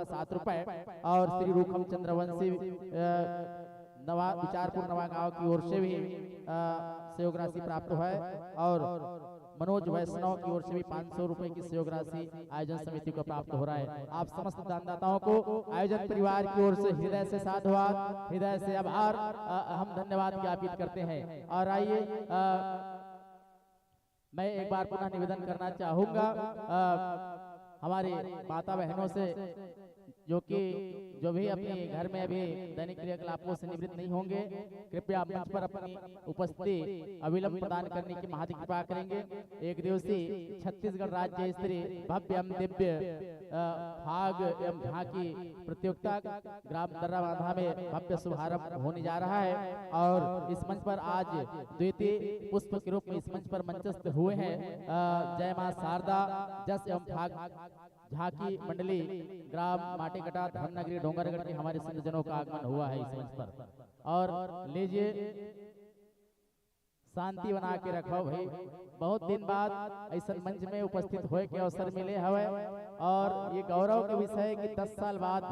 7 रुपए। और श्री रूखम चंद्रवंशी नवा विचारपुर नवा गांव की ओर से भी सहयोग राशि प्राप्त है। और मनोज वैष्णव की ओर से भी 500 रुपए की सहयोग राशि आयोजन समिति को प्राप्त हो रहा है। आप समस्त दानदाताओं को आयोजन परिवार की ओर से हृदय से साधुवाद, हृदय से आभार, हम धन्यवाद ज्ञापित करते हैं। और आइए मैं एक बार पुनः निवेदन करना चाहूंगा हमारे माता बहनों से, जो भी अपने घर में अभी दैनिक क्रियाकलापों से निवृत्त नहीं होंगे, कृपया मंच पर अपनी उपस्थिति अविलंब प्रदान करने की महान कृपा करेंगे। एक दिवसीय छत्तीसगढ़ राज्य स्तरीय भव्य एवं दिव्य फाग एवं झांकी प्रतियोगिता ग्राम दर्राबांधा में भव्य शुभारंभ होने जा रहा है। और इस मंच पर आज द्वितीय पुष्प के रूप में इस मंच पर मंचस्थ हुए हैं जय मां शारदा जस एवं फाग झांकी मंडली ग्राम माटेकटा धर्मनगरी डोंगरगढ़ के हमारे संतजनों का आगमन हुआ है इस मंच पर। और लीजिए शांति बना के रखो भाई, बहुत दिन बाद ऐसा मंच में उपस्थित होए के अवसर मिले हवे। और ये गौरव के विषय है कि 10 साल बाद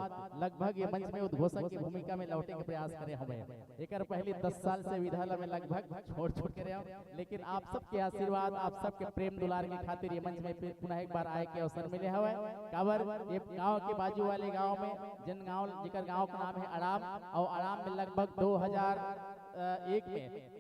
लगभग ये मंच में उद्घोषक की भूमिका में लौटे के प्रयास करे हमें। एक पहले 10 साल से विधालय में लगभग छोड़ के रहे, लेकिन आप सबके आशीर्वाद, आप सबके प्रेम दुलार के खातिर ये मंच में पुनः एक बार आए के अवसर मिले हवे। काबर ये गाँव के बाजू वाले गाँव में जिकर गाँव का नाम है अड़ाम, और अड़ाम में लगभग 2001 में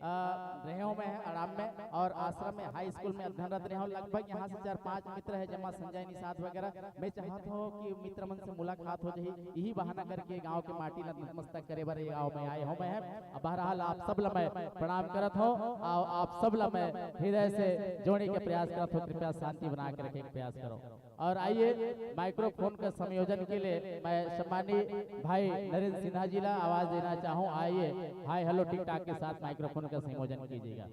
रहे में है अड़ाम में, और आश्रम में हाई स्कूल में अध्ययनरत रहे। लगभग यहाँ से 4-5 मित्र है जमा संजय निषाद वगैरह। मैं चाहता हूँ कि मित्र मन से मुलाकात हो जाए, यही बहाना करके गांव के माटी नतमस्तक करे बारे गांव में आए हो। मैं बहरहाल आप सब मैं प्रणाम करत हो, और आप सब मैं हृदय से जोड़ने के प्रयास करत हो। कृपया शांति बना के रखे के प्रयास करो। और आइए माइक्रोफोन का संयोजन के लिए मैं सम्मानीय भाई नरेंद्र सिन्हा जी ला आवाज देना चाहूँ। आइए हाय हेलो टिक टाक के साथ माइक्रोफोन का संयोजन कीजिएगा।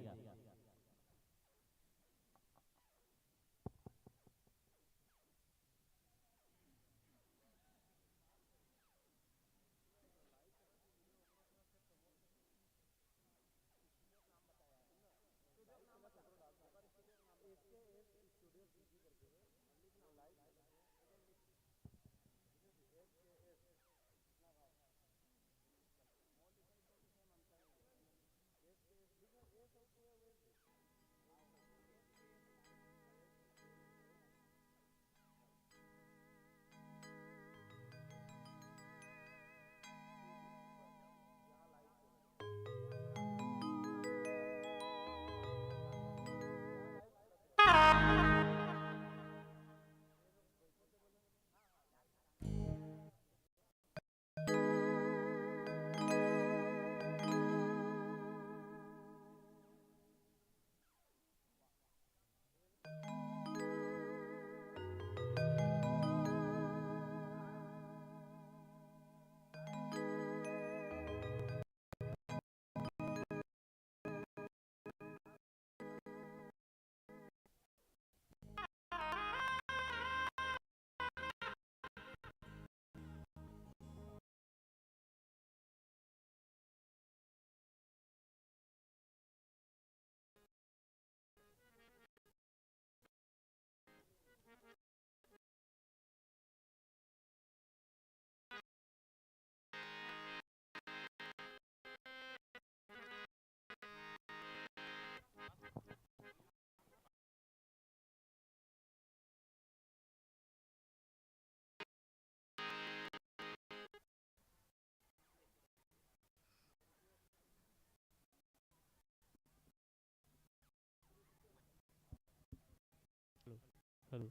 Hello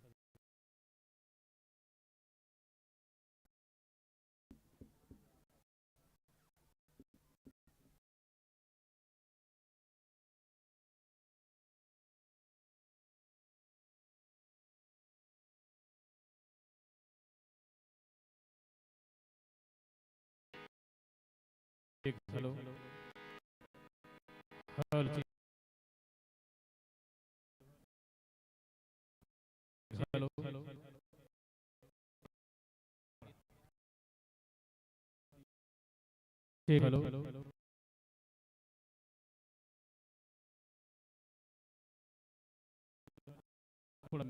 hello hello hello hello hello थोड़ा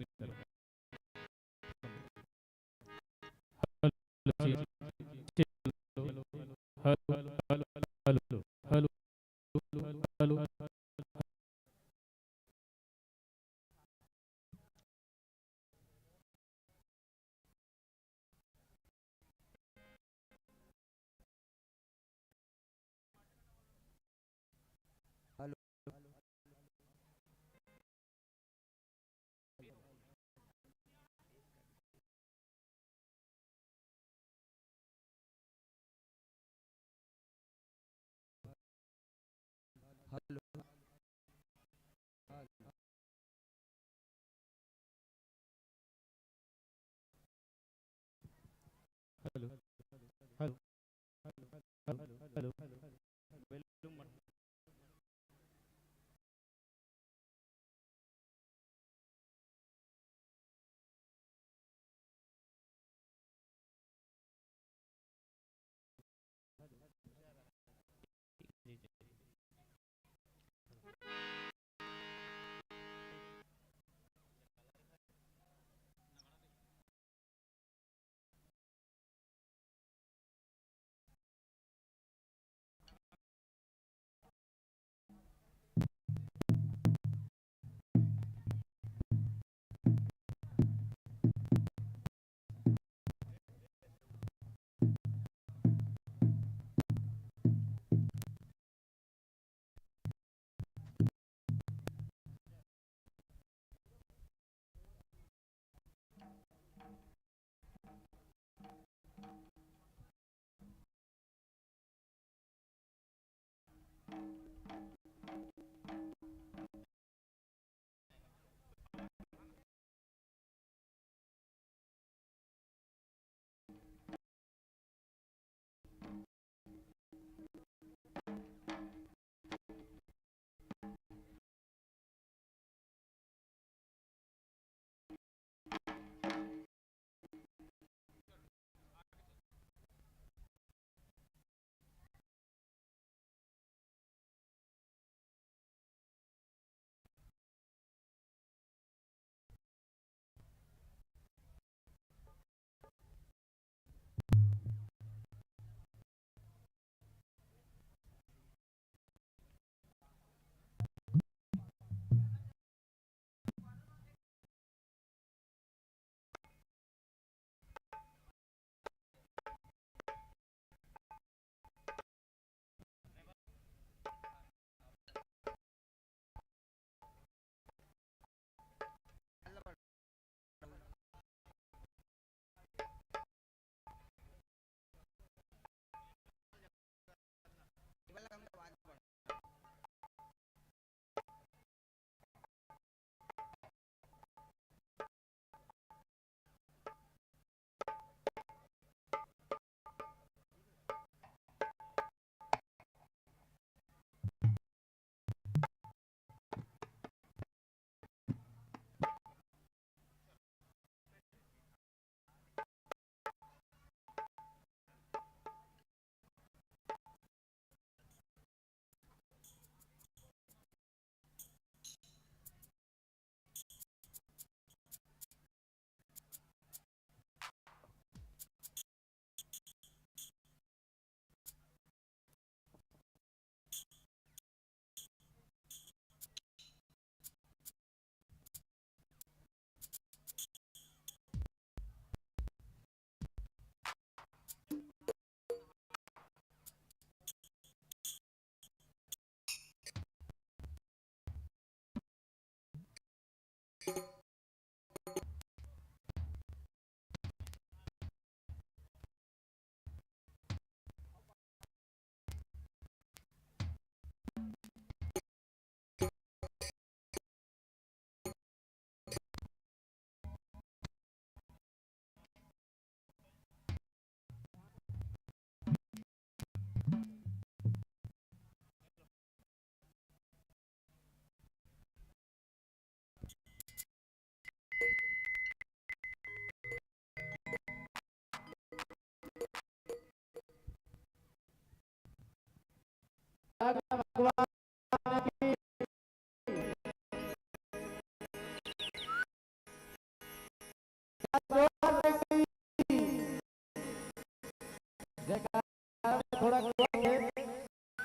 जयकारा थोड़ा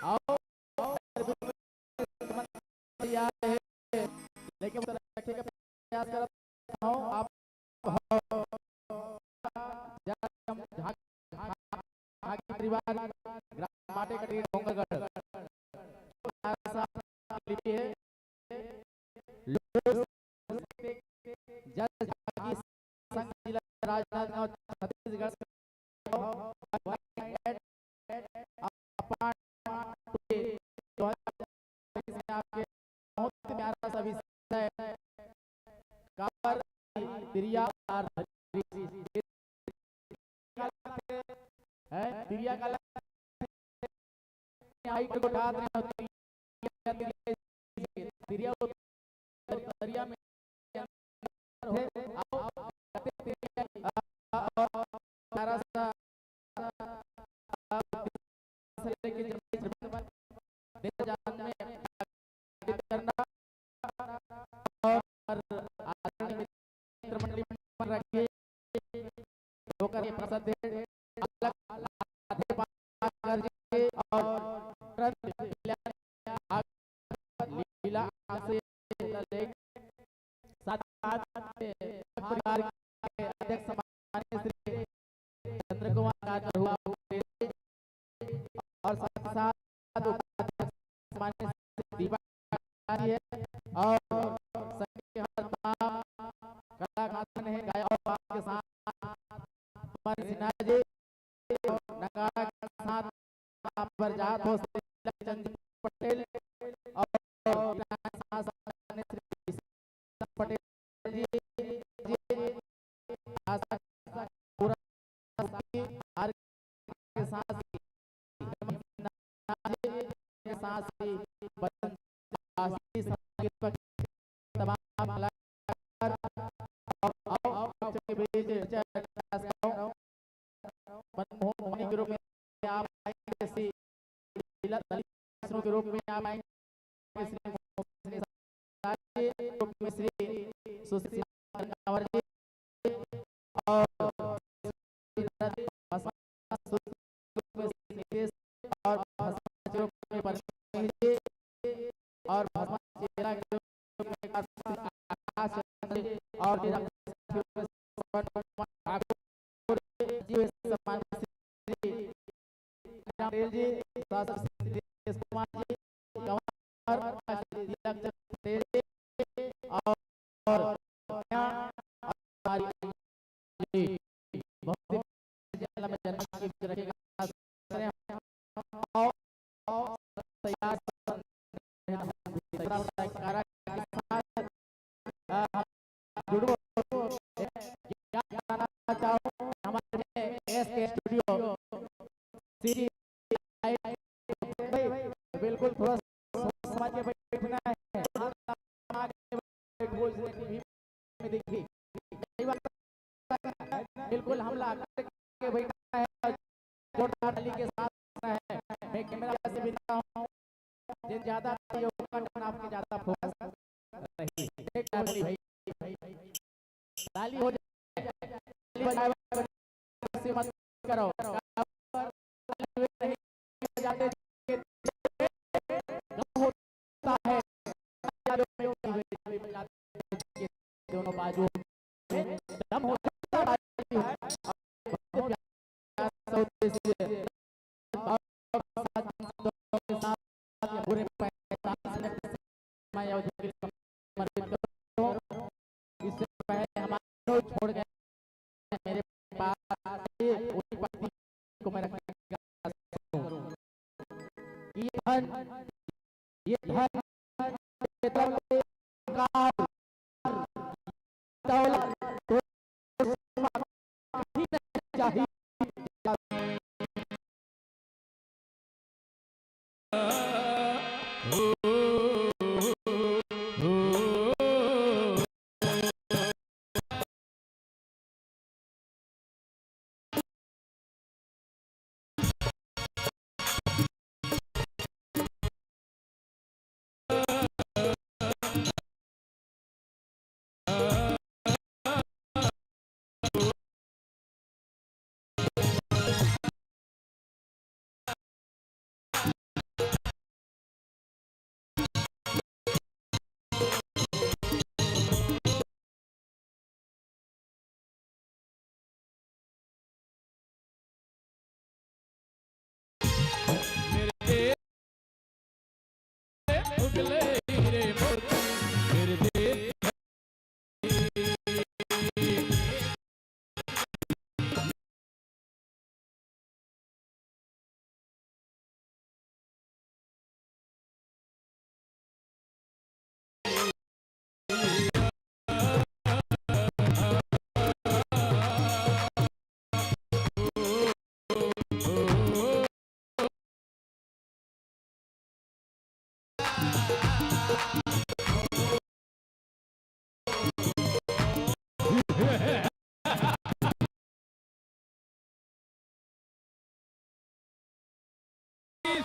आओ तैयार है, लेकिन रखने का प्रयास कर रहा हूँ। आप परिवार माटे का डोंगरगढ़ लिपि है जज संघ जिला राजनांदगांव छत्तीसगढ़ आपके बहुत प्यारा सा विषय काबर प्रिया और है प्रिया का हाइट को उठा रहे हैं प्रिया दरिया में आओ प्यारा सा जान में करना और आदरणीय मित्र मंडली में रखिए होकर प्रसाद और लीला से परिवार के अध्यक्ष सम्माननीय श्री चंद्र कुमार हुआ और साथ सम्माननीय दीपा है और सभी तमाम कलाकार हैं गायक के साथ हमारे सिन्हा जी नगाड़ा के साथ बरजात हो चंद्र पटेल और पटेल जी पूरा के साथ तमाम मनमोहन के रूप में आप आएंगे, के रूप में आप आएंगे श्री सुशील और और बिल्कुल थोड़ा समझ के बैठना है। देखिए बिल्कुल हमला करके बैठना है, जोरदार ताली के साथ है। मैं कैमरा से बिता हूं, जिन ज्यादा योगदान आपके ज्यादा फोकस रही एक भाई ताली हो जाए, मत करो होता है दोनों बाजू दम होता है इससे पहले हमारे छोड़ गए मेरे पास को मैं रखने ये धन चाहिए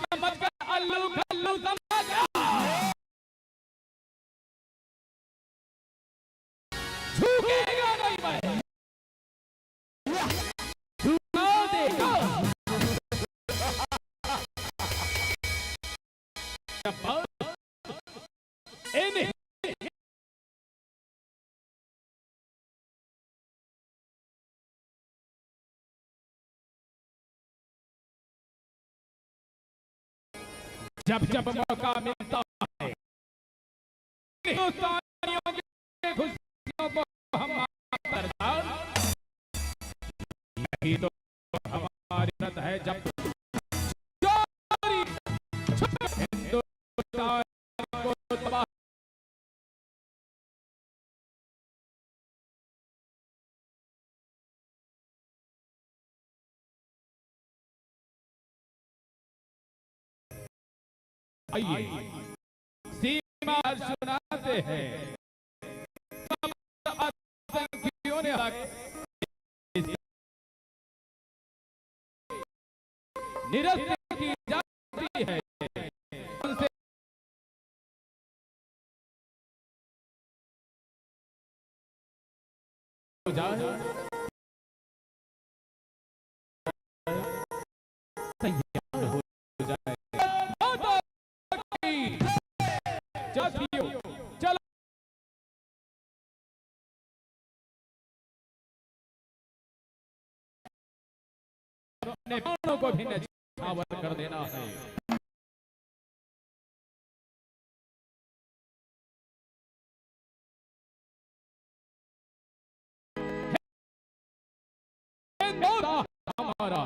समझ कर अल्लू खल्लू समझ कर झुकेगा नहीं मैं, झुका देगा इन्हीं जब जब मौका मिलता है हिंदुस्तानियों की खुशियों को हम बरदार, यही तो हमारी रत है। जब हिंदुस्तान को तबाह आइए सीमा सुनाते हैं आतंकियों ने निरस्त की जाती है उनसे तैयार हो जाए जातियों, चलो अपने प्राणों को भी न्यौछावर कर देना है। हमारा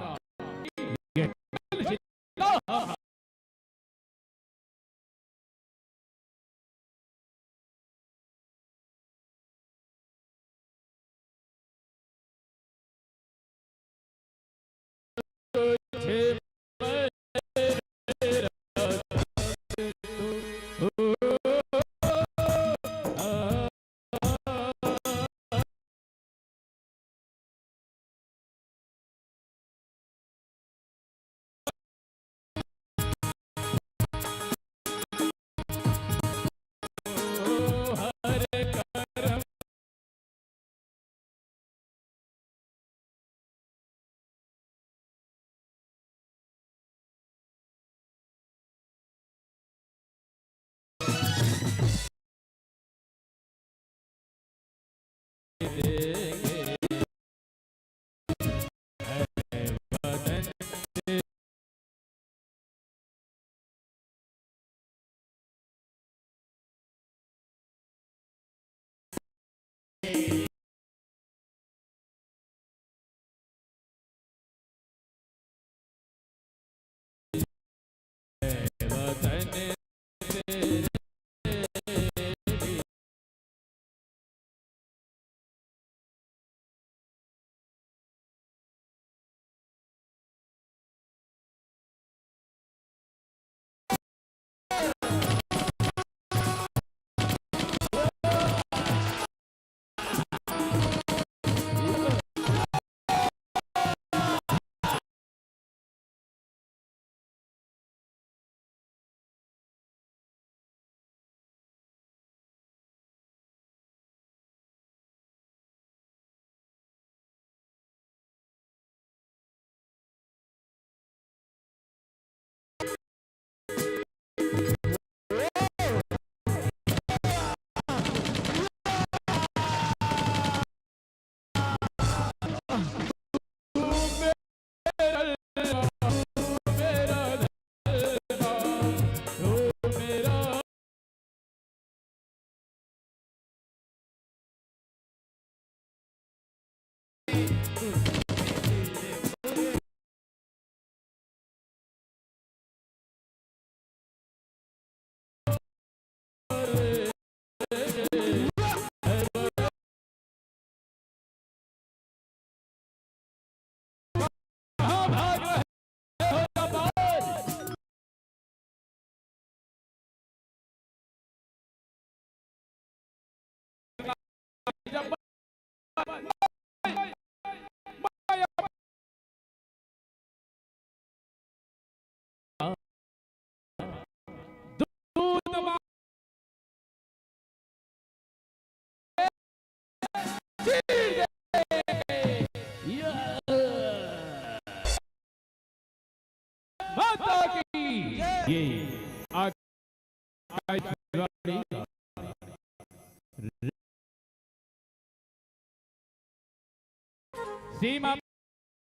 सीमा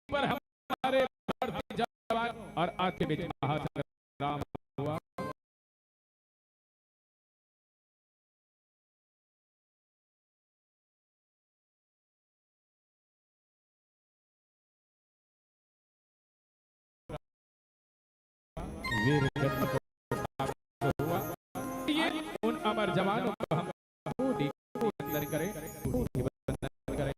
पर हमारे भारतीय जवान और आज के बीच महासंग्राम हुआ। वीर हुआ। ये उन अमर जवानों को हम वंदन करें, वंदन करें।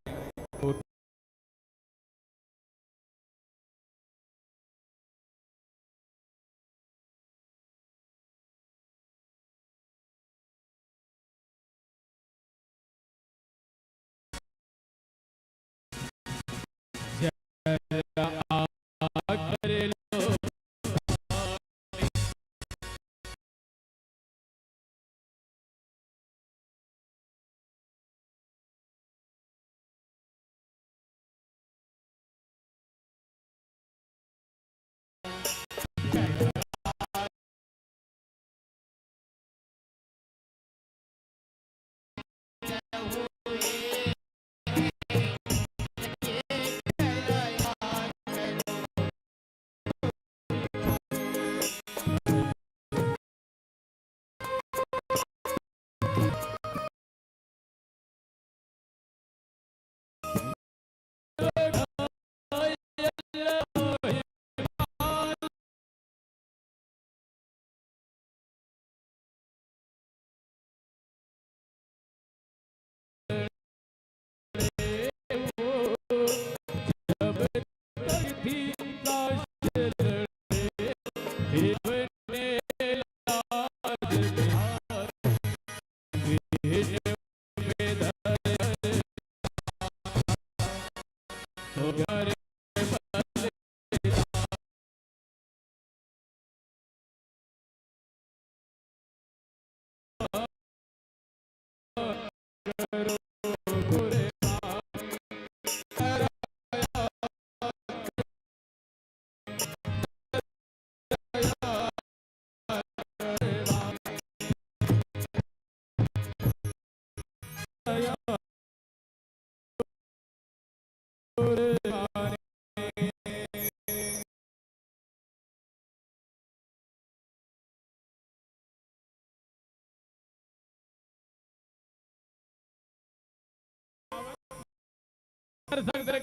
बैठे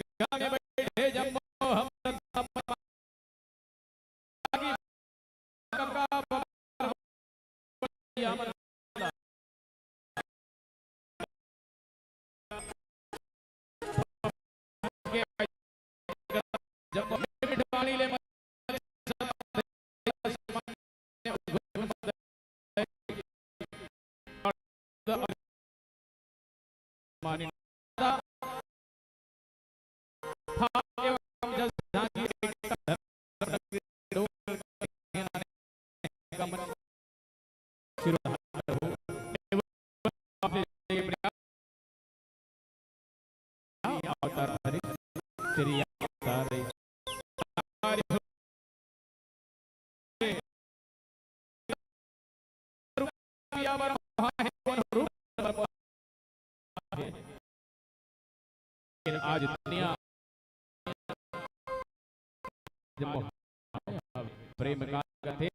जब आज दुनिया प्रेम का थे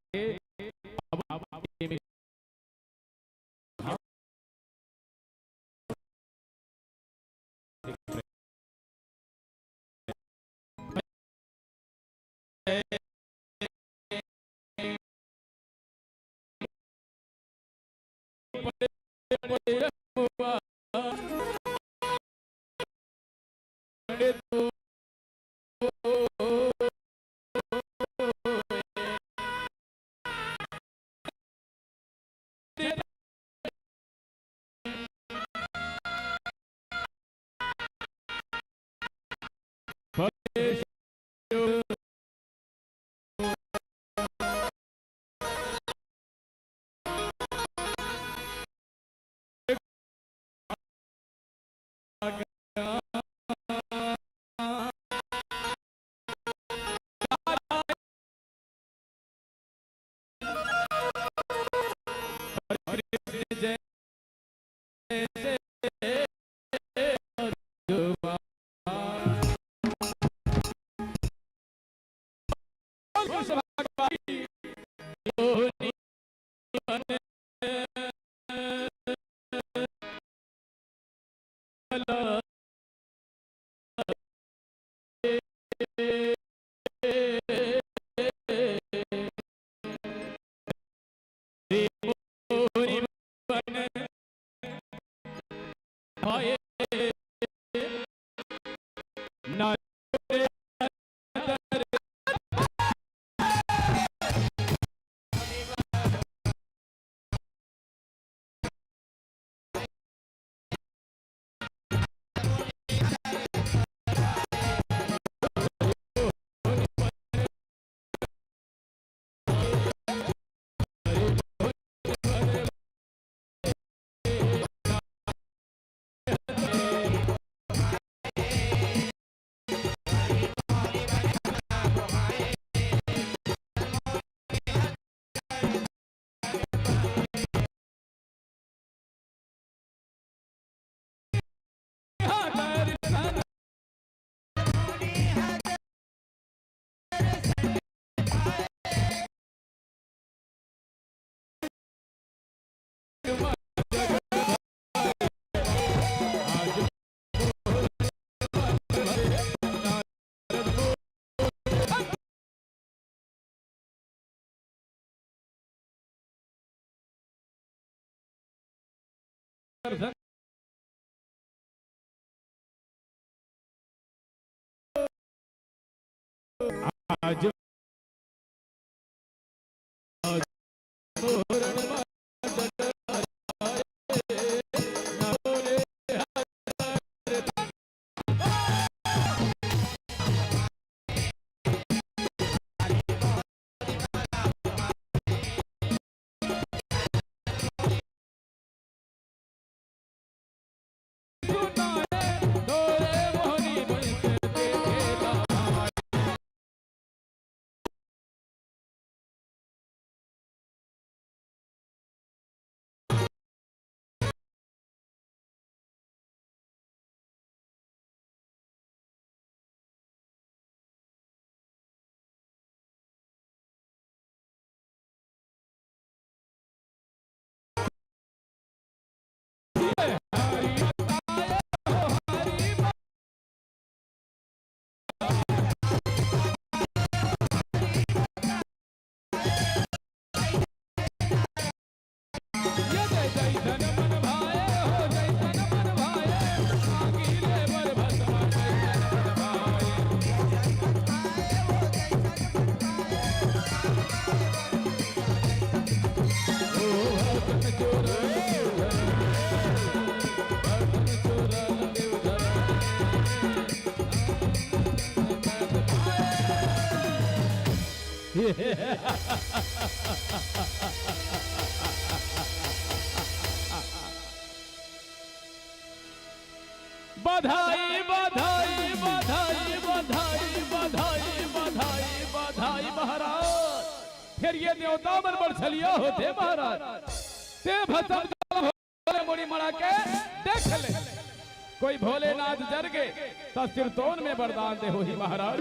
आज बधाई बधाई बधाई बधाई बधाई बधाई बधाई महाराज। फिर ये देवता मन पर छलिया होते महाराज ते भसम भोले मुड़ी मड़ा के देख ले कोई भोलेनाथ जर गए तो सिरतोन में वरदान दे हो ही महाराज।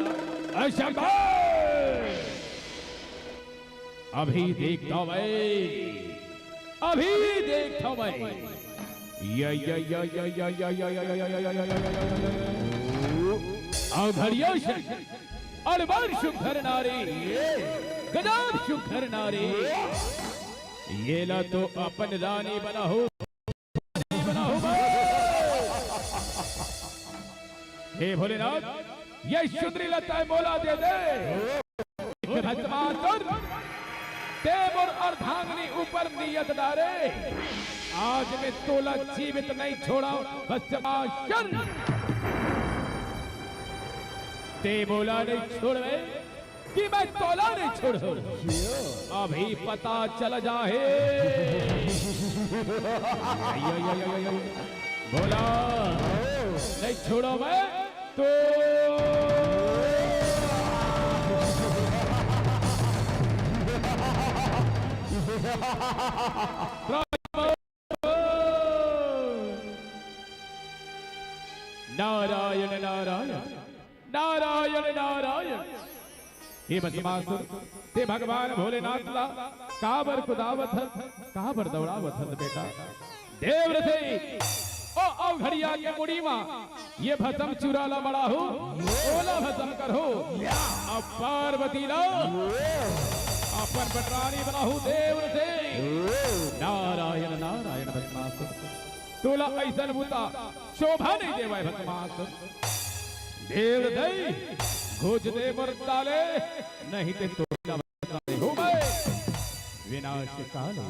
अभी देखता मैं अभी देखता मैं घड़िया अड़बड़ शुभर नारी गदार शुभर नारी ये ला तो अपन रानी बना हो हे भोलेनाथ ये शुद्री लता मोला दे दे देव और अर्धांगिनी ऊपर नियत डारे आज मैं तोला जीवित नहीं छोड़ा बस ते बोला नहीं छोड़े कि मैं तोला नहीं छोड़ अभी पता चल जाए बोला नहीं छोड़ो मैं तो नारायण नारायण नारायण नारायण हे भस्मासुर ते भगवान भोलेनाथ ला काबर कुदावत हत काबर दौड़ावत हत बेटा देव रथे ओ घड़िया के मुड़ी मा ये भस्म चुराला बड़ा हो ओला भस्म करो अब पार्वती ला अपन पटरानी बनाहु देव रथे नारायण नारायण भस्मासुर तोला ऐसन बुता शोभा नहीं देवाय भस्मासुर देव रथे खोज दे मरताले नहीं ते तो हो गए विनाश काल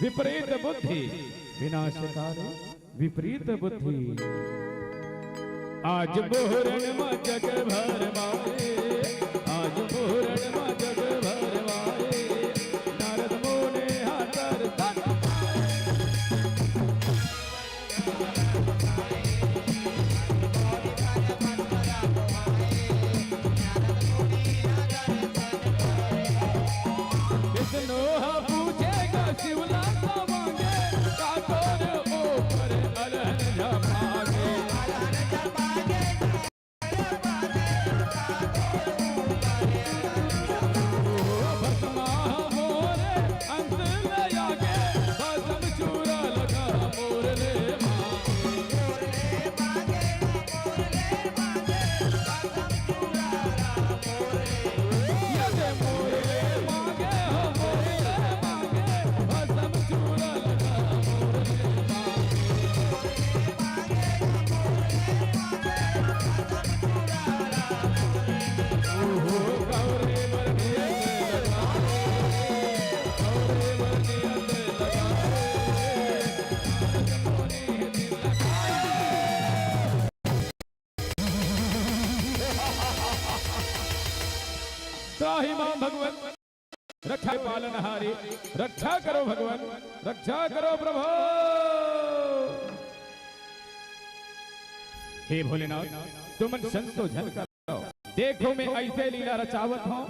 विपरीत बुद्धि विनाश काल विपरीत बुद्धि आज मोहरण मा जग भर माए आज मोहरण मा जग भर माए नारद मोने हाथर तन पूछेगा शिवला मांगे काकोर ऊपर अलहन जमागे भस्मा मोरे अंत में आगे भस्म चूरा लगा मोरले भगवान रक्षा पालनहारी रक्षा करो भगवान रक्षा करो प्रभु हे भोलेनाथ तुम संतोषन करो देखो मैं ऐसे लीला रचावत हूँ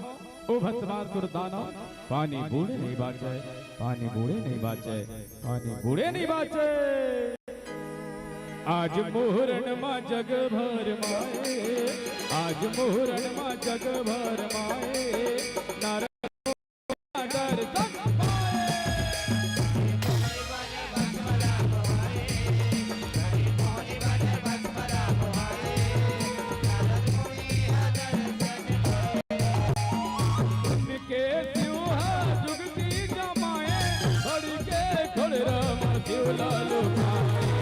ओ भस्मासुर दानव पानी बूढ़े नहीं बाचे पानी बूढ़े नहीं बाचे पानी बूढ़े नहीं बाचे आज मोहरण मा जग भर माए आज मोहरण मा जग भर माए नारद दर्शन के त्योहा जुगती जमाए बड़ के खुलराम शिवला लुकाए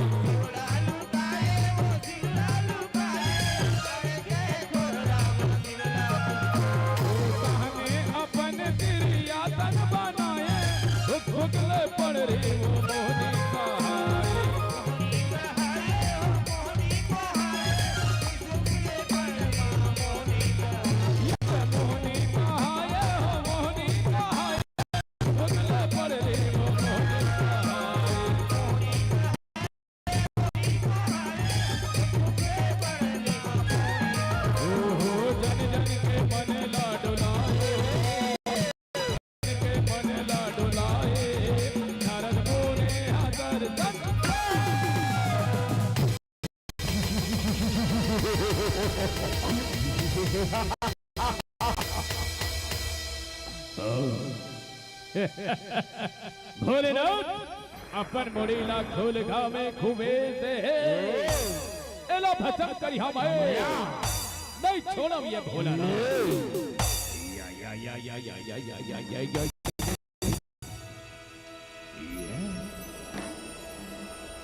पड़ रही वो मोहनी कहाए मोहनी कहाए मोहनी कहाए पड़ रही वो मोहनी कहाए ओहो जन जन के मन लाडोलाए के मन लाडोलाए भोलेनाथ अपन मुड़ीला खोल में खूबे से एला भस्म करी हम नहीं छोड़म ये भोलानाथ या या या या या या या या या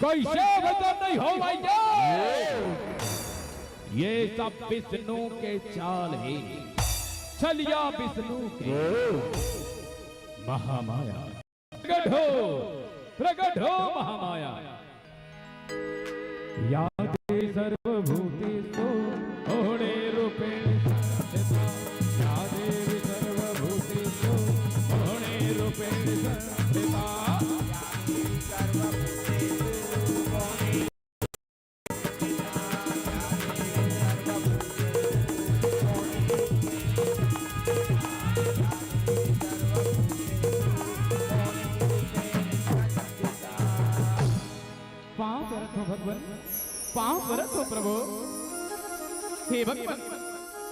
कैसे भस्म नहीं हो भाई ये सब विष्णु के चाल है चलिया विष्णु के महामाया प्रकट हो महामाया यादे सर्वभूतेषु ओणे रूपेण संस्थिता यादे सर्वभूतेषु ओणे रूपेण संस्थिता भगवान पांव परत हो प्रभु हे भगवान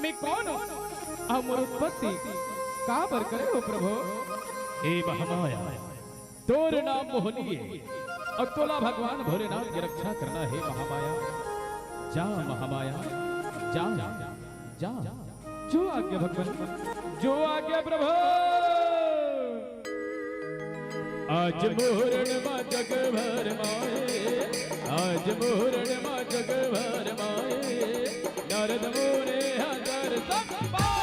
मैं कौन हूं अमर उत्पत्ति का पर करे हो प्रभु। हे महामाया तोर नाम मोहनीय और तोला भगवान भोलेनाथ की रक्षा करना है महामाया। जा महामाया जा जा जो आज्ञा भगवान जो आज्ञा प्रभु। आज मोहरण मा जग भर माए आज मोहरण मा जग भर माए नारद मोरे हजार सब पाए।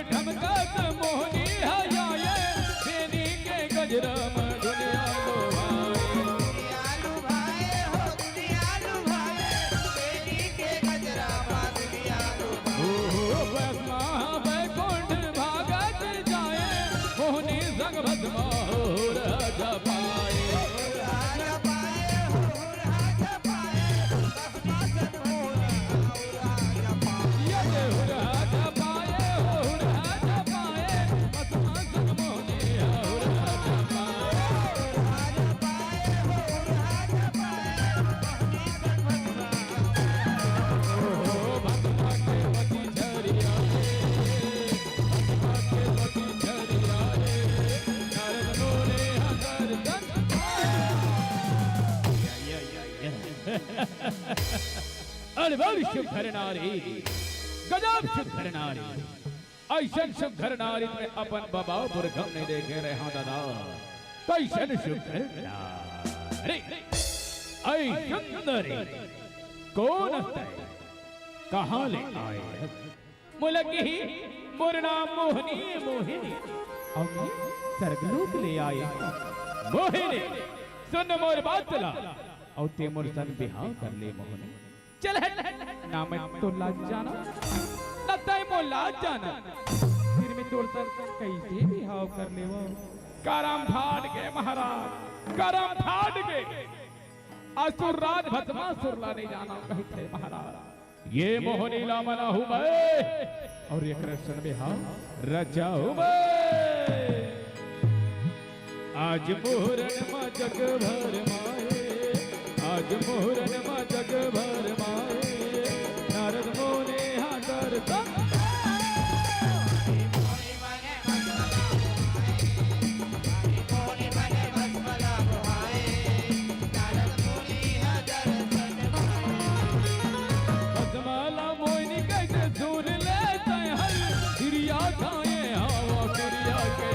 धमकात मोहनी हयाए तेनी के गजरा में दुनिया लो भाई हो दुनियालु भाई तेनी के गजरा में दुनिया लो भस्मा बैकुंठ भागत जाए मोहनी संग भस्मा हो राजा पाए राजा पाए हो राजा पाए भस्मा संग हो राजा पाए ये हो राजा शुभ घर नारी गजब शुभ घर नारी ऐसन शुभ घर नारी में अपन बाबा बुरगम नहीं देखे रहे हाँ दादा कैसन शुभ घर नारी ऐ सुंदरी कौन है कहाँ ले आए मुलकी मोर नाम मोहनी मोहिनी अम्मी सरगलोक ले आए मोहिनी सुन मोर बात चला और ते मोर सन बिहाव कर ले मोहनी चल ना मैं तो लाज जाना ना तय मो लाज जाना फिर मैं तोड़ सर कैसे बिहाव कर ले वो करम फाड़ गए महाराज करम फाड़ गए असुर राज भस्मा सुरला नहीं जाना कहते महाराज ये मोहनी ला मना हूँ मैं और ये कृष्ण बिहाव रचा हूँ मैं आज मोहरन मा जग भर माए आज मोहरन मा जग भर माए नारद मोने हागर भस्माला मोहिनी कैसे सुन लेते हैं हिरिया खाए हवा कुरिया के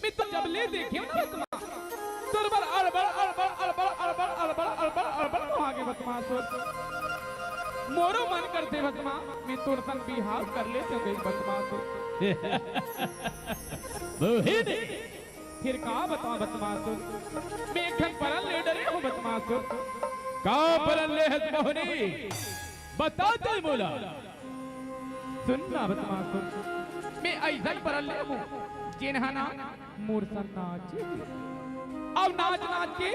मैं तो जब ले देखे ना सरबर अड़बड़ अड़बड़ अड़बड़ अड़बड़ अड़बड़ अड़बड़ अड़बड़ आगे बदमाशुर मोरो मन करते बदमा मैं तोर संग बिहाव कर लेते गई बदमाशुर मोहिनी फिर का बता बदमाशुर मैं एक परन ले डरे हूँ बदमाशुर का परन ले है मोहिनी बता दे मोला सुनना बदमाशुर मैं ऐसा परन ले हूँ जिन्हाना मूर्सन नाचे अब नाच नाच के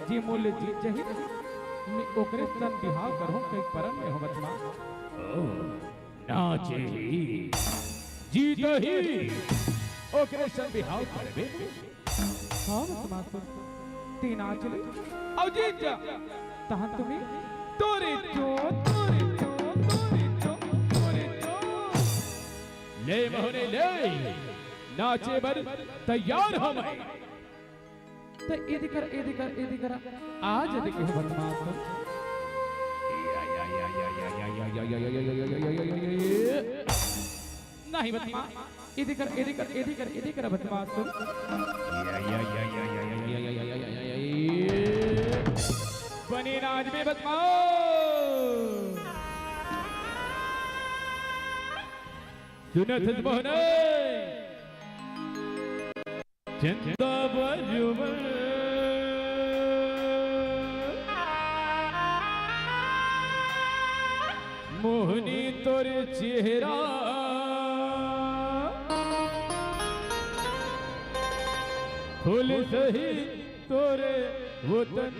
जी मूल्य जीत जही मैं ओकरे सन बिहाव करहूं कई परन में हो बचमा नाचे ही जीत ही ओकरे सन बिहाव करबे हां बचमा ती नाच ले अब जीत जा तहन तुम्हें तोरे चो तोरे चो तोरे चो तोरे चो ले मोहने ले नाचे बर तैयार हो मैं तो इधर कर आज देखो बदमाश या नहीं बदमा इधर कर इधर कर इधर कर इधर कर बदमा तुम बनी राज में बदमा सुनत मोहन चंदा बजुमन मोहनी तोरे चेहरा फूल सही तोरे वतन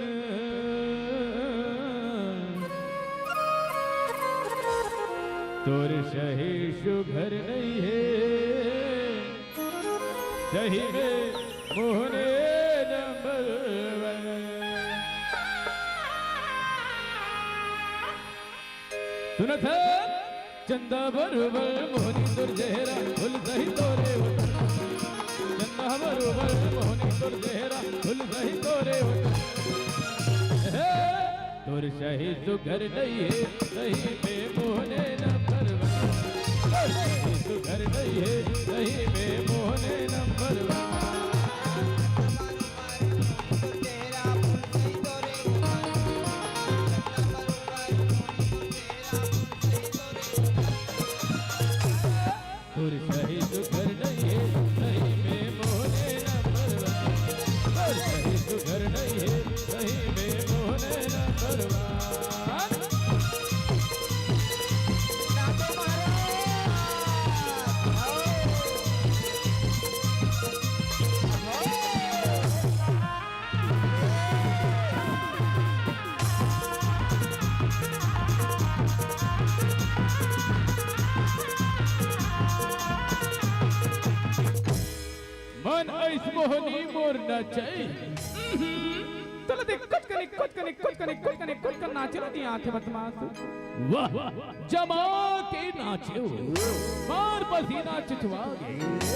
तोर सही सुघर नहीं है सही में मोहने नंबर सुनत चंदा बरुबर मोहनी तोर चेहरा फूल सही तोरे वतन चंदा बरुबर मोहनी तोर चेहरा फूल सही तोरे वतन तोर सही सुघर नहीं है सही में मोहने नंबर सही सुघर नहीं है सही में मोहने नंबर तोर सही सुघर नहीं है सही में मोहने नंबर तोर सही सुघर नहीं है सही में मोहने नंबर मन ऐस मोहनी मोर नचै चलो देख कुछ कर नाचे दी आंखें बदमाश वाह जमा के नाचे मार पसीना चिचवा गए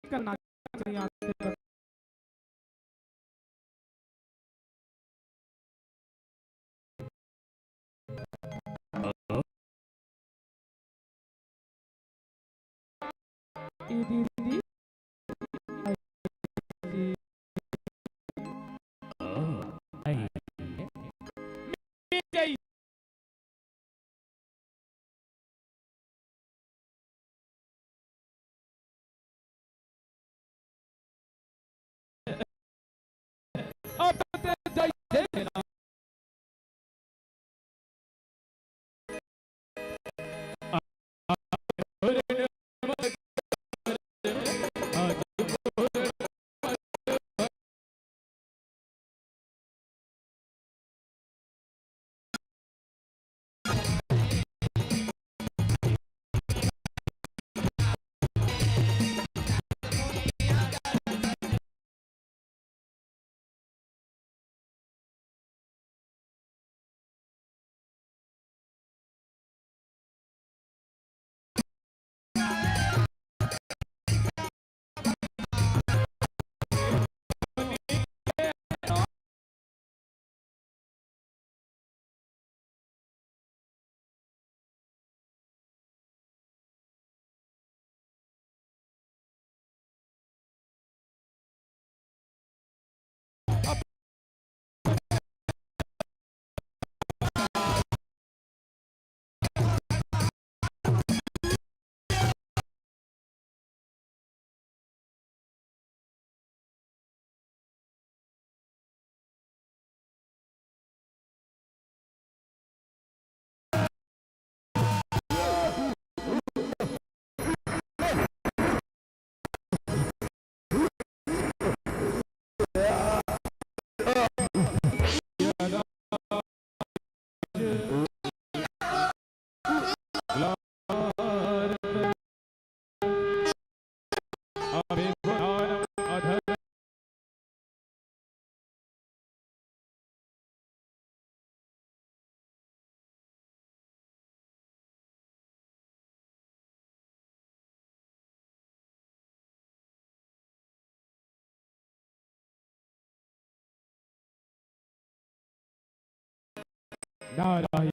नाच करना चाहिए दीदी नारायण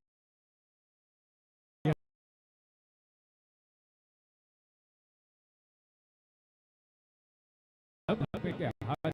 के हाथ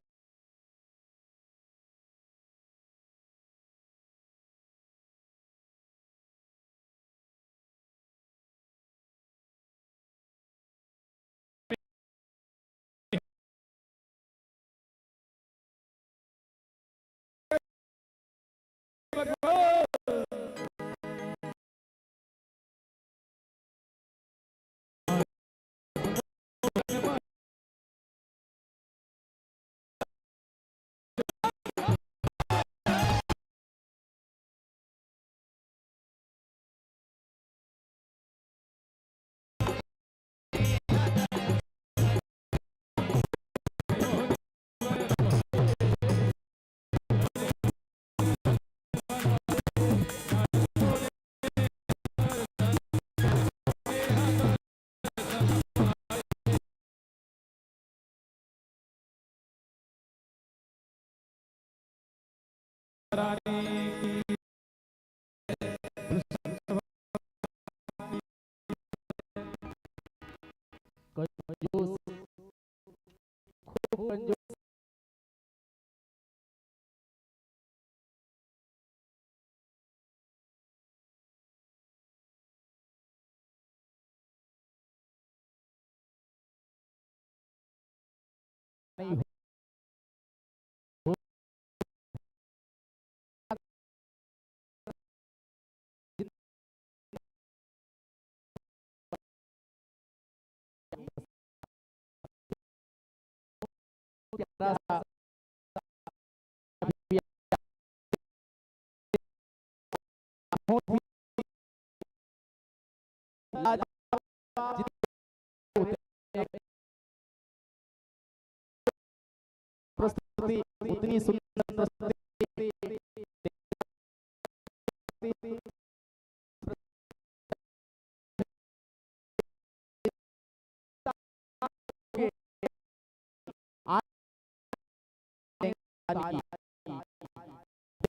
कंजूस, खूब कंजूस नहीं हो प्यारा सा बहुत ही लाजवाब प्रस्तुति, उतनी सुंदर प्रस्तुति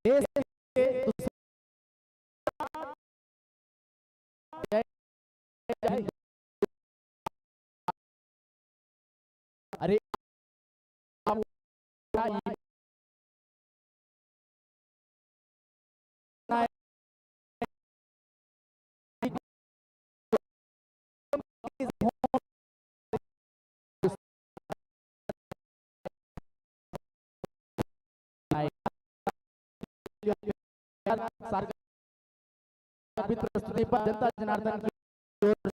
देश के अरे प्रस्तुति पर जनता जनार्दन की ओर से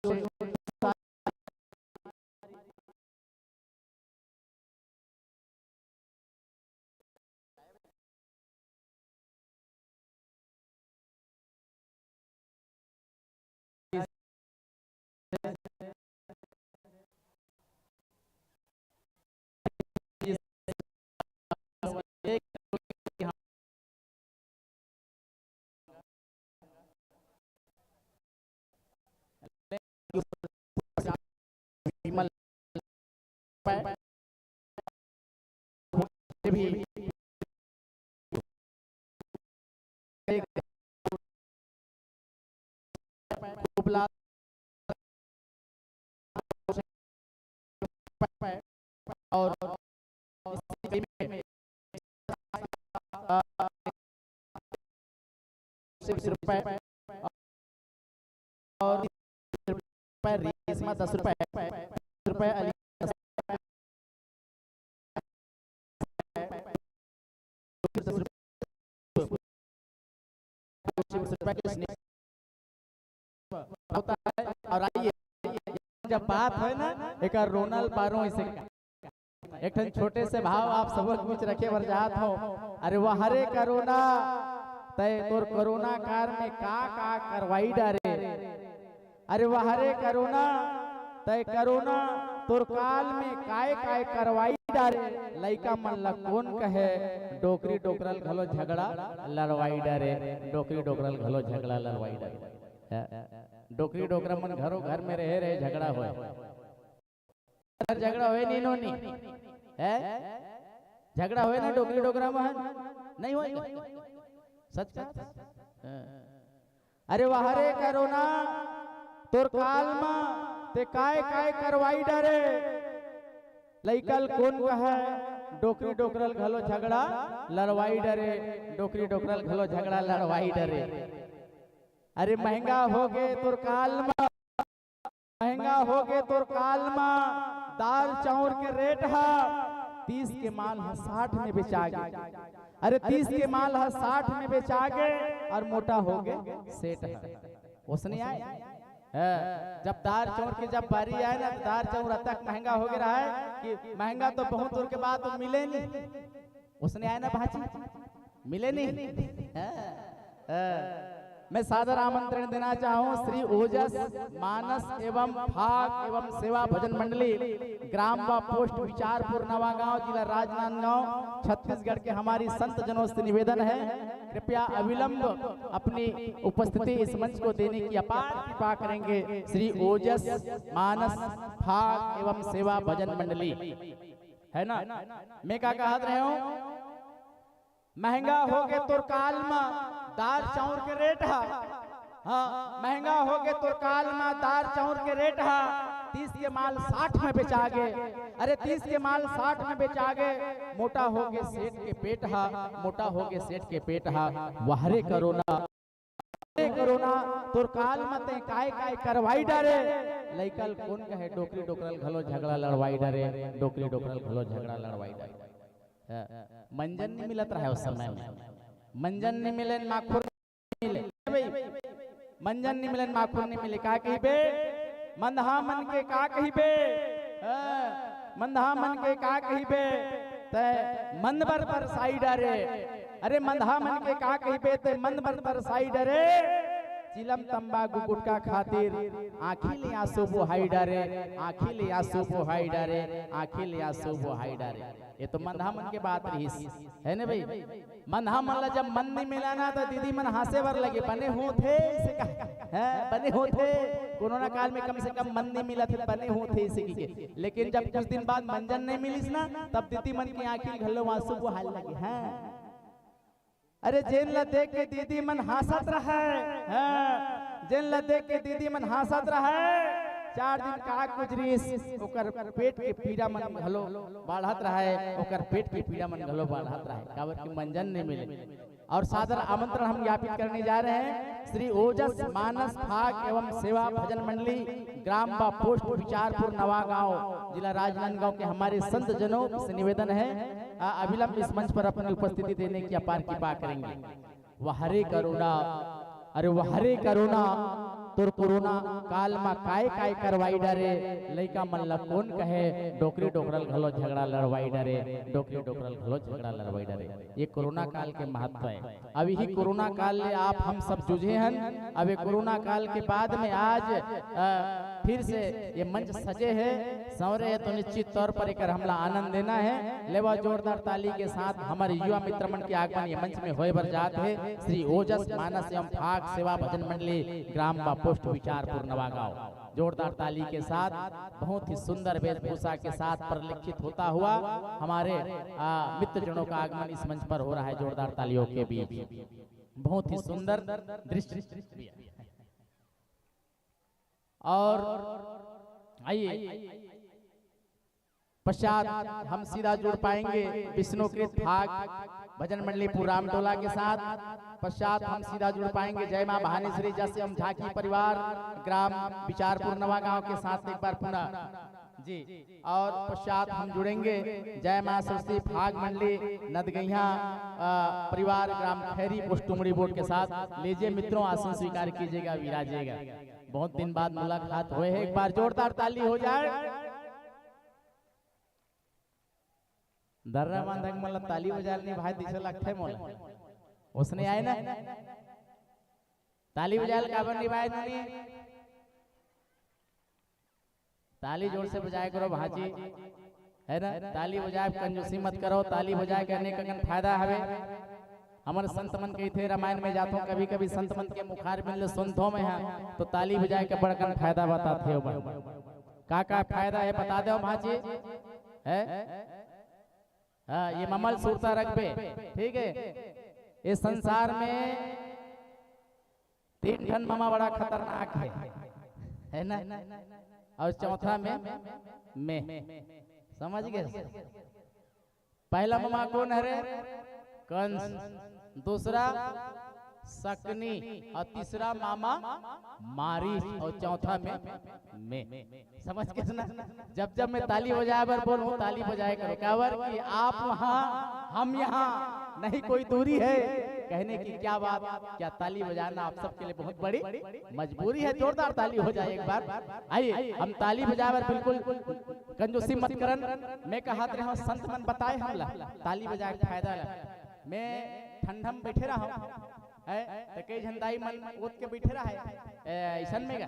भी और ₹10 और रेशमा ₹10 अली होता है। और आइए जब बात है ना एक रोनल पारो इसे एक ठन छोटे से भाव आप सबक बीच रखे वरजात हो। अरे वह हरे करोना तय तोर कोरोना कार में का करवाई डारे। अरे वह हरे करोना तय करोना तोर काल में काय करवाई डारे। लइका मन ला कौन कहे डोकरी डोकरल घलो झगड़ा लड़वाई डारे। डोकरी डोकरल घलो झगड़ा लड़वाई डारे। डोकरी डोकरा मन घरों घर में रहे झगड़ा होए। झगड़ा होए नी नोनी है झगड़ा होए ना डोकरी डोकरा में नहीं होए सच अरे वहरे करोना तोर काल में ते काय काय करवाई डरे लइकल कौन कहे डोकरी डोकरल घलो झगड़ा लड़वाई डरे डोकरी डोकरल घलो झगड़ा लड़वाई डरे। अरे महंगा हो गए तोर काल में महंगा हो गए तोर काल में दाल चाउर के रेट है 30 के माल है 60 में बेचा गए। अरे 30 के माल है 60 में बेचा गए और मोटा हो गए सेठ है उसने आए जब दाल चाउर की जब बारी आए ना तो दाल चाउर तक महंगा हो गया है कि महंगा तो बहुत दूर के बाद तो मिले नहीं। उसने आए ना भाजी मिले नहीं। मैं सादर आमंत्रण देना चाहूँ श्री ओजस मानस एवं भाग एवं सेवा भजन मंडली ग्राम व पोस्ट विचारपुर नवागांव जिला राजनांदगांव छत्तीसगढ़ के हमारी संत जनों से निवेदन है कृपया अविलंब अपनी उपस्थिति इस मंच को देने की अपार कृपा करेंगे। श्री ओजस मानस भाग एवं सेवा भजन मंडली है ना। मैं क्या कह रहे हूँ महंगा हो गए तोर काल में दाल चाउर के रेट है। हाँ महंगा हो गए तोर काल में दाल चाउर के रेट है 30 के माल 60 में बेचा गए। अरे 30 के माल 60 में बेचा गए मोटा हो गए सेठ के पेट है मोटा हो गए सेठ के पेट है। वहरे करोना तोर काल में ते काय काय करवाई डरे लइकल कौन कहे डोकरी डोकरल घलो झगड़ा लड़वाई डरे डोकरी डोकरल घलो झगड़ा लड़वाई डरे। मंजन नहीं मिलत रहा उस समय में मंजन नहीं मिले माखुर नहीं मिले मंजन नहीं मिले माखुर नहीं मिले का कही बे मंदहा मन के का कही बे मंदहा मन के का कही बे ते मन पर साई डरे। अरे मंदहा मन के का कही बे ते मन पर साई डरे चिलम तंबाकू गुटका खातिर आँखी ले आंसू बोहाई डरे आँखी ले आंसू बोहाई डरे आँखी ले आंसू बोहाई डरे। ये तो मंदहा मन के बात रही है ना भाई। मंदहा मन ला जब मन नहीं मिला ना तो दीदी मन हासे बर लगे बने हो थे इसे है बने हो थे कोरोना काल में कम से कम मन नहीं मिला थे बने हो थे इसे के। लेकिन जब कुछ दिन बाद मंजन नहीं मिली ना तब दीदी मन की आँखी घलो आंसू बोहाई लगे हैं। अरे जेन ला देख के दीदी मन हंसत रहे जेन ला देख के दीदी मन हंसत रहे 4 दिन का गुजरीस ओकर पेट के पीड़ा मन घलो बढ़त रहे ओकर पेट के पीड़ा मन घलो बढ़त रहे काबर की मंजन नहीं मिले। और सादर आमंत्रण हम ज्ञापित करने जा रहे हैं श्री ओजस मानस भाग एवं सेवा भजन मंडली ग्राम व पोस्ट विचारपुर नवागांव जिला राजनांदगांव के हमारे संत जनों से निवेदन है अविलंब इस मंच पर अपनी उपस्थिति देने की अपार कृपा करेंगे। वहरे करुणा अरे वहरे करुणा तोर कोरोना काल में काय काय करवाई डरे लइका मन ला कौन कहे डोकरी डोकरल घलो झगड़ा लड़वाई डरे डोकरी डोकरल घलो झगड़ा लड़वाई डरे। ये कोरोना काल के महत्व है। अभी ही कोरोना काल ले आप हम सब जूझे हैं। अब कोरोना काल के बाद में आज फिर से ये मंच सजे है संवरे है तो निश्चित तौर पर एक हमला आनंद देना है। लेवा जोरदार ताली के साथ हमारे युवा मित्र मन के आगमन ये मंच में होए बर जात है। श्री ओजस मानस एवं भाग सेवा भजन मंडली ग्राम व पोस्ट विचारपुर नवागांव जोरदार ताली के साथ बहुत ही सुंदर वेशभूषा के साथ परिलक्षित होता हुआ हमारे मित्र जनों का आगमन इस मंच पर हो रहा है जोरदार तालियों के बीच। बहुत ही सुंदर दृश्य। और आइए पश्चात हम सीधा जुड़ पाएंगे विष्णुकृत भाग भजन मंडली पुराम टोला के साथ। पश्चात हम सीधा जुड़ पाएंगे जय मां भानेश्वरी जैसे हम झाकी परिवार ग्राम विचारपुर नवागांव के साथ एक बार पुनः जी। और पश्चात हम जुड़ेंगे जय मां सरस्वती भाग मंडली नदगैया परिवार ग्राम खैरी पोस्ट उमड़ी बोर्ड के साथ। लीजिए मित्रों आसन स्वीकार कीजिएगा विराजिएगा। बहुत दिन बाद मुलाकात हुए है। एक बार जोरदार ताली हो जाए। दर्रा मांधक मला ताली बजाने भाई दिशा लगते मोला उसने आए ना ताली बजाल काबर नहीं भाई नहीं ताली जोर से बजाए करो भाजी है ना। ताली बजाए कंजूसी मत करो। ताली बजाए करने का फायदा है। हमारे संत मन के थे रामायण में जाता हूँ कभी कभी संत मन के मुखार मिल सुनथों में है तो ताली बजाए के बड़कन फायदा बताते हो। का फायदा है बता दो भाजी है। हाँ ये ममल सुरता रख पे ठीक है। इस संसार में तीन ठन मामा बड़ा खतरनाक है ना। और चौथा में समझ गए। पहला मामा कौन है रे? कंस, दूसरा सकनी, और तीसरा मामा मारी, और चौथा में समझ के सुना। जब जब मैं ताली बजाया बर बोलूं ताली बजाए करो, क्या बर कि आप वहां हम यहाँ, नहीं कोई दूरी है। कहने की क्या बात, क्या ताली बजाना आप सबके लिए बहुत बड़ी मजबूरी है। जोरदार ताली हो जाए एक बार। आइए हम ताली बजाए बर बिल्कुल कंजूसी मत करन। मैं कहा रहा संत मन बताए हमला ताली बजाए के फायदा है। मैं ठंडम बैठे रहा है तो कई झंडाई मन ओत के बैठे रहा है, ऐसा में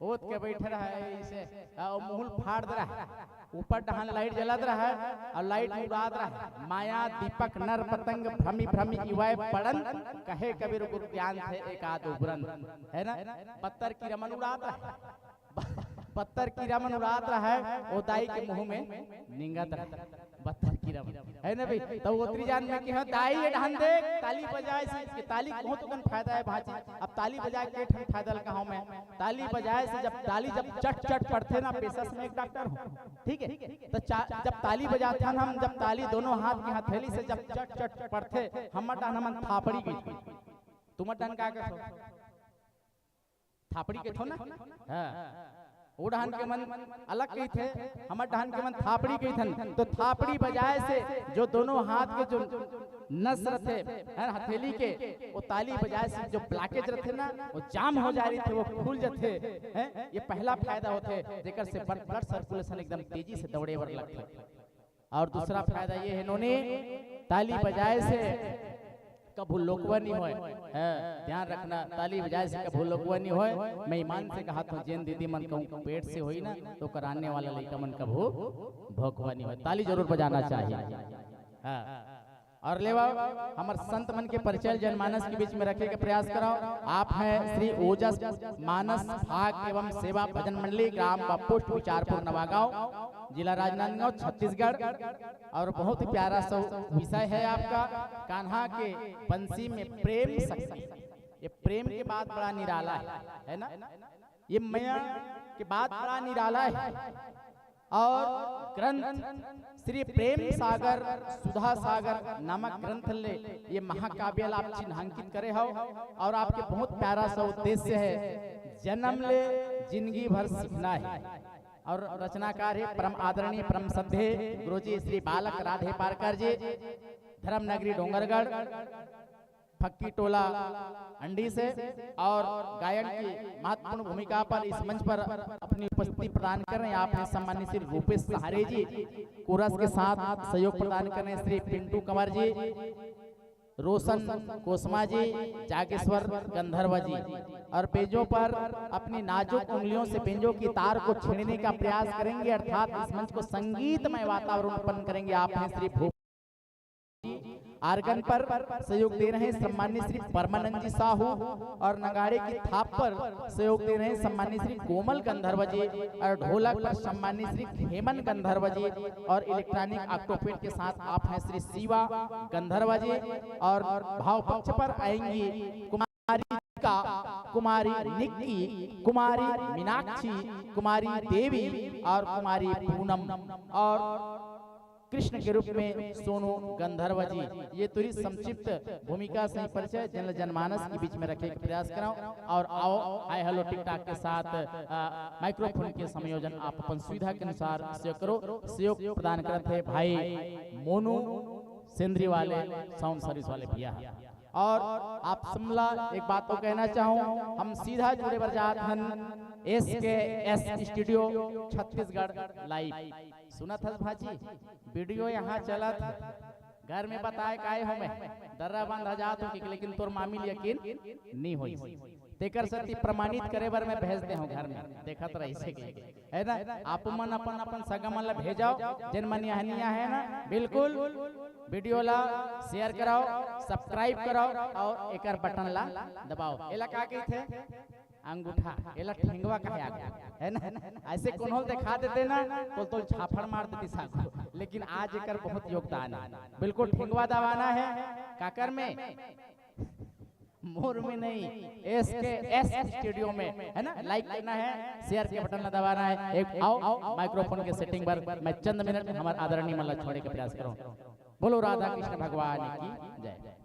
ओत के बैठे रहा है ऐसे, और मुंह फाड़ दे रहा है, ऊपर डहान लाइट जलत रहा है और लाइट उड़ात रहा है। माया दीपक नर पतंग भ्रमी भ्रमी इवाय पड़न, कहे कबीर गुरु ज्ञान थे एकाद उबरन, है ना। पत्थर की रमन उड़ात रहा है, पत्थर की रमन उड़ात रहा है, वो दाई के मुंह में निंगत रहा है पत्थर की रमन, है ना भाई। तो उतरी जान में कि हाँ दाई ये ढान दे ताली बजाए से, इसके ताली को तो कन फायदा है भाजी। अब ताली बजाए के ठन फायदा लगा मैं, ताली बजाए से जब ताली जब चट चट पड़ते ना, पेशा में एक डॉक्टर हूँ, ठीक है। तो जब ताली बजाते हैं हम, जब ताली दोनों हाथ की हथेली से जब चट चट पड़ते, हम डान हम थापड़ी गई, तुम डान का थापड़ी के थो ना, हाँ वो डहान के मन अलग कही थे, हमार डहान के मन थापड़ी कही थन। तो थापड़ी बजाए से जो दोनों हाथ के जो नस रहते हथेली के, वो ताली बजाए से जो ब्लॉकेज रहते ना, वो जाम हो जा रही थे, वो खुल जाते हैं। ये पहला फायदा होते, जेकर से ब्लड सर्कुलेशन एकदम तेजी से दौड़े वर लगते। और दूसरा फायदा ये है नोनी, ताली बजाए से कभू लोकवा नहीं होए, ध्यान रखना, ताली बजाए से कभू लोकवा नहीं होए। मैं ईमान से कहा तो जैन दीदी मन कहूँ पेट से होई ना, तो कराने वाला लड़का मन कभू भोकवा नहीं होए। ताली जरूर बजाना चाहिए। और लेवा हमार संत मन के परिचय जनमानस के बीच में रखे के प्रयास कराओ। आप हैं श्री ओजस मानस भाग एवं सेवा भजन मंडली, ग्राम पोस्ट विचारपुर नवागांव, जिला राजनांदगांव, छत्तीसगढ़। और बहुत ही प्यारा सा विषय है आपका, कान्हा के पंछी में प्रेम शक्ति। ये प्रेम के बाद बड़ा निराला है ना, ये मैया के बाद बड़ा निराला है। और ग्रंथ श्री प्रेम सागर सुधा सागर नामक ग्रंथ ले, ये महाकाव्य आप चिन्हांकित करे हो। और आपके बहुत प्यारा सा उद्देश्य है, जन्म ले जिंदगी भर सीखना है। और रचनाकार है परम आदरणीय परम सभ्य गुरुजी श्री बालक राधे पारकर जी, धर्म नगरी डोंगरगढ़, फक्की टोला अंडी से। और गायन की महत्वपूर्ण भूमिका पर इस मंच पर अपनी उपस्थिति प्रदान कर रहे हैं आपने सम्मानित श्री रूपेश सहारे जी, कोरस के साथ सहयोग प्रदान कर रहे हैं श्री पिंटू कंवर जी, रोशन कोसमा जी, जागेश्वर गंधर्व जी। और बेंजों पर अपनी नाजुक उंगलियों से बेंजों की तार को छेड़ने का प्रयास करेंगे, अर्थात इस मंच को संगीतमय वातावरण उत्पन्न करेंगे आपने श्री भूप। आर्गन पर सहयोग दे रहे हैं सम्मानित श्री परमानंद जी साहू, और नगाड़े की थाप पर सहयोग दे रहे हैं सम्मानित श्री कोमल गंधर्व जी, और ढोलक पर सम्मानित श्री हेमन गंधर्व जी, और इलेक्ट्रॉनिक ऑक्टोपेड के साथ आप हैं श्री शिवा गंधर्व जी। और भाव पक्ष पर आएंगी कुमारी का, कुमारी निक्की, कुमारी मीनाक्षी, कुमारी देवी और कुमारी पूनम, और कृष्ण के रूप में सोनू गंधर्व जी। ये तुरी संक्षिप्त भूमिका से परिचय जनमानस के बीच में रखे के प्रयास कराओ। और आओ हाय हेलो टिकटॉक के साथ माइक्रोफोन के संयोजन आप अपन सुविधा के अनुसार सहयोग करो। सहयोग प्रदान करते हैं भाई मोनू सेंद्री वाले साउंड सर्विस वाले भैया। और आप समला एक बात तो कहना चाहूँ, हम सीधा जुड़े बर जात हन SKS स्टूडियो छत्तीसगढ़ लाइव। सुना था भाजी वीडियो यहाँ चला था, घर में बताए काहे हमें दर्रा बांधा जात हो, लेकिन तोर मामिल यकीन नहीं होई। तेकर सती प्रमाणित करे बर मैं भेज दे हूँ घर में, देखत रही से है ना। आप मन अपन अपन सगा मन ला भेजाओ, जिन मन यहनिया है ना, बिल्कुल वीडियो ला शेयर कराओ, सब्सक्राइब कराओ, और एकर बटन ला दबाओ। एला का कही थे अंगूठा, एला ठेंगवा कहे आगे, है ना। ऐसे कोनो दिखा देते ना तो छापड़ मार देती सागो, लेकिन आज एकर बहुत योगदान है। बिल्कुल ठेंगवा दबाना है काकर में, मोर में नहीं, SKS स्टूडियो में, है ना। लाइक करना है, शेयर के बटन दबाना है। एक आओ माइक्रोफोन के सेटिंग पर मैं चंद मिनट हमारे आदरणीय मल्ल छोड़े के प्रयास करूं। बोलो राधा कृष्ण भगवान की जय।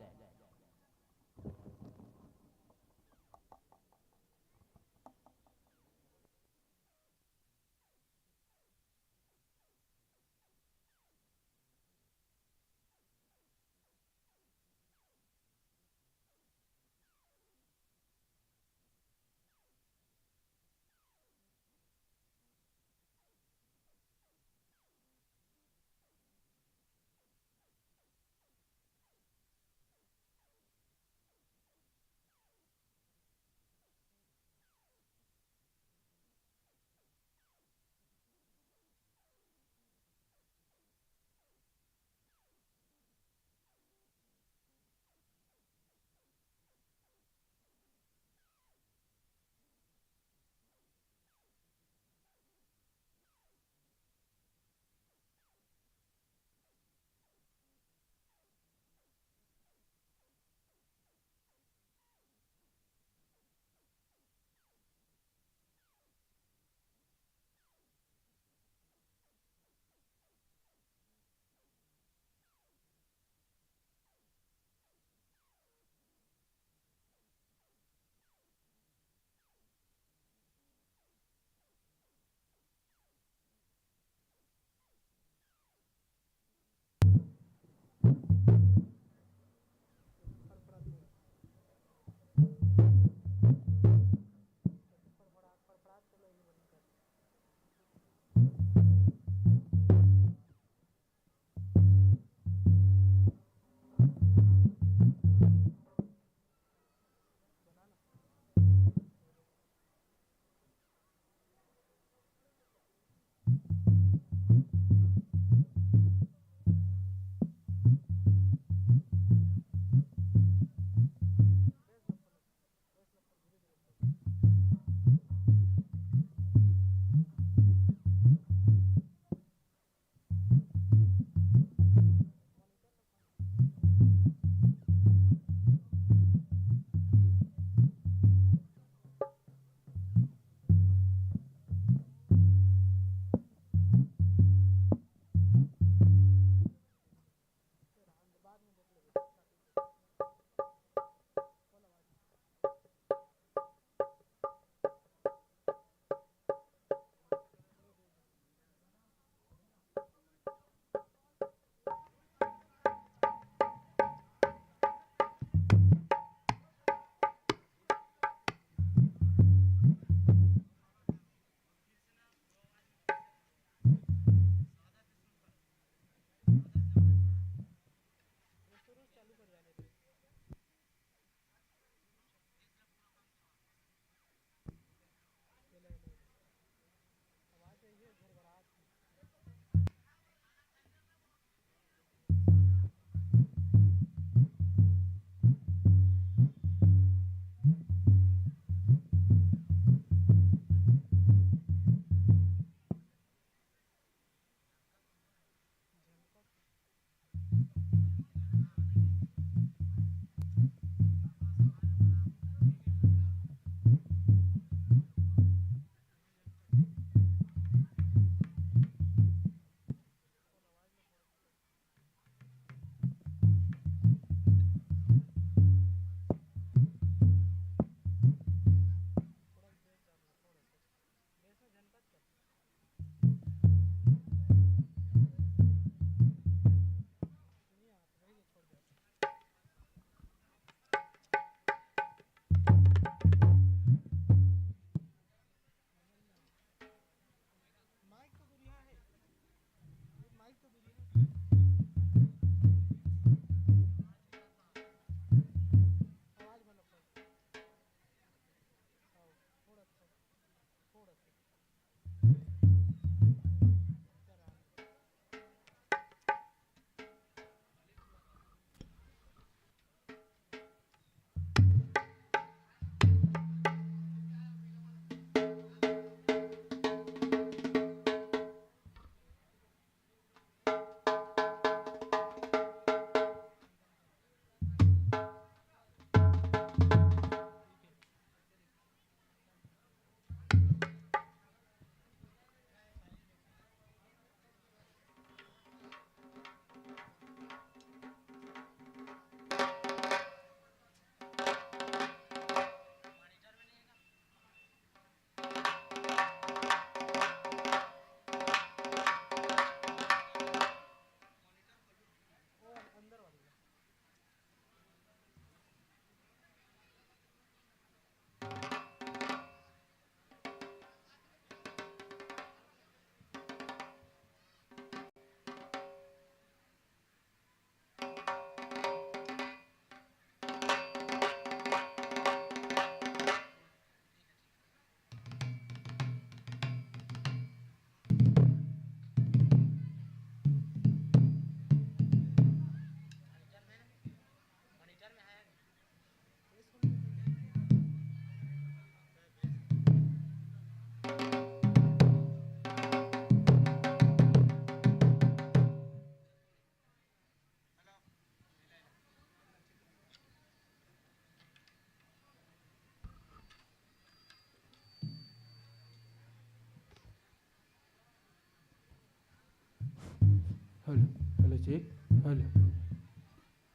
Hello hello check hello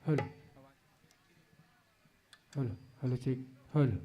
hello hello hello check hello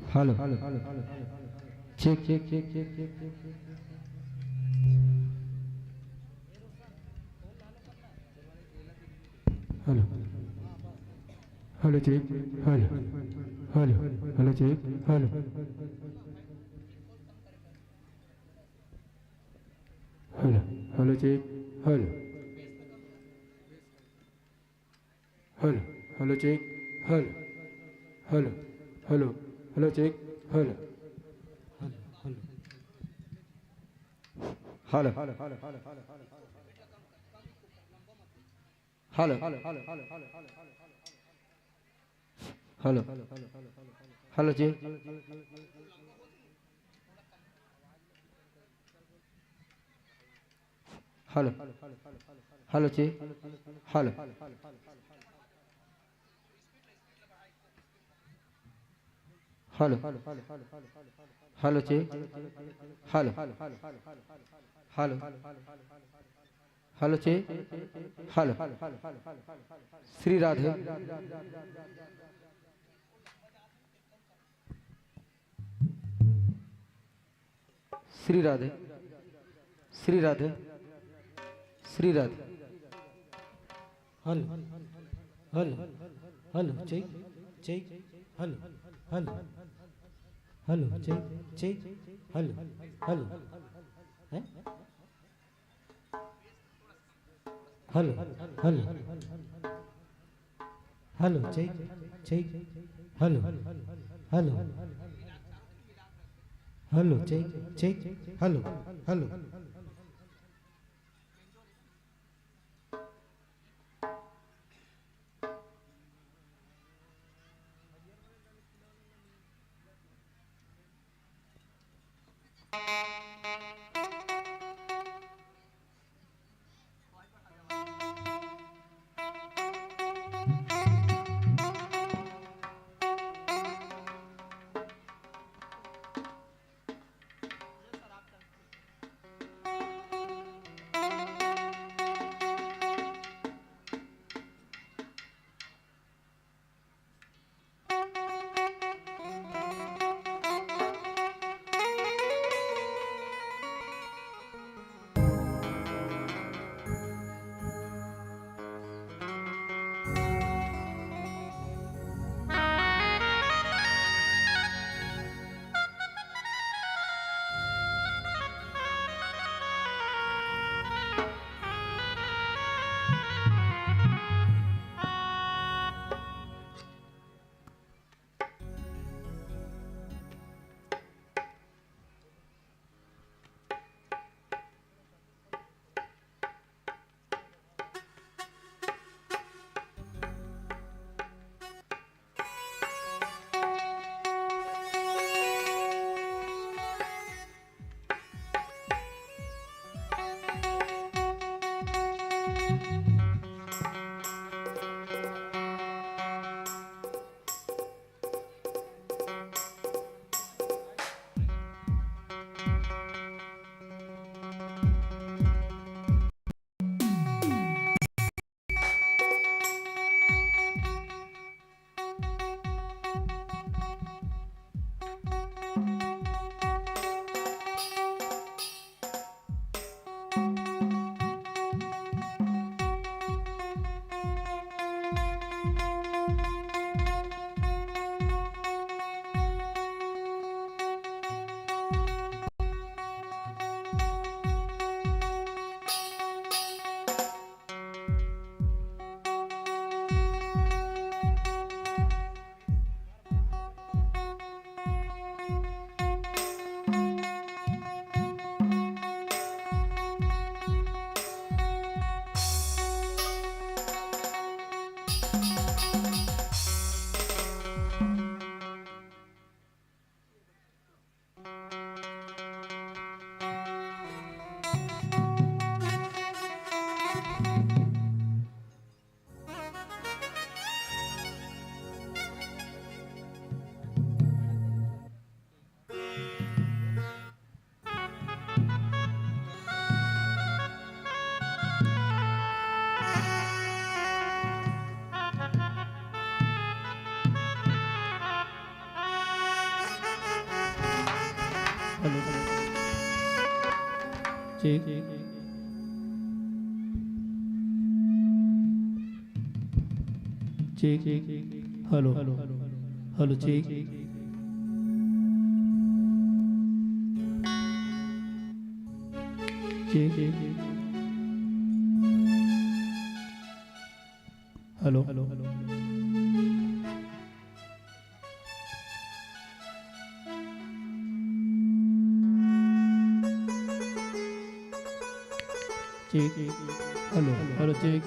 hello check check check check check check hello hello check hello hello hello check hello hello hello check hello hello hello check hello hello hello hello check hello hello hello hello hello hello hello जी hello hello जी hello hello hello जी hello hello hello जी hello Shri Radhe Shri Radhe Shri Radhe Shri Radhe hello hello hello check check hello hello hello check check hello hello हैं hello hello hello check check hello hello hello check check hello hello check check hello hello check check hello hello check hello hello check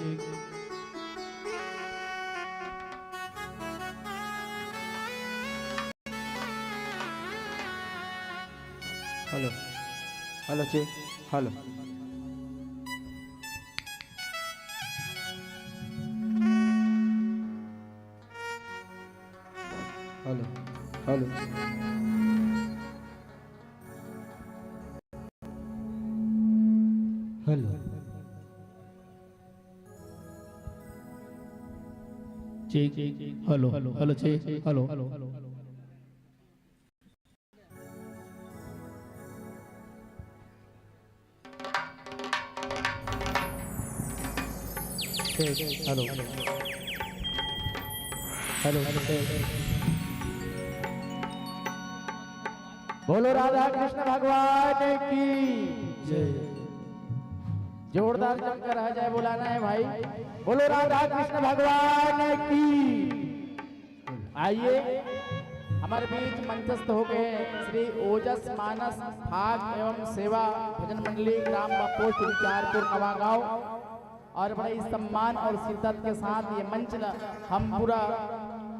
hello hello check hello hello hello hello check hello hello check hello hello hello बोलो राधा कृष्ण भगवान की जय जोरदार जमकर आ जाए बुलाना है भाई। बोलो राधा कृष्ण भगवान की। आइए हमारे बीच मंचस्थ हो गए श्री ओजस मानस भाग एवं सेवा भजन मंडली ग्राम पोस्ट विचारपुर नवागांव और बड़े सम्मान और शिद्दत के साथ ये मंच हम पूरा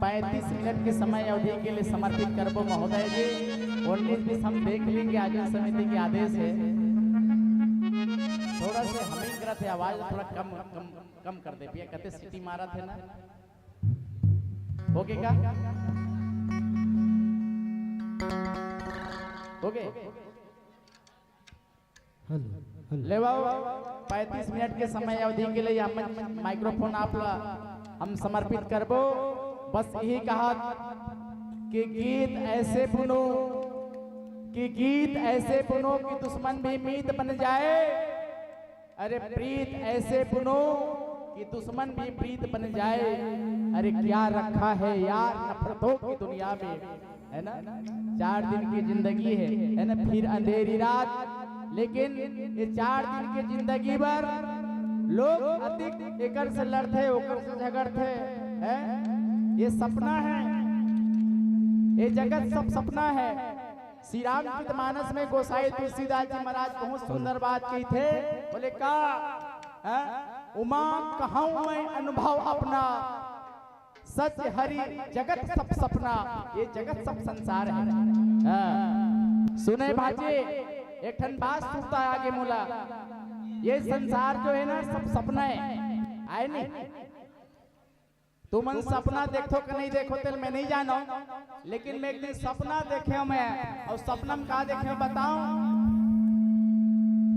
35 मिनट के समय अवधि के लिए समर्पित करबो महोदय जी। 19 हम देख लेंगे आयोजन समिति के आदेश है। थोड़ा सा हमिंग करते आवाज थोड़ा कम कर दे भैया, कहते सिटी मारा थे ना ओके का ओके हेलो ले आओ 35 मिनट के समय अवधि के लिए हम माइक्रोफोन आप हम समर्पित करबो। बस यही कहा कि गीत ऐसे बुनो कि गीत ऐसे बुनो कि दुश्मन भी मीत बन जाए। अरे प्रीत ऐसे बुनो कि दुश्मन भी प्रीत बन जाए। अरे क्या रखा है यार नफरतों की दुनिया में, है ना। 4 दिन की जिंदगी है ना, फिर अंधेरी रात। लेकिन ये 4 दिन की जिंदगी भर लोग अधिक एकर से लड़ते ओकर से झगड़ते हैं। ये सपना है, ये जगत सब सपना है। श्री रामचरित मानस में गोसाई तुलसीदास जी महाराज बहुत सुंदर बात कही थे। बोले का उमा कहूं मैं अनुभव अपना, सच हरि जगत सब सपना। ये जगत सब संसार है। सुने भाजी एक ठन बात सुनता है आगे मोला। ये संसार जो है ना सब सपना है, आए नहीं। तुम सपना देखो कि नहीं देखो तेल मैं नहीं जानो, लेकिन मैं एक दिन सपना देखे मैं, और सपना में का देखे बताऊं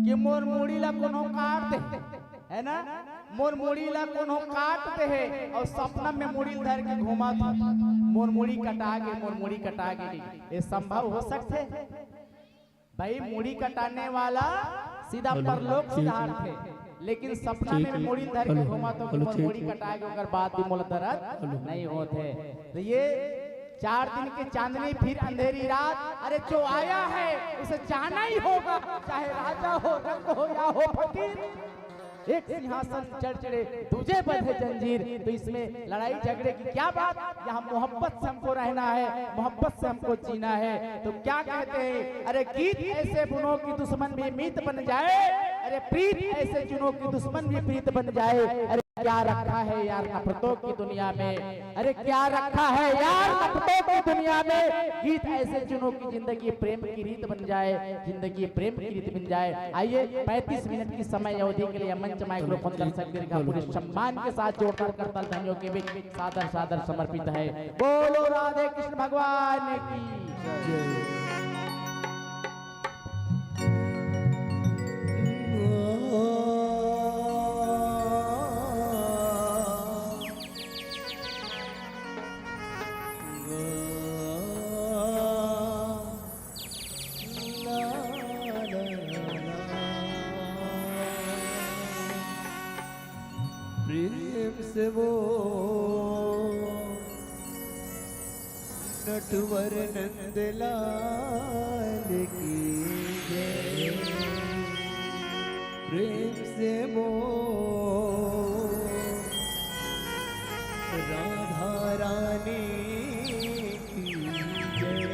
कि मोर मुड़ी ला कोनो काट दे, है ना। मोर मुड़ी ला कोनो काट दे है और सपना में मुड़ी धर के घुमा था। मोर मुड़ी कटा गए, मोर मुड़ी कटा गई। ये संभव हो सकते भाई? मुड़ी कटाने वाला सीधा परलोक सुधार थे, लेकिन सपना में मुड़ी धर के घुमा तो मुड़ी कटा के अगर बात भी मोल दर्द नहीं होते। तो ये 4 दिन की चांदनी फिर अंधेरी रात। अरे जो आया है उसे जाना ही होगा, चाहे राजा हो रंग हो या हो फकीर। एक सिंहासन चढ़ चढ़े दूजे बंधे जंजीर। तो इसमें लड़ाई झगड़े की क्या बात, यहाँ मोहब्बत से हमको रहना है, मोहब्बत से हमको जीना है। तो क्या कहते हैं, अरे गीत ऐसे बुनो कि दुश्मन भी मीत बन जाए। अरे प्रीत ऐसे चुनो कि दुश्मन भी प्रीत बन जाए। अरे क्या रखा है यार नफरतों की दुनिया में, अरे क्या रखा है यार नफरतों की दुनिया में। गीत ऐसे चुनो कि जिंदगी प्रेम की रीत बन जाए, जिंदगी प्रेम की रीत बन जाए। आइए 35 मिनट की समय अवधि के लिए मंच माइक्रोफोन दर्शक दीर्घा पूरे सम्मान के साथ जोरदार करताल ध्वनियों के बीच सादर सादर समर्पित है। बोलो राधे कृष्ण भगवान की जय। से वो नटवर नंदलाल की जय, प्रेम से वो राधा रानी की जय।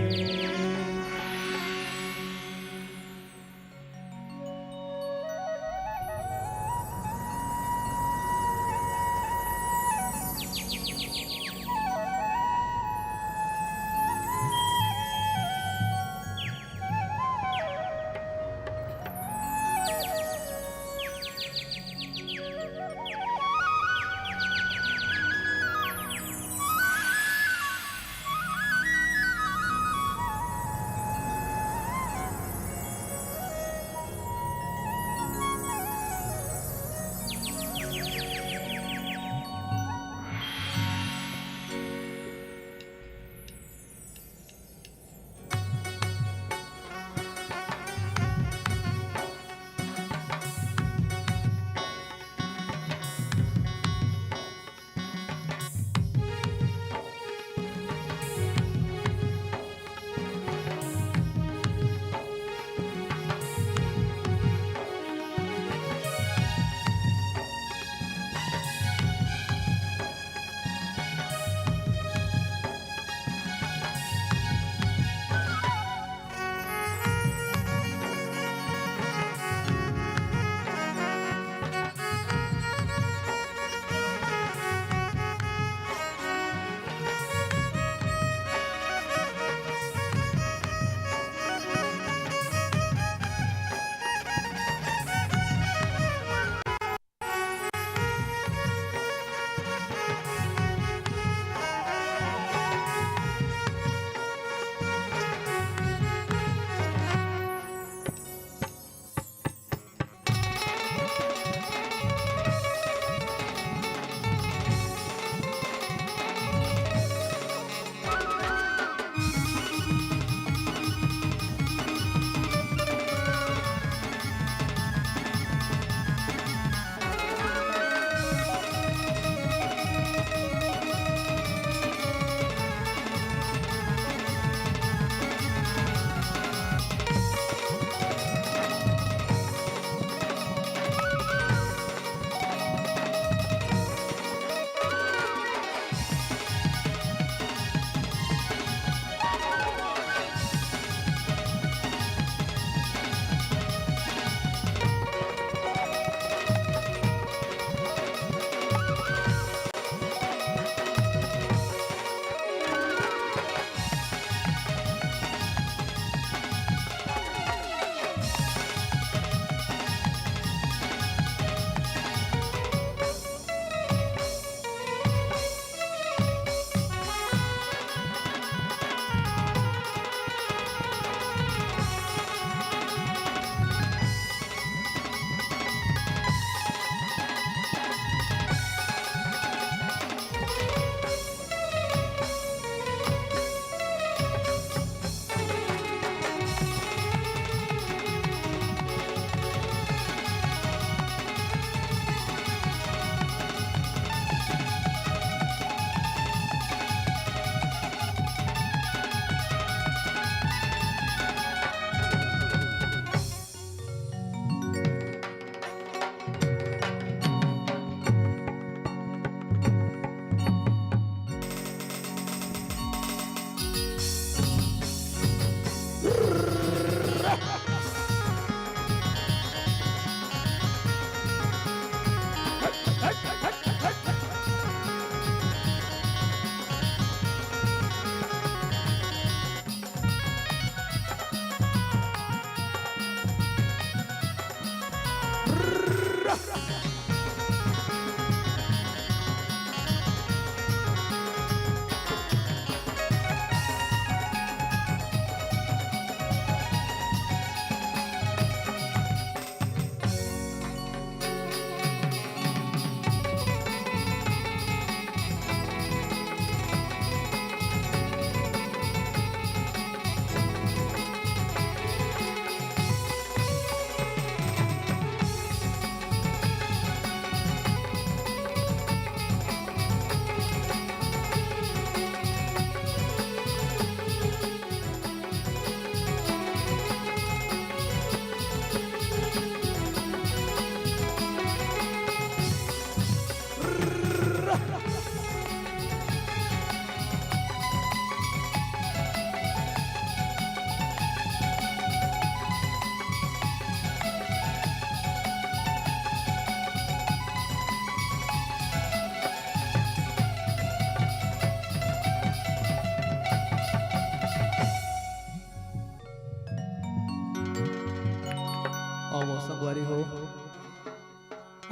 आओ संगवारी हो,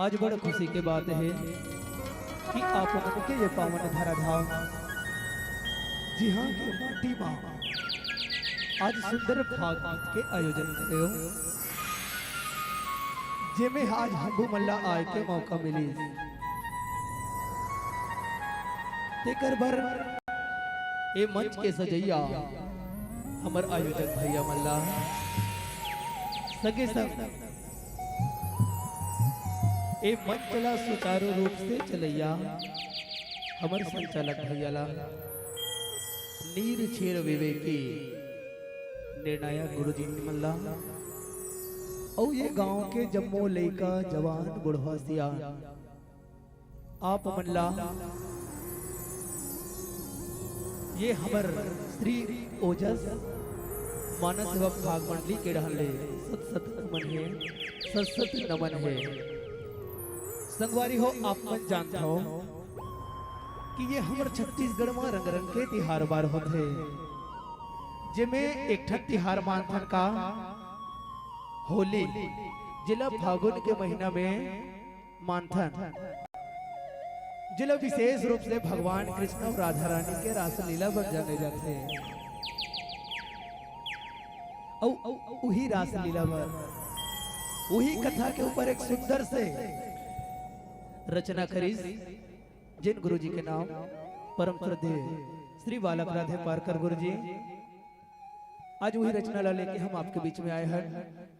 आज बड़ खुशी के बात है कि आप मन के ये पावन धराधाम जी हाँ के माटी माँ आज सुंदर भागवत के आयोजन करे जेमे आज हमू मल्ला आए के मौका मिली तेकर बर ए मंच के सजैया हमर आयोजक भैया मल्ला सगे सब ए मंच चला सुचारू रूप से चलैया हमर संचालक भैया ला नीर छेर विवेकी निर्णायक गुरुजी मल्ला और ये गांव के जम्मो लइका जवान बुढ़वा सियान आप मल्ला ये हमर श्री ओजस मानस सेवा भाग मंडली के रहले सत सत नमन है, सत सत नमन है। संगवारी हो आप मन जानते हो कि ये हमर छत्तीसगढ़ में रंग रंग के तिहार बार होते जेमे एक ठन तिहार मानथन का होली जिला फागुन के महीना में मानथन जिला विशेष रूप से भगवान कृष्ण और राधा रानी के रासलीला बन जाने जाते हैं वही रासलीला पर वही कथा के ऊपर एक सुंदर से रचना करी जिन गुरुजी के नाम परम श्रद्धेय श्री बालक राधे पारकर गुरुजी आज वही रचना ला लेके हम आपके बीच में आए हैं।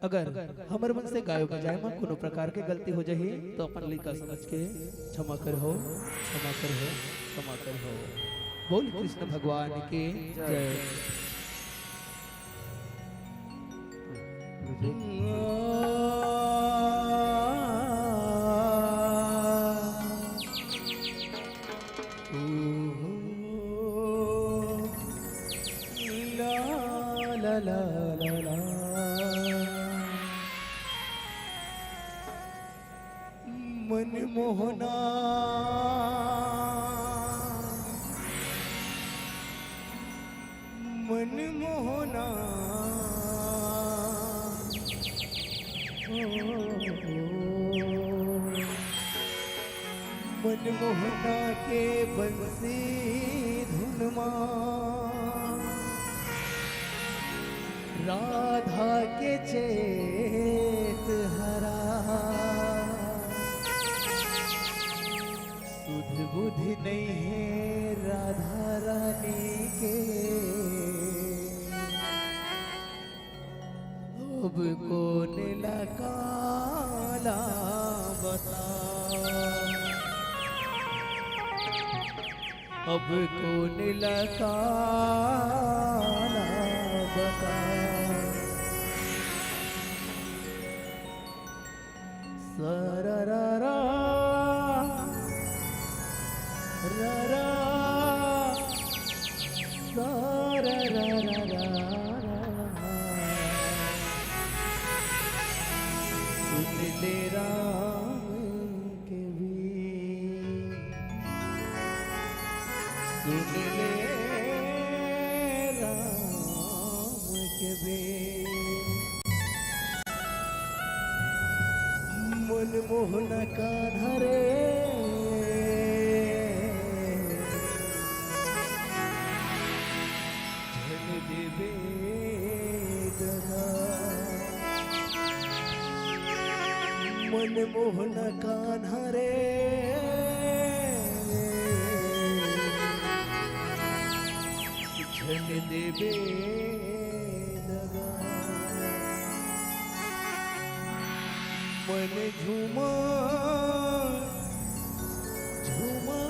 अगर हमर मन से गायो बजाए में कोनो प्रकार के गलती हो जाही तो अपन लिखा समझ के क्षमा कर हो, क्षमा कर हो, क्षमा कर हो। बोल कृष्ण भगवान की जय। मनमोहना मनमोहना मनमोहना के बंसी धुनमा राधा के चेत हरा सुध बुद्धि नहीं है राधा रानी के अब कौन काला बता अब कौन काला बता सररा सुन ले राम के भी सुन ले राम के भी मनमोहन का धरे मनमोहन कान्हा रे झन देवे दगा मन झूमा झूमा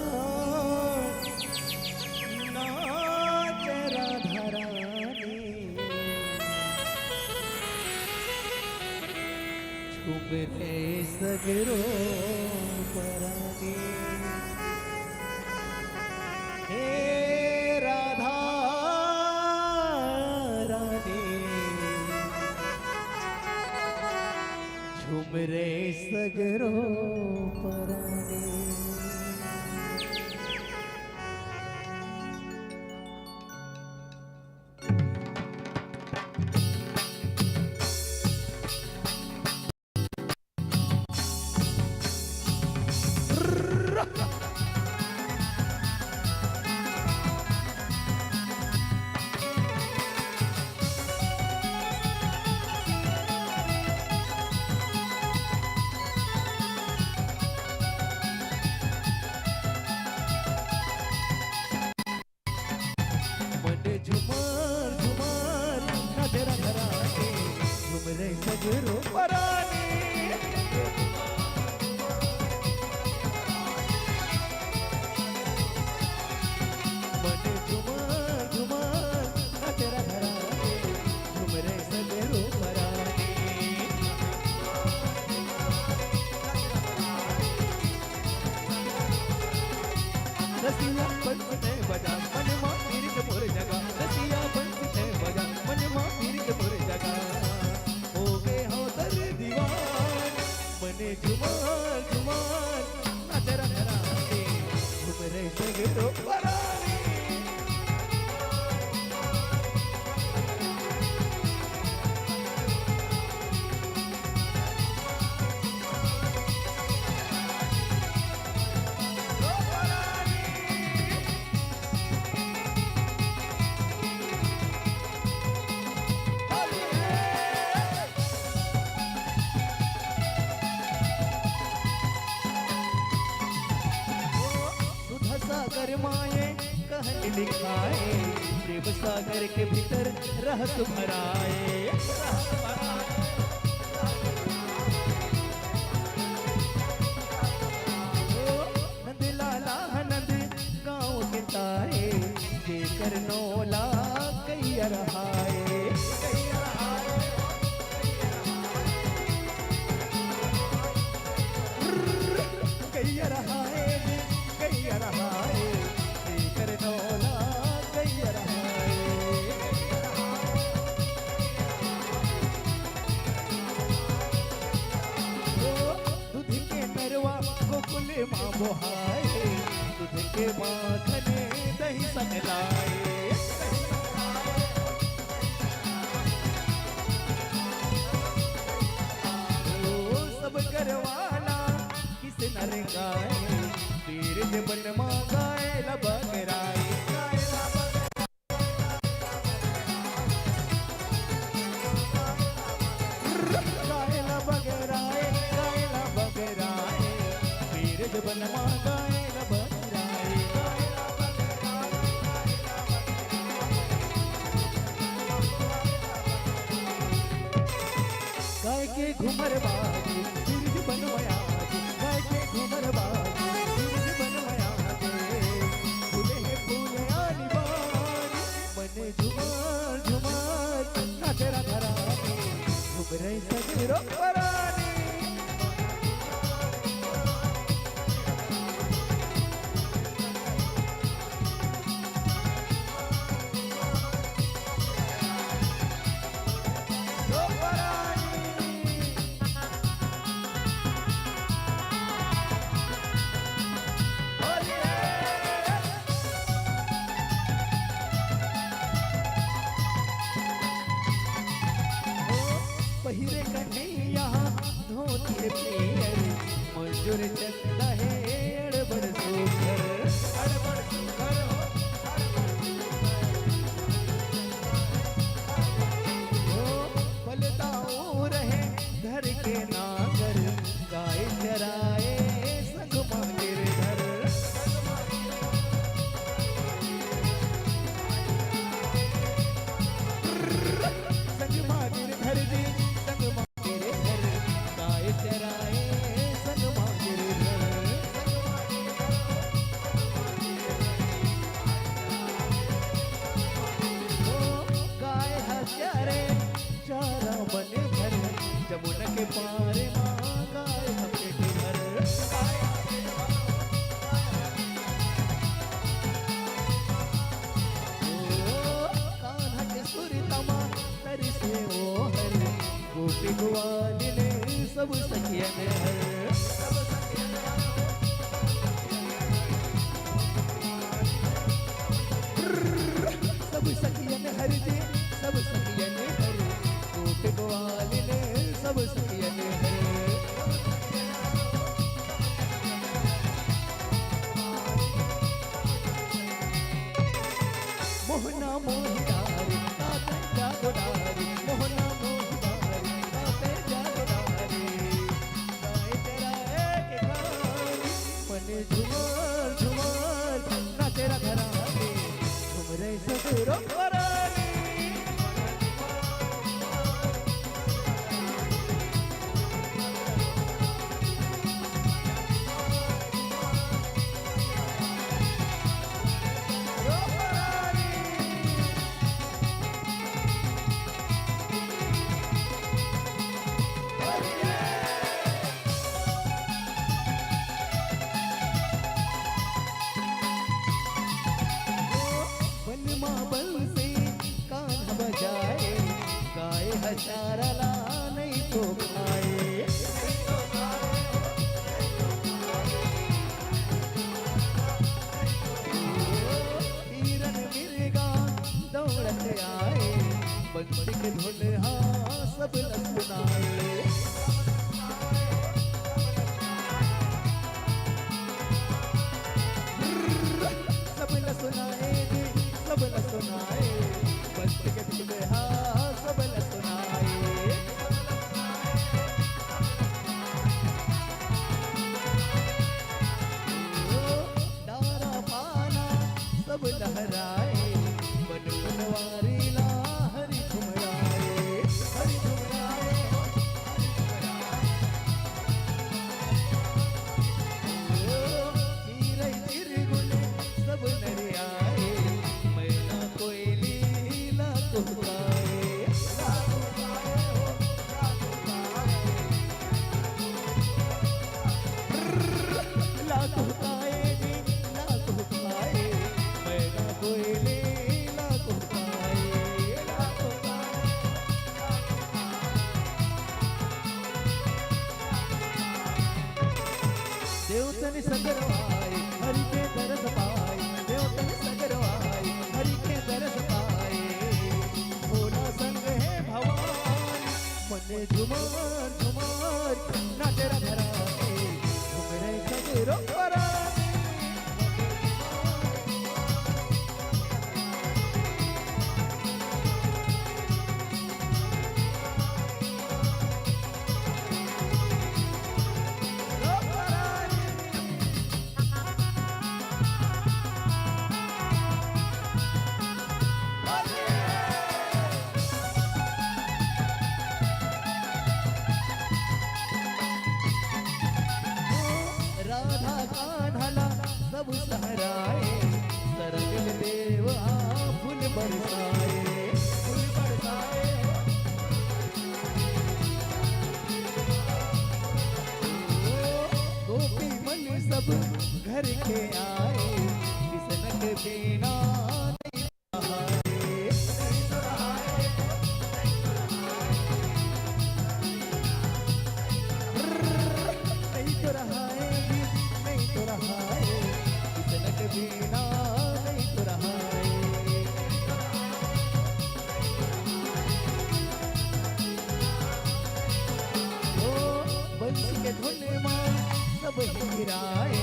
नाच राधा रानी झूमने सगरो परानी हे राधा रानी झूम रे सगरो परानी रसिया बंसने बजा मन मां पीर के मोर जगा रसिया बंसने बजा मन मां पीर के मोर जगा हो गए हो दर दीवान मने झुमार झुमार नाच रहा रे झूम रहे सगरो परानी सागर माए कहानी लिखाए प्रेम सागर के भीतर रहस भराए नंद लाला नंद गाँव के तारे जेकर नौला कैया रहाए कैया रहाए कैया रहाए जेकर नौला कैया रहाए दूध के नरवा गोकुल माँ बोहाए दूध के माखने दही संग लाए सब करवाला किस नर गाए पीर से बन मांगाए लबगराए गाए लबगराए पीर से बन मांगाए लबगराए गाय के घुमर बाजी पीर से बनवाया गाय के घुमर बाजी पीर से बनवाया फूले है फूले आली बानी मने झुमार झुमार नाच रहा घरानी घूम रही सगरो परानी पहिरे कन्हैया धोती पियर मंजूर चंदा है अड़बड़ सुघर अड़बड़ सुघर हो बलदाऊ रहे घर के नागर गाय चराए संग मांगिर घर संग मांगिर घर जी जमुना के पारे माँ गाय हमके घर कान्हा के सुरी तमा तरी से ओ हर गोपी ग्वाली ने सब सखिया ने हर सब सखिया ने हर जी सब सखिया ने हर गोपी ग्वाली ने सब सखिया ने हर मोहना मोहिदारी ताते जागोदारी मोहना मोहिदारी ताते जागोदारी गाय तेरा एक खानी मने झुमार झुमार ना तेरा घरानी घूम रहे सगरो परानी देवतन सगरवाए हरि के दरस पाए, देवतन सगरवाए हरि के दरस पाए, भोला संग है भवानी मन झुमार झुमार नाच राधा रानी घूम रहे सगरो परानी। राधा कान्हाला सब सहराए, सरगिल देव फूल बरसाए, फूल बरसाए। गोपी मन सब घर के आए, किसनक बिना नहीं सहाए, नहीं तो रहाए, नहीं तो रहाए, किसनक बिना नहीं तो रहाए। ओ बंसी के धुन माँ सब हीराए,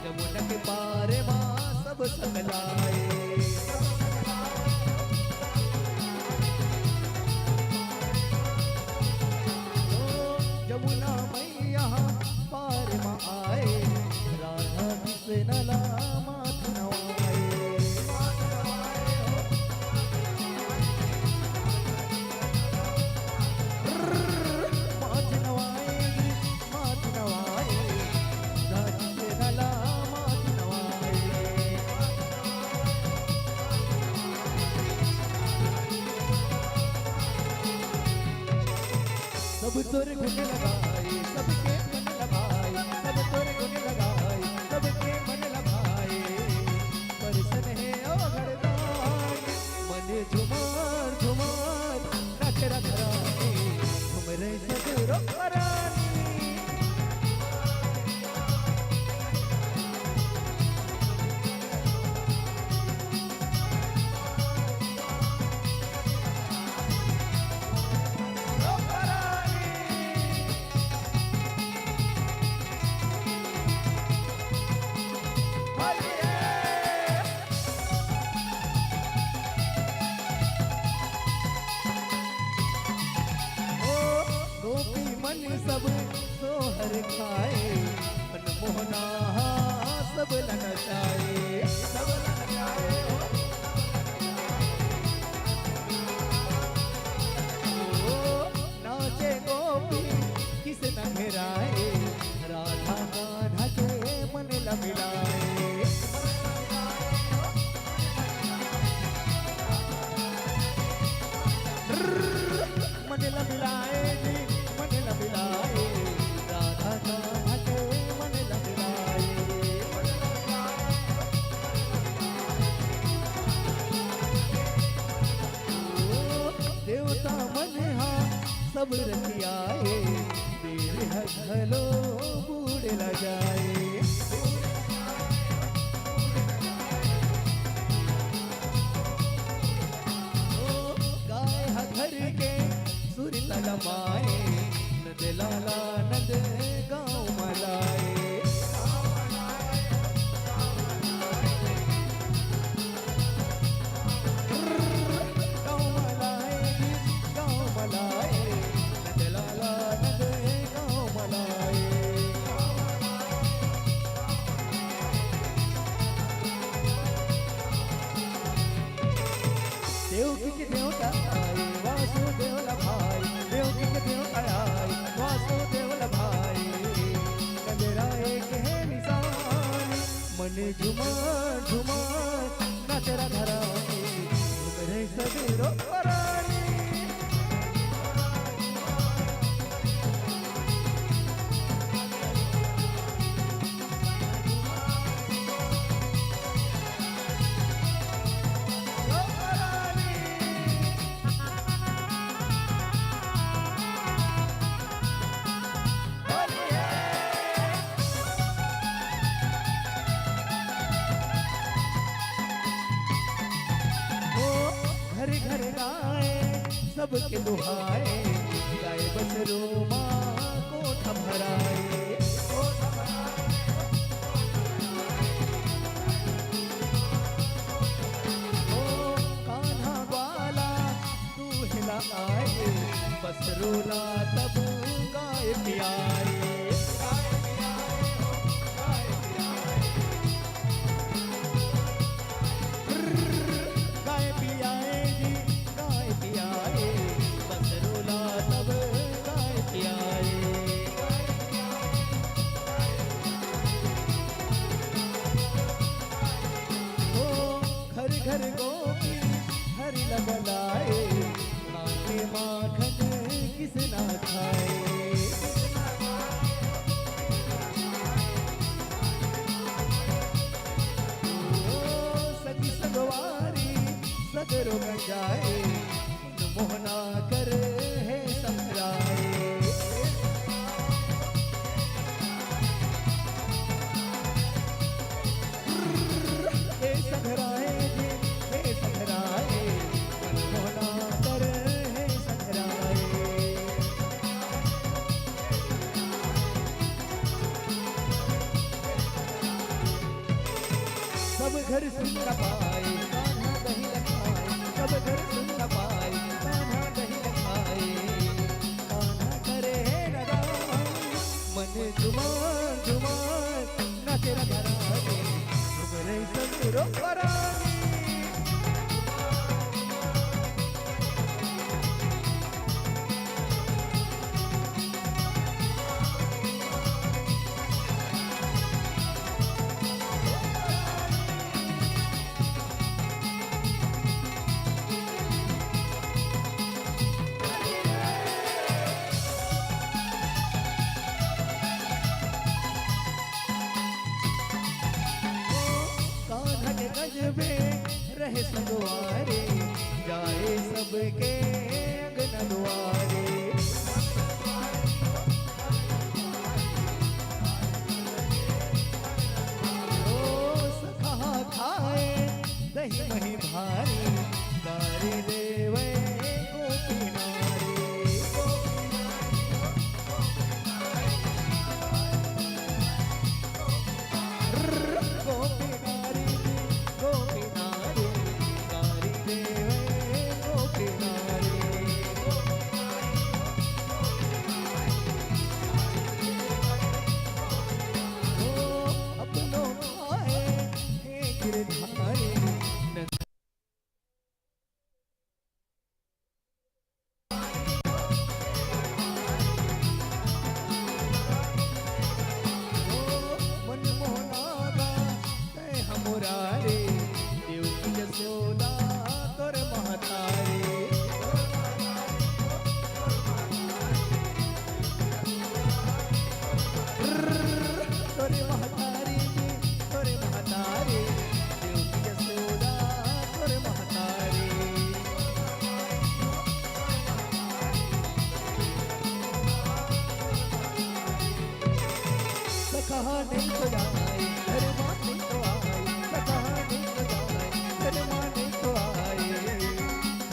यमुना के पार माँ सब सकलाए। यमुना मैया पार में आए, राधा कृष्ण माथ नवाए। माथ नवाए, माथ नवाए, राधा कृष्ण माथ नवाए। सब तोर गुण लगाए, सबके मन लगाए, सब तोर गुण लगाए, सबके मन लगाए। परसन है ओ घरदार मन झुमार झुमार नाच राधा रानी घूम रहे सगरो परानी। गोपी मन सब सोहर खाए, मन मोहना सब लनचाए, सब लनचाए। ओ नाचे गोपी किस न घेराए, राधा कान्हा के मन लमिलाए। मन लमिलाए जी, मन लमिलाए, राधा कान्हा के मन लमिलाए। ओ देवता मन हा सब रतियाए, बेर हलो बूढ़ लगाए। गाय घर के सुर तलमाए, नद लाला नद गाँव मलाए। गाँव मलाए जी, गाँव मलाए, नद लाला नद गाँव मलाए। देवकी के देवता आए, वासुदेव लभाई, देवकी के देवता आए, वासुदेव लभाई। कंजरा एक है निशानी, मन झुमार झुमार नाच राधा रानी घूम रहे सगरो परानी। सबके दुहाए गाए बस रोमा कोठा भराए ओ कान्हा वाला तू हिला आए बस रोला तब गाए प्यारे गाए पियाए जी गाए पियाए बस रोला तब गाए पियाए ओ घर घर गोपी हरि लगलाए आके माखन किस ना खाए सगी सगवारी सगरो में जाए मोहना कर है समराए हे संघराए जी हे संघराए मोहना कर है संघराए सब घर सुन न पाए कान्हा दही लखाए सब घर सुन न पाए कान्हा दही लखाए कान्हा करे है नगान मन जुमान जुमान नाचे रघराने सुबरे ससुरो परानी कान्हा के गजबे रहे सगवारे जाए सबके अगन द्वारे ओ सखा खाए दही मही भारी गारी देवे गोपी नारी गोपी नारी गोपी नारी गारी देवे गोपी नारी ओ अपनो खाए हे गिरधारी नंद मन मोहनागा तय हमुरारे देव की यशोदा तोर महतारे तोरे महतारी तोरे महतारे देव की यशोदा तोरे महतारे कहा नहीं तो जाए घर मां नहीं तो आए कहा नहीं तो जाए घर मां नहीं तो आए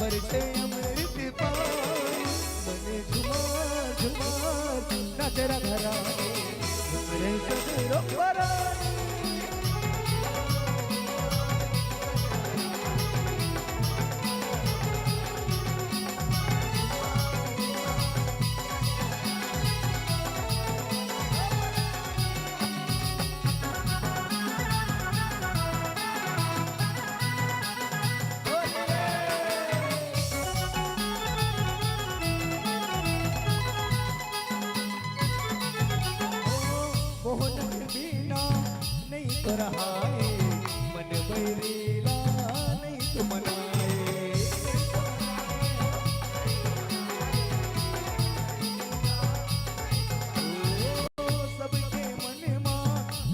बरसे अमृत पाए मन झुमार झुमार नाच रघराने घुमरे सगरो पराने मोहन बिना नहीं तो रहाए मन बैरीला नहीं तो मनाए ओ सबके मन मां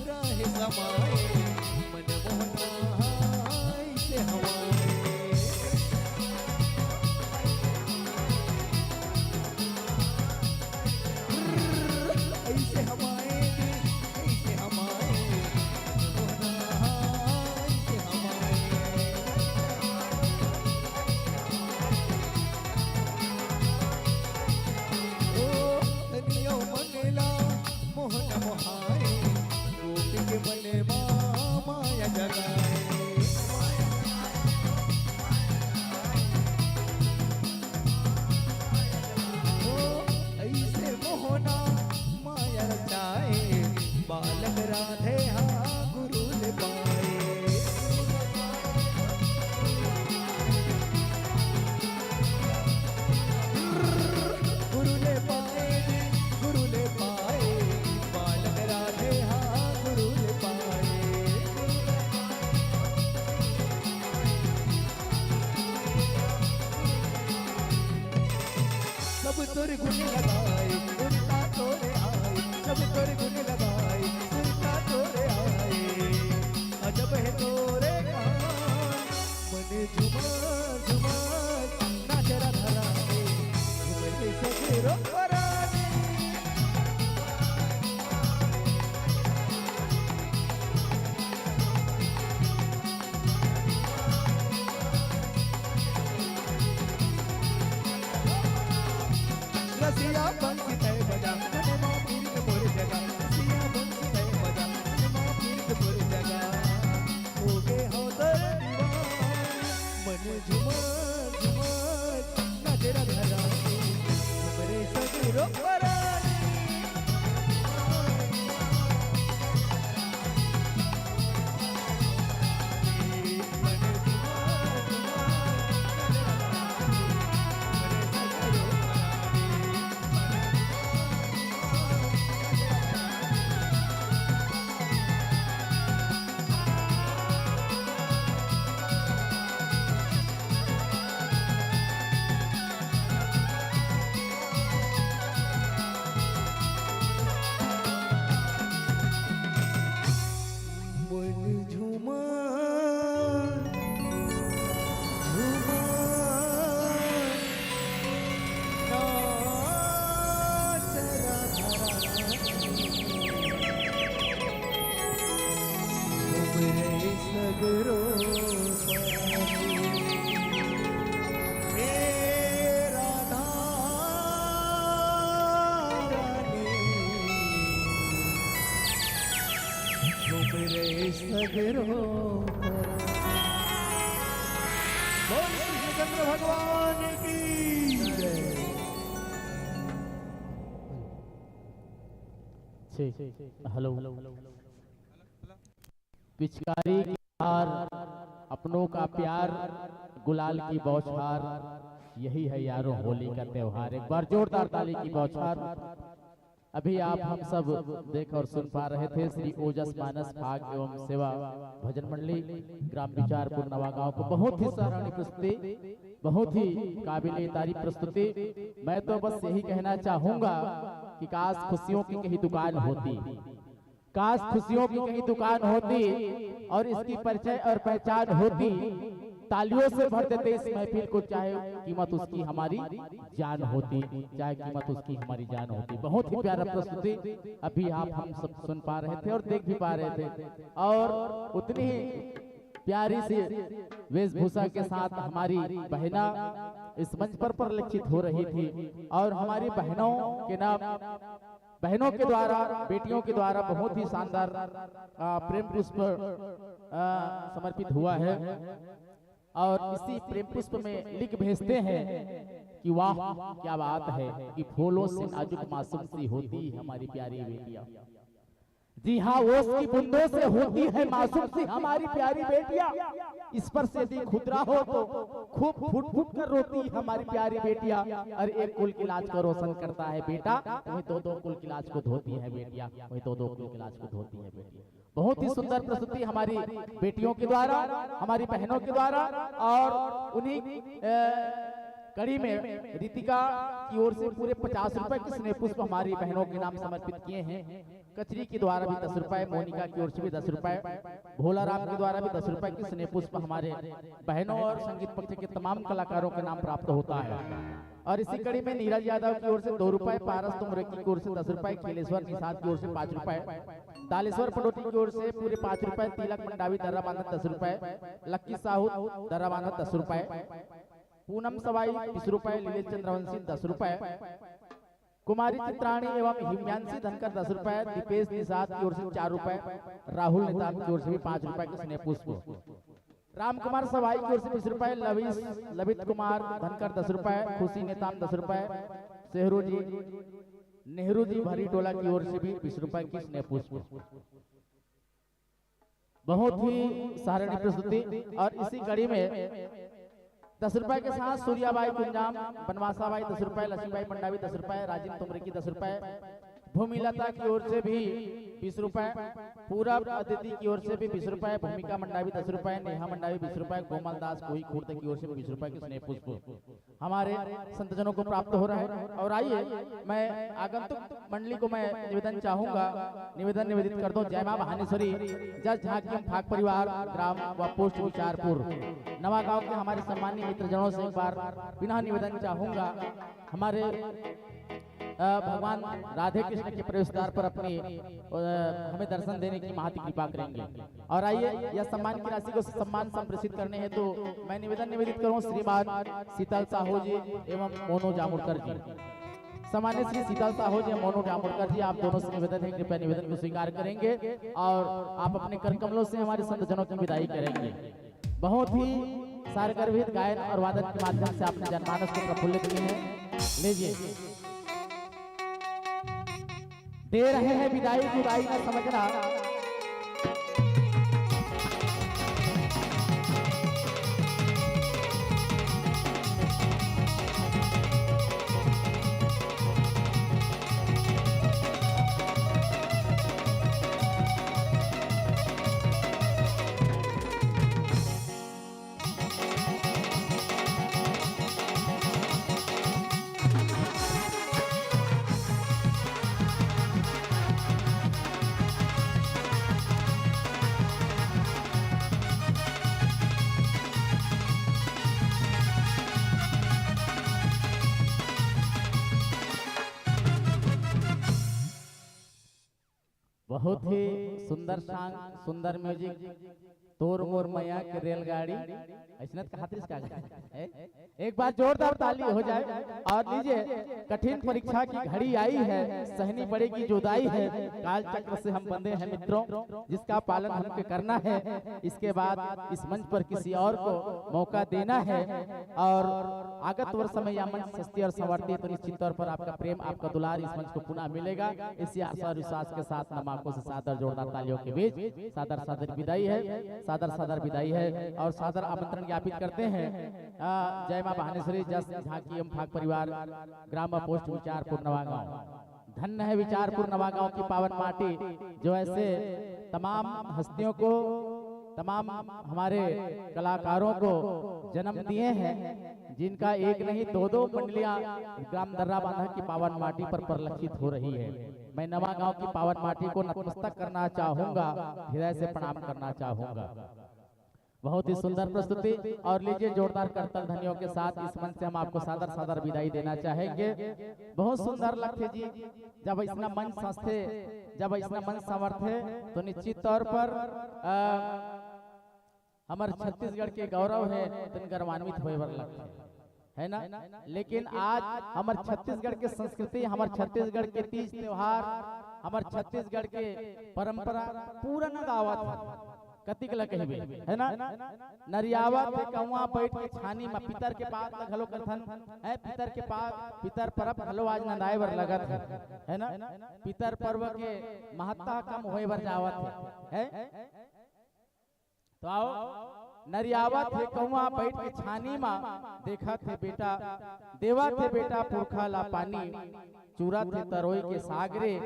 रहे समाए मन मोहना ऐसे हवाए ऐसे हमारे ऐसे हमारे तोर गुण लगाए सुनता तोरे आए सब तोर गुण लगाए सुनता तोरे आए अजब है तोरे मन झुमा झुमा नाचरा धरा झुमरे सगरो पराने रसिया बंसी तय बजा मन मां पीर के मोर जगा रसिया बंसी तय बजा मन मां पीर के मोर जगा हो गे हो दर मन झुमा झुमा नजरा धरा झुमरे सगरो पराने सगरो हे राधा रानी तुमरे सगरो बोल कृष्णचंद्र भगवान की जय। हेलो पिचकारी की हार अपनों का प्यार गुलाल की बौछार यही है यारों होली का त्योहार। एक बार जोरदार ताली की बौछार। अभी आप हम सब देख और सुन पा रहे थे श्री ओजस मानस भाग एवं सेवा भजन मंडली ग्राम विचारपुर नवागांव को बहुत ही सराहनीय प्रस्तुति, बहुत ही काबिल तारीफ प्रस्तुति। मैं तो बस यही कहना चाहूंगा कि काश खुशियों की कहीं दुकान होती, काश खुशियों की कहीं दुकान होती और इसकी परिचय और पहचान होती, तालियों से भर देते इस महफिल को, चाहे कीमत उसकी हमारी जान होती, चाहे कीमत उसकी हमारी जान होती। बहुत ही प्यारा प्रस्तुति अभी आप हम सब सुन पा रहे थे और देख भी पा रहे थे। और उतनी ही प्यारी सी वेशभूषा के साथ हमारी बहना इस मंच पर परिलक्षित हो रही थी और हमारी बहनों के नाम, बहनों के द्वारा, बेटियों के द्वारा बहुत ही शानदार प्रेम पुष्प समर्पित हुआ है। और इसी प्रेम पुष्प में लिख भेजते हैं कि वाह क्या बात है कि फूलों से नाजुक मासूम सी होती हमारी प्यारी बेटियां। जी हाँ, वो उसकी बूंदों से होती है मासूम सी हमारी प्यारी बेटियां। इस पर से यदि खुदरा हो तो खूब फुट फुट कर रोती हमारी प्यारी बेटियां। और एक कुल की लाज को रोशन करता है बेटा, वही दो कुल की लाज को धोती है बेटियां, वही दो कुल की लाज को धोती है बेटियां। बहुत ही सुंदर प्रस्तुति हमारी बेटियों के द्वारा, हमारी बहनों के द्वारा। और उन्हीं कड़ी में रितिका की ओर से पूरे 50 रुपए के स्नेह पुष्प हमारी बहनों के नाम समर्पित किए हैं। कचरी के द्वारा भी 10 रुपए, मोनिका की ओर से भी 10 रुपए, भोला राम के द्वारा भी 10 रुपए के स्नेह पुष्प हमारे बहनों और संगीत पक्ष के तमाम कलाकारों के नाम प्राप्त होता है। और इसी कड़ी में नीरज यादव की ओर से 2 रुपए, पारस तुमरेकी की ओर से 10 रुपए, खिलेश्वर निषाद की ओर से 5 रुपए, दालेश्वर पडोटी की ओर से पूरे 5 रुपए, तिलक मंडावी दर्रा बांधत 10 रुपए, लक्की साहू दर्रा बांधत 10 रुपए, पूनम सवाई 20 रुपए, लीलेश चंद्रवंशी 10 रुपए, कुमारी चित्राणी एवं हिम्यांशी धनकर 10 रुपए, दीपेश निषाद की ओर से 4 रुपए, राहुल नेताम की ओर से भी 5 रुपए के स्नेह पुष्प, राम कुमार सवाई की ओर से 20 रुपए, लवित कुमार धनकर 10 रुपए, खुशी नेताम 10 रुपए, नेहरू जी भरी टोला की ओर से भी 20 रुपए की स्नेह पुष्प। बहुत ही सराहनीय प्रस्तुति। और इसी कड़ी में 10 रुपए के साथ सूर्याबाई कुंजाम, बनवासाबाई 10 रुपए, लक्ष्मीबाई मंडावी 10 रुपए, राजीव तुमरेकी 10 रुपए, भूमिलता की ओर से भी 20 रुपए, पूरब अदिति की ओर से भी 20 रुपए, भूमिका मंडावी 10 रुपए, नेहा मंडावी 20 रुपए, कोमल दास कोई खुर्द की ओर से 20 रुपए के स्नेह पुष्प हमारे संतजनों को प्राप्त हो रहा है। और आइए मैं आगंतुक मंडली को मैं निवेदन चाहूंगा, निवेदित कर दो। जय मां भानेश्वरी जस झांकी फाक परिवार ग्राम व पोस्ट विचारपुर नवागांव के हमारे सम्मानीय मित्रजनों से एक बार बिना निवेदन चाहूंगा, हमारे भगवान राधे कृष्ण के प्रवेश द्वार पर अपनी हमें दर्शन देने की महती कृपा करेंगे। और आइए यह सम्मान की राशि को सम्मान संप्रेषित करने हैं तो मैं निवेदित करूं श्रीमान शीतल साहू जी एवं मोनू जामुड़कर जी। सामान्य श्री शीतल साहू जी मोनू जामुड़कर जी, आप दोनों से निवेदन है कृपया निवेदन को स्वीकार करेंगे और आप अपने कर कमलों से हमारे संत जनों की विदाई करेंगे। बहुत ही सारगर्भित गायन और वादन के माध्यम से आपने जनमानस को प्रफुल्लित किए हैं। लीजिए दे रहे हैं विदाई, जुदाई न समझना। बहुत ही सुंदर सॉन्ग, सुंदर म्यूजिक, तोर मोर मैया के रेलगाड़ी ऐसनत का हाथी का एक बार जोरदार ताली हो जाए। और लीजिए कठिन परीक्षा की घड़ी आई है, सहनी पड़ेगी जुदाई है, काल चक्र से हम बंधे हैं मित्रों, जिसका पालन हमको करना है। इसके बाद इस मंच पर किसी और को मौका देना है और आगत वर्ष में यह मंच सस्ती और संवर्ती तो निश्चित तौर पर आपका प्रेम, आपका दुलार इस मंच को पुनः मिलेगा। इसी आशा और विश्वास के साथ नमाकों से सादर जोरदार तालियों के बीच सादर विदाई है, सादर विदाई है और सादर आमंत्रण ज्ञापित करते हैं। जय मां भानेश्वरी जस झांकी एवं फाक परिवार ग्राम पोस्ट विचारपुर नवागांव। धन्य है विचारपुर नवागांव की पावन माटी जो ऐसे तमाम हस्तियों को, तमाम हमारे कलाकारों को जन्म दिए हैं, जिनका एक नहीं दो मंडलियां ग्राम दर्रा बांधा की पावन माटी पर परिलक्षित हो रही है। मैं नवागांव की पावन माटी को नतमस्तक करना चाहूंगा, हृदय से प्रणाम करना चाहूंगा। बहुत ही सुंदर प्रस्तुति और लीजिए जोरदार करतल ध्वनियों के साथ इस मंच से हम आपको सादर विदाई देना चाहेंगे। बहुत सुंदर लगते जी जब इतना मंच संस्थे, जब इतना मंच समर्थे तो निश्चित तौर पर हमारे छत्तीसगढ़ के गौरव है तो गर्वान्वित होए बर लगता है ना। लेकिन आज हमारे छत्तीसगढ़ के संस्कृति, हमारे छत्तीसगढ़ के तीज त्योहार, हमारे छत्तीसगढ़ के परंपरा पूरा न गावत कतिक कहबे है ना। नरियावत कौवा बैठ के छानी में पितर के पास घलो करथन है, पितर के पास पितर परब घलो आज नंदाए बर लगत है ना। पितर पर्व के महत्ता कम होए बर जावत है। तो आओ नरियावत है कौवा बैठ के छानी में, देखा थे बेटा देवा थे बेटा पुरखा ला पानी, चूरा थे तरोई के सागरे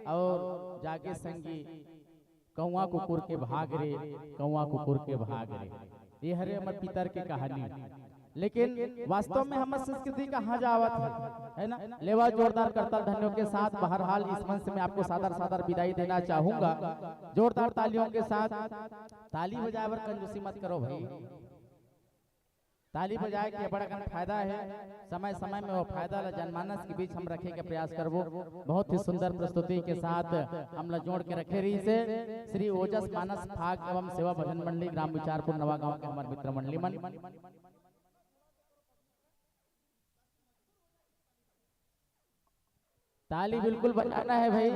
और जागे संगी कौवा कुकुर के भाग रे, कौवा कुकुर के भाग रे। ये हरे हमर पितर की कहानी, लेकिन वास्तव में हमारी संस्कृति कहाँ जावत है ना। लेवा जोरदार करतल ध्वनियों के साथ बहरहाल इस मंच में आपको सादर विदाई देना चाहूंगा। जोरदार तालियों के साथ, ताली बजाए बर कंजूसी मत करो भाई, ताली बजाए के बड़ा फायदा है। समय समय में वो फायदा ला जनमानस के बीच हम रखे के प्रयास करबो। बहुत ही सुंदर प्रस्तुति के साथ हम ला जोड़ के रखे रही से श्री ओजस मानस फाग एवं सेवा भजन मंडली ग्राम विचारपुर नवागांव के हमारे मित्र मंडली मन। ताली बिल्कुल बजाना है भाई,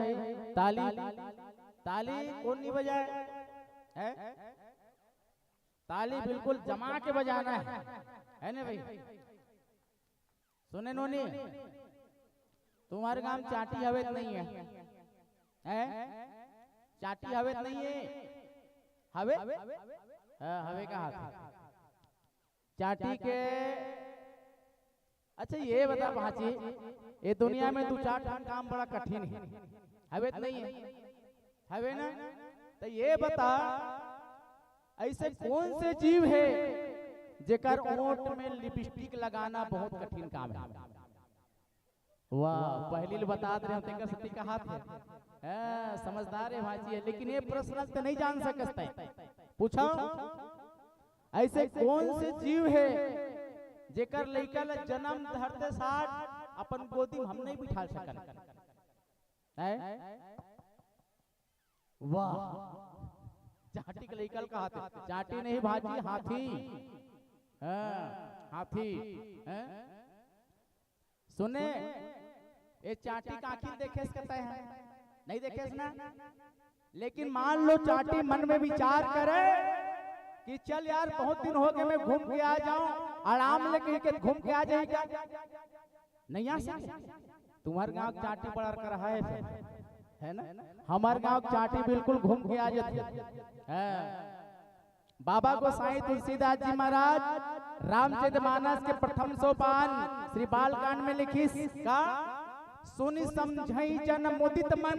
ताली कौन नहीं बजाए है, ताली बिल्कुल जमा के बजाना है ना भाई। सुने नोनी, तुम्हारे गांव चाटी हवेत नहीं है, चाटी हवेत नहीं है, हवे हवे का हाथ चाटी के अच्छा ये बता भाजी, ये दुनिया में दो चार ठन काम बड़ा कठिन है, हवे तो नहीं है, हवे ना? तो ये बता ऐसे कौन से जीव है जेकर ओंठ में लिपस्टिक लगाना बहुत कठिन काम है? वाह, पहली बता दे रहे हो सती का हाथ है, समझदार है भाजी है। लेकिन ये प्रश्न तो नहीं जान सकते, पूछो ऐसे कौन से जीव है जेकर लइका ला जन्म धरते साथ अपन गोदी में हम नहीं बिठा सकन है? वाह, चाटी के लइका का हाथ है, चाटी नहीं भाजी, हाथी। हाथी सुने, ये चाटी का आखिर देखे सकते हैं, नहीं देखे ना? लेकिन मान लो चाटी मन में विचार करे कि चल यार बहुत दिन हो गए, मैं घूम के आ जाऊं, आराम लेके घूम के आ जाएगा, नहीं आ सकते? तुम्हारे गांव चाटी बड़ा कर रहा है ना? हमारे गांव चाटी बिल्कुल घूम के आ जाती है। बाबा गोसाई तुलसीदास जी महाराज रामचरितमानस के प्रथम सोपान श्री बालकांड में लिखी का सुनि समझई जन मुदित मन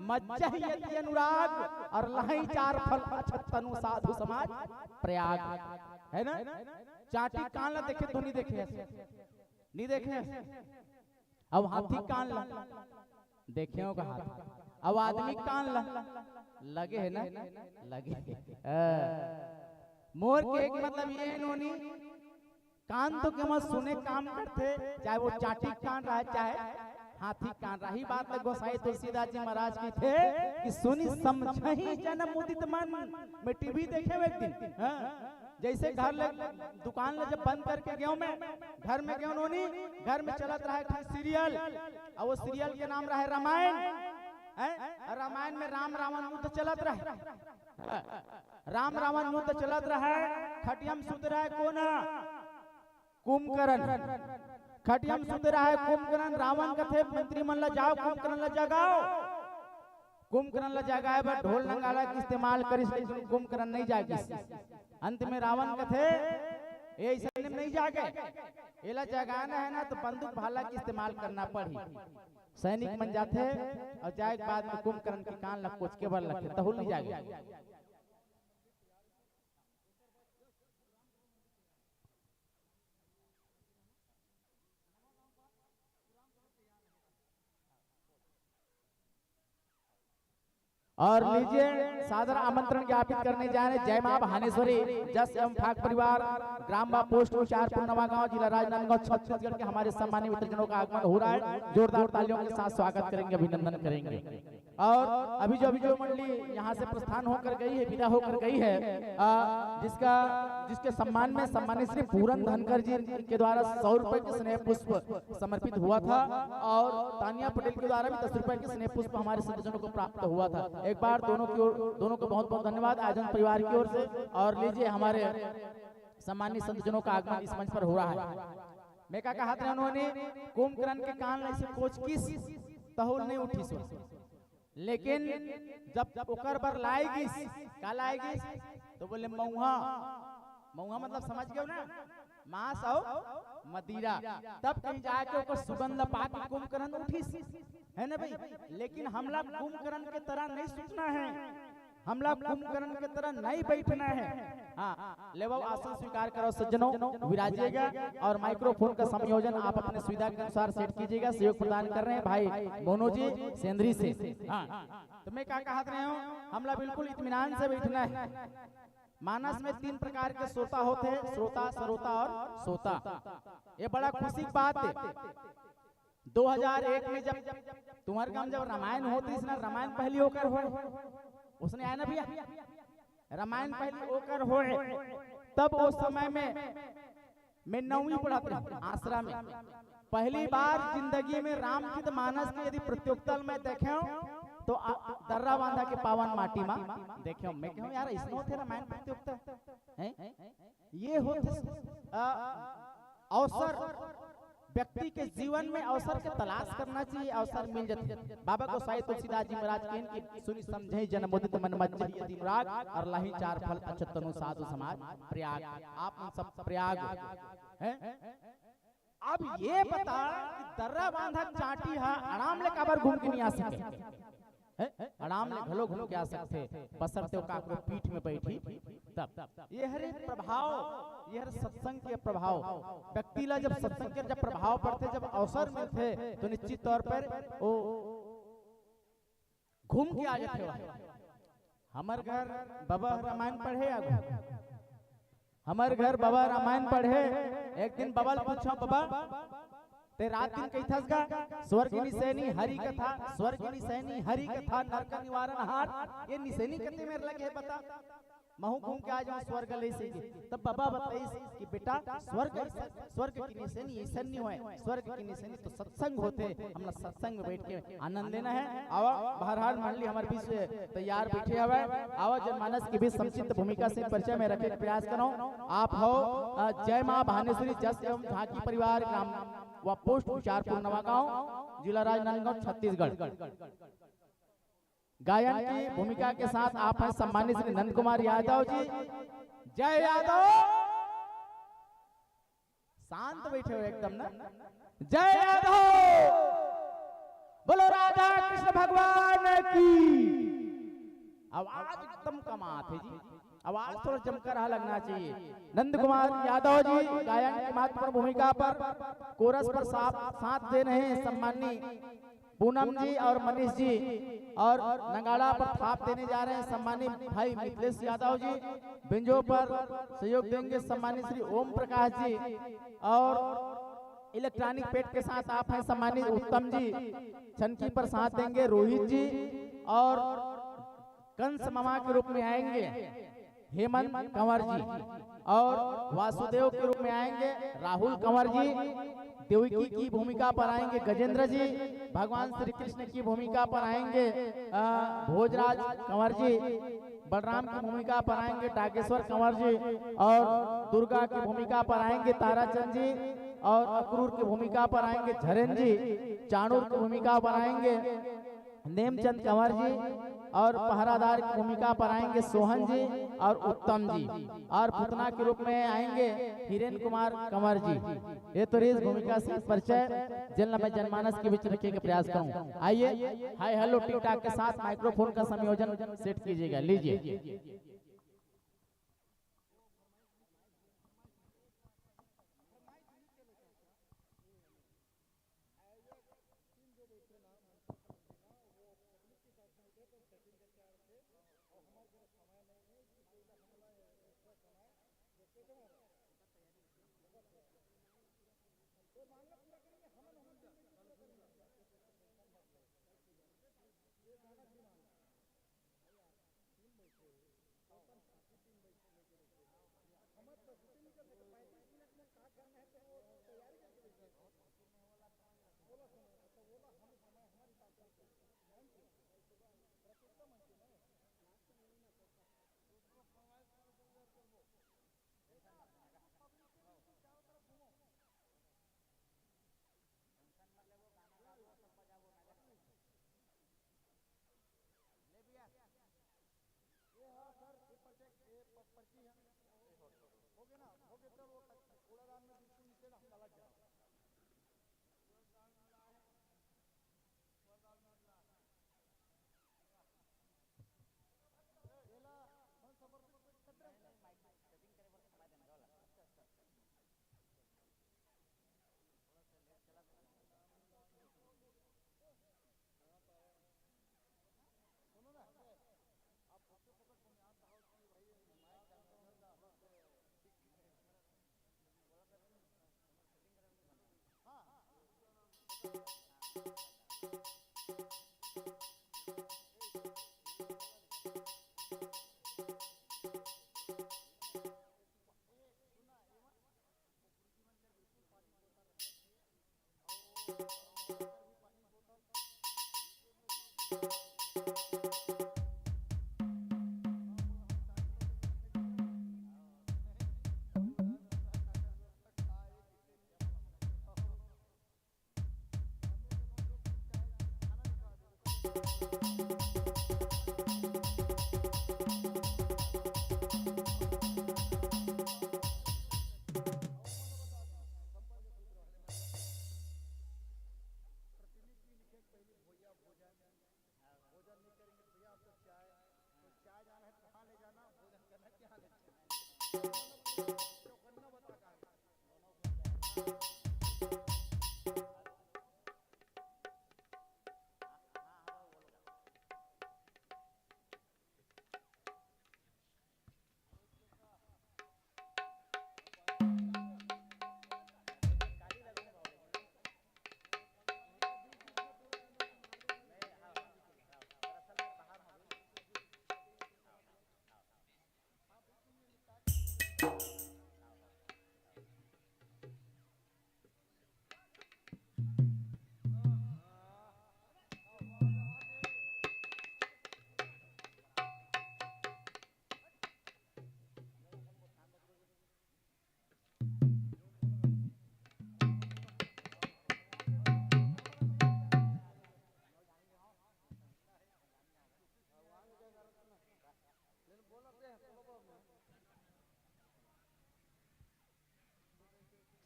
मज्जहि यति अनुराग और लहई चार फल अछत तनु साधु समाज प्रयाग, है ना? चाटी कान ला देखे तो नहीं देखे, नहीं देखे। अब हाथी कान ला देखे होगा, हाथ अब आदमी कान ला लगे है ना, लगे। मोर के एक मतलब ये नोनी कान तो क्या सुने काम करते, चाहे वो चाटी कान रहा चाहे हाथी कान रही। बात गोसाई तुलसीदास जी महाराज की थे कि सुनी समझही जन मुदित मन। मैं टीवी देखे एक दिन, जैसे घर ले दुकान ले जब बंद करके गया मैं, घर में गया नोनी, घर में चलत रहा है सीरियल, और वो सीरियल के नाम रहा है रामायण। रामायण में राम रावण युद्ध चलत रहा, राम रावण युद्ध चलत रहा, खटियम सुत रहा है कोना कुंभकर्ण, खटियम सुत रहा है कुंभकर्ण। रावण कथे मंत्री मन ला जाओ कुंभकर्ण ला जगाओ, कुंभकर्ण ला जगाए पर ढोल नगाड़ा की इस्तेमाल करिस, लेकिन कुंभकर्ण नहीं जागिस। अंत में रावण कथे ये ऐसे नहीं जागे, एला जगाना है ना तो बंदूक भाला की इस्तेमाल करना पड़ी। सैनिक मन जाते और जाए के बाद में कुंभकर्ण के कान ला कोच के बल रखे तो नहीं जागे। और लीजिए सादर आमंत्रण ज्ञापित करने जा रहे जय मां भानेश्वरी जस एवं ठाक परिवार, ग्राम बा पोस्ट उचारपुर नवागांव, जिला राजनांदगांव, छत्तीसगढ़ के हमारे सम्मानित मित्रजनों का आगमन हो रहा है। जोरदार तालियों के साथ स्वागत करेंगे, अभिनंदन करेंगे। और अभी जो मंडली यहाँ से प्रस्थान होकर गई है, विदा होकर गई है, जिसके सम्मान में सम्मानित श्री पूरन धनकर जी के द्वारा 100 रुपए के स्नेह पुष्प समर्पित हुआ था, और तानिया पटेल के द्वारा भी 10 रुपए के स्नेह पुष्प हमारे सज्जनों को प्राप्त हुआ था। एक बार दोनों को बहुत बहुत धन्यवाद आयोजन परिवार की ओर से। और लीजिए हमारे सम्मानित संतजनों का आगमन इस मंच पर हो रहा है। मैं क्या कहा था उन्होंने, कुंभकर्ण के कान ऐसे कोच किस तहुल नहीं उठी सो, लेकिन जब ओकर पर लाएगी का लाएगी तो बोले मऊहा, मऊहा मतलब समझ गए ना, मांस और मदिरा। तब कहीं जाके ओकर सुगंध पाके कुंभकर्ण उठी, है ना भाई। लेकिन हमला कुंभकर्ण के तरह नहीं सोचना है, हमला कुंभकर्ण के तरह नहीं बैठना है। हाँ, ले वो आसन स्वीकार करो सज्जनों, विराजिएगा और माइक्रोफोन का संयोजन आप अपने सुविधा के अनुसार सेट कीजिएगा। सहयोग प्रदान कर रहे हैं भाई मोनू जी सेंद्री से। हाँ, तो मैं क्या कहा रहे हूँ, हमला बिल्कुल इत्मीनान से बैठना है। मानस में 3 प्रकार के श्रोता होते हैं, श्रोता, सरोता और सोता। ये बड़ा खुशी की बात है। 2001 में जब तुम्हारे गांव जब रामायण होती है ना, रामायण पहली होकर हो, उसने आया ना भैया, रामायण पहली होकर हो, तब उस समय में मैं 9वीं पढ़ा आश्रम में। पहली बार जिंदगी में रामचरित मानस की यदि प्रतियोगिता में देखे तो दर्रा बांधा के पावन माटी में देखे। मैं कहूँ यार इसमें होते रामायण प्रतियोगिता है, ये होते अवसर व्यक्ति के जीवन में अवसर के तलाश करना चाहिए, अवसर मिल जाते। बाबा गोसाई तुलसीदास जी महाराज की सुनी समझे जन मुदित मन मज्जहि यति अनुराग और लाही चार फल अछत तनु साधु समाज प्रयाग। आप सब प्रयाग हैं, अब ये बता कि दर्रा बांधा चाटी है आराम ले काबर घूम के नहीं आ सके आराम ले घलो घूम के आ सकते बसरते हो काकरो पीठ में बैठी तब ये हरे प्रभाव ये हर सत्संग के प्रभाव व्यक्ति ला जब सत्संग के जब प्रभाव पड़ते जब अवसर मिलते तो निश्चित तौर पर वो घूम के आ जाते हो। हमार घर बाबा रामायण पढ़े आगो हमार घर बाबा रामायण पढ़े एक दिन बाबा पूछो बाबा ते रात दिन कही थस गा स्वर्ग निसैनी हरि कथा स्वर्ग निसैनी हरि कथा नरक निवारण हार ये निसैनी कते मेरे लगे है बता महू घूम के आ जाऊं स्वर्ग ले से तब बाबा बताइए कि बेटा स्वर्ग की निसैनी ऐसा नहीं हुआ स्वर्ग की निसैनी तो सत्संग होते हम सत्संग में बैठ के आनंद लेना है। आवा बहरहाल मान ली हमारे बीच तैयार बैठे हुए आवा जनमानस के बीच संक्षिप्त भूमिका से परिचय में रखने का प्रयास करो। आप हो जय मां भानेश्वरी जस एवं झांकी परिवार ग्राम व पोस्ट उचारपुर नवागांव जिला राजनांदगांव छत्तीसगढ़। गायन की भूमिका के साथ आप हैं सम्मानित श्री नंद कुमार यादव जी। जय यादव शांत बैठे हो एकदम ना। जय यादव बोलो राधा कृष्ण भगवान की। आवाज एकदम कमात है जी आवाज थोड़ा जमकर लगना चाहिए। नंद कुमार यादव जी गायन की महत्वपूर्ण भूमिका पर कोरस पर साथ दे रहे हैं सम्मानी पूनम जी और मनीष जी और नगाड़ा पर थाप देने जा रहे हैं सम्मानित भाई मिथिलेश यादव जी। बिंजो पर सहयोग देंगे सम्मानित श्री ओम प्रकाश जी और इलेक्ट्रॉनिक पेट के साथ आप हैं सम्मानित उत्तम जी। छनकी पर साथ देंगे रोहित जी और कंस मामा के रूप में आएंगे हेमंत कंवर जी और वासुदेव के रूप में आएंगे राहुल कंवर जी। देवकी की भूमिका पर आएंगे गजेंद्र जी। भगवान श्री कृष्ण की भूमिका पर आएंगे भोजराज कंवर जी। बलराम की भूमिका पर आएंगे डागेश्वर कंवर जी और दुर्गा की भूमिका पर आएंगे ताराचंद जी और अक्रूर की भूमिका पर आएंगे झरेन जी। चाणूर की भूमिका पर आएंगे नेमचंद कंवर जी और पहरादार की भूमिका पर आएंगे सोहन जी और उत्तम जी और पुतना के रूप में आएंगे हिरेन कुमार कंवर जी। ये तो इस भूमिका से परिचय जिला में जनमानस के बीच रखने का प्रयास करूं। आइए हाय हेलो टिक टाक के साथ माइक्रोफोन का संयोजन सेट कीजिएगा। लीजिए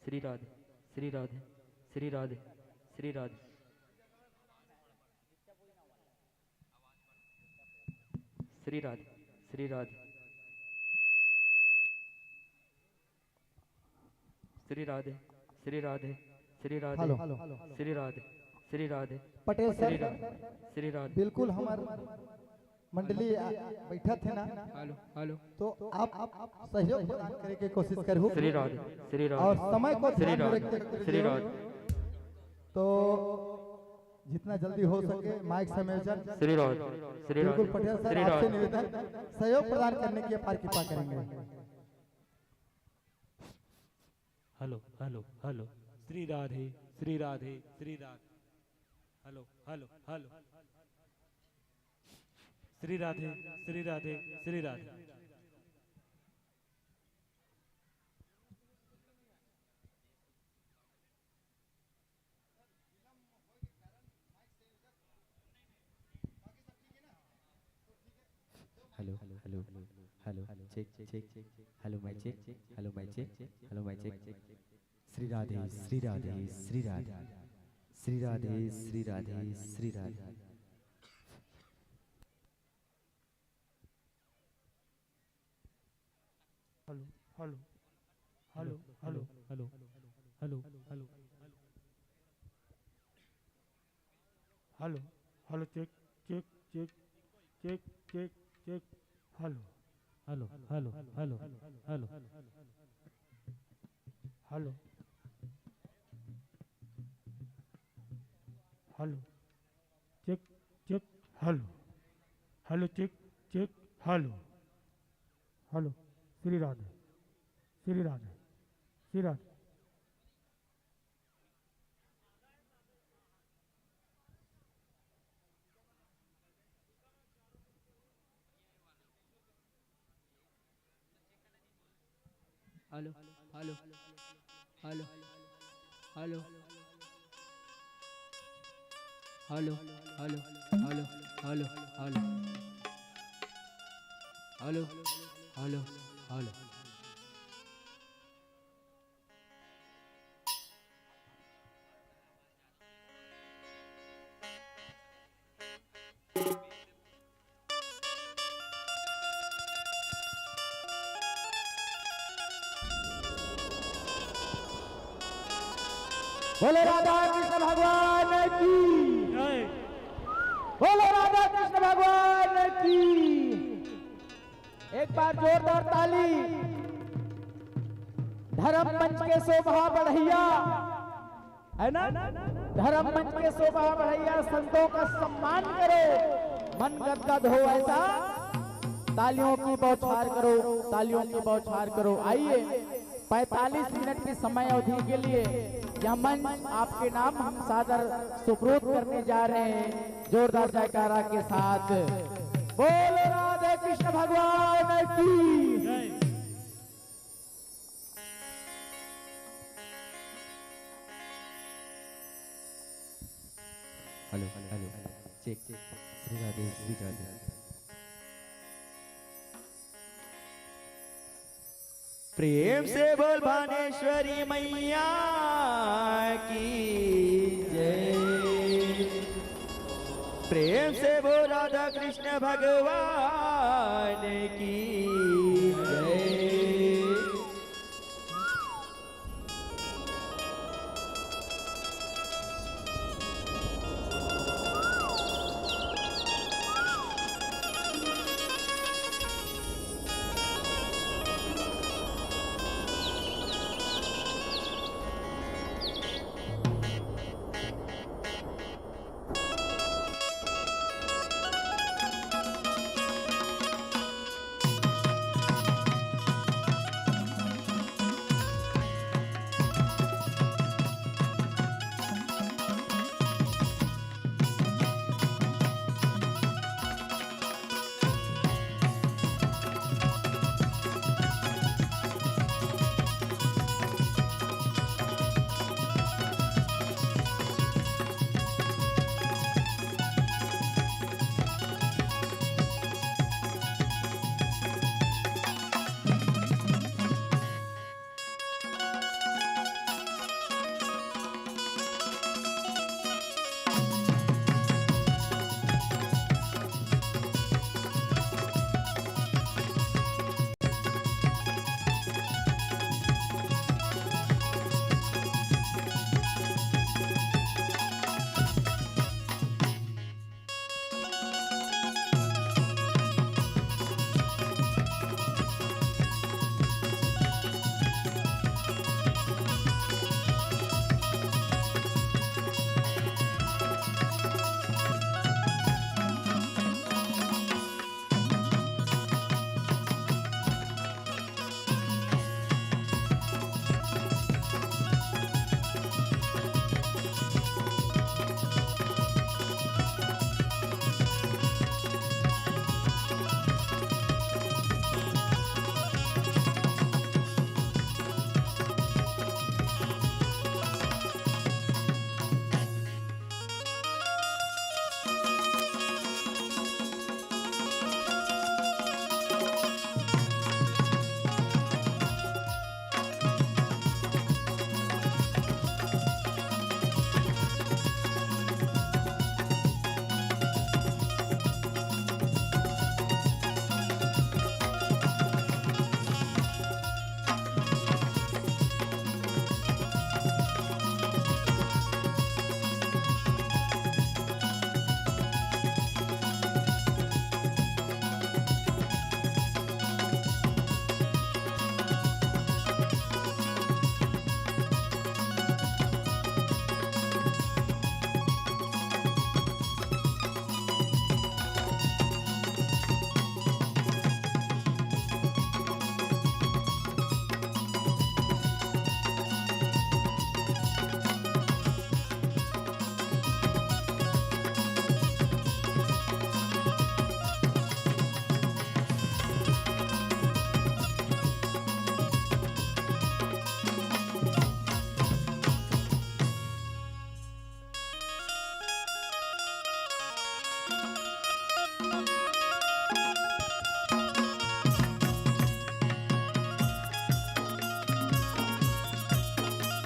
श्री राधे श्री राधे श्री राधे श्री राधे श्री राधे श्री राधे श्री राधे श्री राधे श्री राधे हेलो श्री राधे श्री राधे पटेल श्री सर राधे श्री राधे बिल्कुल हमार मंडली बैठा थे ना हेलो हेलो तो आप सहयोग प्रदान करे के कोशिश करू श्री राधे श्री और राधे समय को श्री ध्यान में राधे रखते श्री हुए राधे तो जितना जल्दी हो सके माइक संयोजन श्री राधे श्री बिल्कुल राधे पटेल सर श्री आपसे राधे निवेदन सहयोग प्रदान करने की अपार कृपा करेंगे। Hello hello hello Shri Radhe Shri Radhe Shri Radhe hello hello hello Shri Radhe Shri Radhe Shri Radhe hello hello hello check check hello mike check hello mike check hello mike check Shri Radhe Shri Radhe Shri Radhe Shri Radhe Shri Radhe Shri Radhe hello hello hello hello hello hello hello hello hello check check check check check check hello hello hello hello hello hello hello check check hello hello check check hello hello Shri Radhe Shri Radhe Shri Radhe hello hello hello hello hello hello hello hello hello hello hello hello बोलो राधा कृष्ण भगवान की, बोलो राधा कृष्ण भगवान की। एक बार जोरदार ताली। धर्म मंच के शोभा बढ़ैया है ना, धर्म मंच के शोभा बढ़ैया, संतों का सम्मान करो, मन गदगद हो ऐसा तालियों की बौछार करो, तालियों की बौछार करो। आइए 45 मिनट की समय अवधि के लिए यह मंच आपके नाम हम सादर सुपुर्द करने जा रहे हैं जोरदार जयकारा के साथ। बोल राधे कृष्ण भगवान की। Hello hello check Shri Radhe Shri Radhe. प्रेम से बोल भानेश्वरी मैया की जय, प्रेम से बोल राधा कृष्ण भगवान की जय।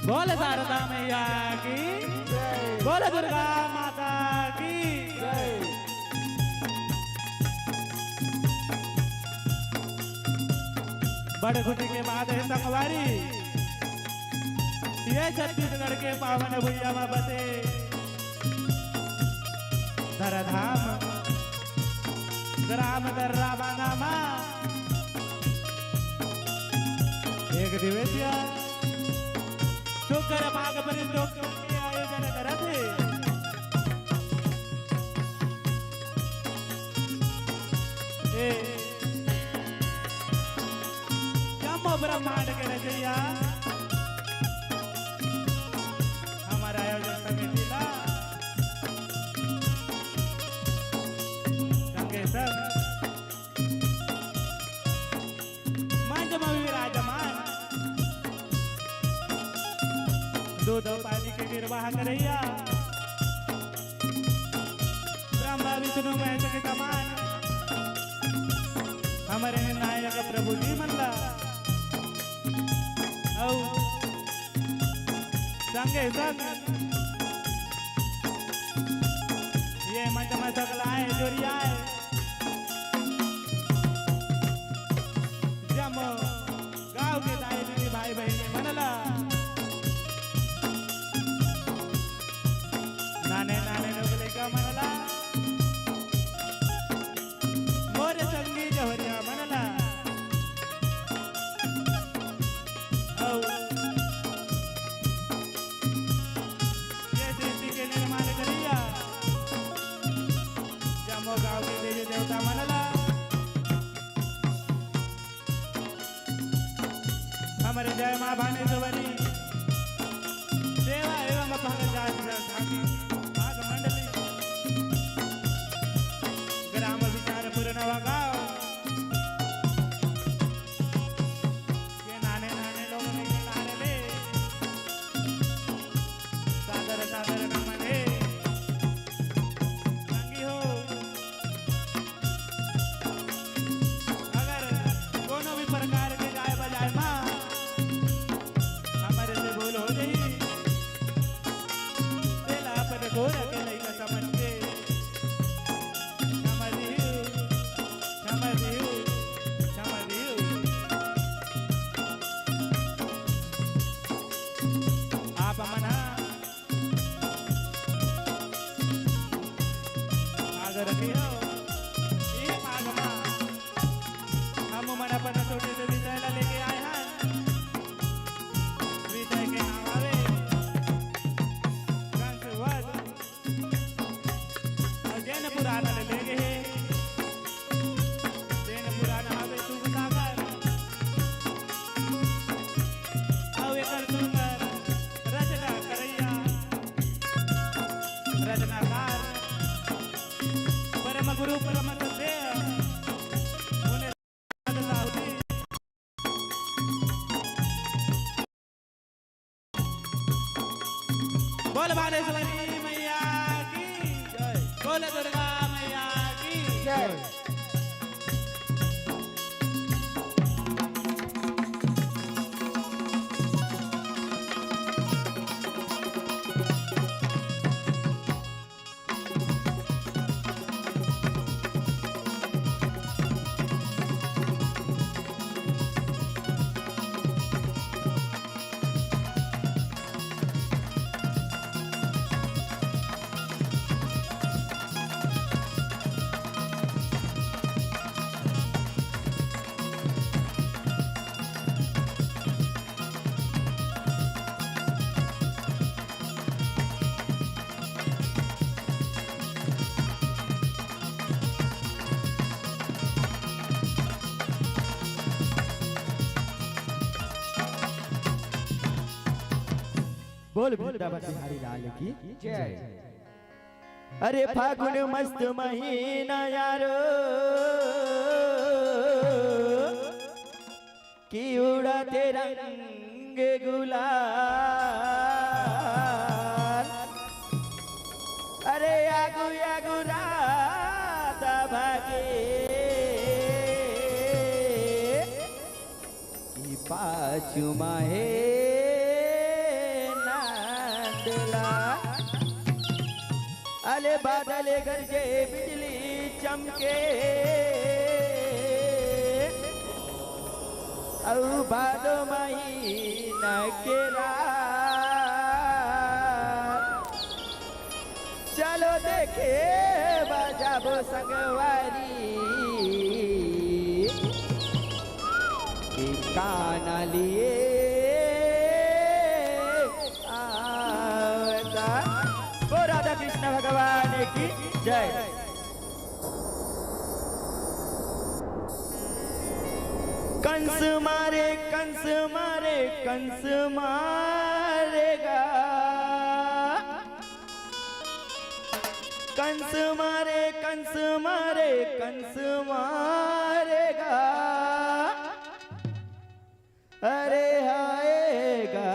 बोल शारदा मैया की, बोल दुर्गा माता की। बड़े खुशी के बाद है संगवारी, ये छत्तीसगढ़ के पावन भुइया में बसे धरधाम ग्राम दर्रा बांगामा एक दिवसीय शुक्र माघ परिचोत्सव के आयोजन करत है। जम्मो ब्रह्मांड के रचैया हमारा आयोजन समिति ला संगे सब मंच में विराजमान दूध और पानी के निर्वाह करैया ब्रह्मा विष्णु महेश के समान हमारे नायक प्रभु जी मनला और संगे संग ये मंच में सकलाए जोरियाए जम गांव के दाई दीदी भाई बहनी मनला नाने नाने लोग लेकर मनला मोरे संगी जहरिया मनला ये सृष्टि के निर्माण करिया जमो गांव के देवी देवता मनला हमारे जय मां भानेश्वरी सेवा एवं अपहरण जाति भाग मंडली ग्राम विचारपुर नवा गांव ये नाने नाने लोग नहीं कार ले सादर सादर नमन है संगी हो अगर कोनो भी प्रकार के गाय बजाय मां हमारे से भूल हो गई तेला पर गोर के लइका समझ के आप मना आग रखियो ये आगमा हम मना पर छोटे से विजय ला लेके आए हैं विजय के नाम आवे कंसवद और जैन पुराना ले गए जैन पुराना आवे तू सागर आवे कर सुंदर रचना करैया रचनाकार परम गुरु परम सत्य उन्हें साहुती बोल भानेश्वरी मैया की जय, बोल दुर्गा मैया की जय। बोल वृंदावन बिहारी लाल की जय। अरे फागुन मस्त महीना यारो की उड़ाते रंग गुलाल। अरे आगु आगु रात भागे की पाछू माहे बरसेला अले बादल गरजे बिजली चमके औ बादो महीना के रात चलो देखे बजाबो संगवारी काना लिए आवता ओ राधा कृष्ण भगवान की जय। कंस मारे कंस मारे कंस मारेगा कंस मारे कंस मारे कंस मारेगा अरे आएगा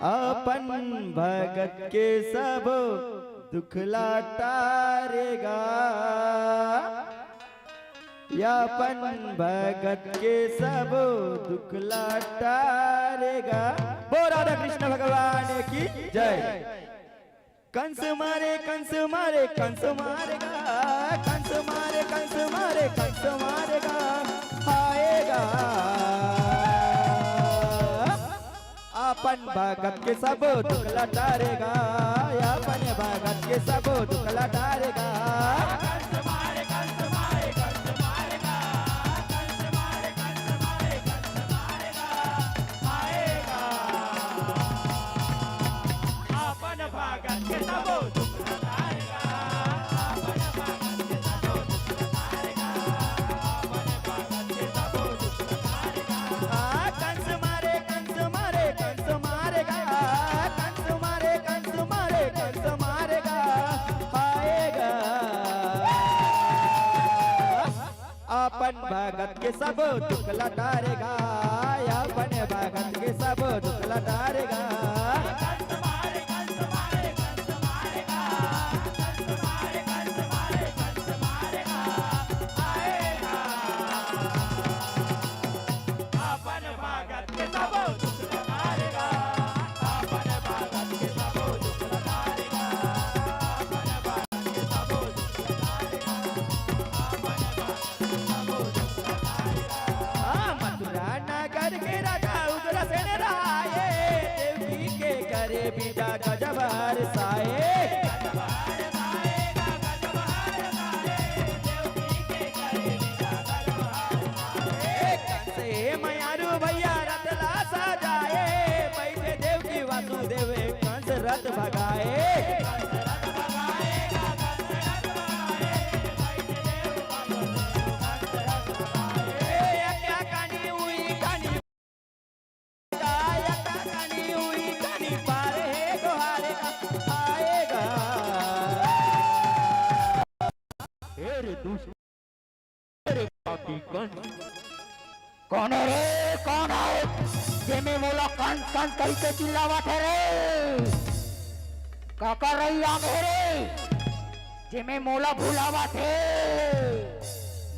अपन भगत के सब दुखला टारेगा यापन भगत के सब दुखला टारेगा। वो राधा कृष्ण भगवान की जय। कंस मारे कंस मारे कंस मारेगा कंस मारे कंस मारे कंस मारेगा आएगा अपन भगत के सब दुखला टारेगा अपन भगत के सब दुखला टारेगा। अपन भगत के सब दुखला टारेगा अपन भगत के सब दुखला टारेगा। बीजा गजबार साए कंसे मयारू भैया रतला सजाए बैठे देव की वासुदेव कंस रथ भगाए। कौन है रे कौन है जे में मोला कंस कंस कही के चिल्लावत है रे का कर रही आग है रे जे में मोला भुलावत है।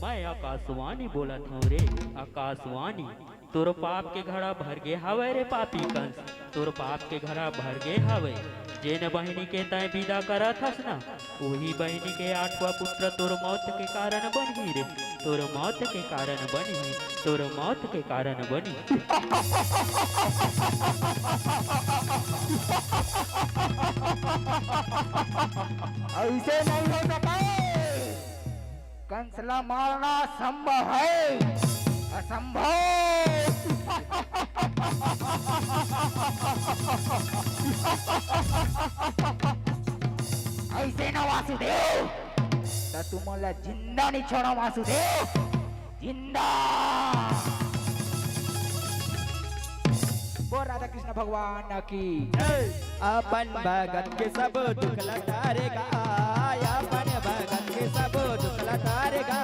मैं आकाशवाणी बोलत हूँ रे आकाशवाणी तोर पाप के घड़ा भर गे हवे रे पापी कंस तोर पाप के घड़ा भर गे हवे जेन बहिनी के तय विदा करत हस ना वही बहिनी के आठवा पुत्र तोर मौत के कारण बनी रे तोर मौत के कारण बनी तोर मौत के कारण बनी। ऐसे नहीं हो सकता कंसला मारना संभव है असंभव। ऐसे ना वासुदेव तो तुम्हाला जिंदा नहीं छोड़ा वासुदेव जिंदा। वो राधा कृष्ण भगवान की अपन भगत के सब दुखला टारेगा अपन भगत के सब दुखला टारेगा।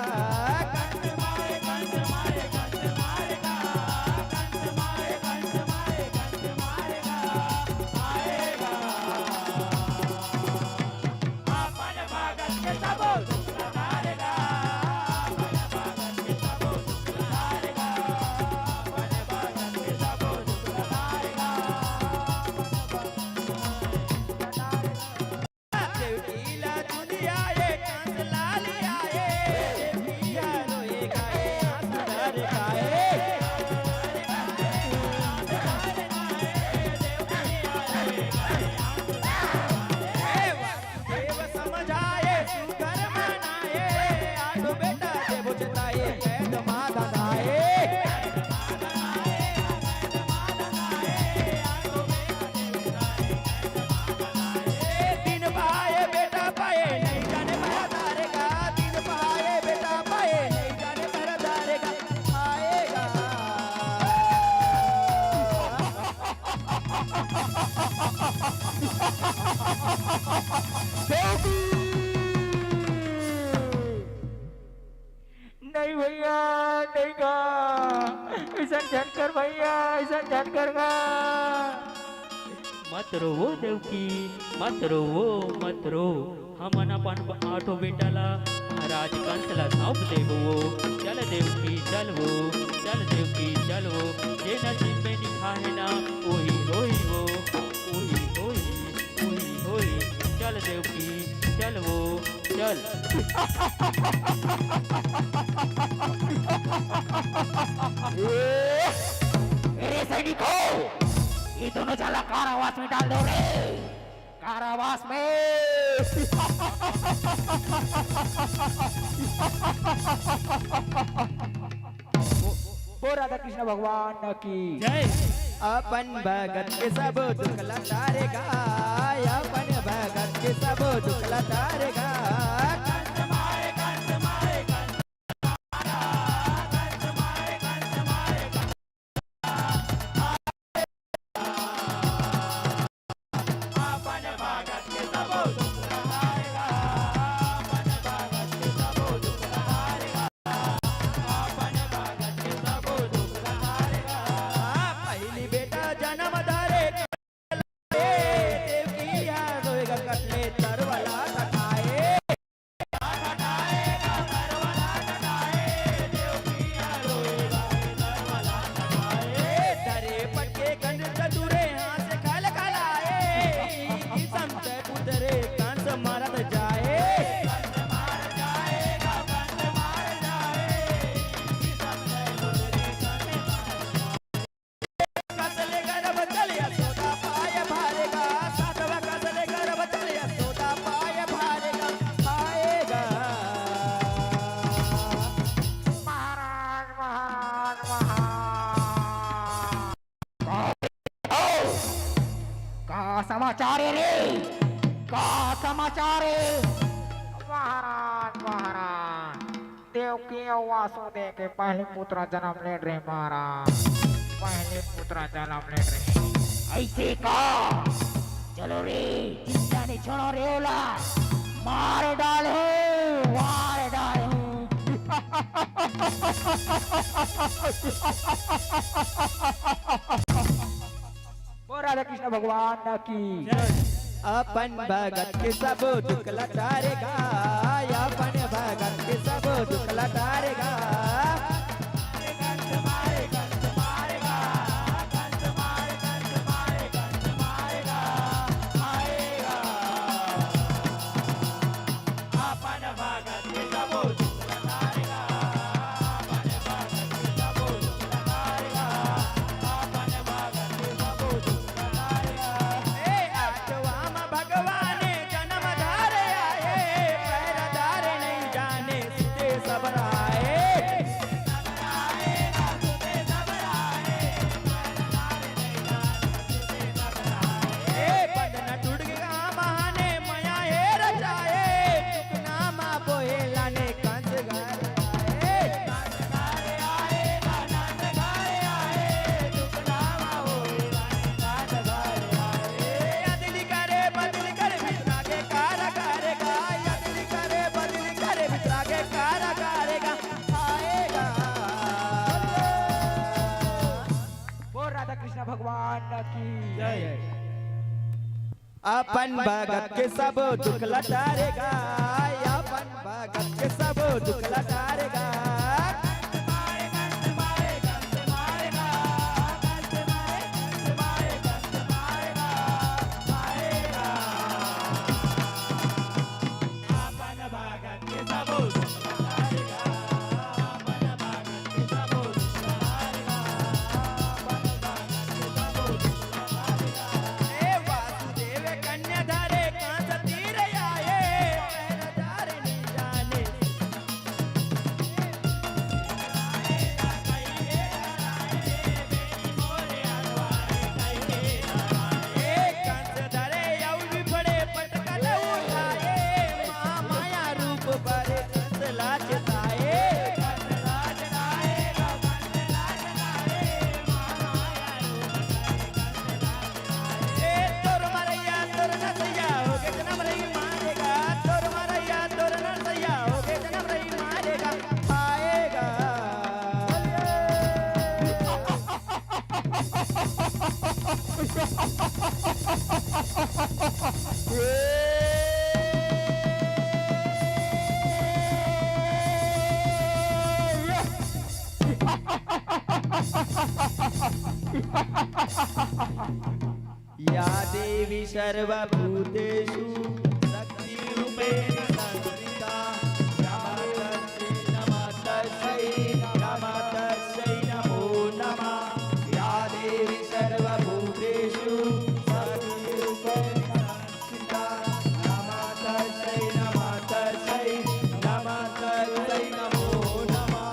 नहीं भैया नहीं का ऐसा झटकर भैया ऐसा झटकर का मत रोवो देवकी मत रोवो मत रो हमन अपन आठो बेटाला महाराज कंसला सौंप देबो चल देवकी चल वो चल देवकी चल वो जे नसीब में लिखा है ना वही होई वो वही होई वही होई चल देवकी चल वो चल मेरे सैनिकों ये दोनों चला कारावास में डाल दो रे कारावास में वो राधा कृष्ण भगवान की जय अपन भगत के सब दुख लतारेगा अपन भगत के सब दुख लतारेगा समाचार है रे का समाचार है महाराज महाराज देवकी और वासुदेव के पहले पुत्र जन्म ले रहे महाराज पहले पुत्र जन्म ले रहे ऐसे का चलो रे चिंता नहीं छोड़ो रे ओला मार डालो वो राधा कृष्ण भगवान की अपन भगत के सब दुख लतारेगा अपन भगत के सब दुख लतारेगा भगवान की जय अपन भगत के सब दुख लतारेगा अपन भगत के सब दुख लतारेगा या देवी सर्वभूतेषु शक्तिरूपेण संस्थिता नमः तस्यै नमो नमः या देवी सर्वभूतेषु शक्तिरूपेण संस्थिता नमः तस्यै नमो नमः।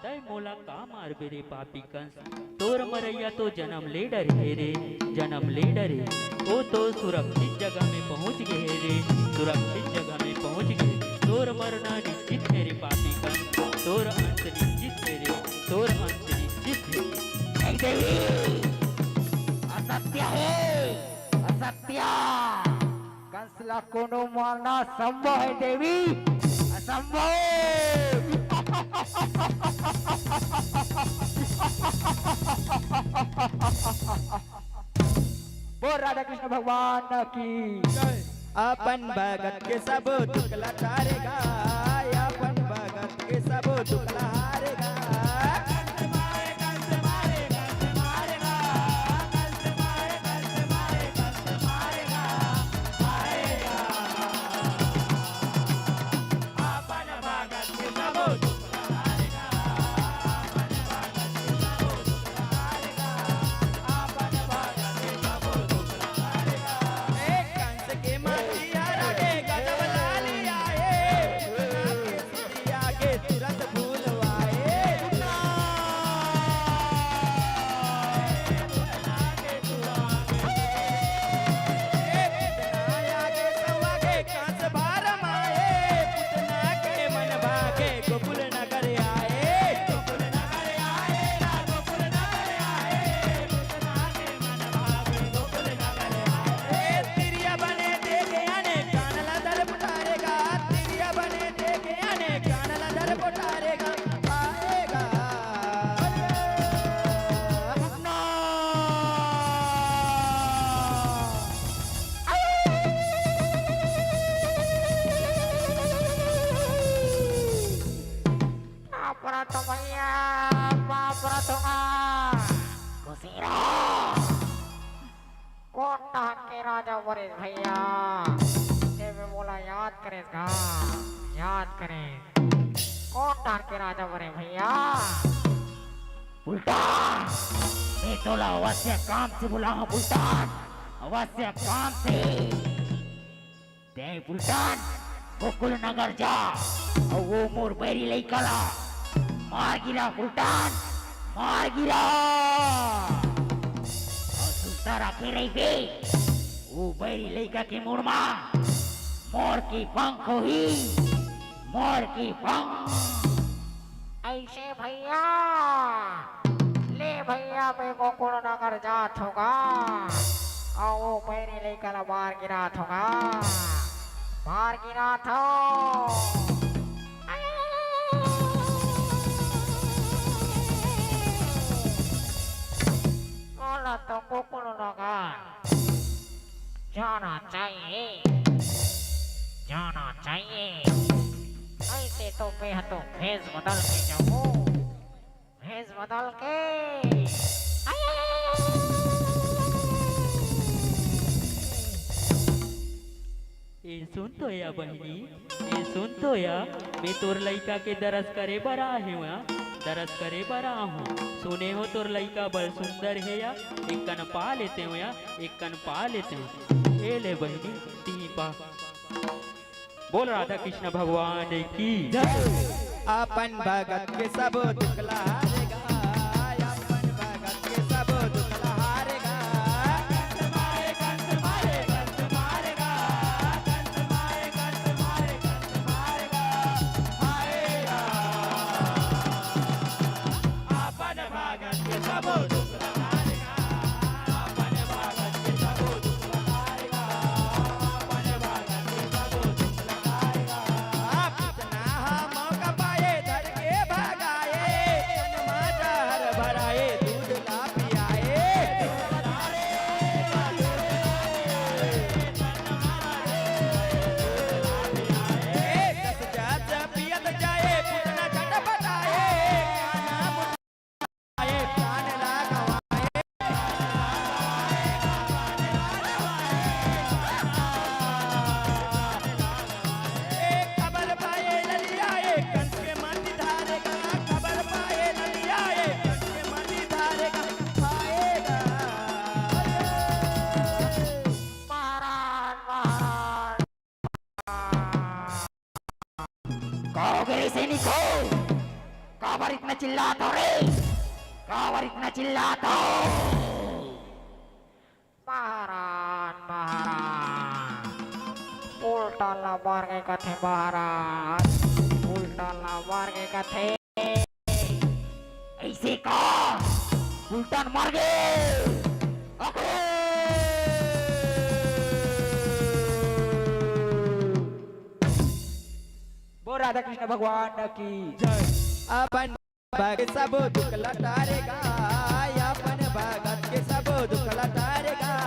तय मोला का मार बेरे पापी कंस तोर मरैया तो जन्म ले डरे रे जन्म ले डरे ओ तो सुरक्षित जगह में पहुंच गए रे सुरक्षित जगह में पहुंच गए तोर मरना निश्चित है रे पापी कंस तोर अंत निश्चित है रे तोर अंत निश्चित है। नहीं देवी, असत्य है असत्य। कंसला कोनो मारना संभव है देवी, असंभव। बोल राधा कृष्ण भगवान की अपन भगत के सब दुख लटारेगा अपन भगत के सब दुख लहारेगा राजा वरिष्ठ भैया देवे बोला याद करेगा याद करें कौन डाल के राजा वरिष्ठ भैया बुल्टान मैं तोला अवश्य काम से बुला हूँ बुल्टान अवश्य काम से ते बुल्टान गोकुल नगर जा और वो मोर बैरी ले कला मार गिरा बुल्टान मार गिरा और सुनता रखे रही बे वो बैरी लड़का के मुड़मा मोर की पंख हुई मोर की पंख ऐसे भैया ले भैया मैं गोकुल नगर जात होगा और वो बैरी लड़का ला मार गिरात होगा मार गिरात हो बोला तो गोकुल नगर जाना चाहिए ऐसे तो मैं तो भेष बदल के जाऊँ भेष बदल के ए सुन तो या बहनी ए सुन तो या मैं तोर लइका के दरस करे बरा हूँ दरस करे बरा हूँ सुने हो तोर लइका बड़ सुंदर है या एक कन पा लेते हो या एक कन पा लेते हो ए ले बहनी ती पा बोल राधा कृष्ण भगवान की अपन भगत के सब दुख लहारेगा अपन भगत के सब दुख लहारेगा अपन भगत के सब दुख लहारेगा अपन भगत के सब दुख लहारेगा अपन भगत के सब दुख लहारेगा कितना मौका पाए धर के भगाए टमाटर भराए दूध ला पियाए दस जात पियत जाए पुतना छटपटाए खाना मुटाए प्राण लागा कहोगे रे सैनिक हो, काबर इतना चिल्लात हो रे, काबर इतना चिल्लात हो? महाराज महाराज उल्टा ला मार गए कथे महाराज, उल्टा ला मार गए कथे, ऐसे का उल्टा मार गए। बोल राधा कृष्ण भगवान की जय। अपन भगत सब दुख लटारेगा, अपन भगत के सब दुख लटारेगा।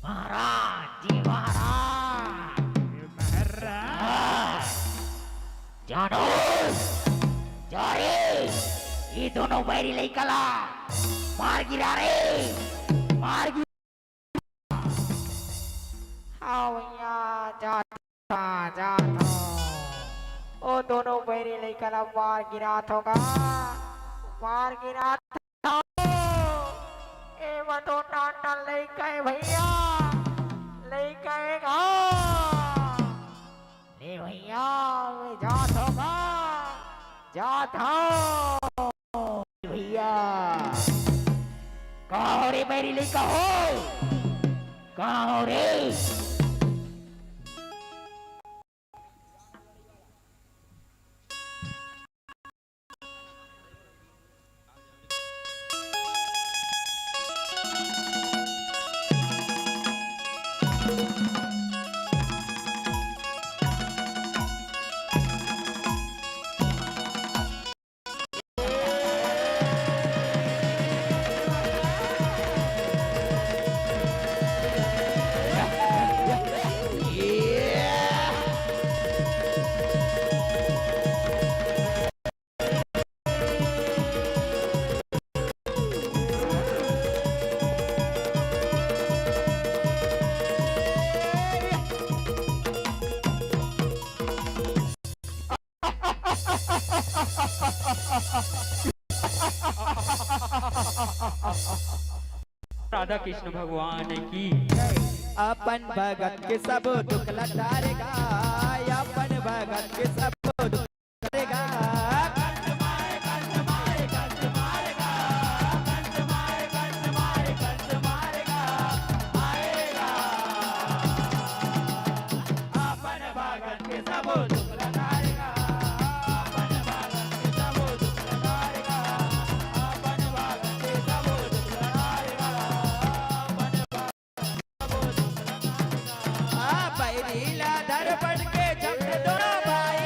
महाराज जी महाराज जानो जा रे, ये दोनों बैरी लइकला मार गिरा रे, मार गिरा। हाँ भैया जाता जाता ओ दोनों बैरी लइकला मार गिरा होगा, मार गिरा था। ए बटो टाटा लइका है भैया, लइका है गा ले भैया, जात होगा जात हो भैया। कहाँ हो रे मेरी लइका हो, कहाँ हो रे? राधा कृष्ण भगवान की अपन भगत के सब दुख लटारेगा, अपन भगत के सब दुख लटारेगा। बैरीला दर पड़ के जब दोनों भाई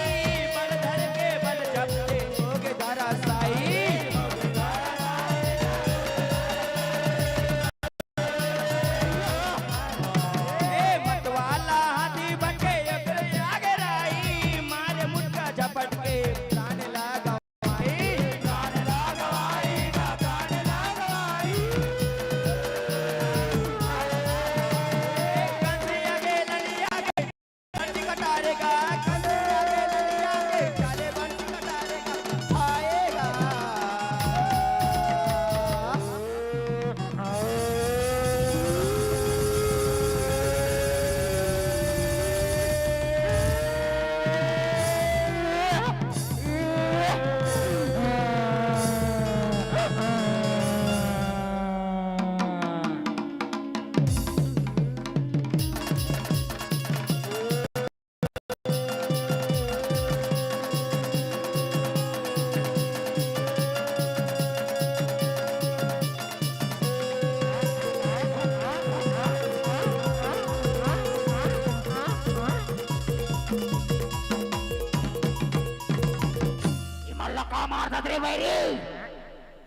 का मार था तेरे बैरी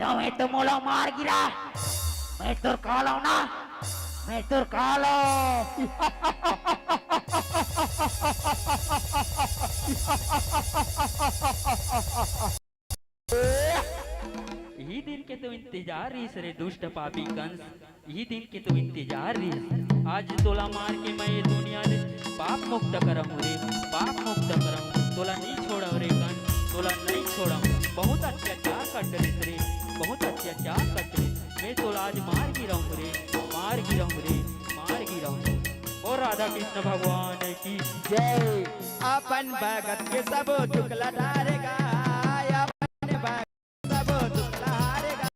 तो मैं तो मोला मार गिरा मैं तुर कालो ना मैं तुर कालो यही दिन के तो इंतजार रहीस रे दुष्ट पापी कंस यही दिन के तो इंतजार रहीस आज तोला मार के मैं ये दुनिया ले पाप मुक्त करम रे पाप मुक्त करम तोला नहीं छोड़म रे कंस तोला नहीं छोड़म बहुत अत्याचार करते रे बहुत अत्याचार करते मैं तोला आज मार गिराऊं रे मार गिराऊं रे मार गिराऊं और राधा कृष्ण भगवान की जय अपन भगत के सब दुख लटारेगा अपन भगत सब दुख लटारेगा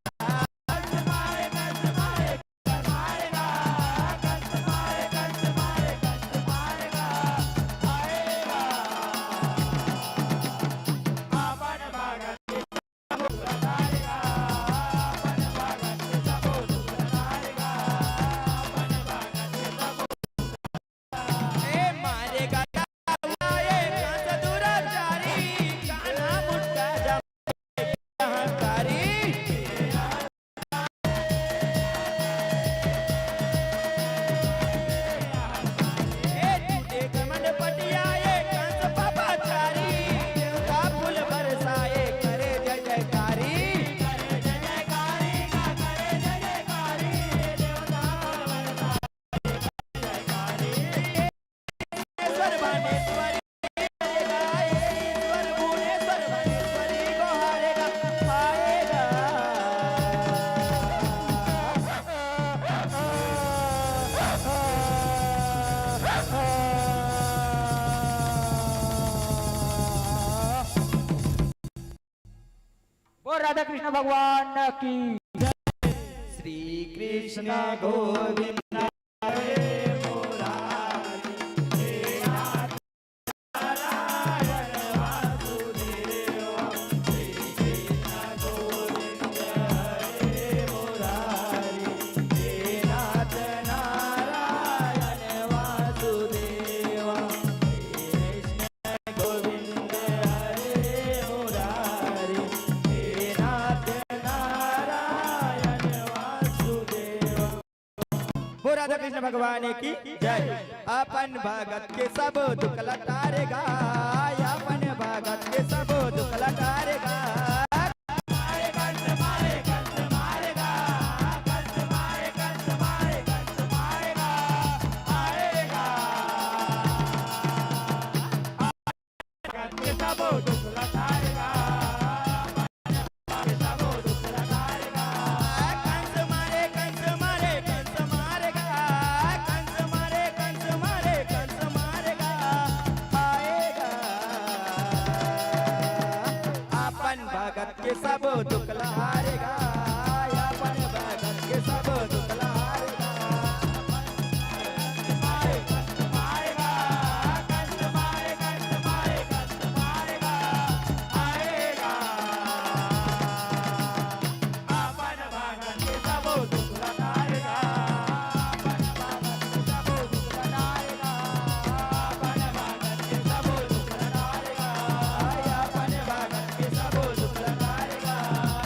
राधा कृष्ण भगवान की श्री कृष्ण गोविंद राधा कृष्ण भगवान की जय अपन भगत के सब दुख लटारेगा अपन भगत के सब दुख लटारेगा के सब दुख लहारेगा अपन भगत के सब दुख लहारेगा आएगा अपन भगत के सब दुख लहारेगा अपन भगत के सब दुख लहारेगा अपन भगत के सब दुख लहारेगा अपन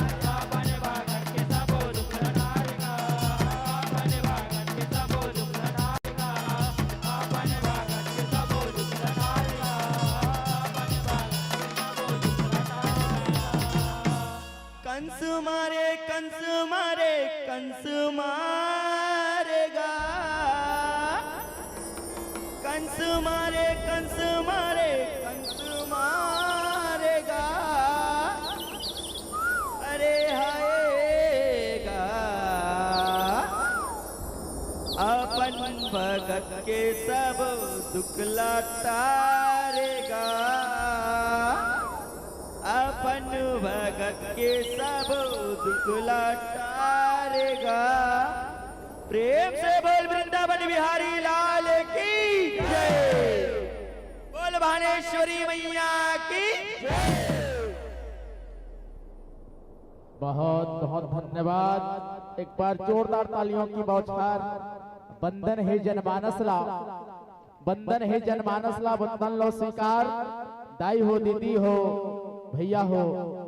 भगत के सब दुख कंस मारे कंस मारे कंस मारेगा कंस मारे कंस मारे कंस मारेगा अरे हायगा अपन भगत के सब दुख लटारेगा अपन भगत के सब दुख लटारेगा प्रेम से बोल वृंदावन बिहारी लाल की जय बोल भानेश्वरी मैया की जय बहुत बहुत धन्यवाद। एक बार जोरदार तालियों की बौछार। बंधन है जनमानसला, बंधन है जनमानसला, बंधन लो स्वीकार, दाई हो दीदी हो भैया हो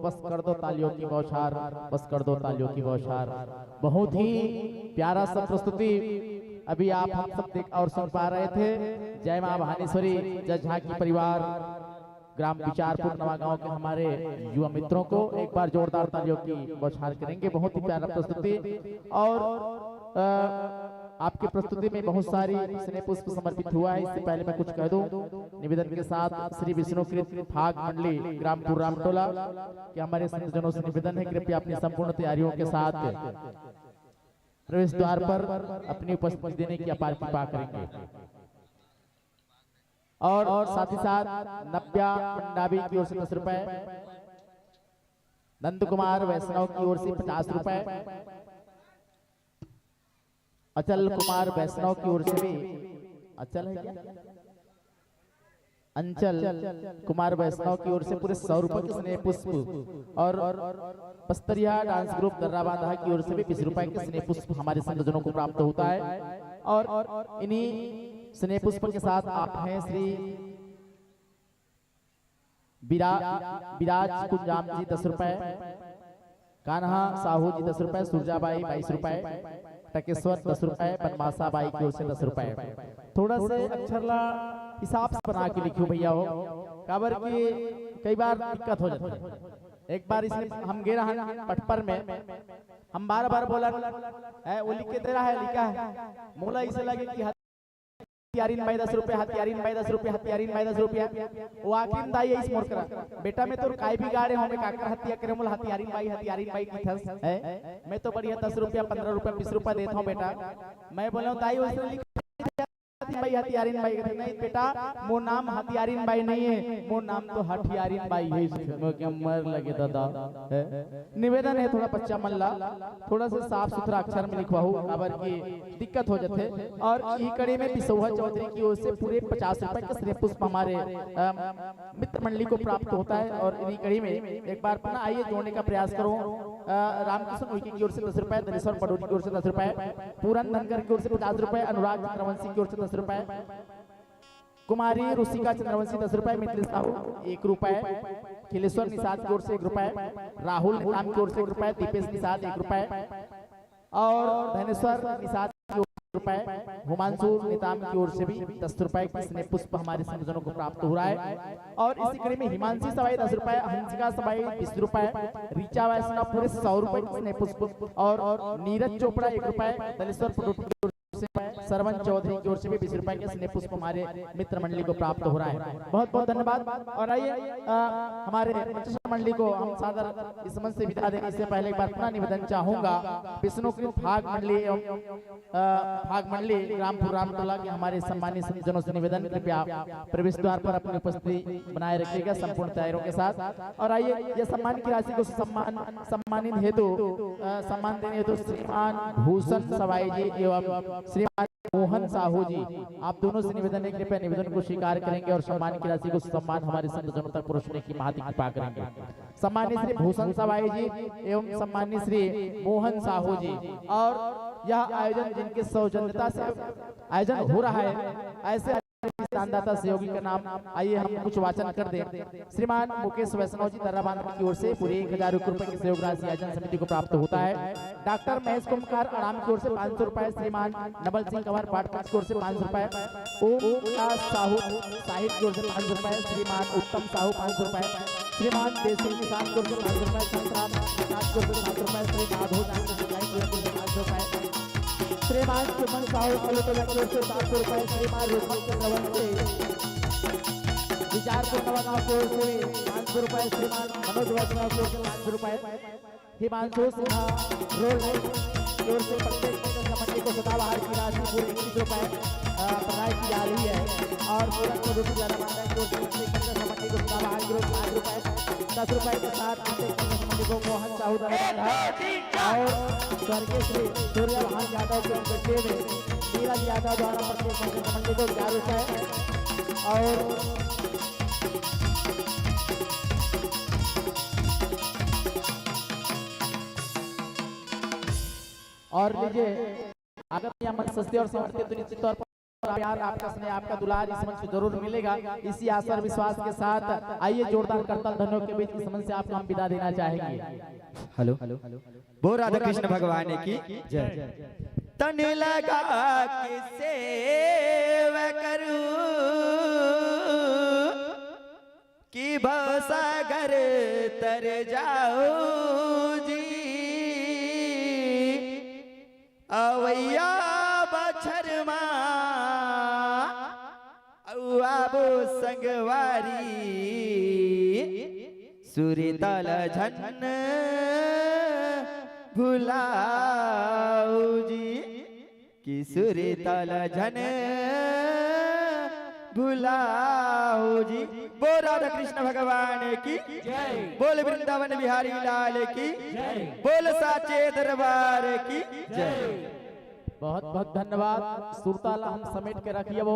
बस कर दो तालियों की बौछार, बस कर दो तालियों की बौछार। बहुत ही प्यारा सा प्रस्तुति अभी आप हम सब देख और सुन पा रहे थे। जय मां भानेश्वरी जय झांकी परिवार ग्राम विचारपुर नवा गांव के हमारे युवा मित्रों को एक बार जोरदार तालियों की बौछार करेंगे। बहुत ही प्यारा प्रस्तुति और आपकी प्रस्तुति में बहुत सारी स्नेह पुष्प समर्पित हुआ है। इससे पहले मैं कुछ कह दूं निवेदन के साथ श्री विष्णुकृत भाग मंडली ग्रामपुर रामटोला कि हमारे संतजनों से निवेदन है कृपया अपनी संपूर्ण तैयारियों के साथ प्रवेश द्वार पर अपनी उपस्थिति देने की अपार कृपा करेंगे। और साथ ही साथ नव्या पंडाबी की ओर से 10 रुपए, नंद कुमार वैष्णव की ओर से 50 रुपए, अचल कुमार वैष्णव की ओर से भी अचल है क्या? अंचल कुमार वैष्णव की ओर से पूरे 100 रुपए के स्नेह पुष्प और पस्तरिया डांस ग्रुप दर्राबांधा की ओर से भी 20 रुपए के स्नेह पुष्प हमारे संतजनों को प्राप्त होता है। और इन्हीं स्नेह पुष्प के साथ आप हैं श्री विराज कुंजाम जी 10 रुपए, कान्हा साहू जी 10 रुपए, सुरजाबाई 22 रुपए, टकेश्वर 10 रुपए, बनमासा बाई की ओर से 10 रुपए। थोड़ा से अक्षरला हिसाब से बना के लिखियो भैया हो, काबर की कई बार दिक्कत हो जाती है। एक बार इसने हम गे रहा पटपर में हम बार बोला वो लिख के दे रहा है, लिखा है मोला इसे लगे कि हथियारीन भाई 10 रुपए, हथियारीन भाई 10 रुपए, हथियारीन भाई 10 रुपया। वो आखिर दाई इस मोर करा बेटा मैं तो काय भी गाड़े हो मैं काकर हत्या करे मोला हथियारीन भाई की थस है मैं तो बढ़िया 10 रुपया 15 रुपया 20 रुपया देता हूँ बेटा। मैं बोला हूँ दाई उसने लिखा भाई हथियारीन भाई नहीं बेटा मोर नाम हथियारीन भाई नहीं है, मोर नाम तो हथियारीन भाई है। मर लगे दादा निवेदन है थोड़ा बच्चा मल्ला थोड़ा सा साफ सुथरा अक्षर में लिखवाऊ अबर की दिक्कत हो जाते। और ई कड़ी में बिसौहा चौधरी की ओर से पूरे 50 रुपए का स्नेह पुष्प हमारे मित्र मंडली को प्राप्त होता है। और इन्हीं कड़ी में एक बार पुनः आइए जोड़ने का प्रयास करो। रामकृष्ण उइके की ओर से 10 रुपए, दलेश्वर पडोरी की ओर से 10 रुपए, पूरन धनकर की ओर से 50 रुपए, अनुराग चंद्रवंशी की ओर से 10 रुपए, कुमारी रुसिका चंद्रवंशी 10 रुपए, मिथिलेश साहू 1 रुपए, खिलेश्वर निषाद की ओर से 1 रुपए, राहुल निताम की ओर से 1 रुपए, दीपेश निषाद 1 रुपए और धनेश्वर निषाद की ओर से 1 रुपए, हुमांशु निताम की ओर से भी 10 रुपए की स्नेह पुष्प हमारे संतजनों को प्राप्त हो रहा है। और इसी कड़ी में हिमांशी सबाई 10 रुपए, हंसिका सबाई 20 रुपए, रीचा वैष्णव पूरे 100 रुपए की स्नेह पुष्प और नीरज चोपड़ा 1 रुपए, दलेश्वर पडोरी की ओर से, सरवन चौधरी की ओर से भी 20 रुपए के स्नेह पुष्प हमारे मित्र मंडली को प्राप्त हो रहा है। बहुत बहुत धन्यवाद। और आइए हमारे मंडली को हम सादर इस मंच से विदा देने से पहले एक बार पुनः निवेदन चाहूंगा विष्णुकृत भाग मंडली एवं भाग मंडली ग्रामपुर रामटोला के हमारे सम्मानित संतजनों से निवेदन कृपया प्रवेश द्वार पर अपनी उपस्थिति बनाए रखिएगा संपूर्ण तैयारियों के साथ। और आइए यह सम्मान की राशि को सम्मानित हेतु सम्मान देने हेतु श्रीमान भूषण सवाई जी एवं श्रीमान मोहन साहू जी आप दोनों से निवेदन है कृपया निवेदन को स्वीकार करेंगे और सम्मान की राशि को सम्मान हमारे संतजनों तक पहुंचने की महती कृपा करेंगे। सम्मानित श्री भूषण सवाई जी एवं सम्मानित श्री मोहन साहू जी। और यह आयोजन जिनके सौजन्यता से आयोजन हो रहा है ऐसे दानदाता सहयोगी का नाम आइए हम कुछ वाचन कर दें। श्रीमान मुकेश वैष्णव जी दर्राबांधा की ओर से पूरे 1000 रुपए की सहयोग राशि आयोजन समिति को प्राप्त होता है। डॉक्टर महेश कुमार आराम की ओर से 500 रुपए, श्रीमान नवल सिंह कंवर पाटपाट की ओर से 500 रुपए, ओम प्रकाश साहू साहिब की ओर से 500 रुपए, श्रीमान उत्तम साहू 500 रुपए, श्रीमान देसी किसान की ओर से 500 रुपए, संतराम की ओर से 500 रुपए, श्री माधव की ओर से 500 रुपए, श्रीमान सुमन साहू कलेक्टर की ओर से 700 रुपए, श्रीमान रोशन चंद्रवंशी विचारपुर नवा गांव की ओर से 500 रुपए, श्रीमान मनोज वैष्णव की ओर से 500 रुपए, हिमांशु सिन्हा रोल की ओर से प्रत्येक मंडली को सदाबहार की राशि पूरे 21 रुपए प्रदान की जा रही है। और पूरन पडोरी दर्राबांधा की ओर से प्रत्येक मंडली को सदाबहार की 5 रुपए 10 रुपए के साथ मंडली को मोहन साहू दर्राबांधा और स्वर्गीय श्री सूर्यभान यादव के बेटे में नीरज यादव द्वारा प्रत्येक मंडली को 4 रुपए और लीजिए अगर यह मन सस्ते और समर्थित तो निश्चित तौर पर प्यार, आपका स्नेह, आपका दुलार इस मंच से जरूर मिलेगा। इसी आशा और विश्वास के साथ आइए जोरदार करतल ध्वनियों के बीच इस मंच से आपको हम विदा देना चाहेंगे। हेलो वो राधा कृष्ण भगवान की जय। तन लगा के सेवा करूं कि भवसागर तर जाओ जी, अवैया बछरमा आबो संगवारी, सुरताल झन भुलाओ जी, कि सुरताल झन भुलाओ जी। बोल राधा कृष्ण भगवान की जय, बोल वृंदावन बिहारी लाल की जय, बोल साचे दरबार की जय। बहुत बहुत धन्यवाद। सुरताला हम समेट के रखिए वो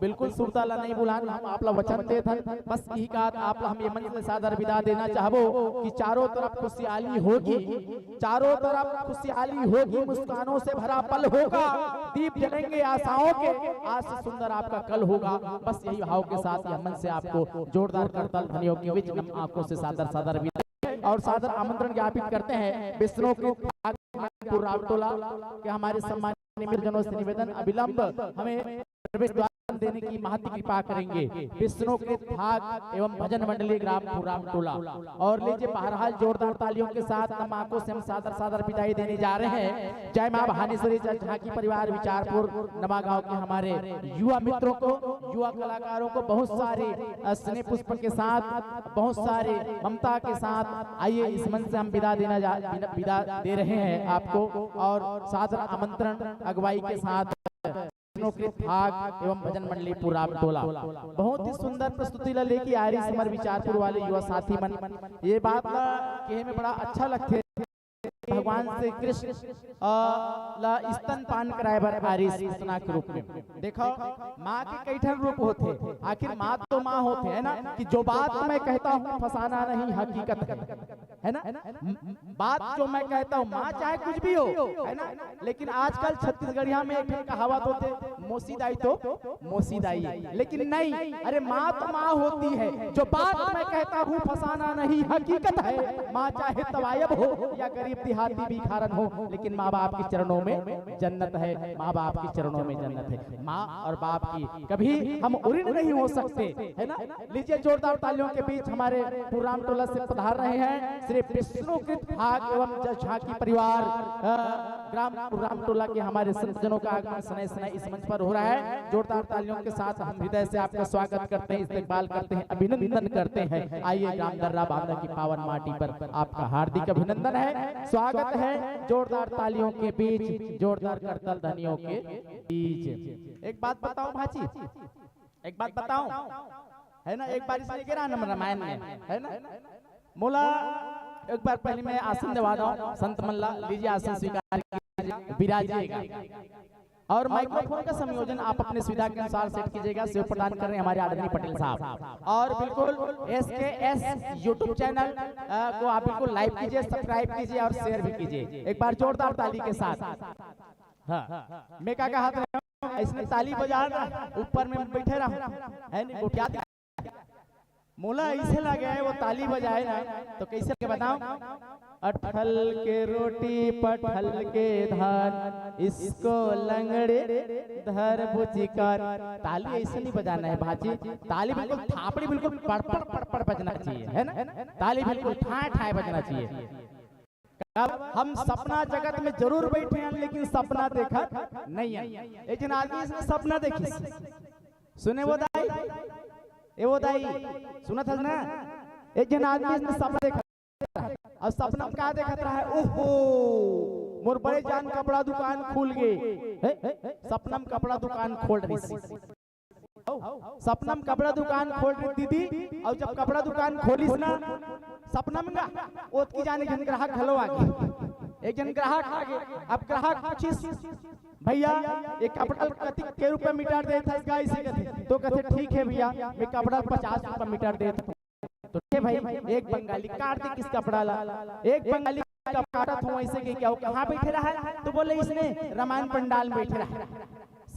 बिल्कुल सुरताला नहीं बुलान, हम आपला वचन दे थन बस यही का आपला हम ये मंच में सादर विदा देना चाहबो कि चारों तरफ खुशहाली होगी, चारों तरफ खुशहाली होगी, मुस्कानों से भरा पल होगा, दीप जलेंगे आशाओं के, आज से सुंदर आपका कल होगा। बस यही भाव के साथ यह मंच से आपको जोरदार करतल ध्वनियों के बीच हम आंखों से सादर विदा और सादर आमंत्रण ज्ञापित करते हैं विष्णु के रावटोला के हमारे सम्मानित निर्जनों से निवेदन अविलंब हमें प्रवेश द्वार देने की महती कृपा करेंगे। विष्णु के भाग एवं भजन मंडली ग्राम रामटोला और लीजिए बहरहाल जोरदार तालियों के साथ हम आंखों से हम सादर विदाई देने जा रहे हैं। जय मां भानेश्वरी झांकी परिवार विचारपुर नवागांव के हमारे युवा मित्रों को, युवा कलाकारों को बहुत सारे स्नेह पुष्प के साथ, बहुत सारे ममता के साथ आइए इस मंच से हम विदा विदा दे रहे हैं आपको और सादर आमंत्रण अगुवाई के साथ भाग एवं भजन मंडली रामटोला बहुत ही सुंदर प्रस्तुति लेके आ रही हमारे विचारपुर वाले युवा साथी मन। ये बात कहे में बड़ा अच्छा लगता है भगवान श्री कृष्ण स्तन पान कराए बर आरी सूचना के रूप में। देखो माँ के कई ठन रूप होते, आखिर माँ तो माँ होते है ना, कि जो बात मैं कहता हूँ फसाना नहीं हकीकत है ना, बात जो मैं कहता हूँ माँ चाहे कुछ भी हो है ना। लेकिन आजकल छत्तीसगढ़िया में एक कहावत होते मोसीदाई तो मोसीदाई, लेकिन नहीं, अरे माँ तो माँ होती है, जो बात मैं कहता हूँ फसाना नहीं हकीकत है। माँ चाहे तवायब हो या गरीब देहाती भिखारन हो, लेकिन माँ बाप के चरणों में जन्नत है, माँ बाप के चरणों में जन्नत है। माँ और बाप की कभी हम उऋण नहीं हो सकते है ना। लीजिए जोरदार तालियों के बीच हमारे रामटोला से पधार रहे हैं श्री विष्णुकृत भाग एवं झांकी परिवार ग्राम रामटोला के हमारे संतजनों का आगमन सनय इस मंच पर हो रहा है। जोरदार तालियों के साथ हम हृदय से आपका स्वागत करते हैं, इस्तकबाल करते हैं, अभिनंदन करते हैं। आइए ग्राम दर्रा बांधा की पावन माटी पर आपका हार्दिक अभिनंदन है, स्वागत है। जोरदार तालियों के बीच, जोरदार करतल ध्वनियों के बीच एक बात बताओ भाजी, एक बात बताओ है ना, एक बार इसलिए गिरा ना रामायण में है ना, मोला एक बार पहले मैं आसन दिवा दूं संत मल्ला, लीजिए आसन स्वीकार कीजिए, विराजिएगा और माइक्रोफोन का संयोजन आप अपने सुविधा के अनुसार सेट कीजिएगा। सेवा प्रदान कर रहे हैं हमारे आदरणीय पटेल साहब और बिल्कुल SKS यूट्यूब चैनल को आप बिल्कुल लाइक कीजिए, सब्सक्राइब कीजिए और शेयर भी कीजिए एक बार जोरदार ताली के साथ। हाँ मैं क्या कहा था, इसमें ताली बजा रहा ऊपर में बैठे रहा है नहीं, क्या मोला ऐसे लगे है वो ताली बजाए ना तो कैसे के बताऊं, अठल के रोटी पठल के धान इसको लंगड़े धर बुचिकार। ताली ऐसे नहीं बजाना है भाजी, ताली बिल्कुल थापड़ी बिल्कुल पड़पड़ पड़पड़ बजना चाहिए है ना, ताली बिल्कुल ठाए ठाए बजना चाहिए। अब हम सपना जगत में जरूर बैठे हैं लेकिन सपना देखा नहीं है। एक दिन आदमी इसने सपना देखी, सुने वो दाई, ए वो दाई सुनत है ना, एक जन आदमी इसने सपना देखा और सपना में क्या देखत रहा है, ओहो मोर बड़े जान कपड़ा दुकान खुल गए, सपना में कपड़ा दुकान खोल रही, सपना में कपड़ा दुकान खोल रही दीदी, और जब कपड़ा दुकान खोली ना सपना में ओत की जाने जन ग्राहक हलो आ गए, एक जन ग्राहक आ गए। अब ग्राहक पूछी भैया ये कपड़ा कति के रुपए मीटर देता है इसका, इसी कहते तो कहते ठीक है भैया मैं कपड़ा 50 रुपए मीटर देता तो ठीक भाई। एक बंगाली काट दे किस कपड़ा ला, एक बंगाली काटत हूँ ऐसे कि क्या वो कहाँ बैठे रहा है, तो बोले इसने रामायण पंडाल में बैठे रहा।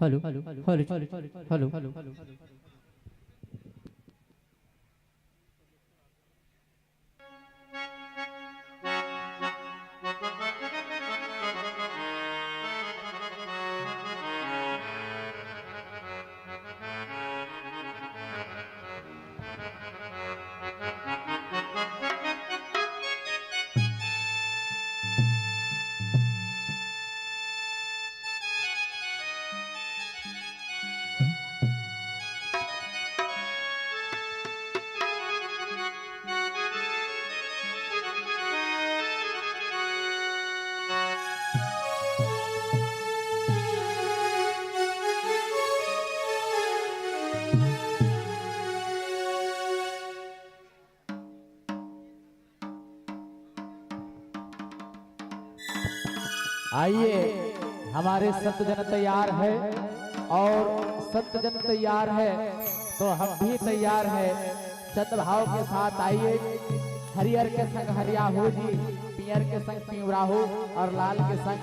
हेलो हेलो हेलो हेलो आइए, हमारे संत जन तैयार है और संत जन तैयार है तो हम भी तैयार है। चंद भाव के साथ आइए, हरियर के संग हरिया हो जी, पियर के संग पिंवरा हो और लाल के संग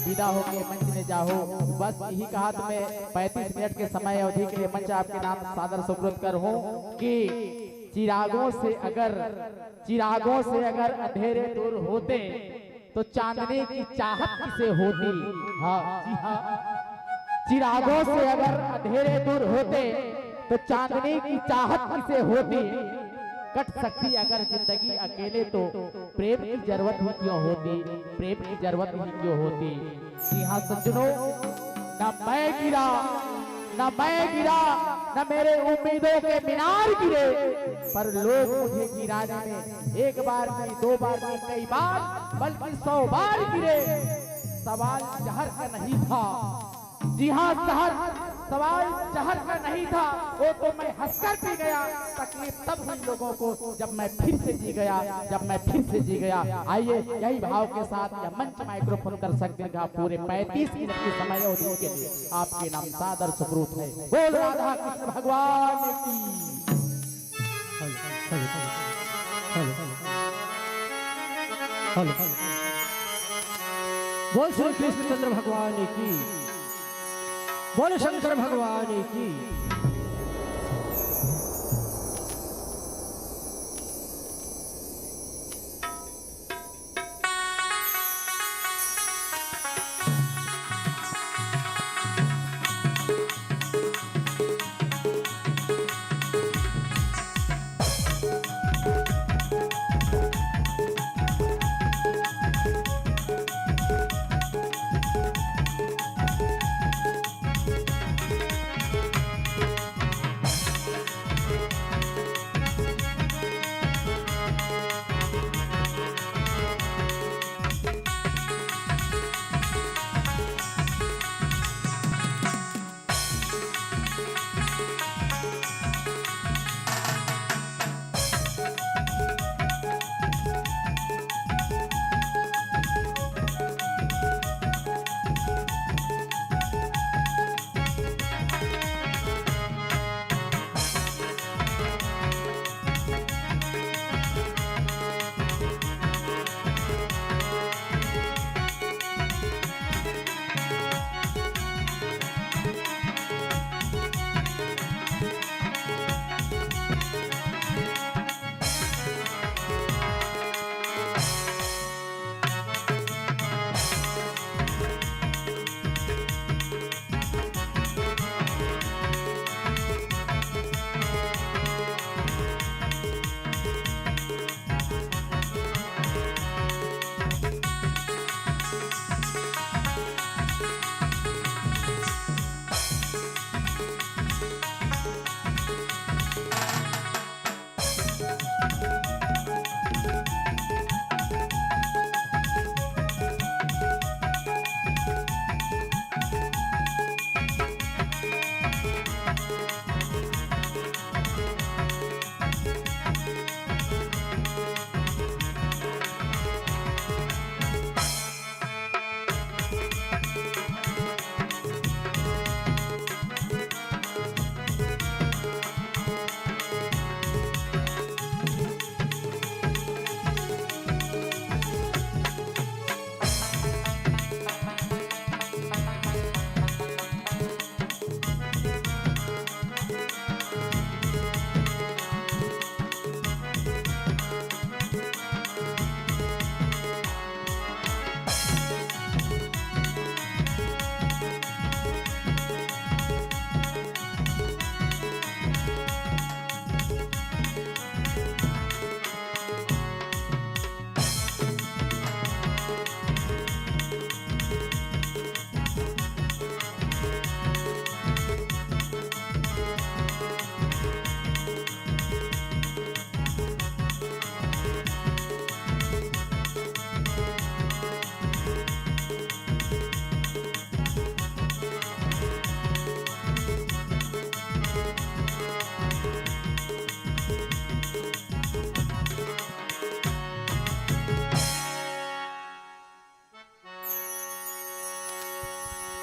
विदा हो के मंच में जाओ। बस यही कहा मैं 35 मिनट के समय अवधि के लिए मंच आपके नाम सादर सुपुर्द कर हूँ कि चिरागों से अगर अंधेरे दूर होते तो चांदने की चाहत किसे होती। हाँ जी हाँ, चिरागों से अगर अंधेरे दूर होते तो चांदने की चाहत किसे होती। कट सकती अगर जिंदगी अकेले तो प्रेम की जरूरत ही क्यों होती, प्रेम की जरूरत ही क्यों होती। जी हाँ सज्जनों, न मैं गिरा न मेरे उम्मीदों के मीनार गिरे, पर लोग मुझे गिराने में एक बार नहीं, दो बार नहीं, कई बार बल्कि 100 बार गिरे। सवाल जहर का नहीं था, जी हाँ सवाल जहर का नहीं था, वो तो मैं हंसकर पी गया। तकलीफ तब हुई लोगों को जब मैं फिर से जी गया। आइए यही भाव के साथ यह मंच माइक्रोफोन कर सकते हैं पूरे 35 मिनट की समय अवधि के लिए आपके नाम सादर सुपुर्द है। बोल राधा कृष्ण भगवान की। बोल श्री कृष्णचंद्र भगवान की, बोले शंकर भगवान की।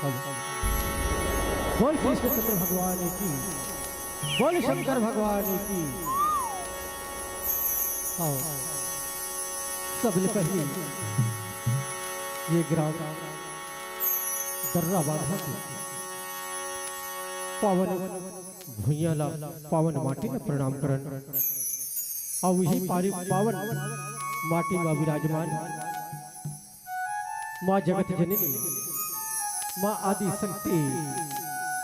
बोल कृष्णचंद्र भगवान की, बोल शंकर भगवान की। आओ सबले पहले ये ग्राम दर्रा बाधा की पावन भुइयाला पावन माटी ने प्रणाम करन और वही पावन माटी में विराजमान माँ जगत जननी, माँ आदि शक्ति,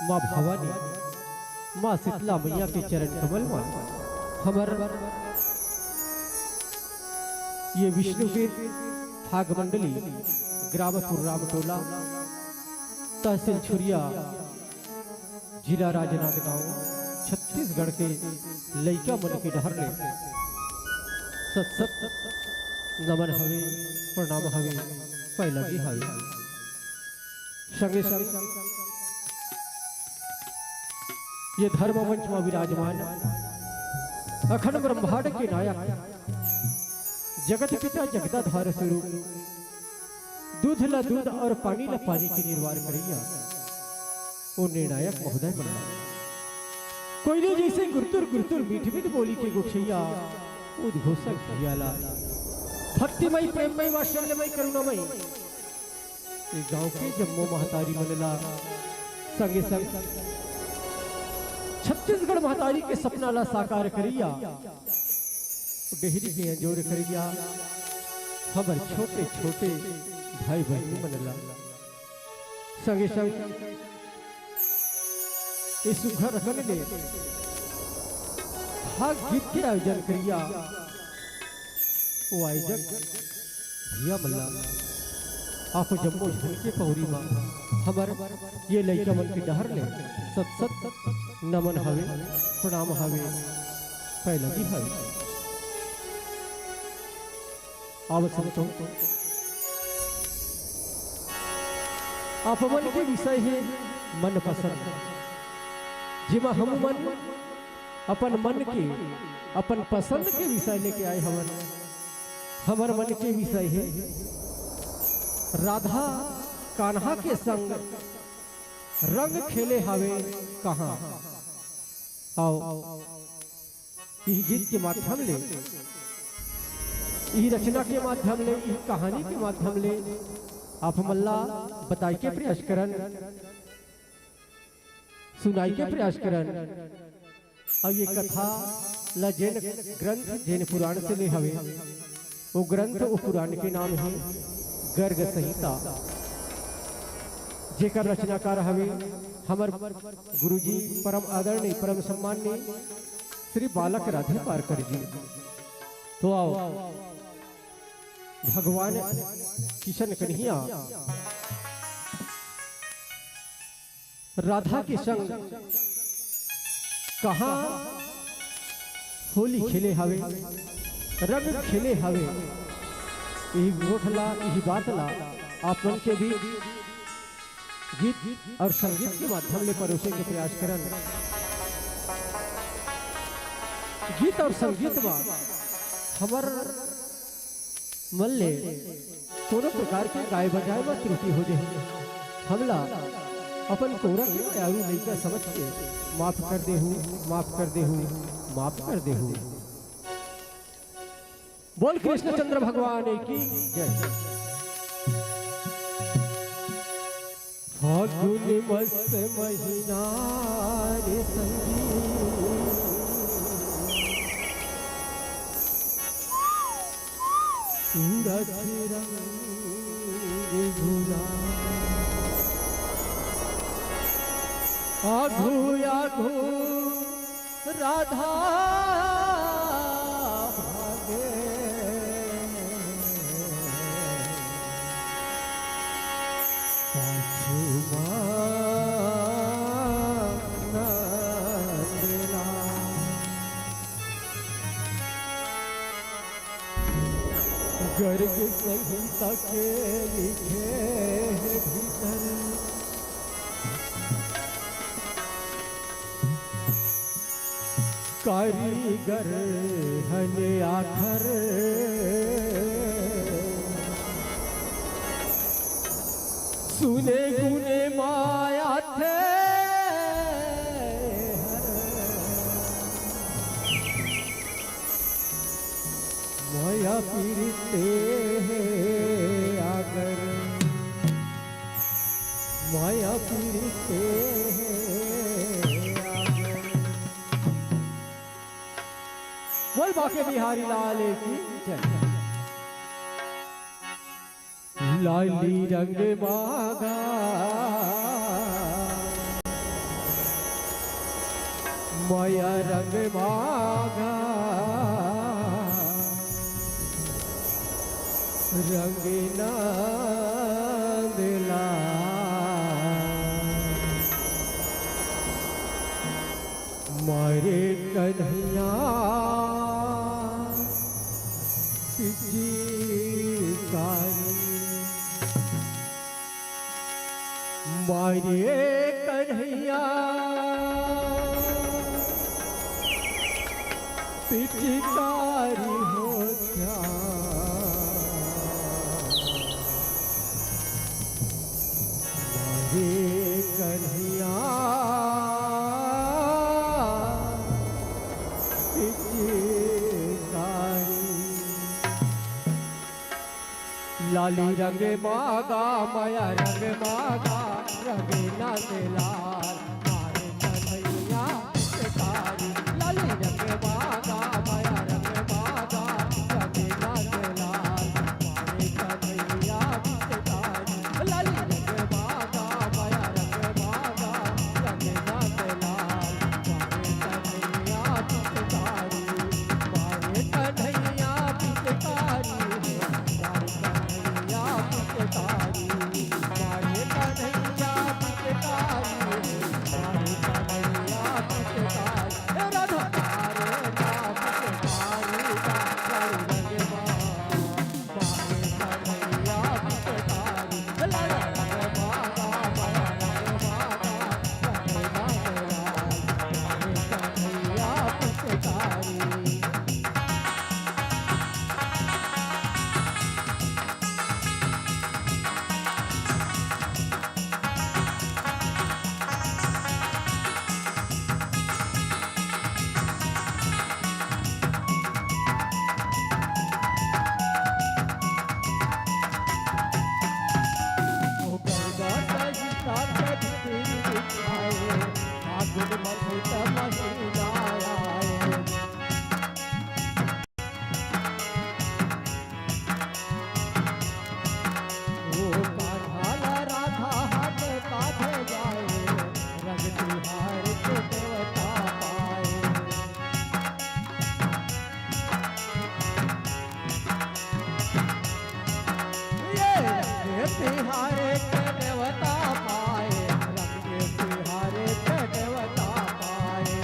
माँ भवानी, माँ शीतला मैया के चरण कमल में हमार ये विष्णुवीर भाग मंडली ग्रामपुर रामटोला तहसील छुरिया जिला राजनांदगांव छत्तीसगढ़ के लइका मन के डहर ले सत सत नमन हवे, प्रणाम हवे, पहला की हवे। संगे संग ये धर्म मंच में विराजमान अखंड ब्रह्मांड के नायक जगत पिता जगदाधार स्वरूप दूध ला दूध और पानी ला पानी के निर्वार करिया वो निर्णायक महोदय बना। कोयले जैसे गुरतुर गुरतुर मीठी मीठ बोली के गुठैया उद्घोषक भैयाला भक्तिमय प्रेममय वात्सल्यमय करुणामय ये गांव के जम्मो महतारी मनला संगे संग छत्तीसगढ़ महतारी के सपना ला साकार करिया डेहरी के जोड़ करिया हमार छोटे छोटे भाई बहन मनला संगे संग इस सुघर रखने ले भाग गीत के आयोजन करिया वो आयोजक भैया मल्ला आप जम्मो झलके पौरी माँ हमार ये लइका मन के डहर ले सत सत नमन हवे, प्रणाम हवे, पहला की हवे। आवश्यक तो आप मन के विषय है मन पसंद, जिमा हम मन के अपन पसंद के विषय लेके आए हमार मन के विषय है राधा कान्हा के संग रंग खेले हवे कहाँ। आओ इस गीत के माध्यम ले, इस रचना के माध्यम ले, इस कहानी के माध्यम ले आप मल्ला बताई के प्रयास करन, सुनाई के प्रयास करन। अब ये कथा ला जैन ग्रंथ जैन पुराण से ले हवे, वो ग्रंथ वो पुराण के नाम है गर्ग संहिता, जेकर रचनाकार हवे हमर गुरुजी परम आदरणीय परम सम्माननीय श्री बालक राधे पारकर जी। तो आओ भगवान किशन कन्हैया राधा के संग कहाँ होली खेले हवे, रंग खेले हवे, यही गोठला यही बातला आप मन के भी गीत और संगीत के माध्यम ले परोसे के प्रयास करन। गीत और संगीत में हमार मन ले कोनो प्रकार के गाय बजाए में त्रुटि हो जाए, हमला अपन कोरा के प्यारू लइका समझ के माफ कर दे हूँ, माफ कर दे हूँ, माफ कर दे हूँ। बोल कृष्णचंद्र भगवान की जय। फागुन मस्त महीना रे संगी सूरज रंग झूला आघू आघू राधा भागे गर्ग संहिता के लिखे भीतर कारीगर हने आखर सुने गुने माया थे माया पीरते आगर माया पीरते बोल बाके बिहारी लाल की जय। लाली रंग मागा माया रंग मागा रंगीना दिला मारे कन्हैया पिचकारी मारे कन्हैया पिचकारी हो क्या मारे कन्हैया लाली रंग मागा माया रंग मागा रंगीना से लाल मारे कन्हैया पिचकारी लाली रंग मागा माया रंग मागा रंगीना से लाल मारे कन्हैया पिचकारी लाली रंग मागा माया रंग मागा रंगीना से लाल मारे कन्हैया पिचकारी मारे कन्हैया पिचकारी तिहारे के देवता पाए रंग तिहारे के देवता पाए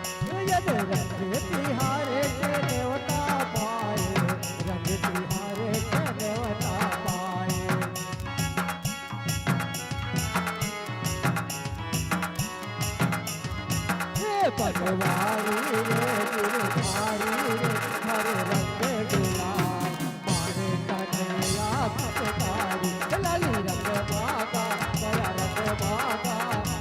रंग तिहारे के देवता पाए रंग तिहारे के देवता पाए पगवारी रे गिरधारी रे हरे रंग गुलाल मारे कन्हैया पिचकारी लाली रंग मागा माया रंग मागा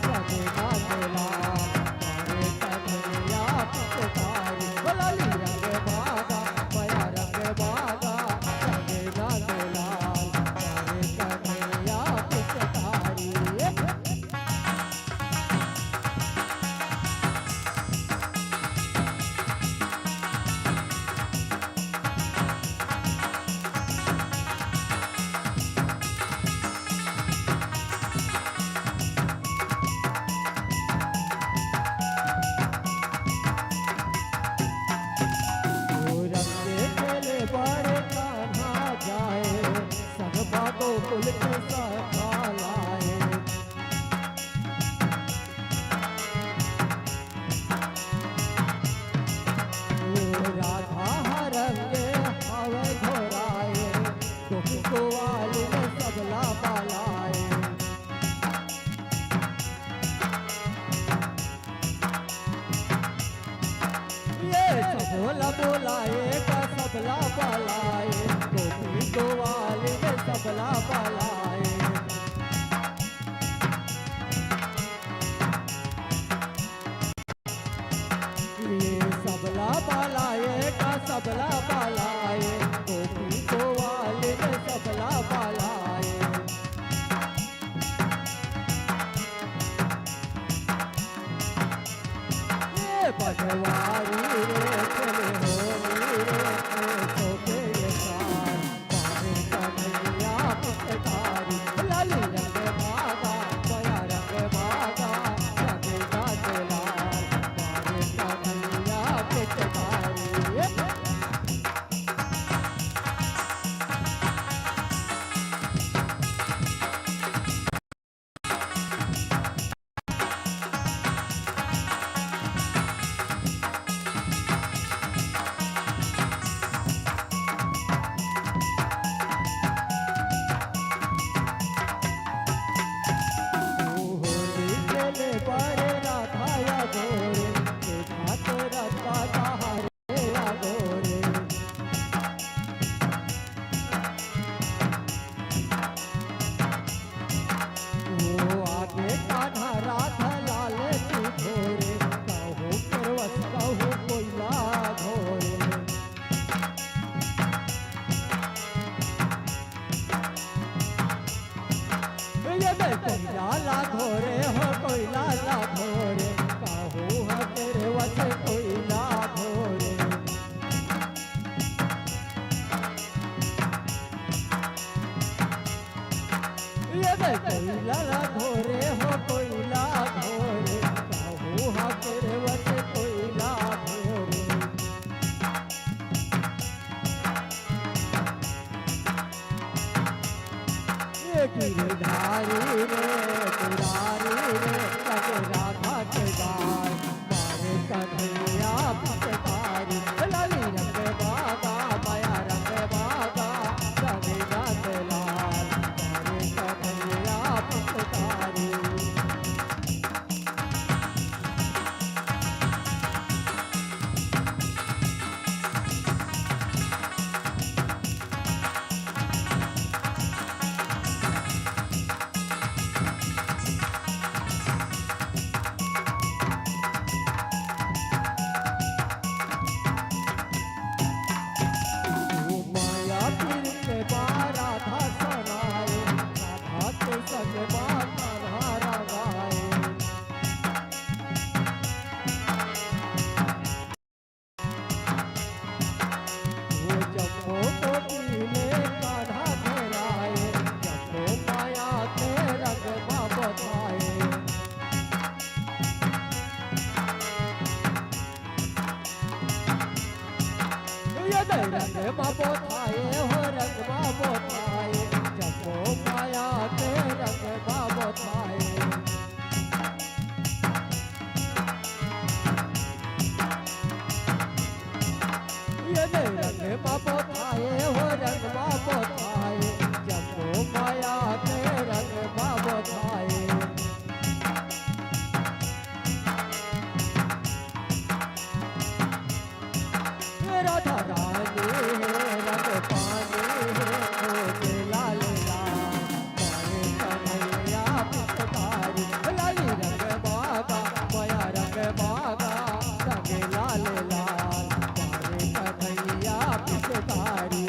रंगीना गुलाल मारे कन्हैया पिचकारी लाली रंग मागा माया रंग मागा रंगीना गुलाल मारे कन्हैया पिचकारी गोकुल के सखा लाए राधा हरंगे हवे घोराए गोपी वाली ने सबला पालाए ये सब बोला बोलाए का सब सबला पलाए, गोपी गोवाली में सबला पलाए। ये सबला पलाए का सबला पलाए, गोपी गोवाली में सबला पलाए। ये पटवारी रे चले होली रे सोके ये सार, पावे कन्हैया पिचकारी, लाली रंग भागा बया रंग भागा, रंगे गाजे लाल, पावे कन्हैया पिचकारी। होली खेले बड़े राधाया गोरे, देखा तो राधा कहारे या गोरे। वो आगे कान्हा राधा लाल की घोरे, कहूँ करवस कहूँ कोयला घोरे। ये मैं कोयला ला घोरे हो कोयला ला घोरे, कहूँ है तेरे वसे कोयला घोरे। ये मैं कोयला ला घोरे हो कोयला घोरे, कहूँ है तेरे वसे कोयला घोरे। ये गिरधारी रे पुरारी रे कग राधा के गाय, मारे कन्हैया पिचकारी, लाली रंग बागा माया रंग बागा, रंगे गाजे लाल, मारे कन्हैया पिचकारी। माया पीर के बारा था सनाए, राधा के संग बात कन्हारा गाए। वो जम्मो को पीले कान्हा धराए, जम्मो माया के रंग बताए। ये रंग बाबो थाए हो रंग बाबो थाए, जपो माया के रंग बाबो थाए। ये रंग बाबो थाए हो रंग बाबो थाए, जपो माया के रंग बाबो थाए। राधा रानी है रंग पानी है खोजे लाल लाल, मारे कन्हैया पिचकारी, लाली रंग बागा माया रंग बागा, रंगे लाल लाल, मारे कन्हैया पिचकारी।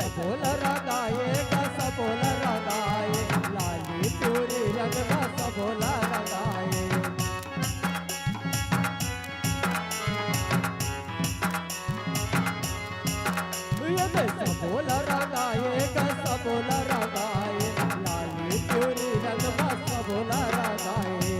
सबोल रंगाए गा सबोल रंगाए लाली पूरी रंग गा सबोल रंगाए सबोल रंगाए गा सबोल रंगाए लाली पूरी रंग गा सबोल रंगाए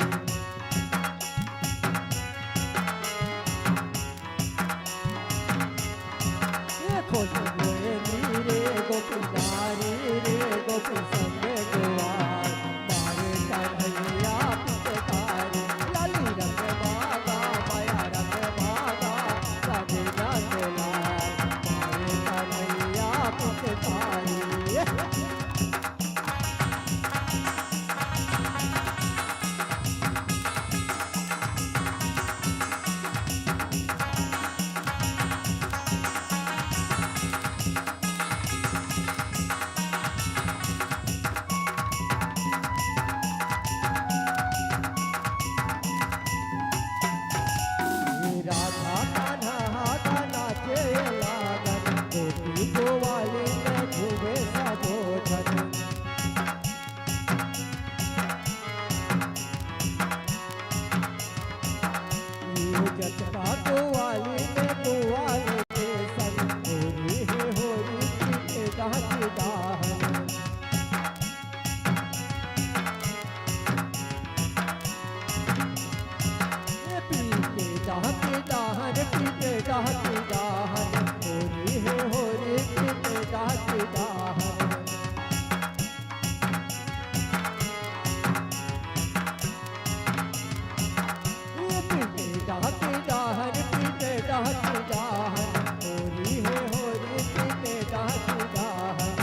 खोले नीरे गोपिनारी रे गोपी संग गुआर मारे कन्हैया पिचकारी लाली रंग मागा माया रंग मागा सभी रंग लाल मारे कन्हैया पिचकारी राधा कान्हा गाना के लागन गोपी गोवाली में झूमे सबोधन जटका गोवाली में गोवाली के संग होरी है होरी की दाहन दाहन पीते दाहन दाहन पीते दाहन दाहन होरी है होरी पीते दाहन दाहन पीते दाहन दाहन पीते दाहन दाहन होरी है होरी पीते दाहन दाहन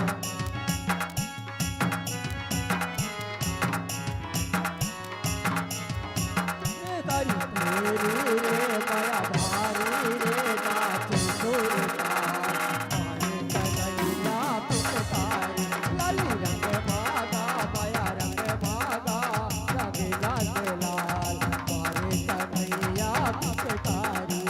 तारी तेरी रे माया धारी रे नाच सुरतार मारे कन्हैया पिचकारी लाली रंग मागा माया रंग मागा रंग लाल लाल मारे कन्हैया पिचकारी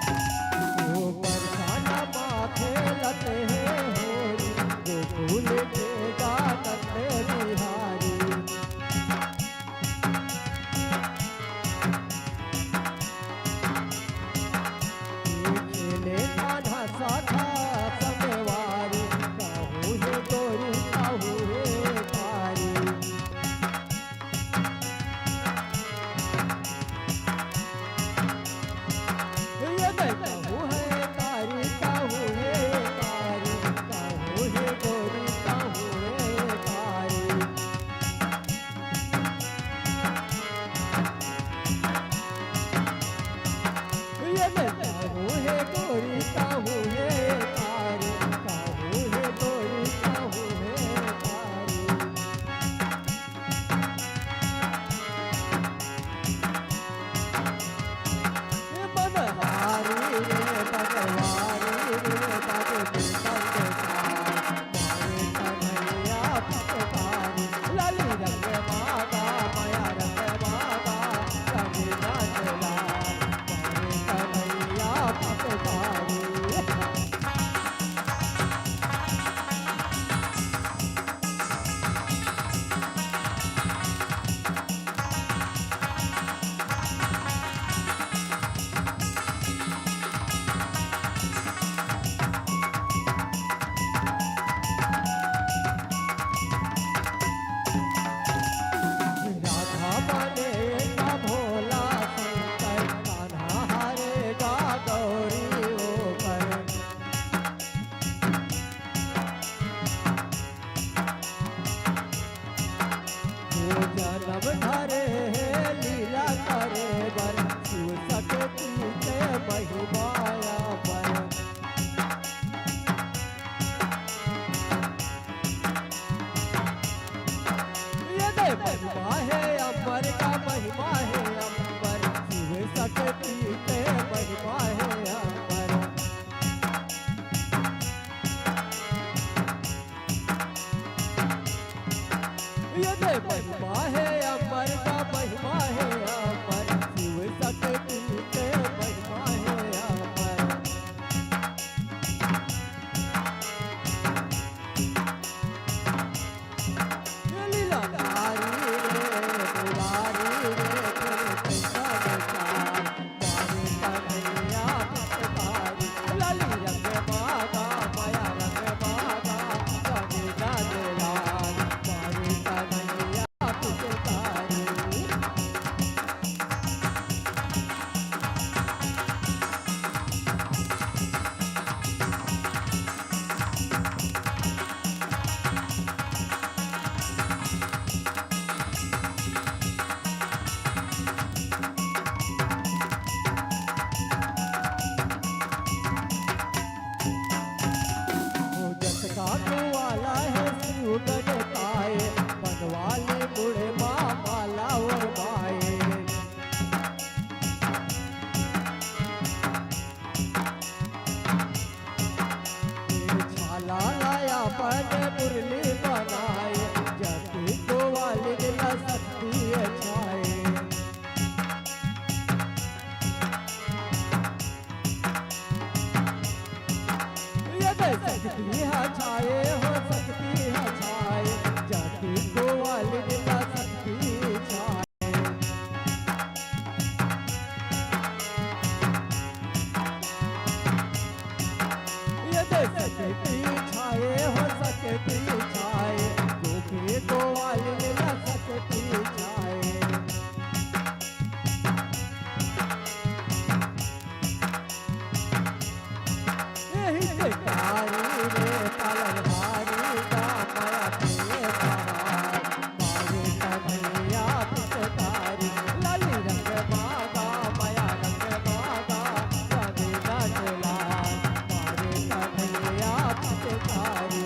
ऊपर खाना माथे लते हैं होरी गोकुल के गानन में बिहारी खेले आधा साखा संगवारी कहूँ है गोरी कहूँ है कारी ये कहूँ है कारी कहूँ है कारी कहूँ है गोरी कहूँ है कारी ये कहूँ है गोरी कहूँ है कारी कहूँ है गोरी कहूँ है कारी मनहारी रे भगवारी रे बाबू संग मारे कन्हैया पिचकारी लाली रंग मागा माया रंग मागा रंग लाल मारे कन्हैया पिचकारी राधा बने का भोला शंकर कान्हा हरे गा गौरी ओकर वो जन्म धरे है लीला करे बर शिव शक्ति के महिमाया पर ये महिमा है अम्बर का महिमा है अम्बर शिव शक्ति पीते महिमा है अमर ये दे महिमा है अमर का महिमा है अमर शिव शक्ति के महिमा है अमर ये लीला नारी रे मुरारी रे तेरे पैसा बेकार मारे कन्हैया पुष्पकारी लाली रंग मागा माया रंग मागा कविता देवान मारे कन्हैया पुष्पकारी जस का वाला है शिव गण पाए बनवाले बूढ़े माँ माला और माए छाला लाया पन मुरली बनाए जति को वाले दिला शक्ति छाए सकती है छाए हो सकती है छाए जाति को वाली दिला सकती छाए ये दे सकती छाए हो सकती छाए गोपी को वाली दिला सकती छाए यही से कारी रे पालनहारी का माया के बहार मारे कन्हैया पुष्पकारी लाली रंग मागा माया रंग मागा कविता लाल मारे कन्हैया पुष्पकारी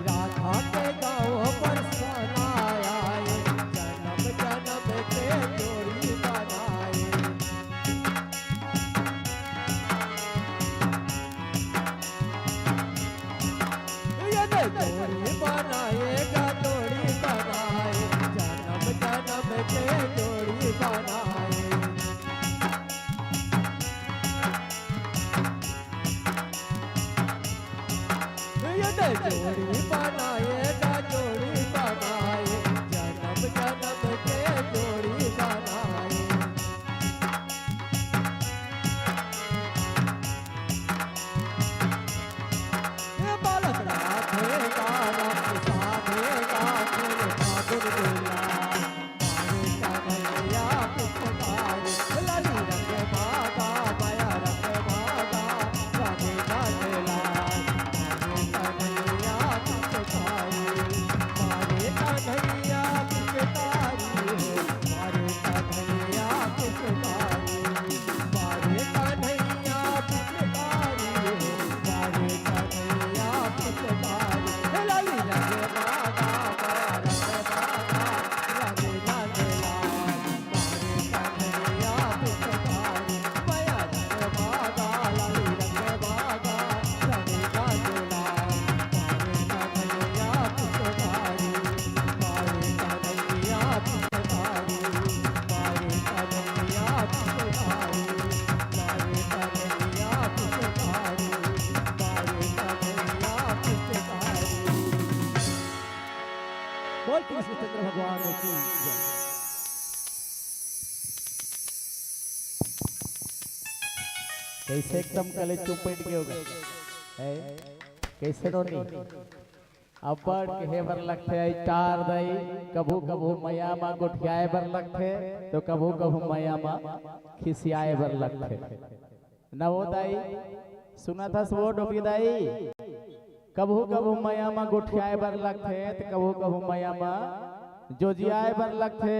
राधा के गाँव पर सनाया जन्म जन्म के जोड़ी बनाए ये जोड़ी बनाएगा जोड़ी बनाए जन्म जन्म के जोड़ी बनाए जोड़ी बनाएगा जोड़ी बनाए जन्म जन्म के जोड़ी बनाए ये बालक राधेगा रात साधेगा फिर फागुन गुलाल मारे कन्हैया पुष्पकारी लाली रंग मागा माया रंग मागा कविता लाल कन्हैया पुष्पकारी मारे कन्हैया पुष्पकारी मारे कन्हैया पुष्पकारी मारे कन्हैया पुष्पकारी मारे कन्हैया पुष्पकारी लाली रंग मागा माया रंग मागा कविता लाल मारे कन्हैया पुष्पकारी माया रंग मागा लाली रंग मागा कविता लाल मारे कन्हैया पुष्पकारी मारे कन्हैया पुष्पकारी मारे कन्हैया पुष्पकारी मारे कन्हैया पुष्पकारी मारे कन्हैया पुष्पकारी बोल कृष्ण चंद्र भगवान की जय कैसे एकदम कले चुप बैठ गए हो गए कैसे रोनी अब बढ़ के बर लगते चार दई कभू कभू मैया माँ गोठियाए बर लगते तो कभू कभू मैया माँ खिसियाए बर लगते। नवो दाई सुना था वो डोबी दाई कभू कभू मैया माँ गोठियाए बर लगते तो कभू कभू मैया माँ जो जियाए बर लगते।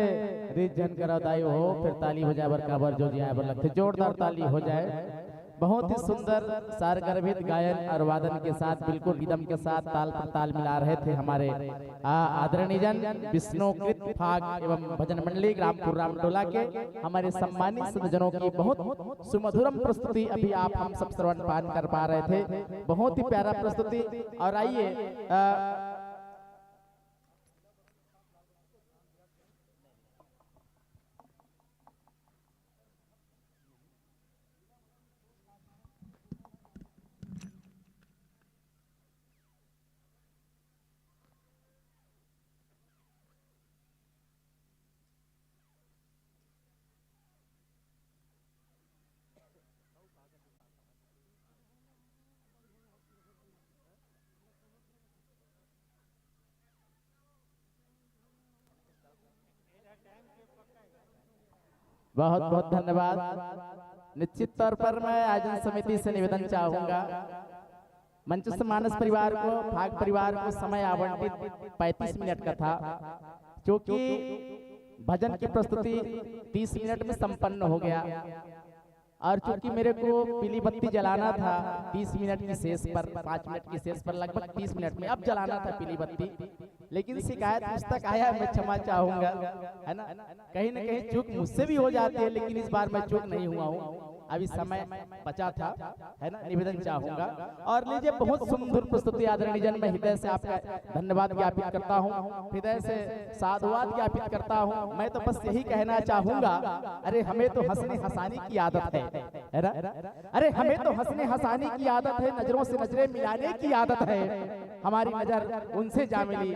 रिजन करा दाई हो फिर ताली हो जाए बर काबर जो जियाए बर लगते जोरदार ताली हो जाए। बहुत ही सुंदर सारगर्भित गायन और वादन के साथ बिल्कुल रिदम के साथ ताल पर ताल मिला रहे थे हमारे आदरणीय जन विष्णुकृत फाग एवं भजन मंडली ग्रामपुर रामटोला के हमारे सम्मानित सज्जनों की बहुत सुमधुरम प्रस्तुति अभी आप हम सब श्रवण पान कर पा रहे थे। बहुत ही प्यारा प्रस्तुति। और आइए बहुत बहुत धन्यवाद। निश्चित तौर पर मैं आयोजन समिति से निवेदन चाहूंगा मंचस्थ मानस परिवार को भाग परिवार को समय आवंटित 35 मिनट का था, क्योंकि भजन की प्रस्तुति 30 मिनट में संपन्न हो गया और चूंकि मेरे को पीली बत्ती जलाना था 30 मिनट की शेष पर 5 मिनट की शेष पर लगभग 30 मिनट में अब जलाना था पीली बत्ती, लेकिन शिकायत मुझ तक आया मैं क्षमा चाहूंगा, है ना। कहीं न कहीं चूक मुझसे भी हो जाती है, लेकिन इस बार मैं चूक नहीं हुआ हूँ, अभी समय बचा था, है ना। निवेदन चाहूंगा और लीजिए बहुत सुंदर प्रस्तुति आदरणीय जन, मैं हृदय से आपका धन्यवाद ज्ञापित करता हूँ, हृदय से साधुवाद ज्ञापित करता हूँ। मैं तो बस यही कहना चाहूंगा, अरे हमें तो हंसने हंसाने की आदत है ना, अरे हमें तो हंसने हंसाने की आदत है, नजरों से नजरें मिलाने की आदत है। हमारी नजर उनसे जा मिली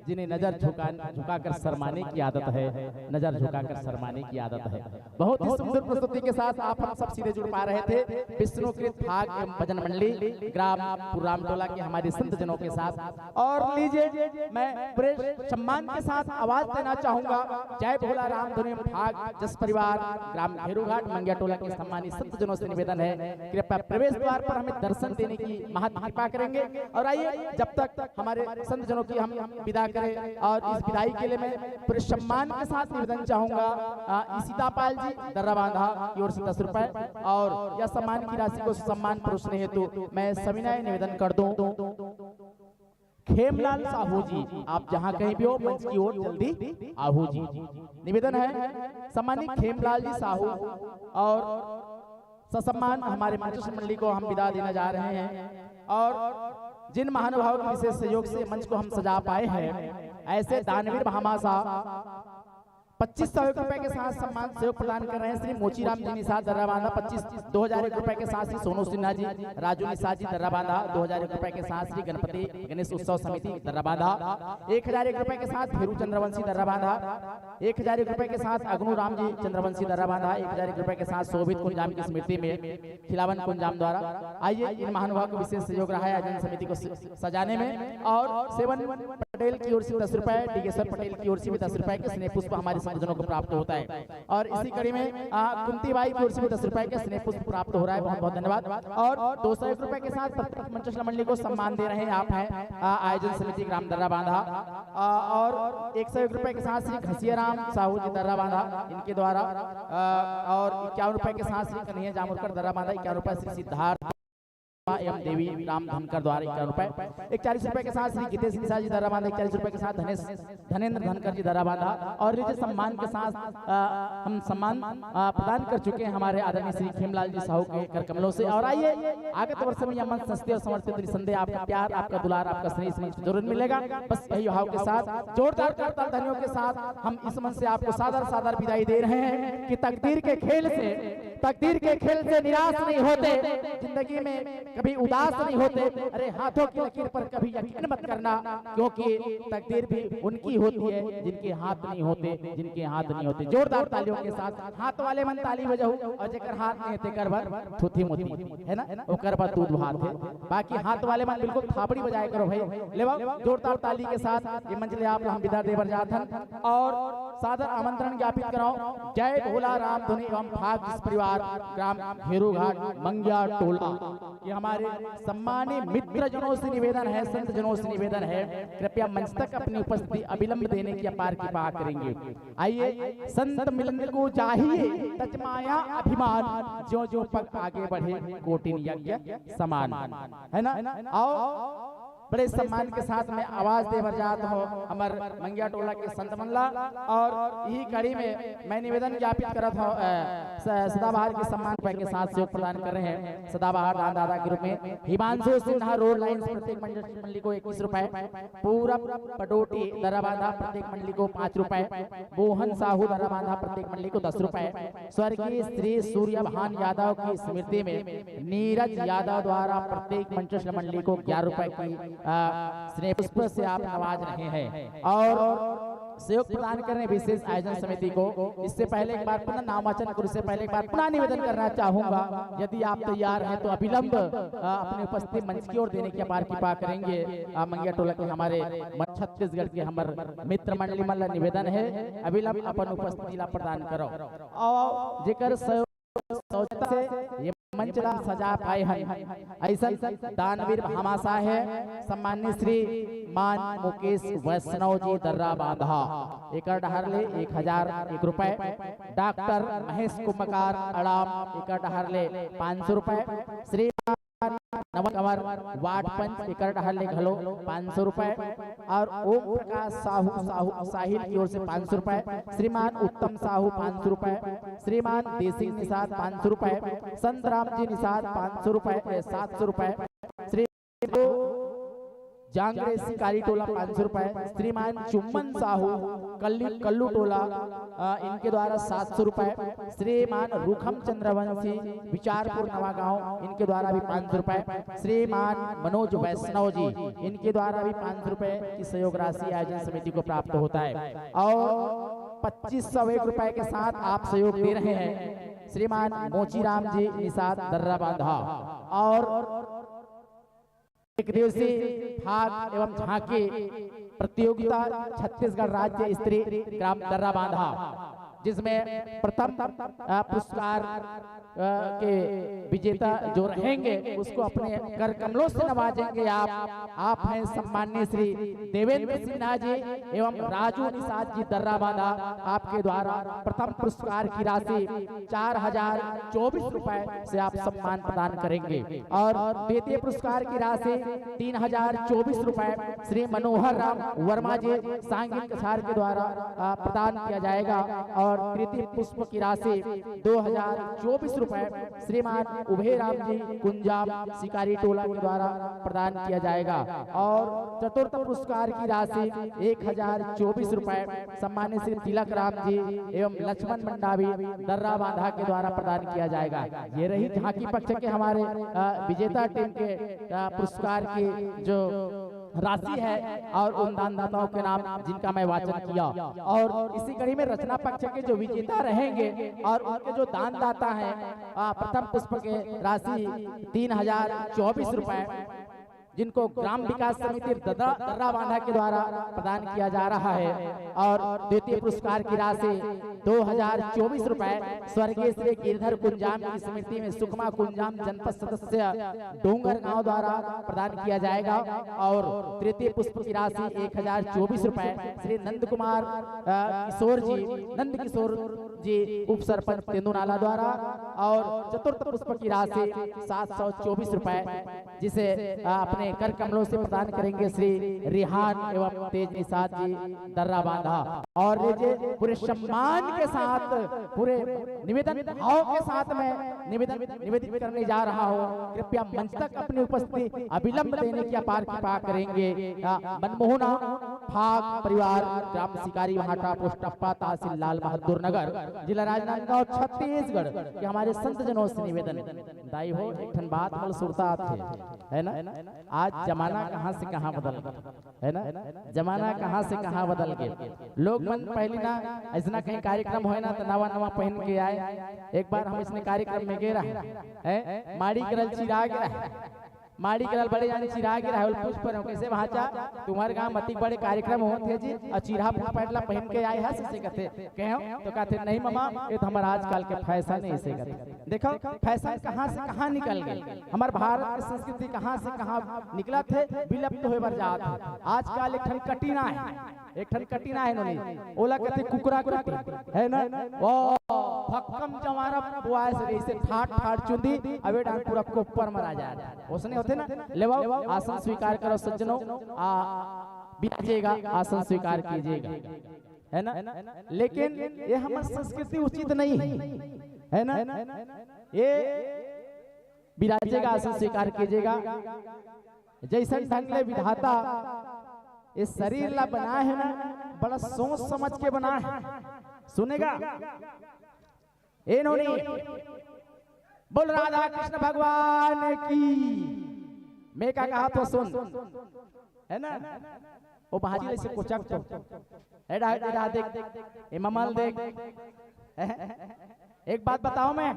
जिन्हें नजर झुकाकर शर्माने की आदत है, नजर झुकाकर शर्माने की आदत है। बहुत ही सुंदर प्रस्तुति के साथ आप हम सब सीधे जुड़ पा रहे थे विष्णुकृत भाग एवं भजन मंडली ग्रामपुर रामटोला के हमारे संत जनों के साथ। और लीजिए मैं बड़े सम्मान के साथ आवाज देना चाहूंगा, जय भोला राम धुनी भाग जस परिवार ग्राम घेरूघाट मंगिया टोला के सम्मानित संत जनों से निवेदन है कृपया प्रवेश द्वार पर हमें दर्शन देने की महत्व कृपा करेंगे। और आइए जब तक हमारे संत जनों की हम विदा करें और इस विदाई के लिए मैं पूरे सम्मान के साथ निवेदन चाहूंगा सीतापाल जी दर्राबांधा की ओर से 10 रुपए और यह सम्मान की राशि को सम्मान पुरस्कार हेतु मैं सविनय निवेदन कर दूं। खेमलाल साहू जी आप जहां कहीं भी हो मंच की ओर जल्दी आहू जी। निवेदन है सम्मानित खेमलाल जी साहू और ससम्मान हमारे मंचस्थ मंडली को हम विदा देने जा रहे हैं। और जिन महानुभावों के विशेष सहयोग से मंच को हम सजा पाए हैं, ऐसे दानवीर महामासा 2500 रुपए के साथ सम्मान सहयोग प्रदान कर रहे हैं श्री मोचीराम जी निषाद दर्राबांधा 2001 रुपए के साथ श्री सोनू सिन्हा जी, राजू निषाद जी दर्राबांधा 2001 रुपए के साथ श्री गणपति गणेश उत्सव समिति दर्राबांधा 1001 रुपए के साथ फेरू चंद्रवंशी दर्राबांधा 1001 रुपए के साथ अग्नु राम जी चंद्रवंशी दर्राबांधा 1001 रुपए के साथ शोभित कुंजाम की स्मृति में खिलावन कुंजाम द्वारा। आइए इन महानुभाव को विशेष सहयोग रहा है आयोजन समिति को सजाने में। और सेवन पटेल की ओर से 10 रुपए, डिगेश्वर पटेल की ओर से भी 10 रुपए के स्नेह पुष्प हमारे जनों को प्राप्त होता है। और इसी कड़ी में कुंती बाई की ओर से 10 रुपए के स्नेह पुष्प प्राप्त हो रहा है, बहुत बहुत धन्यवाद। और 201 रुपए के साथ मंचस्थ मंडली को सम्मान दे रहे हैं आप हैं आयोजन समिति ग्राम दर्राबांधा। और 101 रुपए के साथ श्री घसियाराम साहू जी दर्राबांधा इनके द्वारा। और 51 रुपए के साथ श्री कन्हैया जामुलकर दर्राबांधा, 51 रुपए श्री सिद्धार्थ एवं देवी राम धनकर द्वारा 51 रुपए, 41 रुपए के साथ श्री गीतेश निशा जी दर्राबांधा, 41 रुपए के साथ धनेन्द्र धनकर जी दर्राबांधा। और लीजिए सम्मान के साथ हम सम्मान प्रदान कर चुके हैं हमारे आदरणीय श्री खेमलाल जी साहू के कर कमलों से। और आइए आगत वर्ष में यह मंच संस्थे और समर्पित निसंदेह आपका प्यार, आपका दुलार, आपका स्नेह जरूर मिलेगा। बस यही भाव के साथ जोरदार करताल ध्वनियों के साथ हम इस मंच से आपको सादर सादर विदाई दे रहे हैं कि तकदीर के खेल से तकदीर के खेल से निराश नहीं होते, जिंदगी में कभी उदास नहीं होते। अरे हाथों की लकीर पर कभी यकीन मत करना, क्योंकि तकदीर भी उनकी होती है जिनके हाथ नहीं होते, जिनके हाथ नहीं होते। जोरदार तालियों के साथ हाथ वाले मन ताली बजाओ, और जेकर हाथ नहीं थे करबर थुथी मोती है ना, वो करबर दूध भात है। बाकी हाथ वाले मन बिल्कुल थापड़ी बजाए करो भाई। लेवा जोरदार ताली के साथ ये मंच ले आप हम विदा देवर जाथन और सादर आमंत्रण ज्ञापित कराओ। जय भोला राम धुनी एवं भाग परिवार ग्राम घेरूघाट मंगिया टोला। ये हमारे सम्मानित मित्र जनों से निवेदन है, संत जनों से निवेदन है, कृपया मंच तक अपनी उपस्थिति अविलंब देने की अपार कृपा करेंगे। आइए संत मिलन को चाहिए तजमाया अभिमान, जो जो पग आगे बढ़े कोटिन यज्ञ समान, है ना। आओ बड़े सम्मान के साथ में आवाज देवर जात हो हमर मंगिया टोला के संत मंडला। और यही कड़ी में मैं निवेदन ज्ञापित करत हूँ, सदाबहार के सम्मान के साथ सहयोग प्रदान कर रहे हैं सदाबहार दान दादा के रूप में हिमांशु सिन्हा रोड लाइन प्रत्येक मंडली को 21 रुपए, पूरब पडोटी दराबांधा प्रत्येक मंडली को 5 रुपए, मोहन साहू दराबांधा प्रत्येक मंडली को 10 रुपए, स्वर्गीय श्री सूर्यभान यादव की स्मृति में नीरज यादव द्वारा प्रत्येक मंचल मंडली को 11 रुपए की स्नेह पुष्प से आप नवाज रहे हैं। और सहयोग प्रदान करने विशेष आयोजन समिति को इससे पहले एक बार पुनः नामांकन करने से पहले एक बार पुनः निवेदन करना चाहूंगा, यदि आप तैयार हैं तो अविलंब अपनी उपस्थिति मंच की ओर देने की अपार कृपा करेंगे। मंगिया टोला के हमारे छत्तीसगढ़ के हमारे मित्र मंडली मल्ला निवेदन है अविलंब अपन उपस्थिति प्रदान करो। और जेकर से ये मंच ला सजा पाए हैं ऐसा दानवीर हमाशा है सम्मानित श्री मान मुकेश वैष्णव जी दर्रा बांधा एकर डहर ले 1001 रुपए, डॉक्टर महेश कुमकार अड़ाम एकर डहर ले 500 रुपए, श्री नवन कंवर वार्ड पंच एकर डहर ले घलो 500 रुपए, और ओम प्रकाश साहू साहिल की ओर से 500 रुपए, श्रीमान उत्तम साहू 500 रुपए, श्रीमान देसी निषाद 500 रुपए, संत राम जी निषाद 500 रुपए 700 रुपए, श्री जांगरे शिकारी टोला 500 रुपए, श्रीमान चुम्बन साहू कल्लू टोला इनके द्वारा 700 रुपए, श्रीमान रुखम चंद्रवंशी विचारपुर नवा गांव इनके द्वारा भी 500 रुपए, श्रीमान मनोज वैष्णव जी इनके द्वारा भी 500 रुपए की सहयोग राशि आयोजन समिति को प्राप्त होता है। और 2501 रुपए के साथ आप सहयोग दे रहे हैं श्रीमान मोचीराम जी निषाद दर्रा बांधा। और एक दिवसीय भाग एवं झांकी प्रतियोगिता छत्तीसगढ़ राज्य स्तरीय ग्राम दर्रा बांधा, जिसमें प्रथम पुरस्कार के विजेता जो रहेंगे उसको अपने कर कमलों से नवाजेंगे। आप हैं सम्माननीय श्री देवेंद्र सिन्हा जी एवं राजू निषाद जी दर्रा बांधा। आपके द्वारा प्रथम पुरस्कार की राशि 4024 रुपए से आप सम्मान प्रदान करेंगे, और द्वितीय पुरस्कार की राशि 3024 रुपए श्री मनोहर राम वर्मा जी सांगिल कछार के द्वारा प्रदान किया जाएगा, और तृतीय पुष्प की राशि 2024 रुपए श्रीमान उभय राम जी कुंजाम शिकारी टोला के द्वारा प्रदान किया जाएगा, और चतुर्थ पुरस्कार की राशि 1024 रुपए सम्मानित श्री तिलक राम जी एवं लक्ष्मण मंडावी दर्रा बांधा के द्वारा प्रदान किया जाएगा। ये रही झांकी पक्ष के हमारे विजेता टीम के पुरस्कार की जो राशि है और उन दानदाताओं के नाम जिनका मैं वाचन किया। और इसी कड़ी में रचना पक्ष के जो विजेता रहेंगे और उनके जो दानदाता हैं प्रथम पुष्प के राशि 3024 रुपए जिनको ग्राम विकास समिति दर्रा बांधा के द्वारा प्रदान किया जा रहा है, और द्वितीय पुरस्कार की राशि 2024 रुपए स्वर्गीय श्री गिरधर कुंजाम की स्मृति में सुकमा कुंजाम जनपद सदस्य डोंगर गांव द्वारा प्रदान किया जाएगा, और तृतीय पुष्प की राशि 1024 रुपए श्री नंद किशोर जी उप सरपंच तेंदुनाला द्वारा, और चतुर्थ पुष्प की राशि 724 रुपए जिसे अपने अपने कर कमलों से प्रदान करेंगे श्री रिहान एवं तेज निषाद जी दर्रा बांधा। और ये पूरे सम्मान के साथ पूरे निवेदन भाव के साथ में निवेदित करने जा रहा हूँ। कृपया मंच तक अपनी उपस्थिति अविलंब देने की अपार कृपा करेंगे। मनमोहना फाग परिवार ग्राम शिकारी भाटा पोस्ट अप्पा तहसील लाल बहादुर नगर जिला राजनांदगांव छत्तीसगढ़ के हमारे संत जनों से निवेदन दाई हो एक ठन बात बोल सुरता थे है ना। आज जमाना कहाँ से कहाँ बदल गया है ना। जमाना कहाँ से कहाँ बदल गए। लोग मन पहली ना ऐसा कहीं कार्यक्रम हो ना तो नवा नवा पहन के आए। एक बार हम इसने कार्यक्रम में गए रहे माड़ी करल चिराग रहे माड़ी करल बड़े जाने चिराग रहे पूछ पर कैसे भाचा तुम्हारे गांव मती बड़े कार्यक्रम होते जी और चिरा पहला पहन के आए है से कहते कहो तो कहते नहीं मामा ये तो हमारा आजकल के फैशन है ऐसे कहते। देखो फैशन कहाँ से कहाँ निकल गए। हमारे भारत की संस्कृति कहाँ से कहाँ निकला थे विलुप्त हुए बर जात। आजकल एक ठन कटीना है नोनी ओला कहते कुकरा कटी है ना। वो फक्कम जमारा बुआए से ऐसे ठाट ठाट चुंदी अबे डांस पूरा कोपर मरा जाए उसने होते ना। लेवा आसन स्वीकार करो सज्जनों बिराजेगा आसन स्वीकार कीजिएगा है ना। लेकिन ये हमारी संस्कृति उचित नहीं है ना। ये बिराजेगा आसन स्वीकार कीजिएगा। जैसे ढंग ले विधाता इस शरीर ला बना है ना बड़ा सोच समझ के बना है। सुनेगा ए नोनी बोल राधा कृष्ण भगवान की। मैं क्या कहा तो सुन है ना। वो भाजी से कोचक तो एडा देख ए ममल देख। एक बात बताओ मैं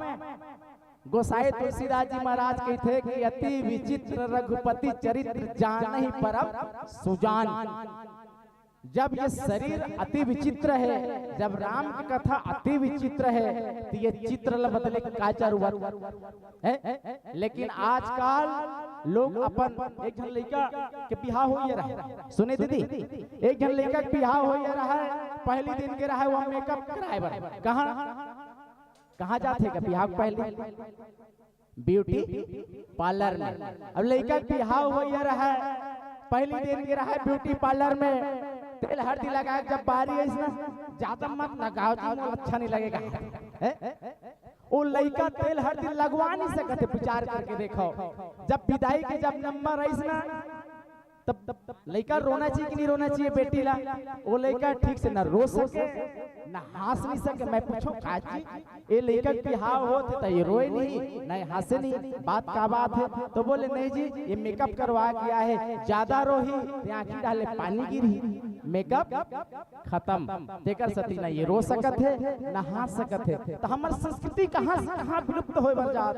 गोसाई तुलसीदास जी महाराज कहते कि अति विचित्र रघुपति चरित्र जान ही परम सुजान। जब ये शरीर अति विचित्र है जब राम की कथा अति विचित्र है तो ये चित्र बदले का जरूरत है। लेकिन आजकल लोग अपन एक जन लड़का के बिहार हो ये रहा सुने दीदी एक जन लड़का के बिहार हो ये रहा पहली दिन के रहा वो मेकअप कराए कहाँ जाते का बिहार पहले ब्यूटी पार्लर में। अब लड़का के बिहार हो ये रहा पहली दिन के रहा ब्यूटी पार्लर में तेल हल्दी लगा जब बारी है ना ज्यादा मत लगाओ अच्छा नहीं लगेगा। वो लड़का तेल हल्दी लगवा नहीं सकते विचार करके देखो। जब विदाई के जब नंबर है ना तब लड़का रोना चाहिए कि नहीं रोना चाहिए बेटी ला। वो लड़का ठीक से ना रो सके ना हंस नहीं सके। मैं पूछूं काजी ये लड़का की हाव होते तो ये रोए नहीं हंसे नहीं बात का बात है। तो बोले नहीं जी ये मेकअप करवा किया है ज्यादा रोही आंखी डाले पानी गिरी मेकअप खत्म देकर सती ना ये रो सकत है ना हंस सकत है। तो हमारी संस्कृति कहाँ से कहाँ विलुप्त हो बर जात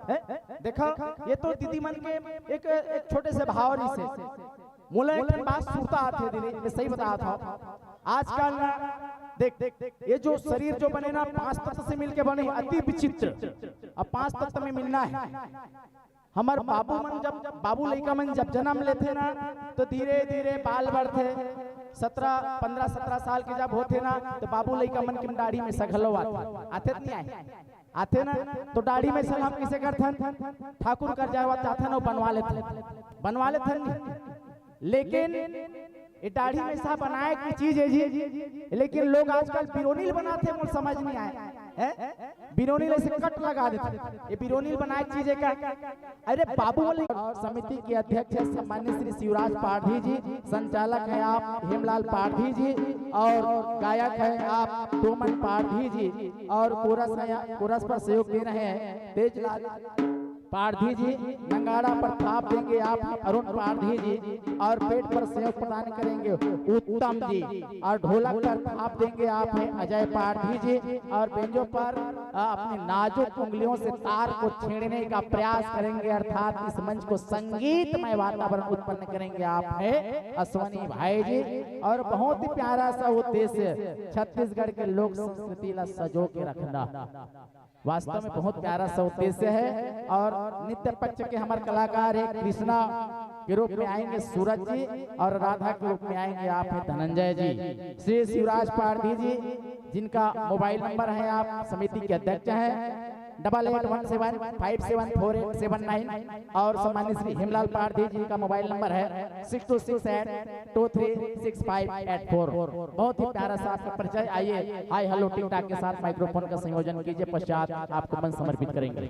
है। देखो ये तो दीदी मन के एक छोटे से भावरी से मुले एक बात सुनता आते दीदी मैं सही बता था। आजकल ना देख ये जो शरीर जो बने ना 5 तत्व से मिलके बने अति विचित्र। अब 5 तत्व में मिलना है। हमारे बाबू लड़का मन जब जन्म लेते ना तो धीरे धीरे बाल बढ़ते 15-17 साल के जब होते ना तो बाबू लड़का मन की दाढ़ी में सघलो आते नहीं आए आते ना। तो दाढ़ी में सलाम किसे करथन ठाकुर कर जाए चाहते ना बनवा लेते लेकिन ये दाढ़ी में सा बनाए की चीज है जी। लेकिन लोग आजकल बिरोनील बनाते हैं समझ नहीं आए बिरोनील ऐसे कट लगा देते ये बिरोनील बनाए चीज है क्या। अरे बाबू वाले समिति के अध्यक्ष है सम्मानित श्री शिवराज पाठी जी। संचालक है आप हेमलाल पाठी जी और गायक है आप तोमन पाठी जी और कोरस पर सहयोग दे रहे हैं तेजलाल पारधी जी। नंगाड़ा पर थाप देंगे आप अरुण पारधी जी और पेट पर सहयोग प्रदान करेंगे उत्तम जी और ढोलक पर थाप देंगे आप हैं अजय पारधी जी और बेंजो पर अपनी नाजुक उंगलियों से तार को छेड़ने का प्रयास करेंगे अर्थात इस मंच को संगीतमय वातावरण उत्पन्न करेंगे आप हैं अश्वनी भाई जी। और बहुत ही प्यारा सा उद्देश्य छत्तीसगढ़ के लोक संस्कृति ला सजो के रखना वास्तव में बहुत प्यारा सा उद्देश्य है। और नित्य पक्ष के हमारे कलाकार है कृष्णा के रूप में आएंगे सूरज जी और राधा के रूप में आएंगे आप है धनंजय जी। श्री शिवराज पारधी जी जिनका मोबाइल नंबर है आप समिति के अध्यक्ष हैं 8817574879 और सम्मानित श्री हेमलाल पारधी जी का मोबाइल नंबर है 6268236584। बहुत ही प्यारा सा आपका परिचय। आइए हाय हेलो टिक टाक के साथ माइक्रोफोन का संयोजन कीजिए, पश्चात आपको मन समर्पित करेंगे।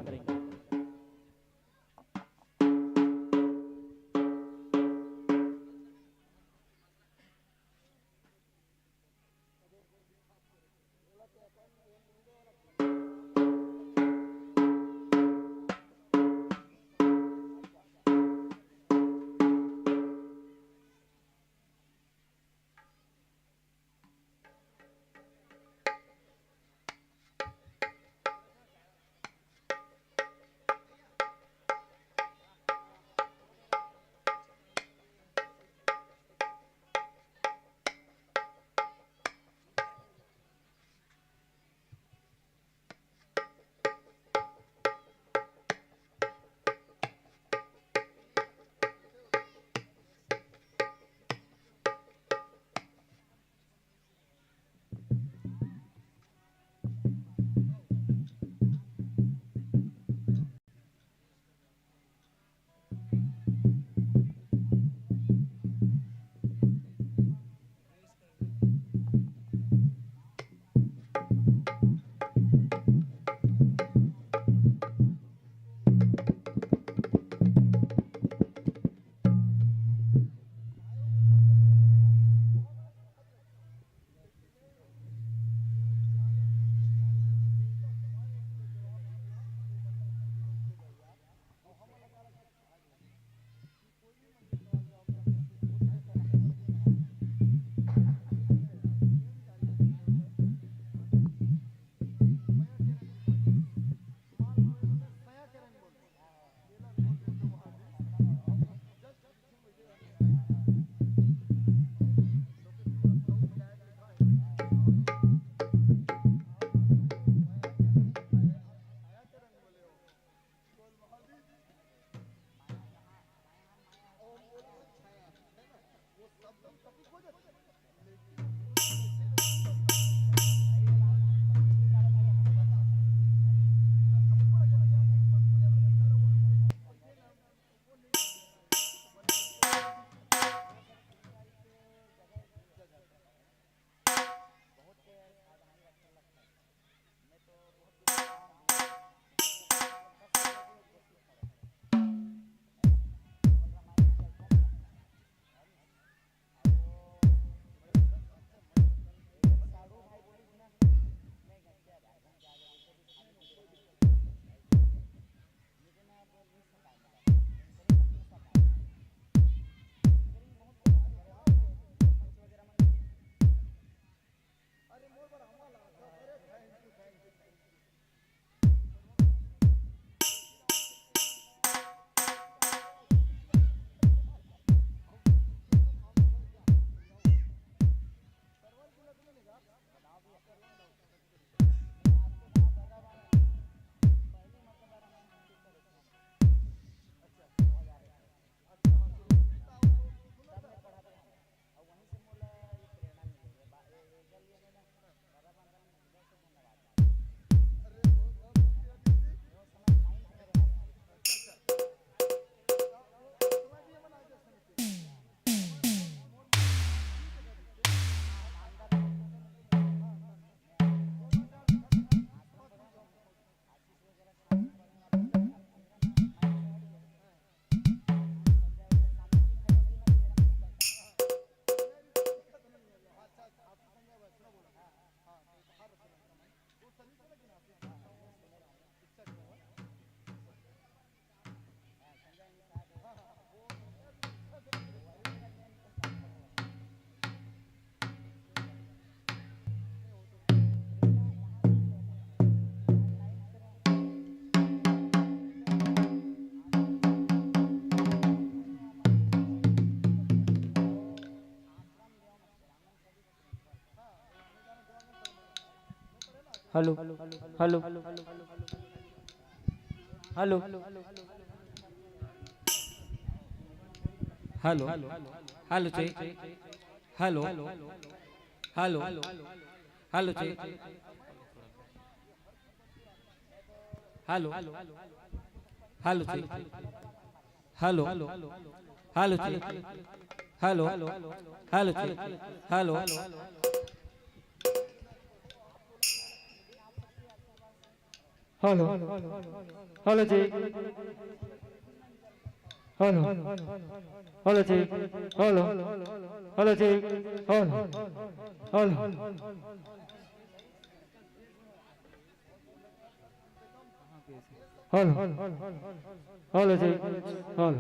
Hello hello hello hello hello check hello hello hello check hello hello जी हेलो हेलो जी हेलो हेलो जी हेलो हेलो हेलो जी हेलो हेलो जी हेलो हेलो जी हेलो हेलो हेलो हेलो जी हेलो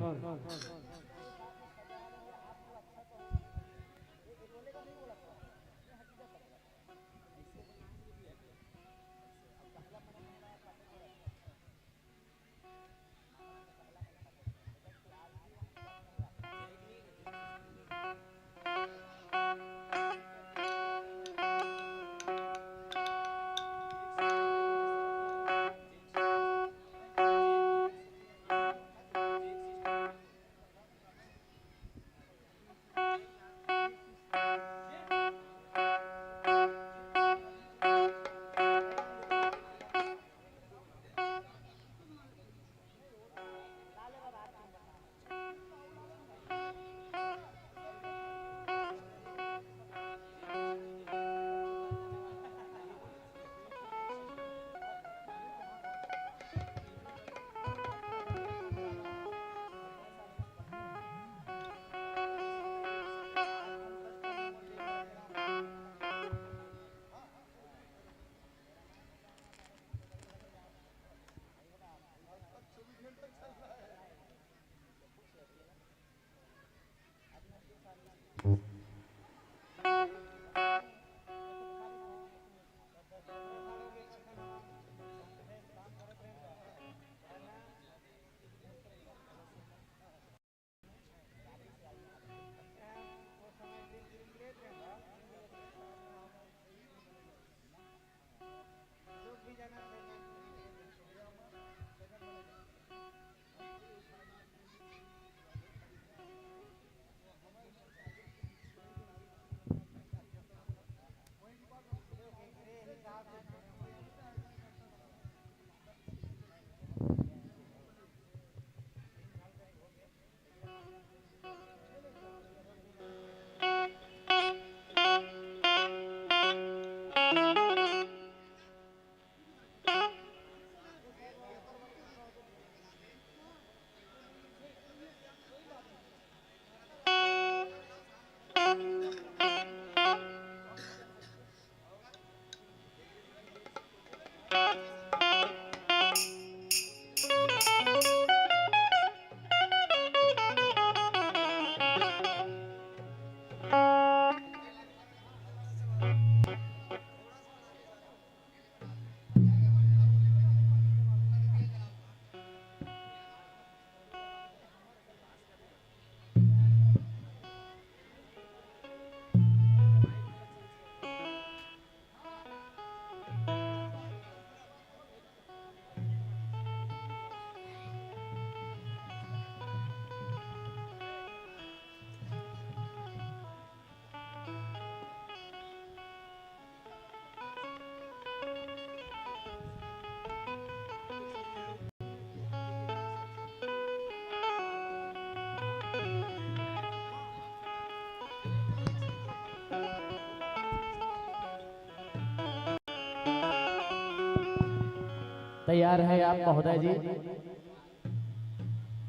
तैयार है आप महोदय जी?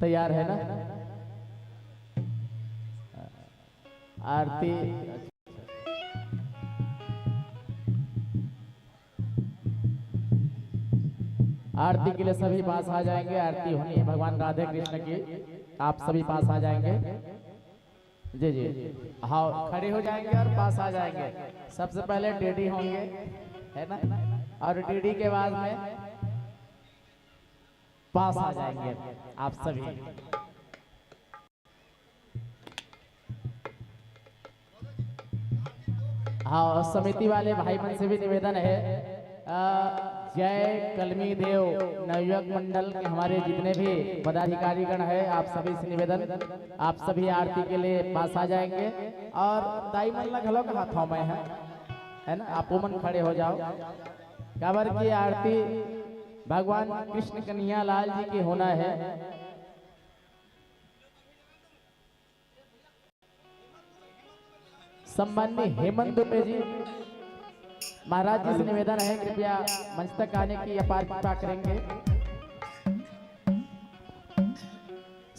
तैयार है ना? आरती आरती के लिए सभी पास आ जाएंगे। आरती होनी है भगवान राधे कृष्ण की। आप सभी पास आ जाएंगे। जी जी हाँ, खड़े हो जाएंगे और पास आ जाएंगे। सबसे पहले डीडी होंगे, है ना, और डीडी के बाद में पास आ जाएंगे आप सभी। हाँ, समिति वाले भाई बहन से भी निवेदन है, जय कलमी देव नवयुवक मंडल के हमारे जितने भी पदाधिकारीगण है, आप सभी से निवेदन, आप सभी आरती के लिए पास आ जाएंगे। और दाई मन लगलो के हाथों में है ना, आप उमन खड़े हो जाओ। काबर की आरती भगवान कृष्ण कन्हैया लाल जी के होना है। सम्माननीय हेमंत दुबे जी महाराज जी से निवेदन है कृपया मंच तक आने की अपार कृपा करेंगे।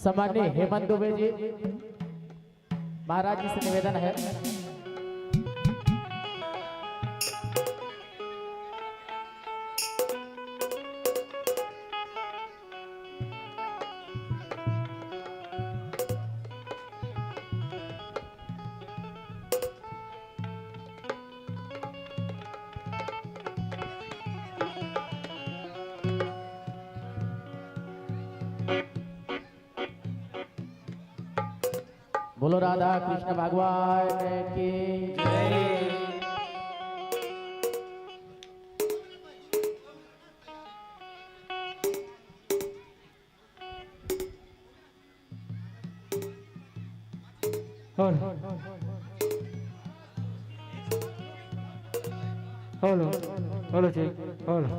सम्माननीय हेमंत दुबे जी महाराज जी से निवेदन है। बोलो राधा कृष्ण भगवान की जय। हेलो हेलो चेक हेलो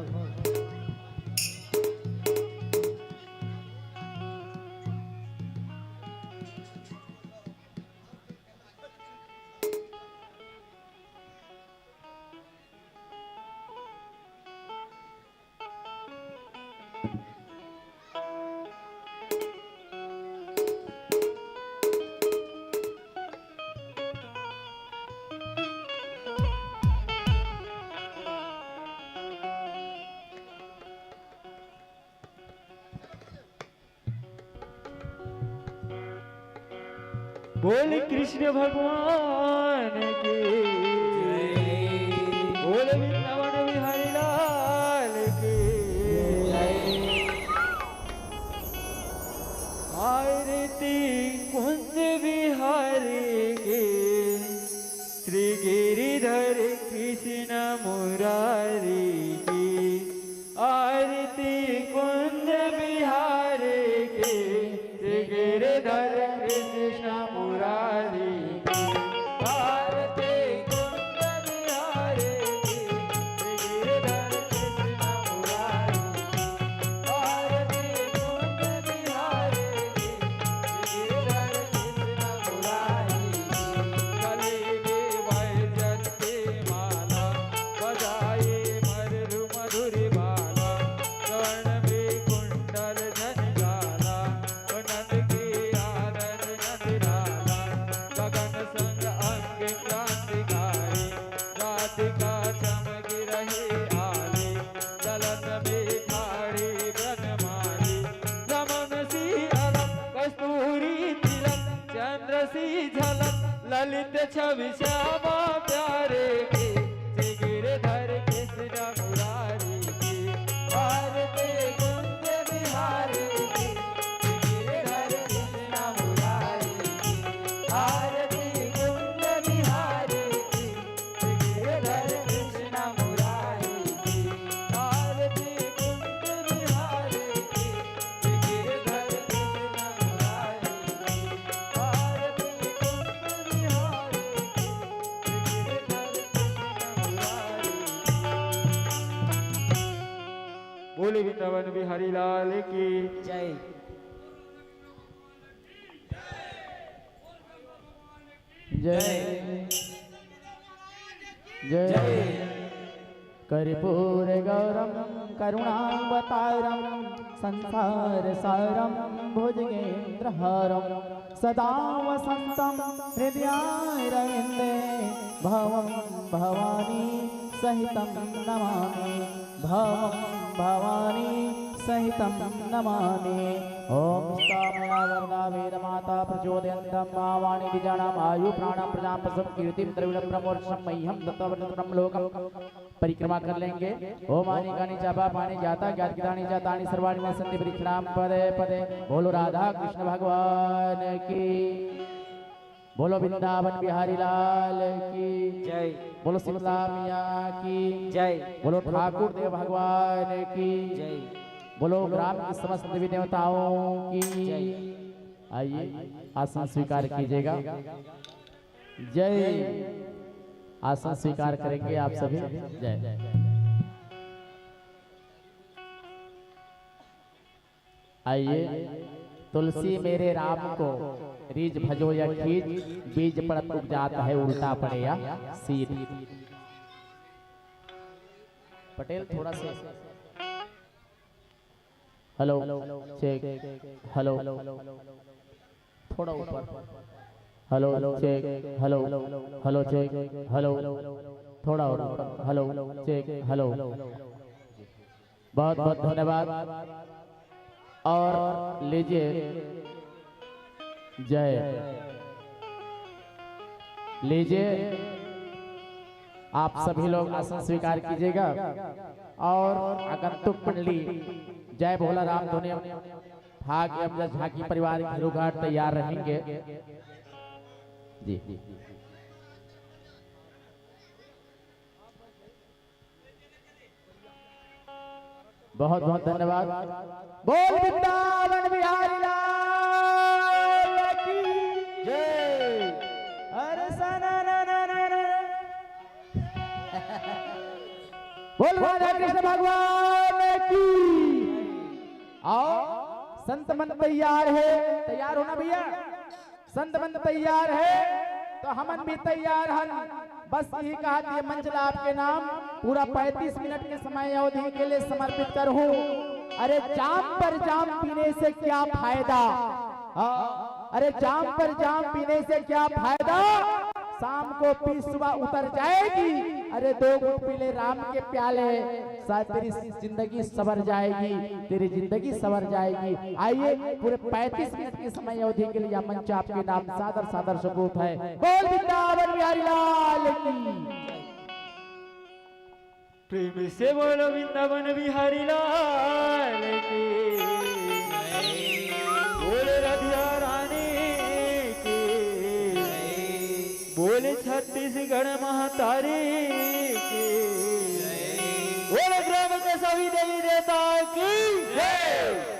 बोल कृष्ण भगवान की बोल वृंदावन बिहारी लाल की आरती कुंज बिहारी की श्री गिरिधर कृष्ण मुरारी की आरती कुंज बिहारी की श्री गिरिधर कृष्ण मुरारी की आरती कुंज बिहारी की श्री गिरिधर कृष्ण मुरारी आरती कुंज बिहारी की श्री गिरिधर कृष्ण मुरारी कली के वैजयंती माला बजाए मधुर मधुरी बाला स्वर्ण में कुंडल झनझाला नंद की आनंद नंदलाला गगन संग अंग क्रांतिकारी राधिका चमक रही आली चलन में खाड़ी ब्रह्माली रमन सी अलक कस्तूरी तिलक चंद्र सी झलक ललित छवि श्यामा प्यारे की श्री गिरिधर कृष्ण मुरारी की आरती कुंज बिहारी की श्री गिरिधर कृष्ण मुरारी की आरती कुंज बिहारी की श्री गिरिधर कृष्ण मुरारी की आरती कुंज बिहारी की श्री गिरिधर कृष्ण मुरारी की आरती कुंज बिहारी की श्री गिरिधर कृष्ण मुरारी बोले वृंदावन बिहारी लाल की जय। जय जय कर्पूर गौरम करुणावतारम संसार सारम भुजगेन्द्रहारम सदा वसंतम हृदयारविंदे भवम भवानी सहितं नमामि भवम भवानी सहितं नमामि। ओम स्थामया वरदा वेद माता प्रचोदयन्तं मावाणि द्विजानाम् आयु प्राणं प्रजां पशुं कीर्तिं द्रविणं प्रमोक्षं मह्यं दत्तवरदं लोकं परिक्रमा कर लेंगे। ओम आनि कानि चापा पानि जाता ज्ञात ज्ञानी जातानि सर्वाणि में संधि परिक्रमा पदे पदे। बोलो राधा कृष्ण भगवान की, बोलो वृंदावन बिहारी लाल की जय। बोलो शीतला मैया की जय। बोलो ठाकुर देव भगवान की जय। बोलो ग्राम के समस्त देवी देवताओं की। आइए आसन स्वीकार कीजिएगा। जय। आसन स्वीकार करेंगे आप सभी। जय। आइए तुलसी मेरे राम को रीज भजो या खींच, बीज पड़त उपजात है उल्टा पड़े या सीध। पटेल थोड़ा सा हेलो चेक, हेलो थोड़ा ऊपर, hello check, hello hello check, hello थोड़ा और ऊपर, हेलो चेक, हेलो। बहुत बहुत धन्यवाद। और लीजिए जय, लीजिए आप सभी लोग आसन स्वीकार कीजिएगा। और आगंतुक मंडली जय भोला राम धुनी भाग्य अमजद झांकी परिवार घाट तैयार रहेंगे जी। बहुत बहुत धन्यवाद। बोल वृंदावन बिहारी लाल की जय। अरे बोल राधा कृष्ण भगवान की। आओ संत मन तैयार है, तैयार होना भैया। संत मन तैयार है तो हमन भी तैयार हैं। बस यही कहा कि मंच आपके नाम पूरा 35 मिनट के समय अवधि के लिए समर्पित कर हूँ। अरे जाम पर जाम पीने से क्या फायदा, अरे जाम पर जाम पीने से क्या फायदा, शाम को पी सुबह उतर जाएगी। अरे 2 घूंट पी ले राम के प्याले, शायद तेरी जिंदगी सवर जाएगी, तेरी जिंदगी सवर जाएगी। आइए पूरे 35 मिनट के समय अवधि के लिए मंच आपके नाम सादर सादर सुबूत है। बोल वृंदावन बिहारी लाल की। प्रेम से बोलो वृंदावन बिहारी लाल की। बोले राधिया रानी की। बोले छत्तीसगढ़ महातारी की। बोले ग्राम के सभी देवी देवता की जय।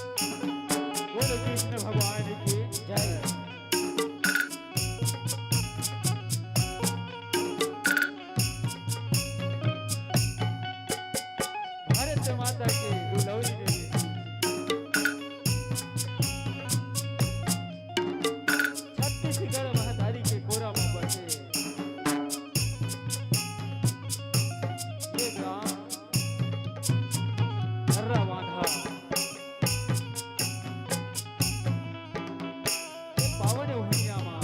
बोलो कृष्ण भगवान की जय। भारत माता की दुलौरी देवी छत्तीसगढ़ महतारी के कोरा में बसे ये ग्राम हर्रा बांधा पावन भूमिया मां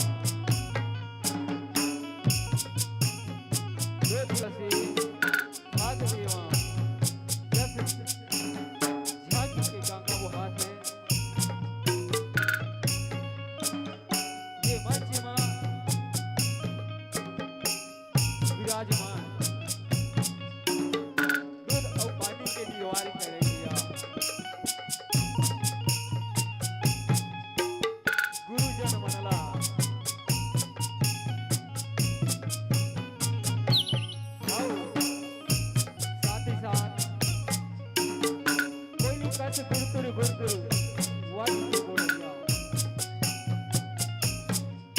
दो दिवसीय भाग देवा जस झांकी के गंगा बहा से ये मंच मां विराजमान दूध और पानी के दीवार करेगिया गुरुजन मनला आओ साथ ही साथ कोई नहीं कस गुरुतुरु वाली बोलिया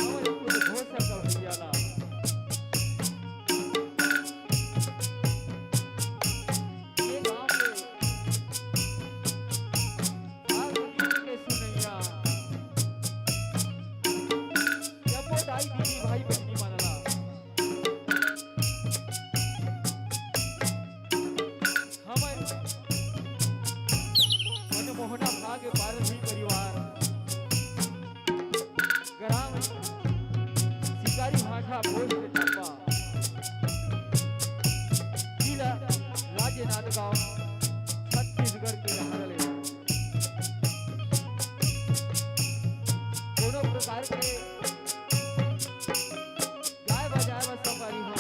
हमारे कुल घोषा का भैयाला ये गांव में आग के सुनैया जब वो दाई दीदी भाई बहनी मनला हमारे मनमोहना भाग्य पारसी परिवार ग्राम शिकारी भाठा पोस्ट टप्पा जिला राज्यनाथ गांव छत्तीसगढ़ के रहने दोनों प्रकार के गाय बजाय में सफारी हो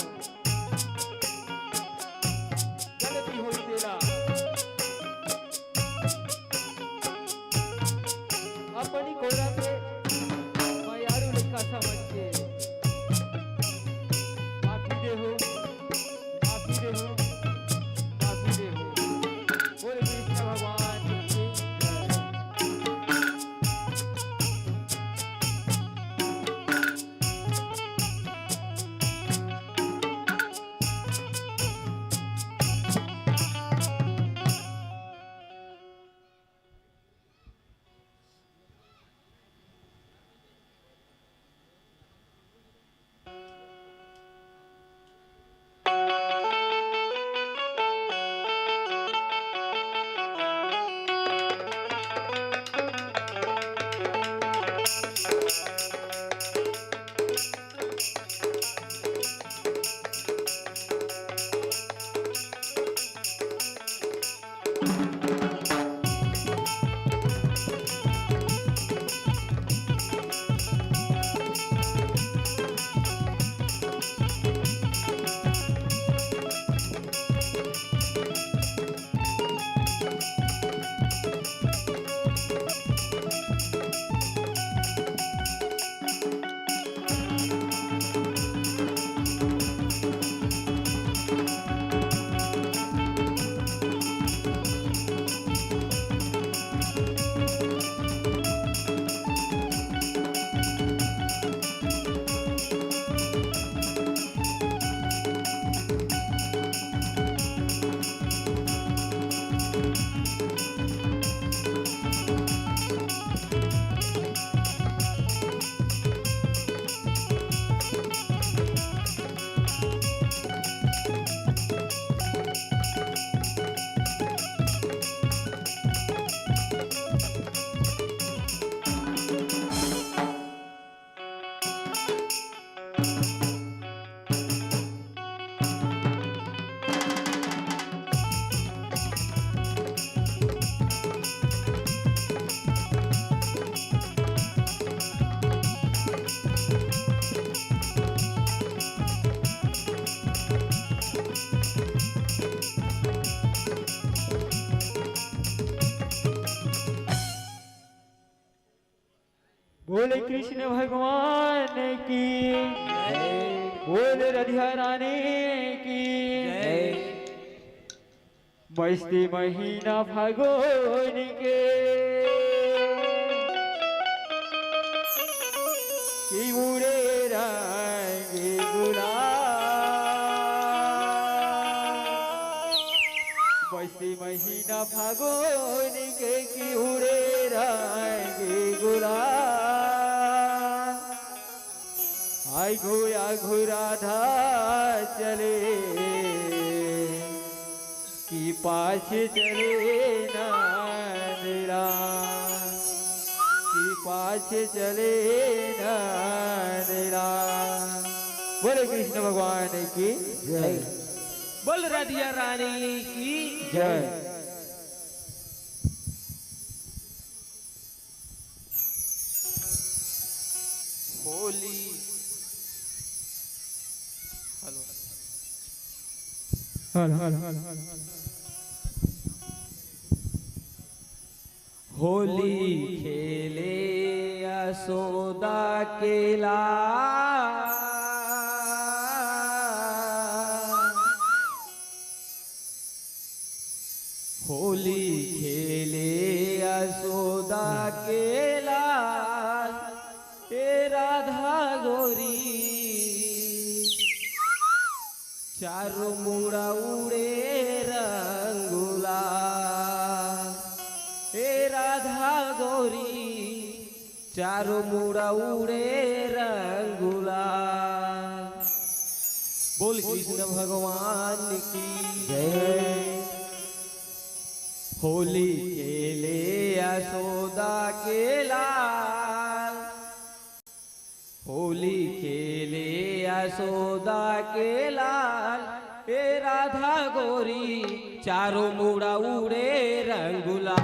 गलती होई तेरा अपनी कोरा के मयारू लिखा समझ के माफी दे हो माफी दे हो माफी दे हो बोले कृष्ण भगवान की जय। बोले कृष्ण भगवान की बोले राधा रानी की मस्ती महीना फागुन के की उड़े रंग गुलाल मस्ती महीना फागुन के की उड़े रंग गुलाल आई घोया घुराधा चले की पाछे चले नांदरा की पाछे चले नांदरा बोले कृष्ण भगवान की जय बोल राधिया रानी की जय होली होली खेले यशोदा के लाल होली खेले यशोदा के लाल राधा गोरी चारों मुड़ा उड़े रंगुला हे राधा गोरी चारों मुड़ा उड़े रंगुला बोल कृष्ण भगवान की जय होली खेले यशोदा के लाल होली खेले यशोदा के लाल हे राधा गोरी चारों मुड़ा उड़े रंगुला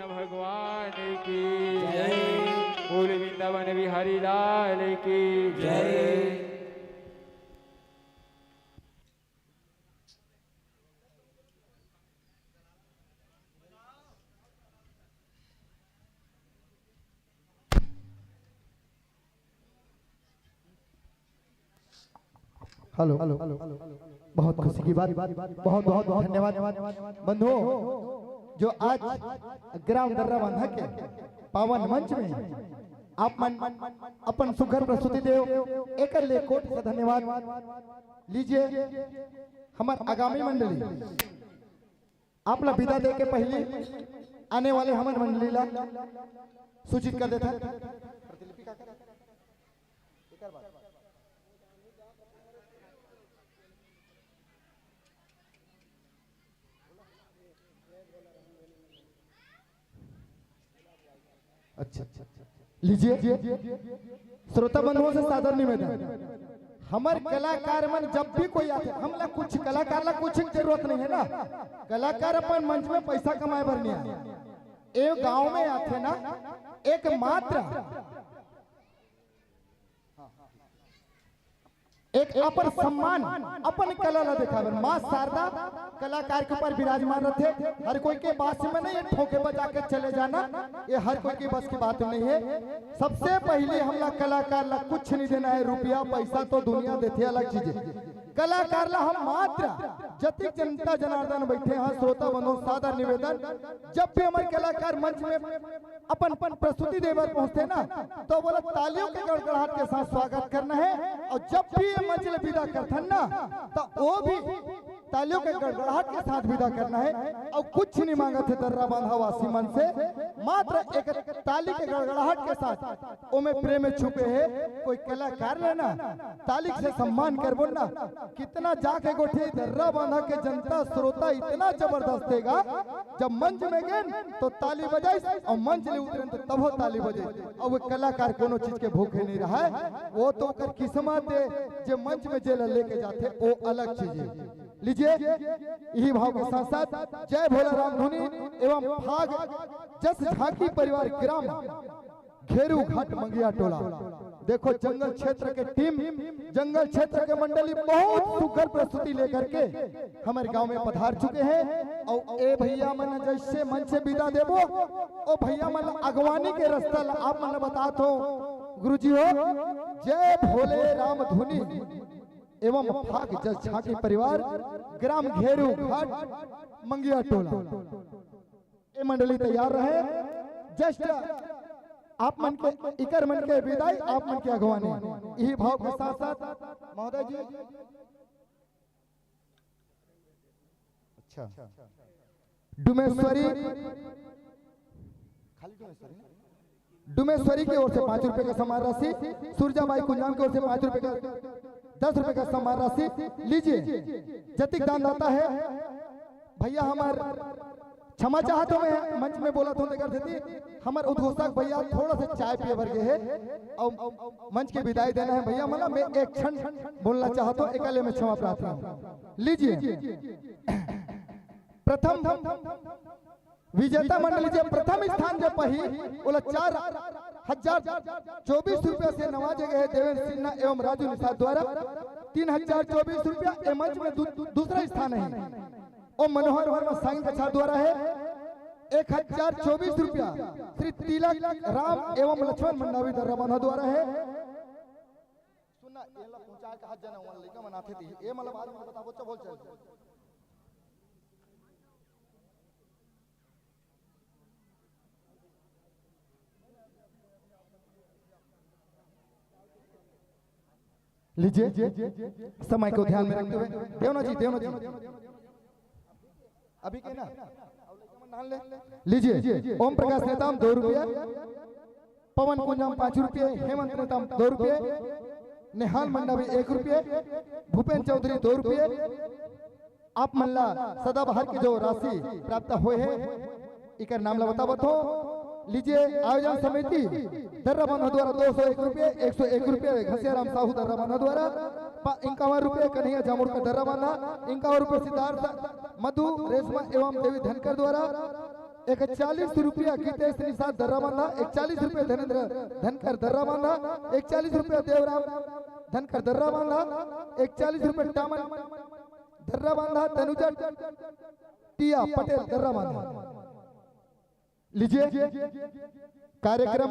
कृष्ण भगवान की जय। बोल वृंदावन बिहारी लाल की जय। हेलो बहुत खुशी की बात, बहुत बहुत धन्यवाद बंधुओं जो आज ग्राम दर्रा बांधा के पावन मंच में आप मन अपन सुघर प्रस्तुति देव एक ले कोट से धन्यवाद। लीजिए हमार आगामी मंडली आप ला विदा दे के पहले आने वाले हमार मंडली ला सूचित कर देता। अच्छा लीजिए श्रोता बंधुओं से सादर निवेदन, हमार कलाकार मन जब भी कोई आते हमला कुछ कलाकार ला कुछ जरूरत नहीं है ना। कलाकार अपन मंच में पैसा कमाए भर नहीं आए, एक गांव में आते ना एक मात्र एक अपन सम्मान अपन कला ला दिखावे। माँ शारदा कलाकार के ऊपर विराजमान रहते, हर कोई के बात में नहीं है ठोके बजा के चले जाना, ये हर कोई की बस की बात नहीं है। सबसे पहले हमला कलाकार ला कुछ नहीं देना है, रुपया पैसा तो दुनिया देती अलग चीजें। कलाकार ला हम मात्र जतिक जनता जनार्दन बैठे हैं श्रोता बंधु सादर निवेदन, जब भी हमारे कलाकार मंच में अपन प्रस्तुति देवर पहुंचते ना तो बोला तालियों के गड़गड़ाहट के साथ स्वागत करना है, और जब भी ये मंच में विदा करते ना तो वो भी तालियों के गड़गड़ाहट के साथ विदा करना है। और कुछ नहीं मांगा थे दर्रा बांधा वासी मन से, मात्र एक ताली के गड़गड़ाहट के साथ वो में प्रेम छुपे है। कोई कलाकार लेना ताली से सम्मान कर बोलना, कितना जाके गोठे दर्रा बांधा के जनता श्रोता इतना जबरदस्त देगा, जब मंच में गए तो ताली बजाई और मंच ले उतरे तो तब ताली बजे। और वो कलाकार कोनो चीज के भूखे नहीं रहा है, वो तो कर किस्मत है जो मंच में जेल लेके जाते वो अलग चीज है। लीजिए यही भाव के साथ साथ जय भोला राम धुनी एवं भाग जस झांकी परिवार ग्राम घेरू घाट मंगिया टोला। देखो जंगल क्षेत्र के टीम जंगल क्षेत्र के मंडली बहुत सुघर प्रस्तुति लेकर के हमारे गांव में पधार चुके हैं। और ए भैया मन जैसे मन से विदा देवो ओ भैया मन अगवानी के रास्ता आप मन बताते हो गुरुजी हो। जय भोले राम धुनी एवं भाग जस झांकी परिवार ग्राम घेरू घाट मंगिया टोला। ये मंडली तैयार रहे, जस्ट आप मन के इकर मन के विदाई आप मन के अगवानी यही भाव के साथ साथ महोदय जी। अच्छा डुमेश्वरी डुमेश्वरी की ओर से 5 रुपए का सम्मान राशि, सूरजाबाई कुंजाम की ओर से 5 रुपए का 10 रुपए का सम्मान राशि। लीजिए जतिक दान दाता है भैया हमार क्षमा चाहते में मंच में बोला तो हमार उद्घोषक भैया थोड़ा सा चाय पिए भर गए है और मंच की विदाई देना है भैया मला मैं एक क्षण बोलना चाहता हूँ, एकले में क्षमा प्रार्थना हूँ। लीजिए प्रथम विजेता मंडली जो प्रथम स्थान जो पही बोला 4,024 रुपया से नवाजे गए देवेंद्र सिन्हा एवं राजू निषाद द्वारा। 3,024 रुपया मंच में दूसरा स्थान है और मनोहर वर्मा साइन कछार द्वारा है। 1,024 रुपया श्री तिलक राम एवं लक्ष्मण मंडावी दर्रा बांधा द्वारा है। सुनना एला पहुंचा के हाथ जना वाला लइका मनाथे थी ए मतलब बाद में बताबो चल बोल चल। लीजिए समय को ध्यान में रखते हुए देवना जी अभी के ना लीजिए ओम प्रकाश नेताम 2 रुपया, पवन कुंजाम 5 रुपये, हेमंत नेताम 2 रुपये, निहाल मंडावी 1 रुपये, भूपेन चौधरी 2 रुपये। आप मल्ला सदाबहार की जो राशि प्राप्त हुए है इकर नाम बतावत हो। लीजिए आयोजन समिति दर्रा बांधा द्वारा 201 रुपये, 101 रुपये घसियाराम साहू दर्रा बांधा द्वारा, 51 रुपये कन्हैया जामुड़ का दर्रा बांधा, 51 रुपये सिद्धार्थ मधु रेशमा एवं देवी धनकर द्वारा, 41 रुपया गीतेश निषाद दर्रा बांधा, 41 रुपया धनेन्द्र धनकर दर्रा बांधा, 41 रुपया देवराम धनकर दर्रा बांधा, 41 रुपया टामन दर्रा बांधा, तनुजा टिया पटेल दर्रा बांधा। लीजिए कार्यक्रम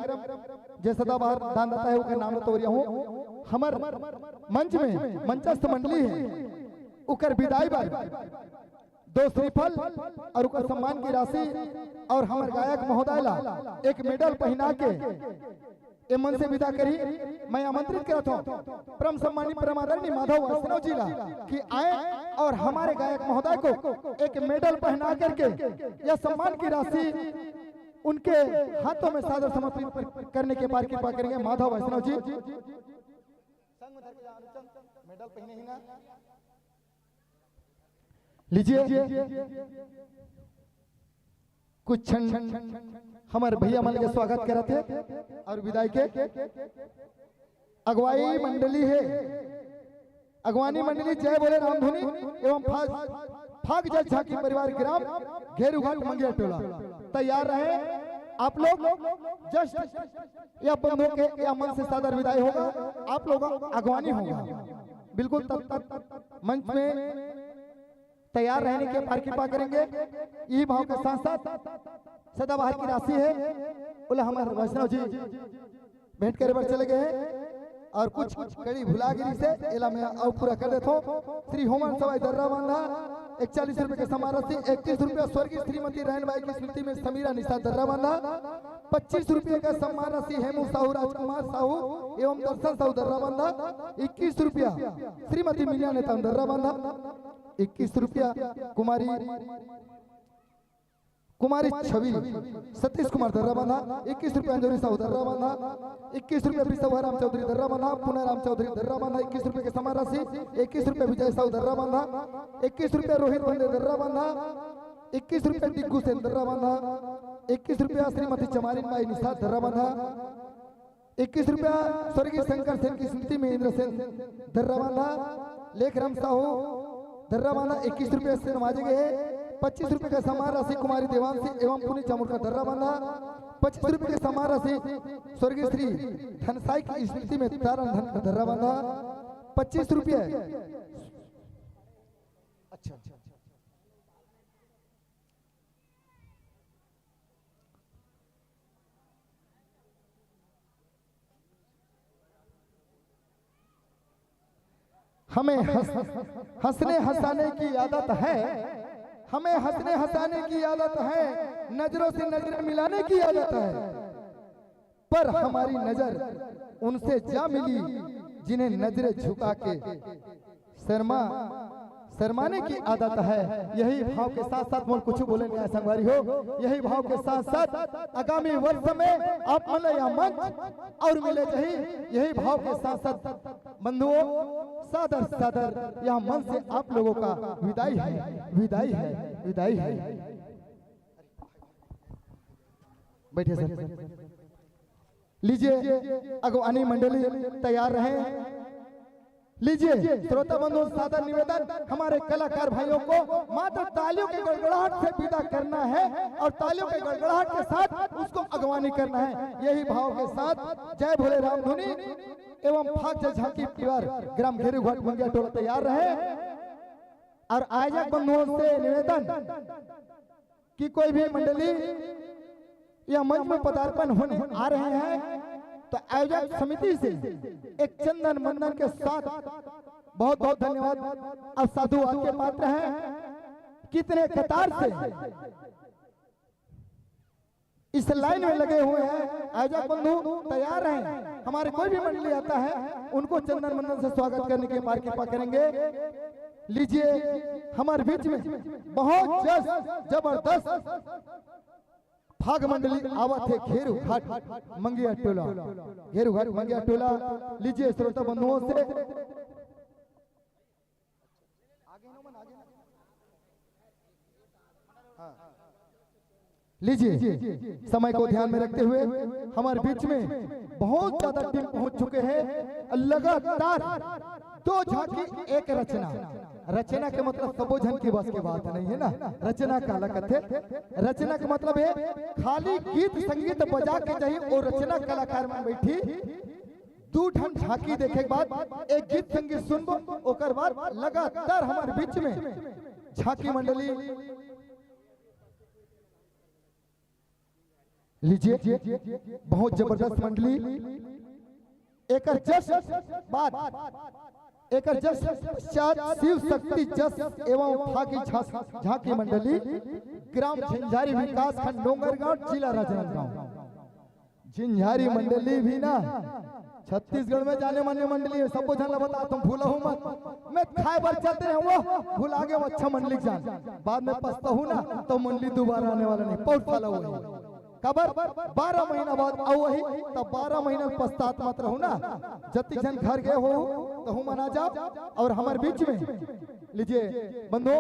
जे सदाबहार दानदाता है उसका नाम तोरिया हूँ। हमर मंच में मंचस्थ मंडली है उकर विदाई बार 2 श्रीफल और उकर सम्मान की राशि और हमर गायक महोदय ला एक मेडल पहना के ए मन से विदा करी। मैं आमंत्रित करता हूँ परम सम्मानित परम आदरणीय माधव वैष्णव जी ला कि आए और हमारे गायक महोदय को एक मेडल पहना करके यह सम्मान की राशि उनके हाथों में सादर समर्पित करने के बाद कृपा करेंगे माधव वैष्णव जी। मेडल पहने ही ना लीजिए कुछ क्षण हमारे भैया मन के स्वागत करे थे और विदाई के अगवाई मंडली है। अगवानी मंडली जय बोले रामधुनी एवं फाग जल झांकी परिवार ग्राम घेरूघाट मंगिया टोला तैयार रहे। आप लोग जस्ट या बंधुओं के या मन से सादर विदाई होगा। आप लोग अगवानी होगा बिल्कुल तब मंच में तैयार रहने के पार कृपा करेंगे। ये भाव के साथ साथ सदाबहार की राशि है बोले हमारे वैष्णव जी भेंट करे पर चले गए हैं और कुछ कड़ी भुलागिरी से एला में और पूरा कर देता हूँ। श्री होमन सवाई दर्रा बांधा 41 रुपए के समान राशि, 31 रुपया स्वर्गीय श्रीमती रहन बाई की स्मृति में समीरा निषाद दर्रा बांधा, 25 रुपये का सम्मान राशि हेमू साहू राजकुमार साहू एवं दर्शन साहू दर्रा बांधा, 21 रुपया श्रीमती मीना नेता दर्रा बांधा, 21 रुपया कुमारी छवि सतीश कुमार दर्रा बांधा, 21 रुपया अंजोरी साहू दर्रा बांधा, 21 रुपया विश्वभा राम चौधरी दर्रा बांधा, पुनः राम चौधरी दर्रा बांधा, 21 रुपये के समान राशि, 21 रुपया विजय साहू दर्रा बांधा, 21 रुपया रोहित बंदे दर्रा बांधा, 21 रुपया टिग्गू सेन दर्रा बांधा, 21 रुपया श्रीमती चमारिन बाई निषाद दर्रा बांधा, 21 रुपया स्वर्गीय शंकर सेन की स्मृति में इंद्र सेन दर्रा बांधा, लेखराम साहू दर्रा बांधा 21 रुपये से नवाजे गए। 25 रुपये का समान राशि कुमारी देवांशी एवं पुनी चामुर का दर्रा बांधा, 25 रुपये का समान राशि स्वर्गीय श्री धनसाई की स्मृति में तारण धन का दर्रा बांधा, 25 रुपये। अच्छा हमें हंसने हंसाने की आदत है, हमें हंसने हंसाने की आदत है, नजरों से नजरें मिलाने की आदत है, पर हमारी नजर उनसे जा मिली जिन्हें नजरें झुका के शर्माने की आदत है। यही भाव के साथ साथ मोल कुछ बोले न्याय संगवारी हो, यही भाव के साथ साथ आगामी वर्ष में आप मिले या मंच और मिले जही, यही भाव के साथ साथ बंधुओं सादर सादर यह मन से आप लोगों का विदाई है, विदाई है, विदाई है। बैठे सर। लीजिए अगवानी मंडली तैयार रहे। लीजिए श्रोता बंधुओं सादर निवेदन हमारे कलाकार भाइयों को मात्र तालियों के गड़गड़ाहट से विदा करना है और तालियों के गड़गड़ाहट के साथ उसको अगवानी करना है। यही भाव के साथ जय भोले राम धुनी एवं फाग जल झांकी परिवार ग्राम घेरूघाट मंगिया टोला तैयार रहे। और आयोजक बंधुओं से निवेदन कि कोई भी मंडली या मंच में पदार्पण होने आ रहे हैं तो आयोजक समिति से एक चंदन मंदन के साथ बहुत बहुत धन्यवाद। अब साधुवाद के पात्र हैं, कितने कतार से इस लाइन में लगे हुए हैं। आयोजक बंधु तैयार हैं, हमारे कोई भी मंडली आता है उनको चंदन मंदन से स्वागत करने के बाद कृपा करेंगे। लीजिए हमारे बीच में बहुत जबरदस्त फाग मंडली आवत है घेरूघाट मंगिया टोला, घेरूघाट मंगिया टोला। लीजिए श्रोता बंधुओं से लीजिए समय को ध्यान में रखते हुए हमारे बीच में बहुत ज्यादा टीम पहुंच चुके हैं। लगातार 2 झांकी एक रचना, रचना के मतलब सबोझन की बस की बात नहीं है ना। रचना का अलग थे। रचना का मतलब है खाली गीत संगीत बजा के चाहिए और रचना कलाकार में बैठी दू ढंग झांकी देखे के बाद एक गीत संगीत सुनबो ओकर बाद लगातार हमारे बीच में झांकी मंडली लीजिए बहुत जबरदस्त मंडली एक शिव शक्ति जस एवं फागी झांकी मंडली ग्राम झंझारी विकास खंड डोंगरगांव जिला राजनांदगांव। झंझारी मंडली भी ना छत्तीसगढ़ में जाने माने मंडली है। सबको जान बता तुम भूला हूँ मत। मैं खाए बार चलते हैं वो भूल आगे वो अच्छा मंडली जान बाद में पछता हूँ ना तो मंडली दोबारा आने वाला नहीं। बहुत साल हुआ कबर 12 महीना बाद आओ वही तब 12 महीना पश्चात मत रहू ना। जति जन घर गए हो तो हम मना जाओ और हमारे बीच में लीजिए बंधु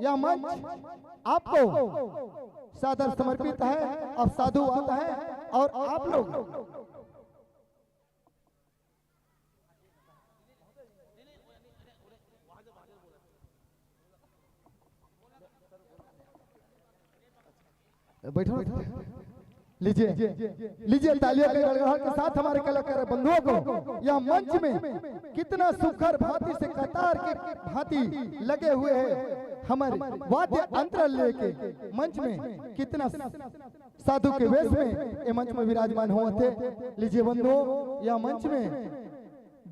यह मंच आपको सादर समर्पित है। अब साधु आता है और आप लोग बैठो लीजिए तालियों के गड़गड़ाहट के साथ हमारे कलाकार बंधुओं को यह मंच में कितना सुखर भांति से कतार के भांति लगे हुए हैं हमारे वाद्य अंतर लेके मंच में कितना साधु के वेश में ये मंच में विराजमान हुए थे। लीजिए बंधुओं यह मंच में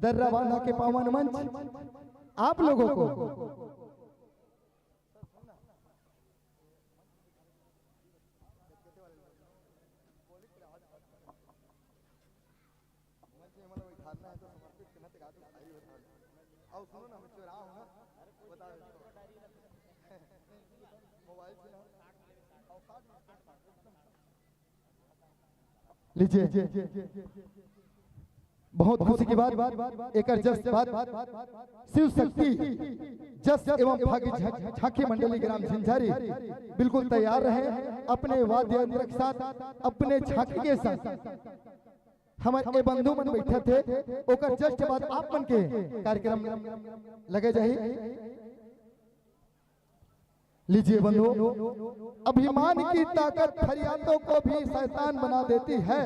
दर्रा बांधा के पावन मंच आप लोगों को लीजिए बहुत खुशी की बात एक शिव शक्ति जस एवं भागी झांकी मंडली ग्राम झंझारी बिल्कुल तैयार रहे अपने वाद्य यंत्र के साथ अपने झांकी के साथ हमारे बंधु मन बैठे थे ओकर जस्ट बाद आप मन के कार्यक्रम लगे जाही। लीजिए बंधु अभिमान की ताकत फरियादों को भी शैतान बना देती है।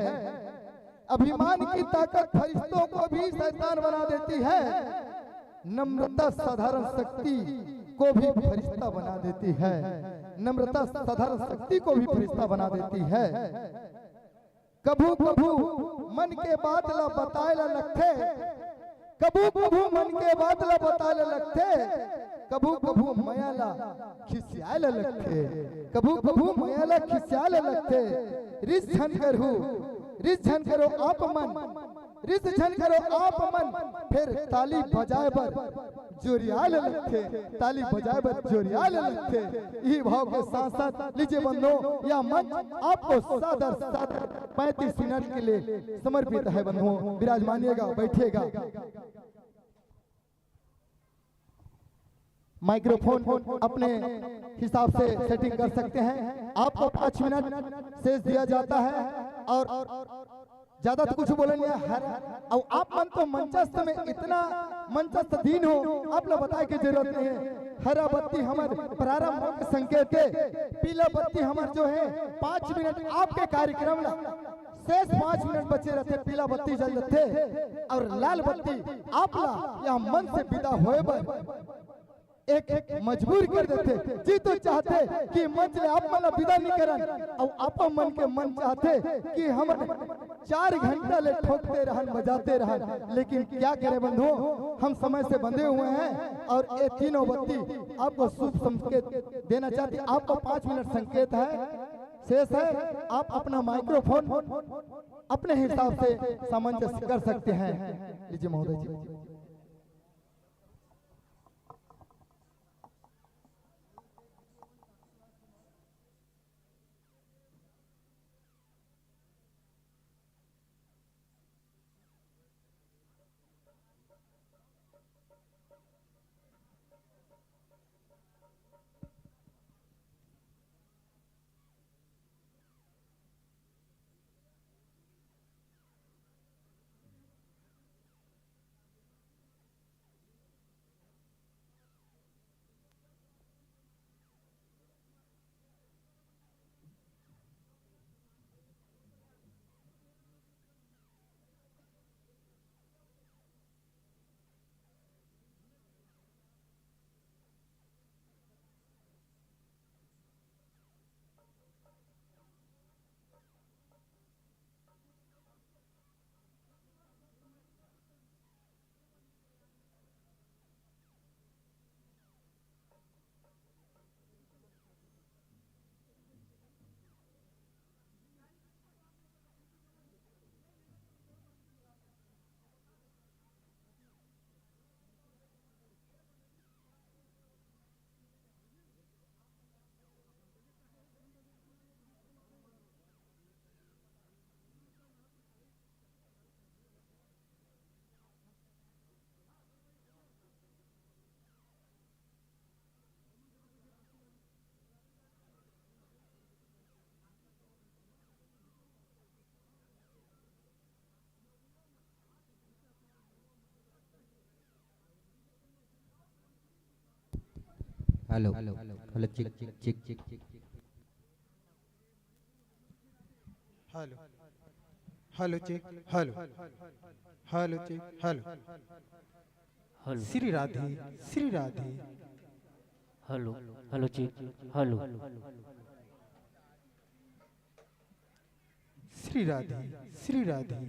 अभिमान की ताकत फरिश्तों को भी शैतान बना देती है। नम्रता साधारण शक्ति को भी फरिश्ता बना देती है। नम्रता साधारण शक्ति को भी फरिश्ता बना देती है। कभू कभू मन के बात ला बताए ला लगते कभू कभू मन के बात ला बताए ला लगते कभू कभू मयाला खिसियाले लगते कभू कभू मयाला खिसियाले लगते रिस झन करो आप मन रिस झन करो आप मन फिर ताली बजाए बर जोरियाले लगते ताली बजाए बर जोरियाले लगते। यही भाव के साथ साथ लीजिए बंधु यह मंच आपको सादर 35 मिनट के लिए समर्पित है। बंधुओं विराजमानिएगा बैठिएगा। माइक्रोफोन अपने हिसाब से सेटिंग कर सकते हैं। आपको 5 मिनट शेष दिया जाता है और ज्यादा तो कुछ बोले नहीं है। और आप मन तो मंचस्थ में इतना मंचस्थ दीन हो आप लोग बताए की जरूरत नहीं है। हरा बत्ती हमारे प्रारंभ के संकेत है। पीला बत्ती हमारे जो है 5 मिनट आपके कार्यक्रम शेष 5 मिनट बचे रहते पीला बत्ती जल जाते और लाल बत्ती आप यह मन से विदा होए एक मजबूर कर देते जी तो चाहते कि मंच में आप मन विदा नहीं करन और आप मन के मन चाहते कि हम 4 घंटा ले ठोकते रहन बजाते रहन। लेकिन क्या करें बंधु हम समय से बंधे हुए हैं और ये तीनों बत्ती आपको शुभ संकेत देना चाहती। आपको 5 मिनट संकेत है शेष है। आप अपना माइक्रोफोन अपने हिसाब से सामंजस्य कर सकते हैं। लीजिए महोदय जी। Hello hello check check check hello hello check hello hello check hello hello Shri Radhe Shri Radhe hello hello check hello Shri Radhe Shri Radhe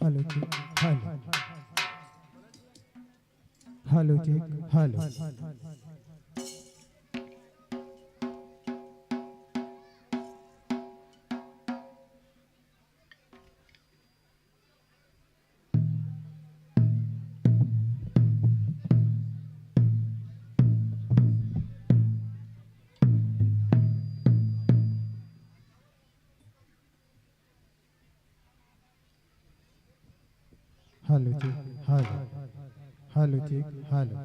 hello check hello hello check hello hello check hello hello check hello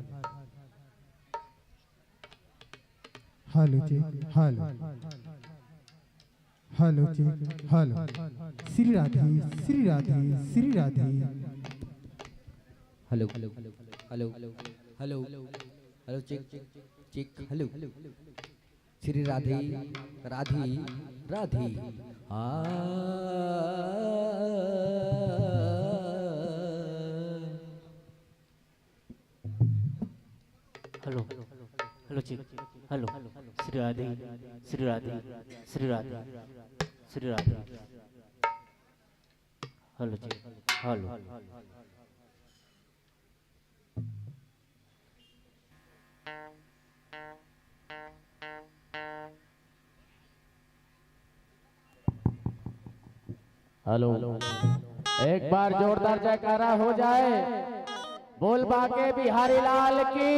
hello check hello hello check hello Shri Radhe Shri Radhe Shri Radhe hello hello hello hello hello check check hello Shri Radhe Radhe Radhe hello hello check hello Shri Radhe Shri Radhe Shri Radhe Shri Radhe hello check hello hello एक बार जोरदार जयकारा हो जाए, बोल बाके बिहारी लाल की,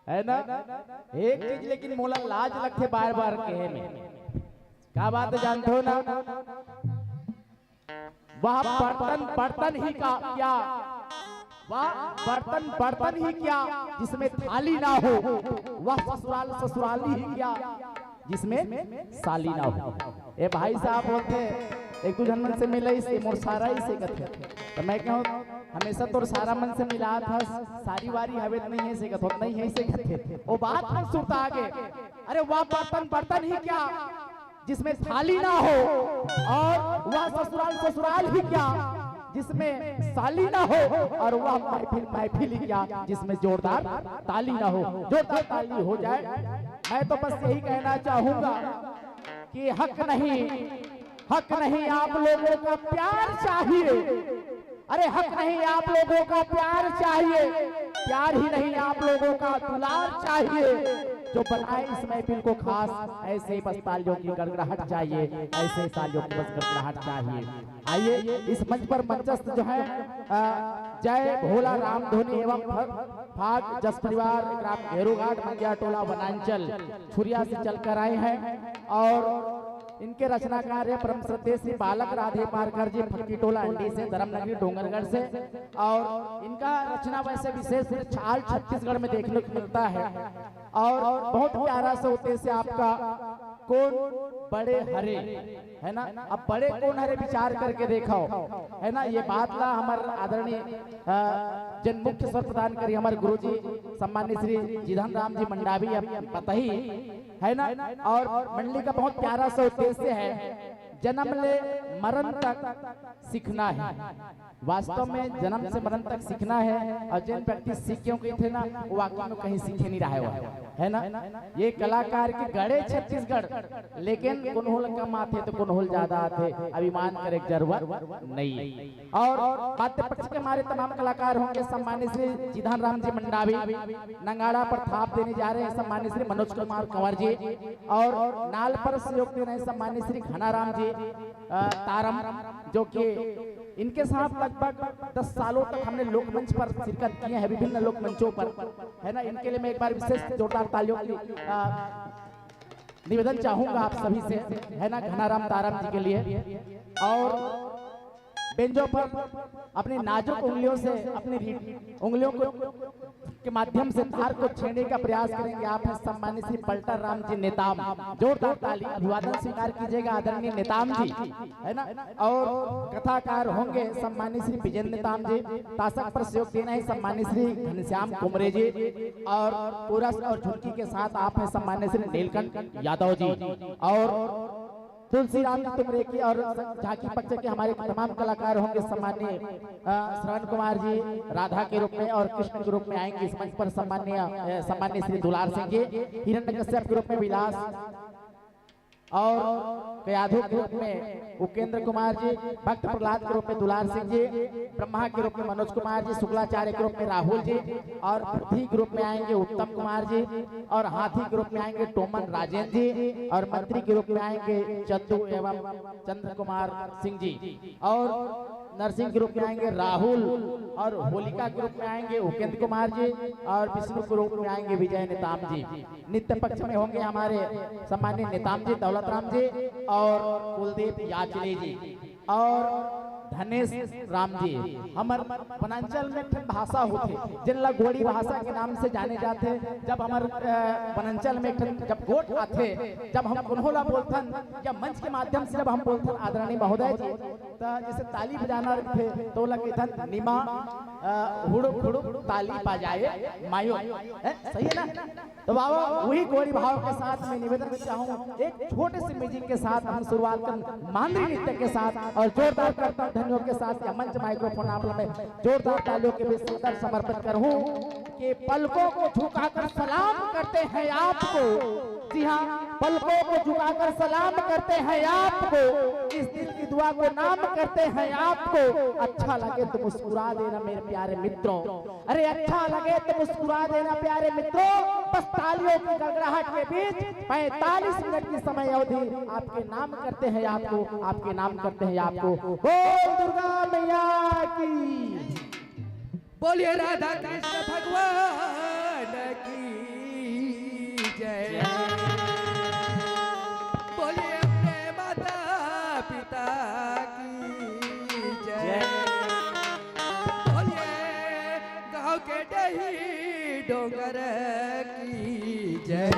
है ना। एक चीज लेकिन मोला लाज लगते बार बार कहे में, क्या बात है जानते हो ना, वह बर्तन बर्तन ही क्या, वह बर्तन बर्तन ही क्या जिसमें थाली ना हो, वह ससुराल ससुराली ही क्या जिसमें साली ना हो। ए भाई साहब बोलते एक दो जन मन से मिले इसे मोर सारा ही से कथे, तो मैं कहूँ हमेशा तो सारा मन से मिला था, सारी वारी हवे नहीं है से कथो, नहीं है से कथे वो बात हम सुनता आगे। अरे वह बर्तन बर्तन ही क्या जिसमें थाली ना हो, और वह ससुराल ससुराल ही क्या जिसमें साली ना हो, और वह महफिल महफिल ही क्या जिसमें जोरदार ताली ना हो, जोरदार ताली हो जाए। मैं तो बस यही कहना चाहूंगा कि हक नहीं आप लोगों का प्यार चाहिए, अरे हक नहीं आप लोगों का प्यार चाहिए, प्यार ही नहीं आप लोगों का दुलार चाहिए, जो बनाए इस महफिल को खास, ऐसे ही बस तालियों की गड़गड़ाहट चाहिए, ऐसे ही तालियों की बस गड़गड़ाहट चाहिए। आइए इस मंच पर मंचस्थ जो है जय भोला राम धोनी एवं फाग जस परिवार ग्राम घेरूघाट मंगिया टोला वनांचल छुरिया से चलकर आए हैं, और इनके रचनाकार है परम श्रद्धेय श्री बालक राधे पारकर जी फक्की टोला अंडी से, धर्मनगरी डोंगरगढ़ से, और इनका रचना वैसे विशेष छाल छत्तीसगढ़ में देखने को मिलता है, और बहुत प्यारा से होते से आपका कौन बड़े हरे, है ना। अब बड़े कौन हरे विचार करके देखो, है ना। ये बात ला हमारे आदरणीय जन मुख्य स्वर प्रदान करी हमारे गुरुजी सम्मानित श्री जिधन राम जी मंडावी अब पता ही है ना। और मंडली का बहुत प्यारा सा उद्देश्य है, जन्म ले मरण तक सीखना है। वास्तव में जन्म से मरण तक सीखना है, और जिन व्यक्ति सीख क्यों गए थे ना, वो वाकई में कहीं सीखे नहीं रहा है ना। ये कलाकार के गढ़े छत्तीसगढ़, लेकिन कुनहोल कम आते तो कुनहोल ज्यादा आते, अभिमान करे जरूरत नहीं। और वाद्य पक्ष के हमारे तमाम कलाकार होंगे सम्मानित श्री जिधन राम जी मंडावी, नंगाड़ा पर थाप देने जा रहे हैं सम्मानित श्री मनोज कुमार कंवर जी, और नाल पर सहयोग दे रहे हैं सम्मानित श्री घनाराम जी तारम, जो कि इनके साथ लगभग 10 सालों तक हमने लोकमंच पर शिरकत किए हैं, विभिन्न लोक मंचों पर, है ना। इनके लिए मैं एक बार विशेष जोरदार तालियों की निवेदन चाहूंगा आप सभी से, है ना, घनाराम तारम जी के लिए। और बेंजों पर अपनी नाजुक उंगलियों से अपनी उंगलियों को के माध्यम से तार को छेड़ने का प्रयास करेंगे आप हैं सम्मानित श्री पलटर राम जी नेताम। जोरदार ताली अभिवादन स्वीकार कीजिएगा आदरणीय नेताम जी, है ना। और कथाकार होंगे सम्मानित श्री विजेंद्र नेताम जी, ताशक पर सहयोग देना है सम्मानित श्री घनश्याम कुमरे जी, और कोरस और झुमकी के साथ आप हैं सम्मानित श्री नीलकंठ यादव जी, और तुलसी राम तुमरे की और झांकी पक्ष के हमारे तमाम कलाकार होंगे सम्मानीय श्रवण कुमार जी राधा के रूप में और कृष्ण के रूप में आएंगे इस मंच पर सम्मानीय श्री दुलार सिंह जी, हिरण्यकश्यप के रूप में विलास, और कयाधु के रूप में उपेंद्र कुमार जी, भक्त प्रहलाद के रूप में दुलार सिंह जी, ब्रह्मा के रूप में मनोज कुमार जी, शुक्लाचार्य के रूप में राहुल जी, और पृथ्वी के रूप में आएंगे उत्तम कुमार जी, और हाथी के रूप में आएंगे टोमन राजेंद्र जी, और मंत्री के रूप में आएंगे चंदू एवं चंद्र कुमार सिंह जी, और नरसिंह के रूप में आएंगे राहुल, और होलिका के रूप में आएंगे उपेंद्र कुमार जी, और विष्णु के रूप में आएंगे विजय नेताम जी। नित्य पक्ष में होंगे हमारे सम्मानित नेताम जी दौलत राम जी, और कुलदीप याचले जी, और धनेश राम जी। हमार वनांचल में भाषा होते जिनला गोड़ी भाषा के नाम से जाने जाते। जब हमार वनांचल में जब गोट आते, जब हम उन्होंने बोलथन या मंच के माध्यम से जब हम बोलथन आदरणीय महोदय जी, तो जैसे ताली बजाना थे तो लगे निमा हुड़ुक हुड़ुक ताली बजाए मायो, सही है ना। तो बाबा वही गोड़ी भाव के साथ मैं निवेदन चाहूँ एक छोटे से म्यूजिक के साथ हम शुरुआत कर मांद्री नृत्य के साथ, और जोरदार करता ध्वनियों के साथ या मंच माइक्रोफोन आप लोग में जोरदार तालियों के बीच सुंदर समर्पित करूं कि पलकों को झुकाकर सलाम करते हैं आपको। जी हाँ, पलकों को झुकाकर सलाम करते हैं आपको, इस दिल की दुआ को नाम करते हैं आपको। अच्छा लगे तो मुस्कुरा देना मेरे प्यारे मित्रों, अरे अच्छा लगे तो मुस्कुरा देना प्यारे मित्रों। बस तालियों की गड़गड़ाहट के बीच 45 मिनट की समय अवधि आपके नाम करते हैं आपको, आपके नाम करते हैं आपको। बोल दुर्गा मैया की, बोलिए राधा कृष्ण भगवान की जय, बोलिए अपने माता पिता की जय, बोलिए गांव के डही डोंगर की जय।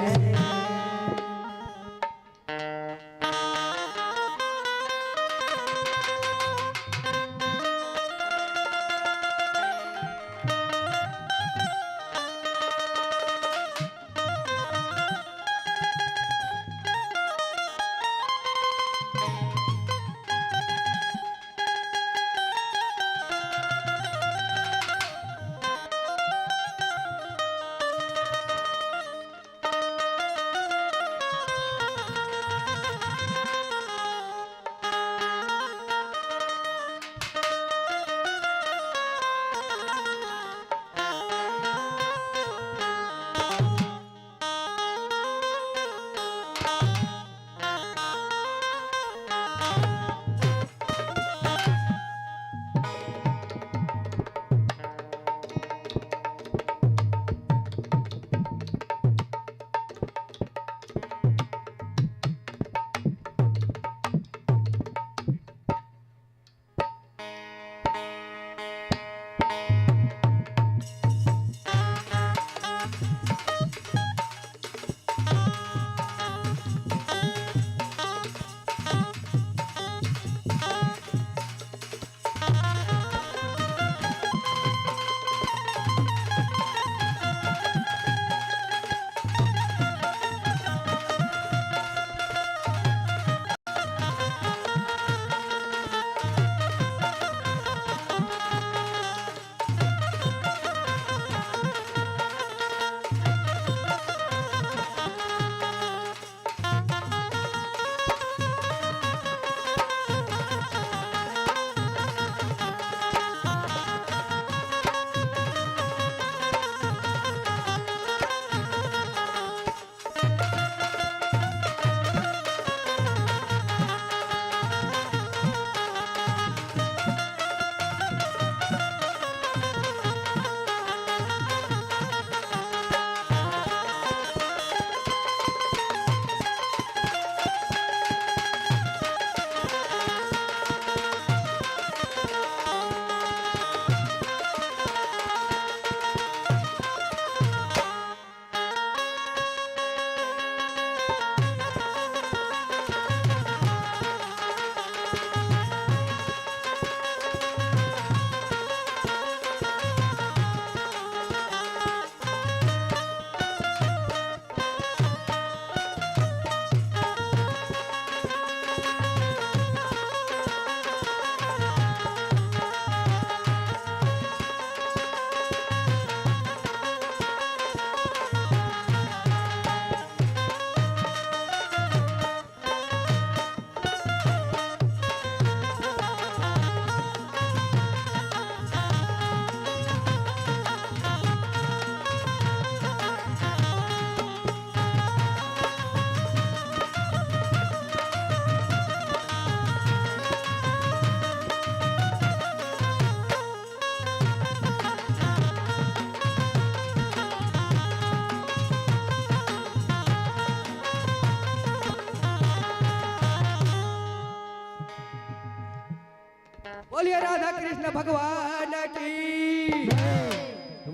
बोलिए राधा कृष्ण भगवान की।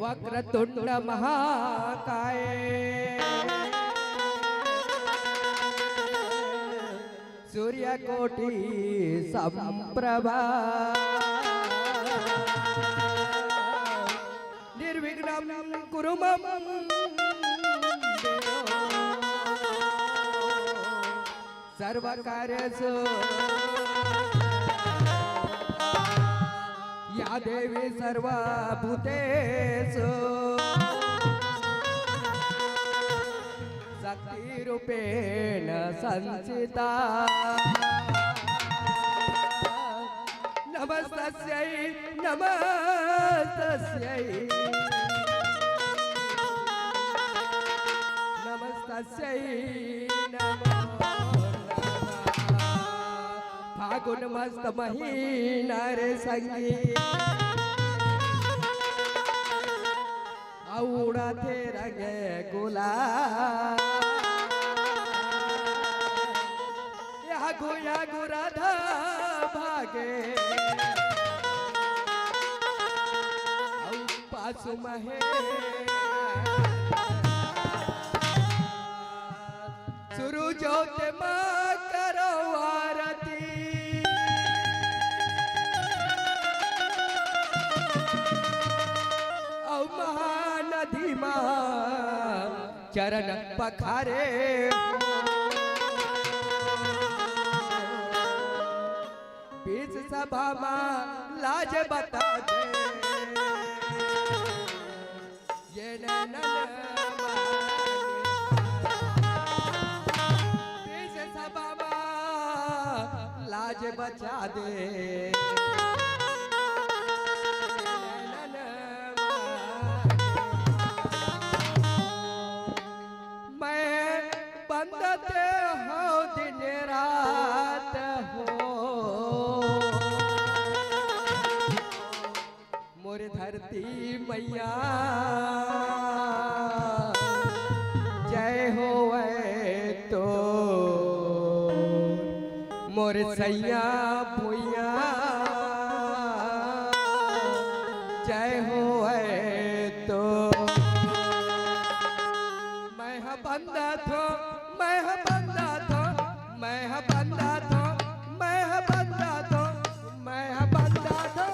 वक्रतुंड महाकाय सूर्यकोटि संप्रभा निर्विघ्नं कुरु मम सर्वकार्येषु या देवी सर्वभूतेषु शक्तिरूपेण संस्थिता नमस्तस्यै नमस्तस्यै नमस्तस्यै नमो फागुन मस्त महीना रे संगी उड़ाते रंगे गुलाल या गो राधा भागे पासु महे सुरु जोते माँ करो आरती औ महानदी माँ चरण पखारे बीच सभा माँ लाज बता दे ये नैनन बीच सभा माँ लाज बचा दे मैं बंदते हो दिन रात हो मोर धरती मैया जय हो तो मोर सैया भुइया जय हो तो मैं बंदा थो मैं बंदा थो मैं बंदा थो मैं बंदा थो मैं बंदा थो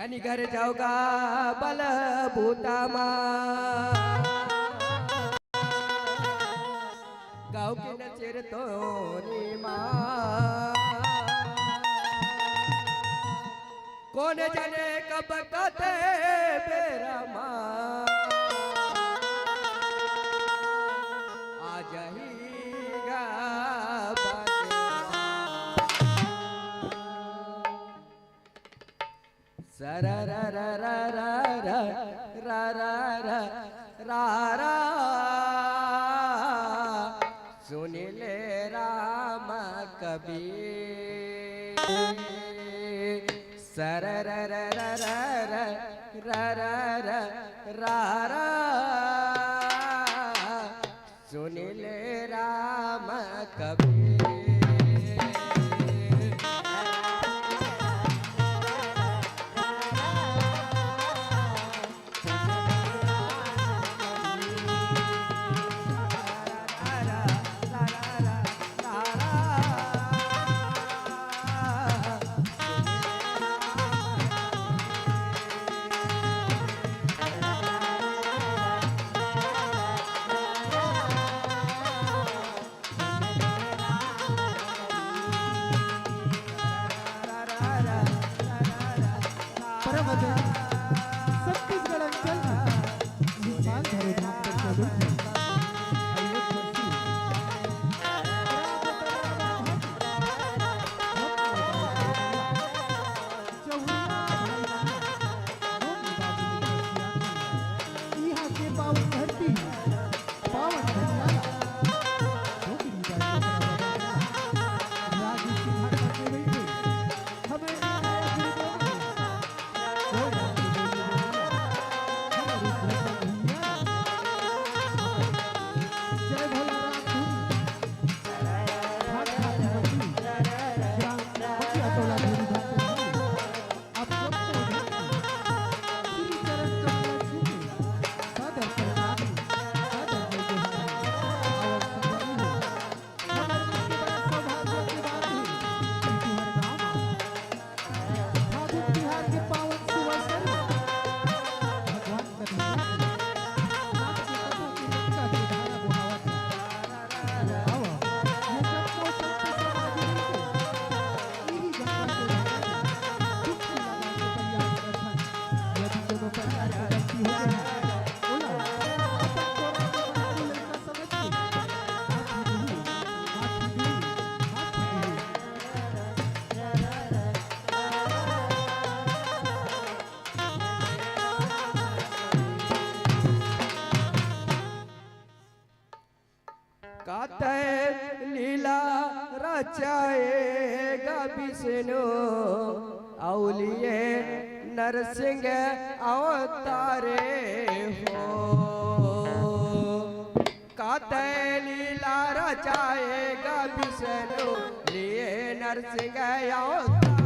यानी घर जाओगा बल भूता गाँव की नचेर तो कौन जाने कब कते बेरा आ जाएगा सरा रा रा रा रा रा रा रा रा रा रा सुनिले राम कबीर सरा रा रा रा रा रा रा रा रा रा सुनिले राम कबीर छत्तीसगढ़ अंचल नेपाल धरे धाम पर चलो यहाँ के पावन धरती पावन लीला रचाएगा विष्णु औलिए नरसिंह अवतारे हो काते लीला रचाएगा विष्णु लिए नरसिंह अवतारे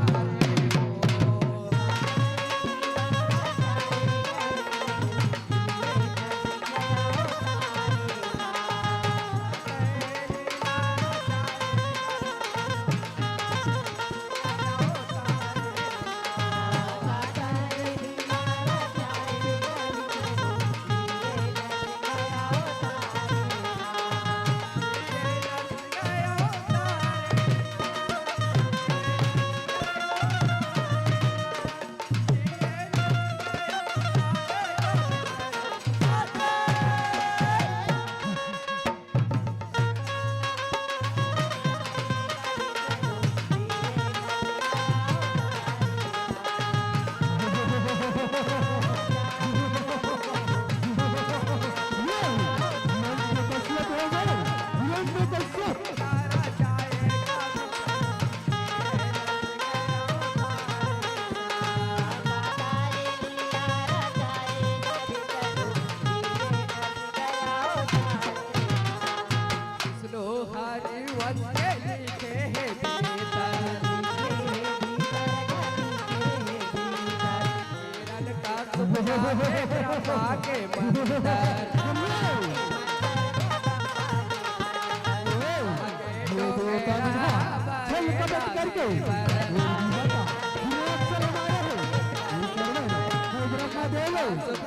करके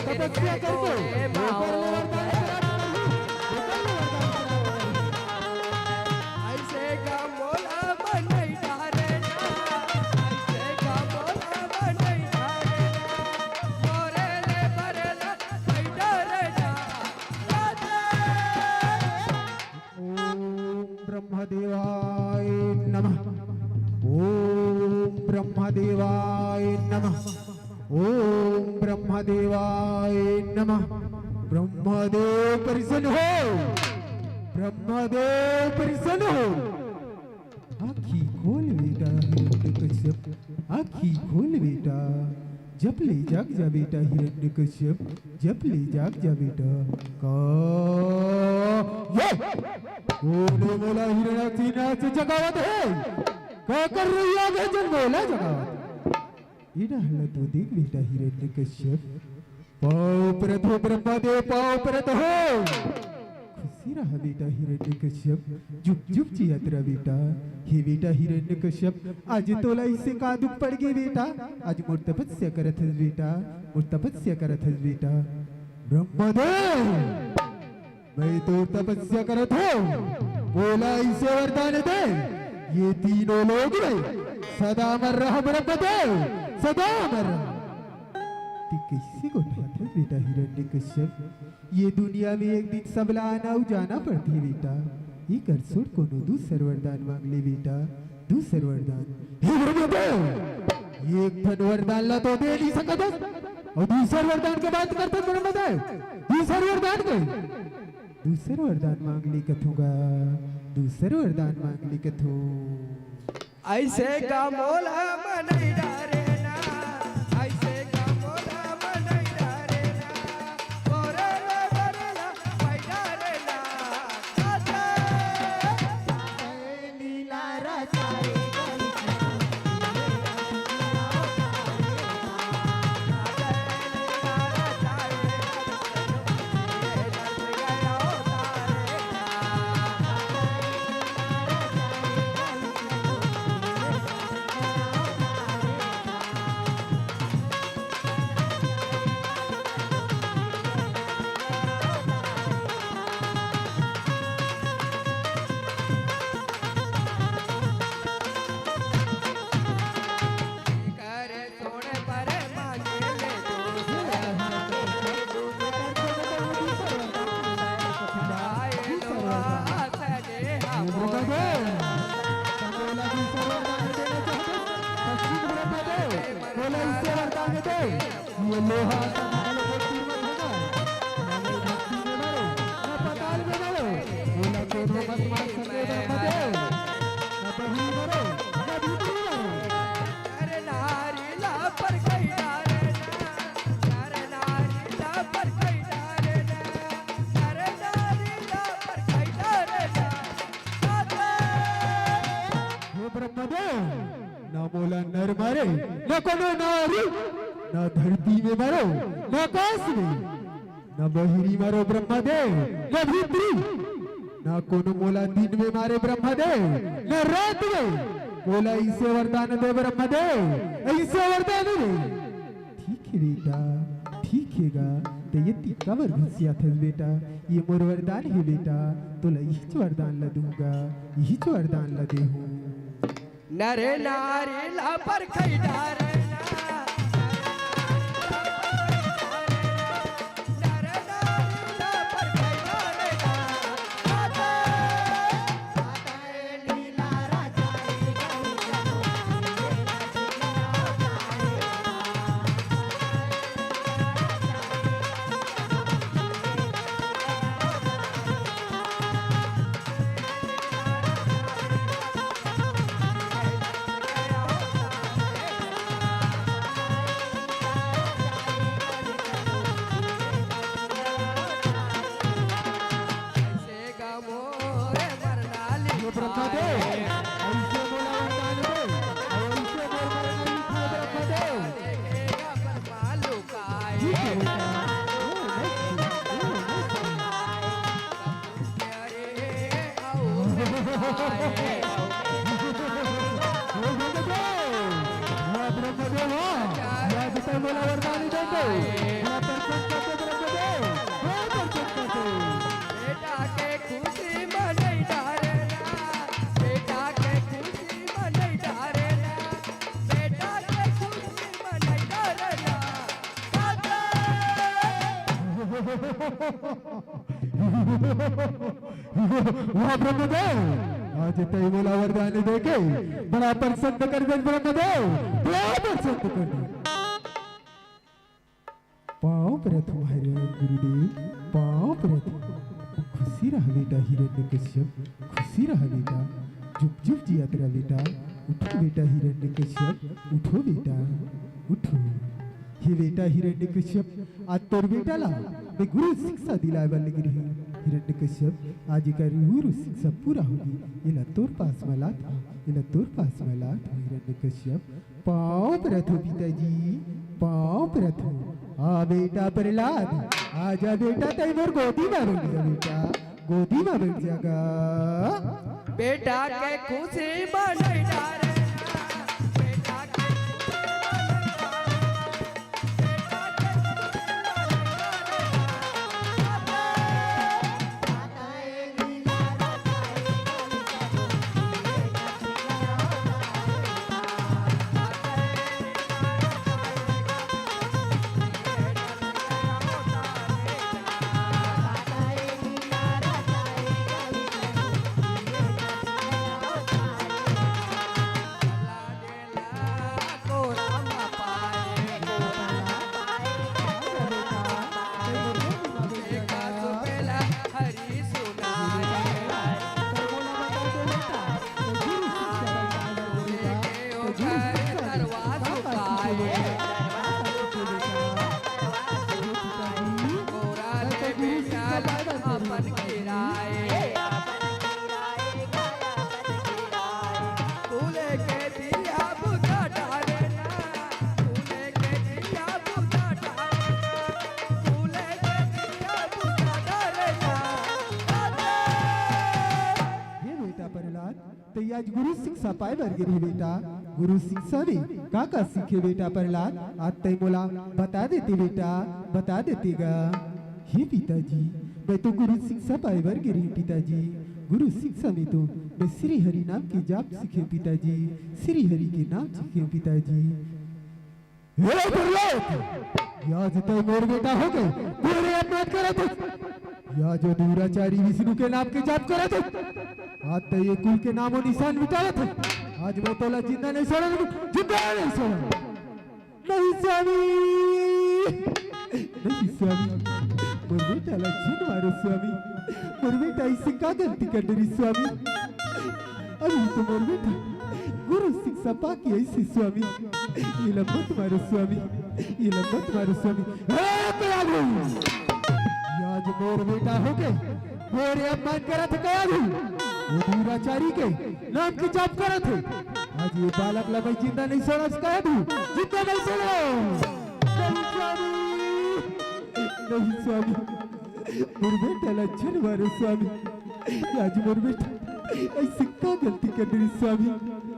तपस्या करके ऊपर ले वरदान ऐसे का मोला बनई डारे ऐसे का मोला बनई डारे मोरे ले बरला बैठा रे ब्रह्मदेवाय नमः। ओम ब्रह्मदेवाय नमः। ओम ब्रह्मदेवाय नमः। ब्रह्मदेव प्रसन्न हो, ब्रह्मदेव प्रसन्न हो। आखी खोल बेटा हिरण्यकश्यप, आखी खोल बेटा, जप ले जाग जा बेटा हिरण्यकश्यप, जप ले जाग जा बेटा। का ये ओले मोला हिरण्याची नाच जगावत है, का कर रही है जन्मोला जगावत। इडा हल्ला तो देख बेटा हिरण्यकश्यप, पाव परत हो ब्रह्मदेव, पाव परत हो। खुशी रहा बेटा हिरण्यकश्यप, जुप जुप ची यात्रा बेटा। हे बेटा हिरण्यकश्यप, आज तोला इससे का दुख पड़ गई बेटा, आज मोर तपस्या करत हस बेटा, मोर तपस्या करत हस बेटा। ब्रह्मदेव मैं तो तपस्या करत हो, बोला इसे वरदान दे, ये तीनों लोग में सदा अमर रहा ब्रह्मदेव, सदा अमर रहा। कैसे को था बेटा हिरण्यकश्यप, ये दुनिया में एक दिन सबला आना जाना पड़ती है बेटा। ये कर सुर को दूसर वरदान मांग ले बेटा, दूसर वरदान। हे ब्रह्मदेव एक धन वरदान ला तो दे नहीं सकता, और दूसर वरदान के बात करते ब्रह्मदेव, दूसर वरदान के दूसर वरदान मांग ली कथूंगा, दूसर वरदान मांग ली कथू। ऐसे का मोला मनई डारे ना, ऐसे का मोला मनई डारे ना, मोरे ले बरला बैठा रे ना। लीला रचाए करे सोने पर मांगे ले जाए लोहा सजे हम अरे नारी ला पर कई डारे ना, अरे नारी ला पर कई डारे ना, अरे नारी ला पर कई डारे ना। हे ब्रह्मदेव, ना मोला नर मारे, न कोनो नारी, न धरती में मारो, न आकाश में, न बहिरी मारो ब्रह्मदेव, न भीतरी, न कोनो मोला दिन में मारे ब्रह्मदेव, न रात में। बोला इसे वरदान दे ब्रह्मदेव, ऐसे वरदान दे। ठीक है बेटा, ठीक हैगा, तो ये कबर घुसिया था बेटा, ये मोर वरदान है बेटा, तो यही वरदान ला दूंगा, यही वरदान ला दे हूँ। नरे नारी ला पर कई डारे ना, नरे नारी ला पर कई डारे ना। लीला रचाए ब्रह्मदेव, या वरदान देते वह ब्रह्मदेव आज तय बोला वरदान देके बड़ा प्रसन्न कर दे ब्रह्मदेव, बड़ा प्रसन्न कर दे। पाँव पर तुम्हारे गुरुदेव, पाँव पर खुशी रहा बेटा हिरण्यकश्यप, खुशी रहा बेटा, जुप जुप जिया तेरा बेटा। उठो बेटा हिरण्यकश्यप, उठो बेटा, उठो। हे बेटा हिरण्यकश्यप, आज तोर बेटा ला मैं गुरु शिक्षा दिलाए वाले गिरी हिरण्यकश्यप, आज का गुरु शिक्षा पूरा होगी। इला तोर पास मला था, इला तोर पास मला था हिरण्यकश्यप। पाँव पर रखो पिताजी, पाँव पर रखो। आ बेटा प्रहलाद, आजा बेटा तय मोर गोदी में बैठ जा बेटा, गोदी में बैठ जागा। बेटा के खुशी मनाई जा रे आज गुरु शिक्षा पाए बर गिरी बेटा, गुरु शिक्षा भी का सीखे बेटा प्रहलाद, आज तय मोला बता देती बेटा, बता देतीगा। हे पिताजी, मैं तो गुरु शिक्षा पाए बर गिरी पिताजी, गुरु शिक्षा में तो मैं श्री हरि नाम की जाप सीखे पिताजी, श्री हरि के नाम सीखे पिताजी। हे प्रहलाद, आज तय मोर बेटा हो गए, पूरे अपराध करा थे। या जो दूराचारी विष्णु के नाम के जाप करा थे, आज तो ये कुल के नामों निशान मिटाया था। आज मैं तोला जिंदा नहीं छोड़ा, जिंदा नहीं छोड़ा। नहीं स्वामी, नहीं स्वामी, मोर बेटा लक्ष्मण मारो स्वामी, मोर बेटा इसे का गलती कर रही स्वामी। अभी तो मोर बेटा गुरु शिक्षा पाके ऐसे स्वामी, ये लंबत मारो स्वामी, ये लंबत मारो स्वामी। आज मोर बेटा हो गए, मोरे अपमान करा था क्या भी, वो दूराचारी के नाम की जाप करा थे। आज ये बालक ला मैं जिंदा नहीं छोड़ा, कह दूं जिंदा नहीं छोड़ो। नहीं स्वामी, नहीं स्वामी, मोर बेटा लक्षण मारो स्वामी। आज मोर बेटा ऐसे क्या गलती कर रही स्वामी,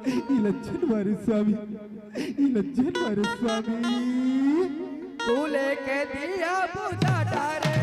ये लक्षण मारो स्वामी, ये लक्षण मारो स्वामी। तू लेके दिया बुझा डारे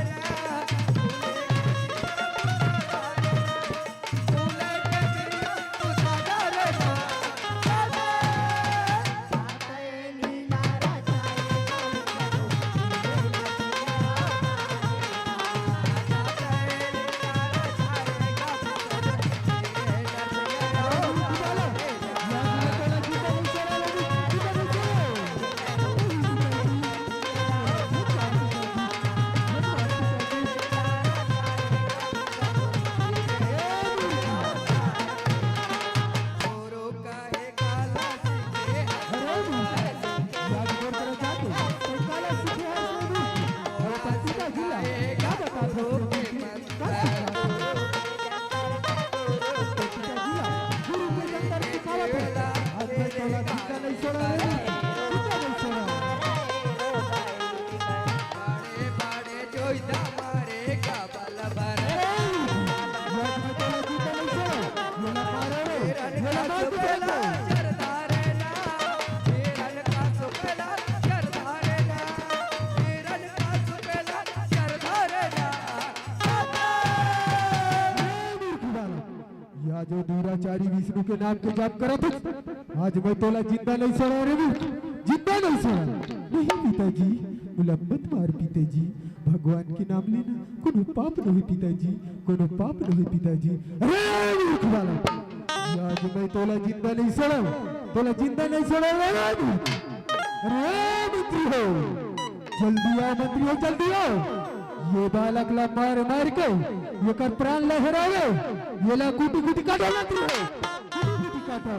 जो दूराचारी विष्णु के नाम के जाप करा था, आज मैं तोला जिंदा नहीं छोड़ा रे, जिंदा नहीं छोड़ा। नहीं पिताजी, मुलम्मत मार पिताजी, भगवान के नाम लेना कोनो पाप नहीं पिताजी, कोनो पाप नहीं पिताजी। अरे मूर्ख बालक, आज मैं तोला जिंदा नहीं छोड़ा, तोला जिंदा नहीं छोड़ा। अरे मंत्री हो, जल्दी आओ मंत्री हो, जल्दी आओ। ये बालक ला मार मार के ये कर प्राण लहरावे, ये ला कुटी कुटी काटो मंत्री हो, कुटी कुटी काटो।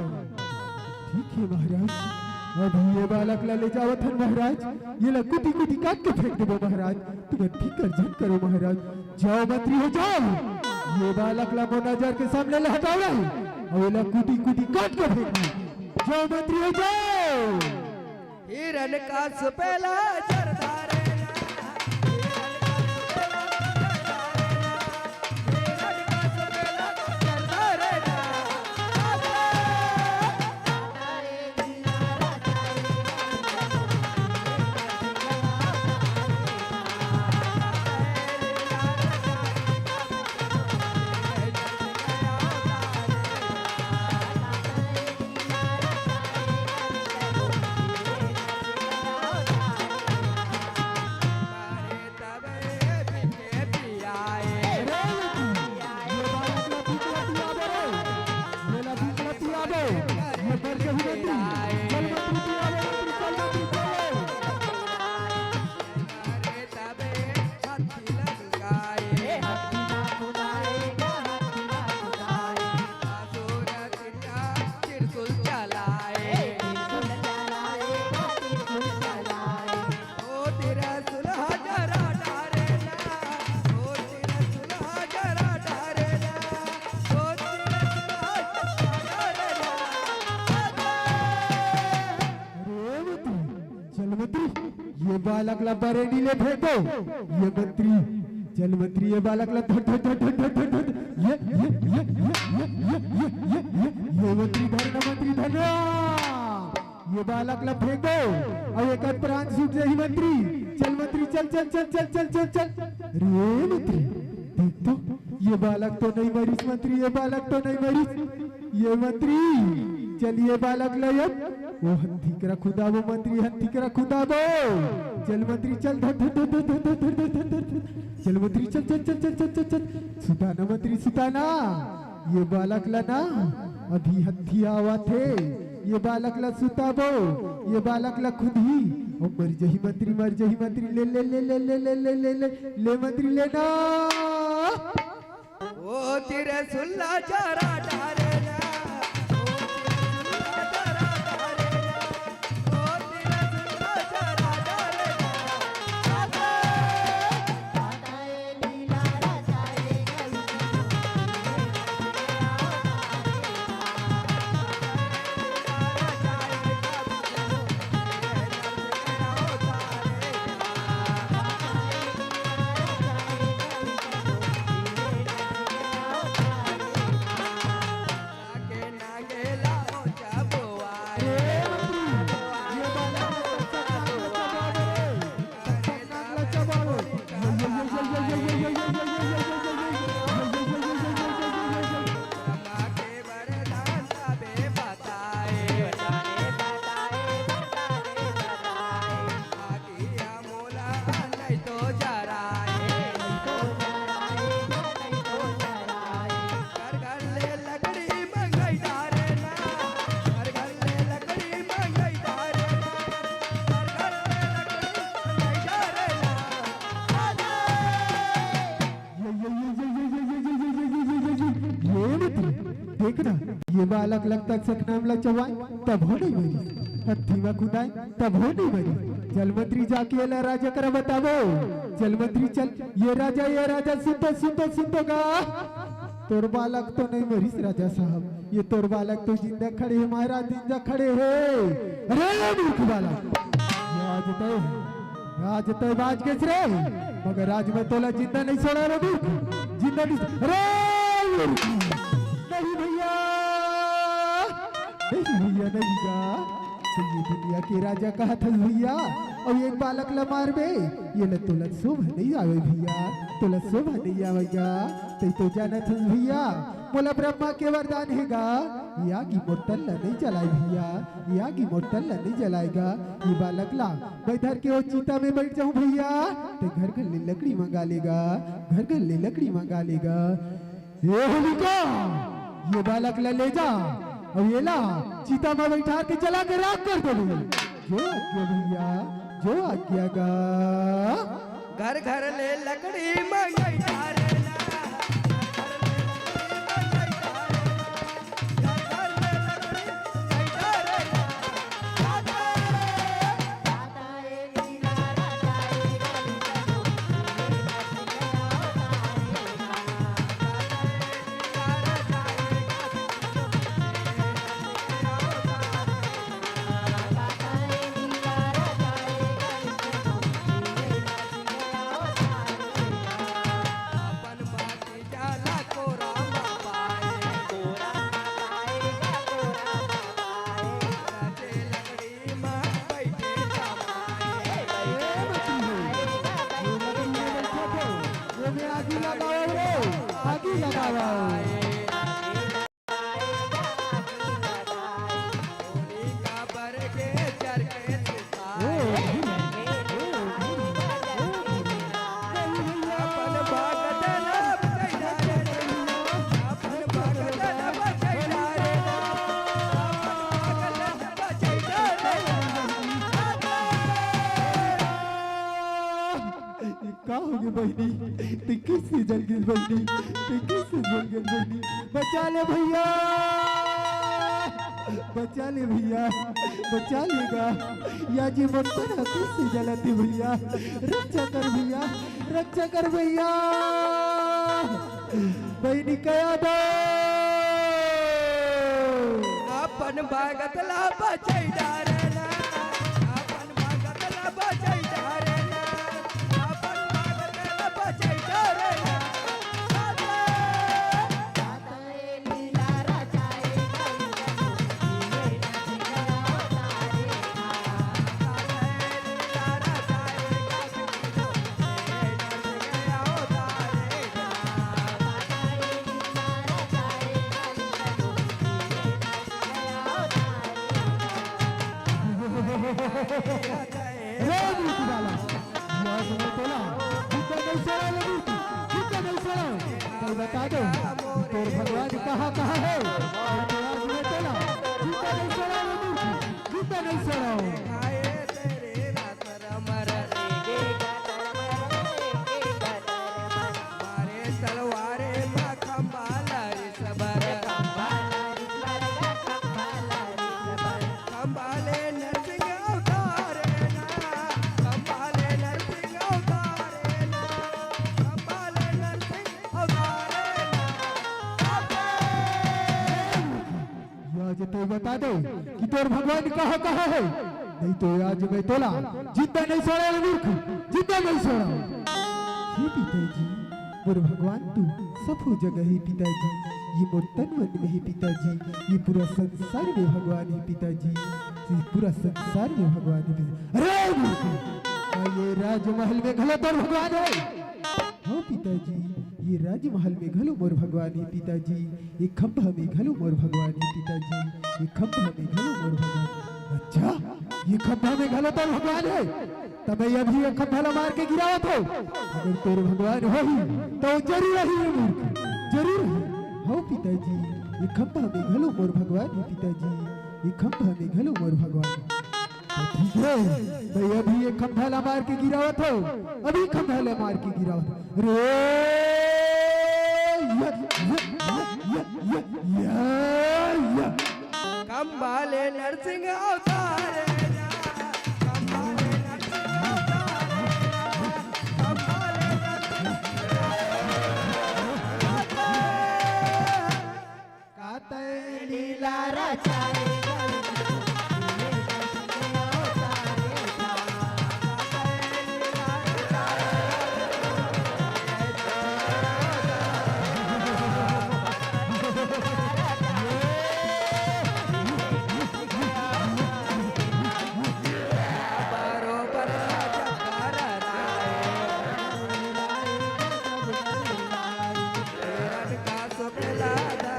ठीक है महाराज, अभी ये बालक ला ले जाओ थन महाराज, ये ला कुटी कुटी काट के फेंक दो महाराज। तुम फिकर झट करो महाराज, जाओ मंत्री हो जाओ। ये बालक ला नजर के सामने ला हटाओ और ये ला कुटी कुटी काट के फेंक दो। जाओ मंत्री हो जाओ। हिरण का सुपेला जरदार ये बालक ला बरेली ले फेंको। ये मंत्री, जल मंत्री, ये बालक ला धट धट धट धट धट धट। ये मंत्री धरना, मंत्री धरना। ये बालक ला फेंको और एक प्राण सूट जाही मंत्री। चल मंत्री, चल चल चल चल चल चल चल। रे मंत्री देख तो, ये बालक तो नहीं मरीस मंत्री, ये बालक तो नहीं मरीस। ये मंत्री चलिए बालक ला वो हंथी करा खुदा वो मंत्री, हंथी करा खुदा वो। चल मंत्री चल, धर धर धर धर धर धर धर धर धर। चल मंत्री चल चल चल चल चल चल चल। सुताना मंत्री सुताना। ये बालक ला ना अभी हंथी आवा थे, ये बालक ला सुताबो, ये बालक ला खुद ही और मर जही मंत्री, मर जही मंत्री। ले ले ले ले ले ले ले ले ले ले मंत्री लेना। ओ तेरे सुल्ला जरा डारे देखना। ये बालक लगता सकनाम ला चवाई तब हो नहीं मरी, हत्थी में खुदाई तब हो नहीं मरी। जल मंत्री जाके ये राजा करा बतावो। जल मंत्री चल, ये राजा सुनतो सुनतो सुनतो का। तोर बालक तो नहीं मरीस राजा साहब, ये तोर बालक तो जिंदा खड़े है महाराज, जिंदा खड़े है। अरे मूर्ख बालक, आज तय बाज के रे, मगर आज मैं तोला जिंदा नहीं छोड़ा रे मूर्ख, जिंदा नहीं। अरे नहीं भैया, नहीं भैया, नहीं का तो ये दुनिया के राजा कहा था भैया। और एक बालक ला मार बे, ये न तोला शोभा नहीं आवे भैया, तोला शोभा नहीं आवेगा। तो जाना था भैया मोला ब्रह्मा के वरदान हैगा या की मोटल नहीं जलाए भैया या की मोटल नहीं जलाएगा ये बालक ला मैं इधर के वो चीता में बैठ जाऊं भैया तो घर घर ले लकड़ी मंगा लेगा घर घर ले लकड़ी मंगा लेगा ये होलिका ये बालक ला ले जा और ये ला चीता में बैठा के चला के राख कर दे जो आज्ञा भैया जो आज्ञा गा घर घर ले लकड़ी मंगाई डारे बहनी तू किससे जल गई बहनी तू किससे जल गई बहनी बचा ले भैया बचा ले भैया बचा लेगा या जी मस्तर किससे जलाती भैया रक्षा कर भैया रक्षा कर भैया बहनी कया दो अपन भागत ला बचाई डारे ना अपन भागत ला बचाई डारे ना अपन भागत ला बचाई डारे ना बता दो तोर भगवान कहाँ है नहीं सड़ा तो बता दो कि तोर भगवान कहाँ है नहीं तो आज मैं तोला जिंदा नहीं छोड़ा मूर्ख जिंदा नहीं छोड़ा हे पिताजी मोर भगवान तू सब जगह है पिताजी ये मोर तन मन में है पिताजी ये पूरा संसार में भगवान है पिताजी ये पूरा संसार में भगवान है अरे मूर्ख ये राजमहल में घलो तोर भगवान है हाँ पिताजी ये राजमहल में घलो मोर भगवान है पिताजी ये खंभा में घलो मोर भगवान है पिताजी ये खंभा में घलो मोर भगवान अच्छा ये खंभा में घलो तो भगवान है तब मैं अभी ये खंभा मार के गिरावा तो अगर तेरे भगवान हो ही तो जरूर ही है मूर्ख जरूर है हो पिताजी ये खंभा में घलो मोर भगवान है पिताजी ये खंभा में घलो मोर भगवान तो ठीक है मैं अभी ये खंभा मार के गिरावत हो अभी खंभा मार के गिरावत रे कंबाले नरसिंह अवतार लीला रचाए का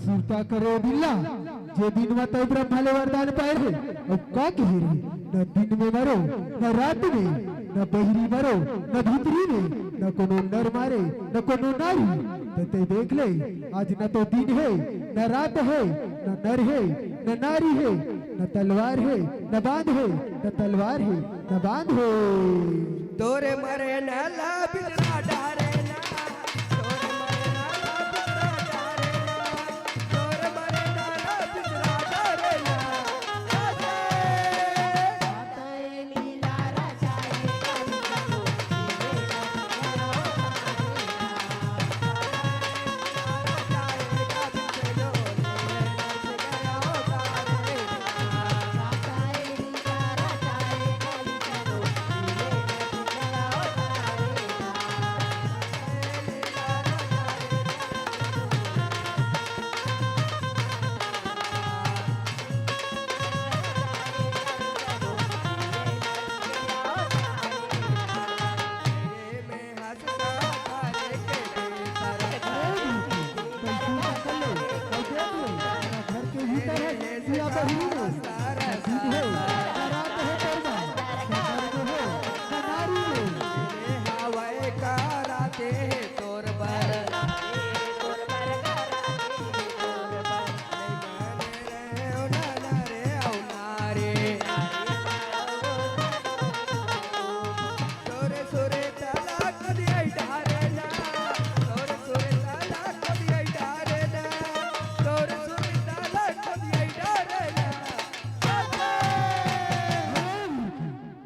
सुरता करो बिल्ला जे दिन में तो ब्रह्माले वरदान पाए है अब का कहे रे न दिन में मरो न रात में न बहिरी मरो न भीतरी में न कोनो नर मारे न कोनो नारी तो ते देख ले आज न तो दिन है न रात है न नर है न नारी है न तलवार है न बांध है न तलवार है न बांध है तोरे मरे न ला बिजरा डारे ना तोरे मरे न ला बिजरा डारे ना तोरे मरे न ला बिजरा डारे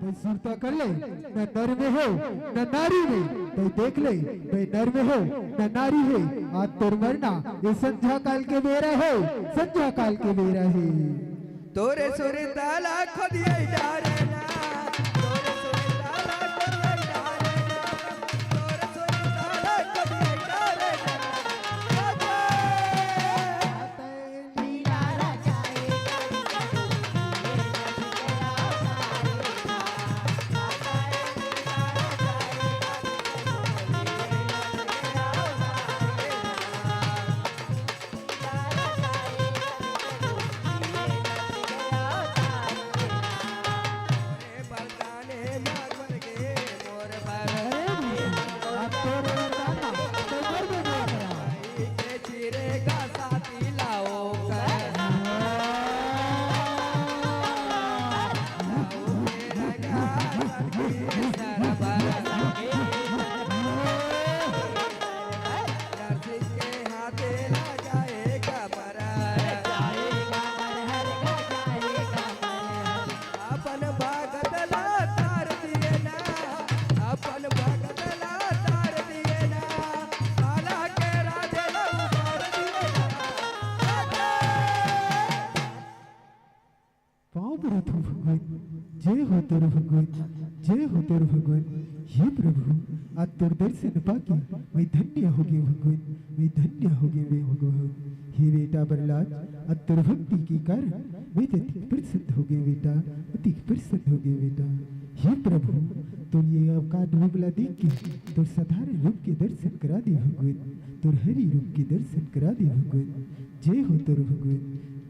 ना सुरता कर ले न नर में हो न नारी में तो देख ले भाई नर में हो न नारी है आज तोर मरना ये संध्या काल के बेरा है संध्या काल के बेरा है तोरे सुरे ताला खोदिए डारे ना तोरे सुरे ताला खोदिए डारे ना तोरे सुरे ताला खोदिए डारे ना लीला रचाए जय हो तेरे भगवान जय हो तेरे भगवान हे प्रभु आज तेरे दर्शन पाके मैं धन्य हो गया भगवान मैं धन्य हो गया मैं भगवान हे बेटा प्रहलाद आज तेरे भक्ति के कारण मैं अति प्रसन्न हो गया बेटा अति प्रसन्न हो गया बेटा हे प्रभु तो ये अवकाश रूपला देख के तो साधारण रूप के दर्शन करा दे भगवान तो हरि रूप के दर्शन करा दे भगवान जय हो तेरे भगवान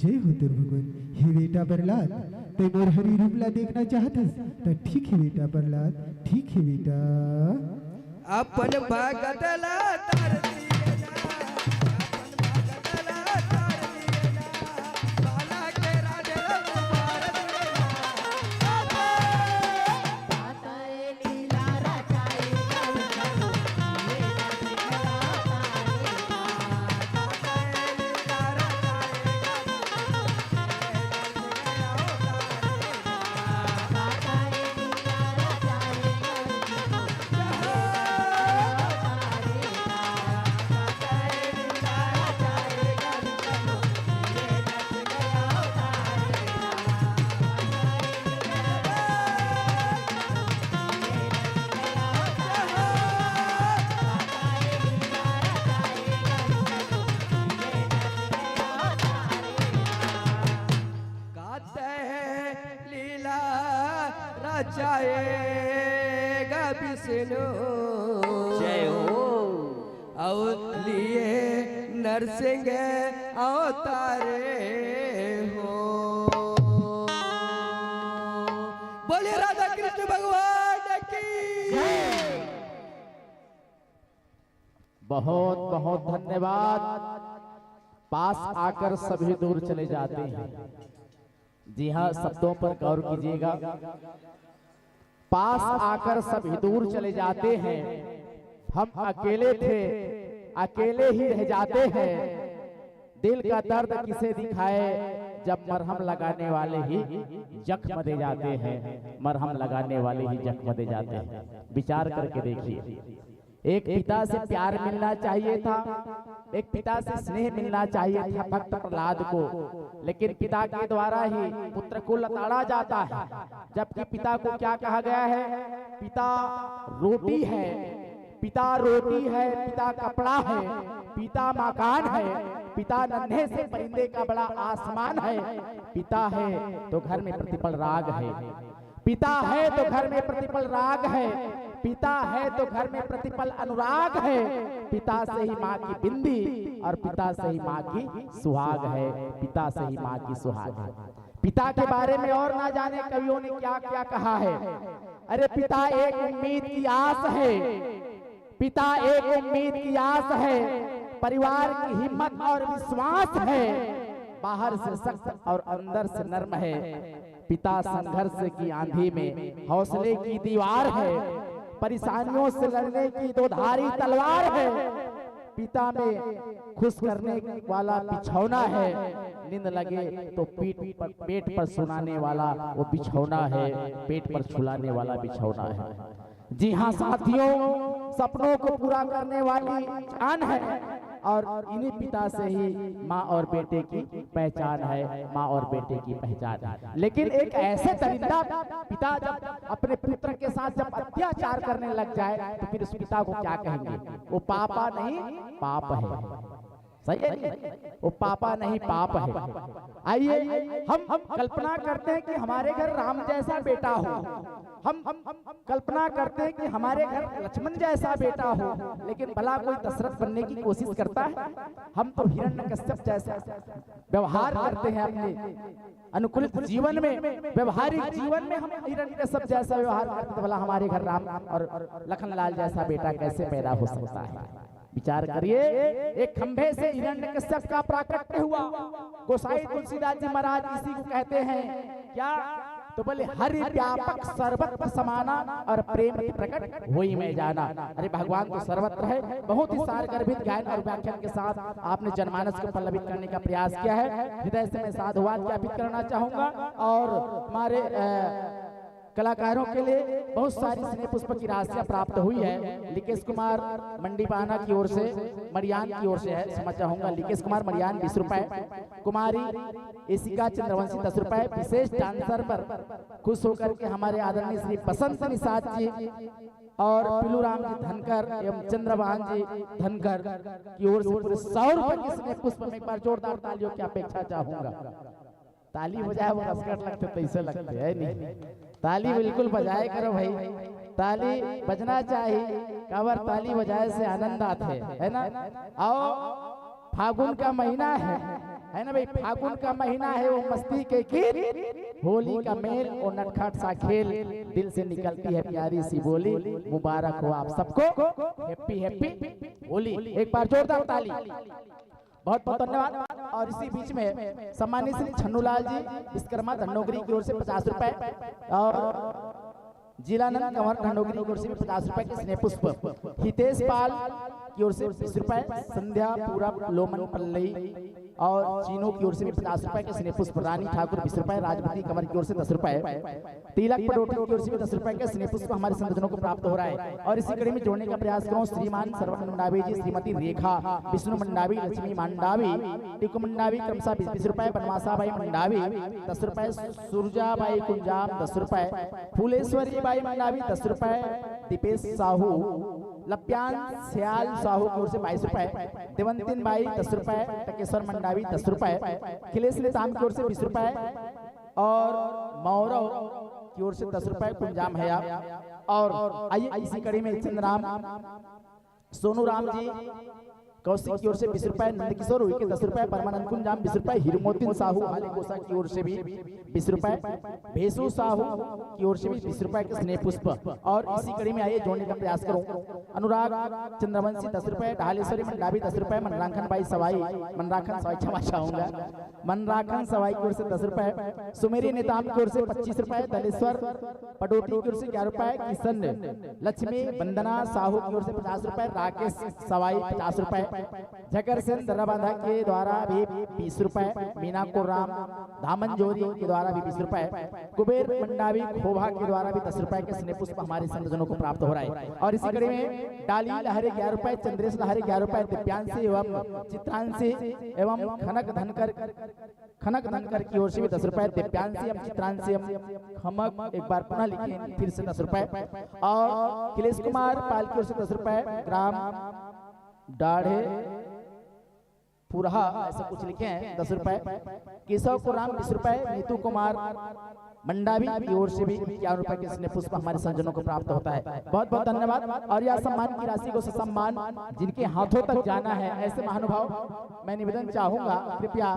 जय हो तेरे भगवान हे बेटा प्रहलाद ते मोर हरि रूपला देखना चाहतस तो ठीक है बेटा प्रहलाद ठीक है बेटा अपन भगतला तार दिए ना अपन भगतला तार दिए ना बाला के राजे रघुवर दिए ना ताताए लीला रचाए रचाएगा विष्णु जय हो और लिए नरसिंह अवतारे हो। बोले राधा कृष्ण भगवान की। बहुत बहुत धन्यवाद। पास आकर सभी दूर चले जाते हैं। जी हाँ, शब्दों पर गौर कीजिएगा। पास आकर सभी दूर चले जाते हैं। हम अकेले थे, अकेले ही रह जाते हैं। दिल का दर्द किसे दिखाए जब मरहम लगाने वाले ही जख्म दे जाते हैं। मरहम लगाने वाले ही जख्म दे जाते हैं। विचार करके देखिए, एक पिता से प्यार मिलना चाहिए था, एक पिता से स्नेह मिलना चाहिए था भक्त प्रहलाद को, लेकिन पिता के द्वारा ही पुत्र को लताड़ा जाता है। जबकि पिता को क्या कहा गया है? पिता रोटी है, पिता रोटी है, पिता कपड़ा है, पिता मकान है, पिता नन्हे से परिंदे का बड़ा आसमान है। पिता है तो घर में प्रतिपल राग है, पिता है तो घर में प्रतिपल राग है, पिता है तो घर में प्रतिपल अनुराग है। पिता से ही माँ की बिंदी और पिता से ही माँ की सुहाग है, पिता से ही माँ की सुहाग है। पिता के बारे में और ना जाने कवियों ने क्या क्या कहा है। अरे पिता एक उम्मीद की आस है, पिता एक उम्मीद की आस है, परिवार की हिम्मत और विश्वास है। बाहर से सख्त और अंदर से नर्म है। पिता संघर्ष की आंधी में हौसले की दीवार है, परेशानियों से लड़ने की दो धारी तलवार है। पिता में खुश करने वाला बिछौना है, नींद लगे तो पेट पर सुनाने वाला वो बिछौना है, पेट पर छुलाने वाला बिछौना है। जी हाँ साथियों, सपनों को पूरा करने वाली जान है और इन्हीं पिता से ही माँ और बेटे की पहचान है, माँ और बेटे की पहचान है। लेकिन एक ऐसे दरिंदा पिता जब अपने पुत्र के साथ जब अत्याचार करने लग जाए तो फिर उस पिता को क्या कहेंगे? वो पापा नहीं पाप है। सही है, वो पापा नहीं पाप है। आइए हम कल्पना करते हैं कि हमारे घर राम जैसा बेटा हो, हम कल्पना करते हैं कि हमारे घर लक्ष्मण जैसा बेटा हो, लेकिन भला कोई दशरथ बनने की कोशिश करता है? हम तो हिरण्यकश्यप जैसा व्यवहार करते हैं अपने अनुकूलित जीवन में, व्यवहारिक जीवन में हम हिरण्यकश्यप जैसा व्यवहार करते हैं। भला हमारे घर राम और लखनलाल जैसा बेटा कैसे पैदा हो सकता है? विचार करिए। एक खंभे से हिरण्यकश्यप का प्राकट्य हुआ। गोसाई तुलसीदास जी महाराज इसी को कहते हैं क्या? तो बोले हरि व्यापक सर्वत्र समाना और प्रेम की प्रकट होई में जाना। अरे भगवान तो सर्वत्र है। बहुत ही सारगर्भित गायन और व्याख्यान के साथ आपने जनमानस को पल्लवित करने का प्रयास किया है। हृदय से मैं साधुवाद ज्ञापित करना चाहूंगा और हमारे कलाकारों के लिए बहुत सारी स्नेह पुष्प की राशियां प्राप्त हुई है। लिकेश कुमार मंडीपाना की ओर से, मरियान की ओर से है, समझ चाहूंगा। लिकेश कुमार मरियान 20 रुपए, कुमारी एसिका चंद्रवंशी 10 रुपए। विशेष डांसर पर खुश होकर के हमारे आदरणीय श्री बसंत निषाद जी और पिलू राम जी धनकर एवं चंद्रभान जी धनकर की ओर से पूरे 100 रुपए की स्नेह पुष्प में एक बार जोरदार तालियों की अपेक्षा चाहूंगा। ताली बजाए वो रसकट लगते तो ऐसे लगते है नहीं। ताली बिल्कुल बजाए करो भाई, ताली बजना चाहिए। कावर ताली बजाए से आनंद आते है ना। आओ फागुन का महीना है ना भाई, फागुन का महीना है। वो मस्ती के गीत, होली का मेल और नटखट सा खेल, दिल से निकलती है प्यारी सी बोली। मुबारक हो आप सबको, हैप्पी हैप्पी होली। एक बार जोरदार ताली। बहुत बहुत धन्यवाद। और इसी बीच में सम्मानित श्री छन्नूलाल जी विश्वकर्मा धन्नोगरी की ओर से 50 रुपए और जिलानंद कंवर धन्नोगरी की ओर से 50 रुपए के स्नेह पुष्प। हितेश पाल की ओर से 20 रुपए, संध्या पूरब लोमन पल्लई और चीनों की ओर से भी 50 रुपए के स्नेह पुष्प। रानी ठाकुर 20 रुपए, राजमती कंवर की ओर से 10 रुपए, तिलक पटोटी की ओर से भी 10 रुपए के स्नेह पुष्प हमारे संगठनों को प्राप्त हो रहा है। और इसी कड़ी में जोड़ने का प्रयास करूं श्रीमान सरवण मंडावी जी, श्रीमती रेखा, विष्णु मंडावी, लक्ष्मी मंडावी, टिकू मंडावी क्रमशः 20 रुपए, बनवासा बाई मंडावी 10 रुपए, सुरजा बाई कुंजाम 10 रुपए, फूलेश्वरी बाई मंडावी 10 रुपए, दीपेश साहू, लप्यान श्याल साहू की ओर से 22 रुपए, देवंतिन बाई 10 रुपए, टकेश्वर मंडावी 10 रुपए, खिलेश नेताम की ओर से 20 रुपए और मौरव की ओर से 10 रुपए कुंजाम हया। और आइए इसी कड़ी में चंद्रराम सोनू राम जी कौशिक की ओर से 20 रुपए, नंदकिशोर हुई के 10 रुपए, परमानंद कुंजाम 20 रुपए, हिरमोतिन साहू आले कोसा की ओर से भी 20 रुपए, भेसु साहू की ओर से भी 20 रुपए के स्नेह पुष्प। और इसी कड़ी में आइए जोड़ने का प्रयास करूं। अनुराग चंद्रवंशी 10 रुपए, ढालेश्वरी मंडावी 10 रुपए, मनराखन बाई सवाई, मनराखन सवाई क्षमा चाहूंगा, मनराखन सवाई की ओर से 10 रुपए, सुमेरी नेताम की ओर से 25 रुपए, दलेश्वर पडोटी की ओर से 11 रुपए, किशन लक्ष्मी वंदना साहू की ओर से 50 रुपए, राकेश सवाई 50 रुपए, झकर सिंह दर्राबांधा के द्वारा भी 20 रुपए, मीना कोराम धामन जोरी के द्वारा भी 20 रुपए, कुबेर मंडावी खोभा के द्वारा भी 10 रुपए के स्नेह पुष्प हमारे संतजनों को प्राप्त हो रहा है। और इसी कड़ी में डाली लहरे 11 रुपए, चंद्रेश लहरे 11 रुपए, दिव्यांशी एवं चित्रांशी एवं खनक धनकर की ओर से भी 10 रुपए, दिव्यांशी एवं चित्रांशी खमक एक बार पुनः लिखें फिर से 10 रुपए, और किलेश कुमार पाल की ओर से 10 रुपए, ग्राम डाढ़े पुरहा ऐसा कुछ लिखे हैं 10 रुपए, केशव को राम 20 रुपए, नीतू कुमार मंडावी की ओर से भी 51 रुपए के स्नेह पुष्प हमारे संजनों को प्राप्त होता है। बहुत बहुत धन्यवाद। और यह सम्मान की राशि को सम्मान जिनके हाथों तक जाना है ऐसे महानुभाव मैं निवेदन चाहूंगा कृपया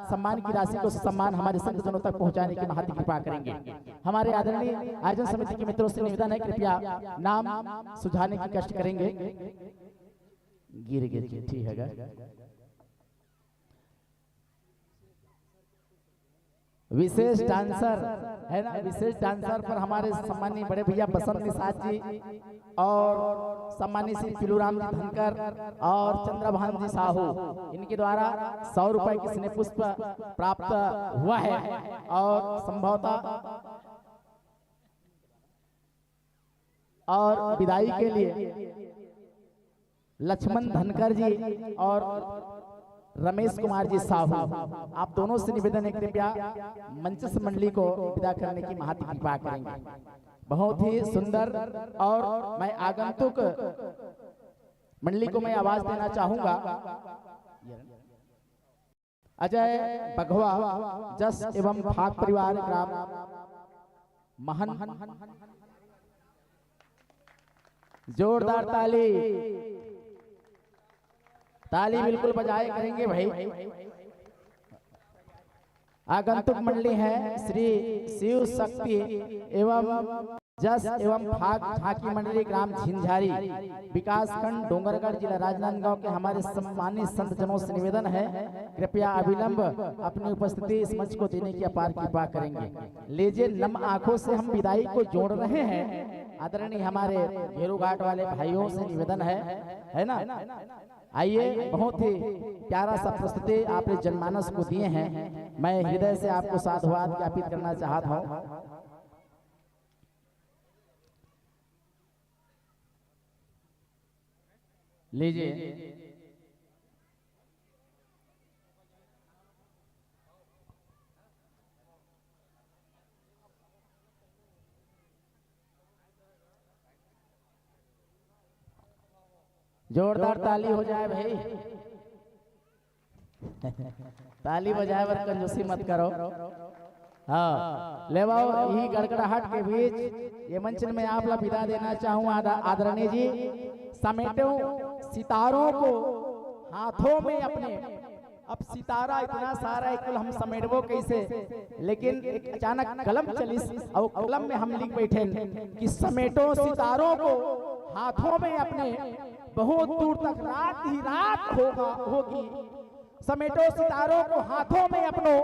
सम्मान की राशि को सम्मान हमारे संतजनों तक पहुंचाने की महती कृपा करेंगे। हमारे आदरणीय आयोजन समिति के मित्रों से निवेदन है कृपया नाम सुझाने की कष्ट करेंगे। गिर ठीक है। विशेष डांसर है ना, विशेष डांसर पर हमारे सम्मानीय बड़े भैया बसंत निषाद जी और सम्मानीय श्री पिलूराम जी धनकर और चंद्रभान जी साहू इनके द्वारा 100 रुपए की स्नेह पुष्प प्राप्त हुआ है। और संभवतः और विदाई के लिए लक्ष्मण धनकर जी और रमेश कुमार जी साहू आप दोनों से निवेदन है कृपया मंचस मंडली को विदा करने की महती कृपा करेंगे। बहुत ही सुंदर। और मैं आगंतुक मंडली को मैं आवाज देना चाहूंगा। अजय बघवा जस एवं भाग परिवार ग्राम महन, जोरदार ताली ताली बिल्कुल बजाए करेंगे भाई। आगंतुक मंडली है श्री शिव शक्ति एवं जस एवं भाग झांकी मंडली ग्राम झिंझारी विकास खंड डोंगरगढ़ जिला राजनांदगांव के हमारे सम्मानित संतजनों से निवेदन है कृपया अविलंब अपनी उपस्थिति इस मंच को देने की अपार कृपा करेंगे। लीजिए नम आंखों से हम विदाई को जोड़ रहे हैं। आदरणीय हमारे घेरू घाट वाले भाइयों से निवेदन है ना। आइए, बहुत ही प्यारा सा प्रस्तुति आपने जनमानस को दिए हैं। मैं हृदय से आपको साधुवाद ज्ञापित करना चाहता हूँ। लीजिए जोरदार ताली हो जाए भाई। ताली बजाए पर कंजूसी मत करो। हाँ, ले आओ यही गड़गड़ाहट के बीच ये मंच में आप लोग विदा देना चाहूँ आदरणीय जी। समेटो सितारों को हाथों में अपने। अब सितारा इतना सारा है हम समेटबो कैसे, लेकिन एक अचानक कलम चली और कलम में हम लिख बैठे कि समेटो सितारों को हाथों में अपने, बहुत दूर तक रात ही रात होगी। समेटो सितारों को हाथों में अपनों,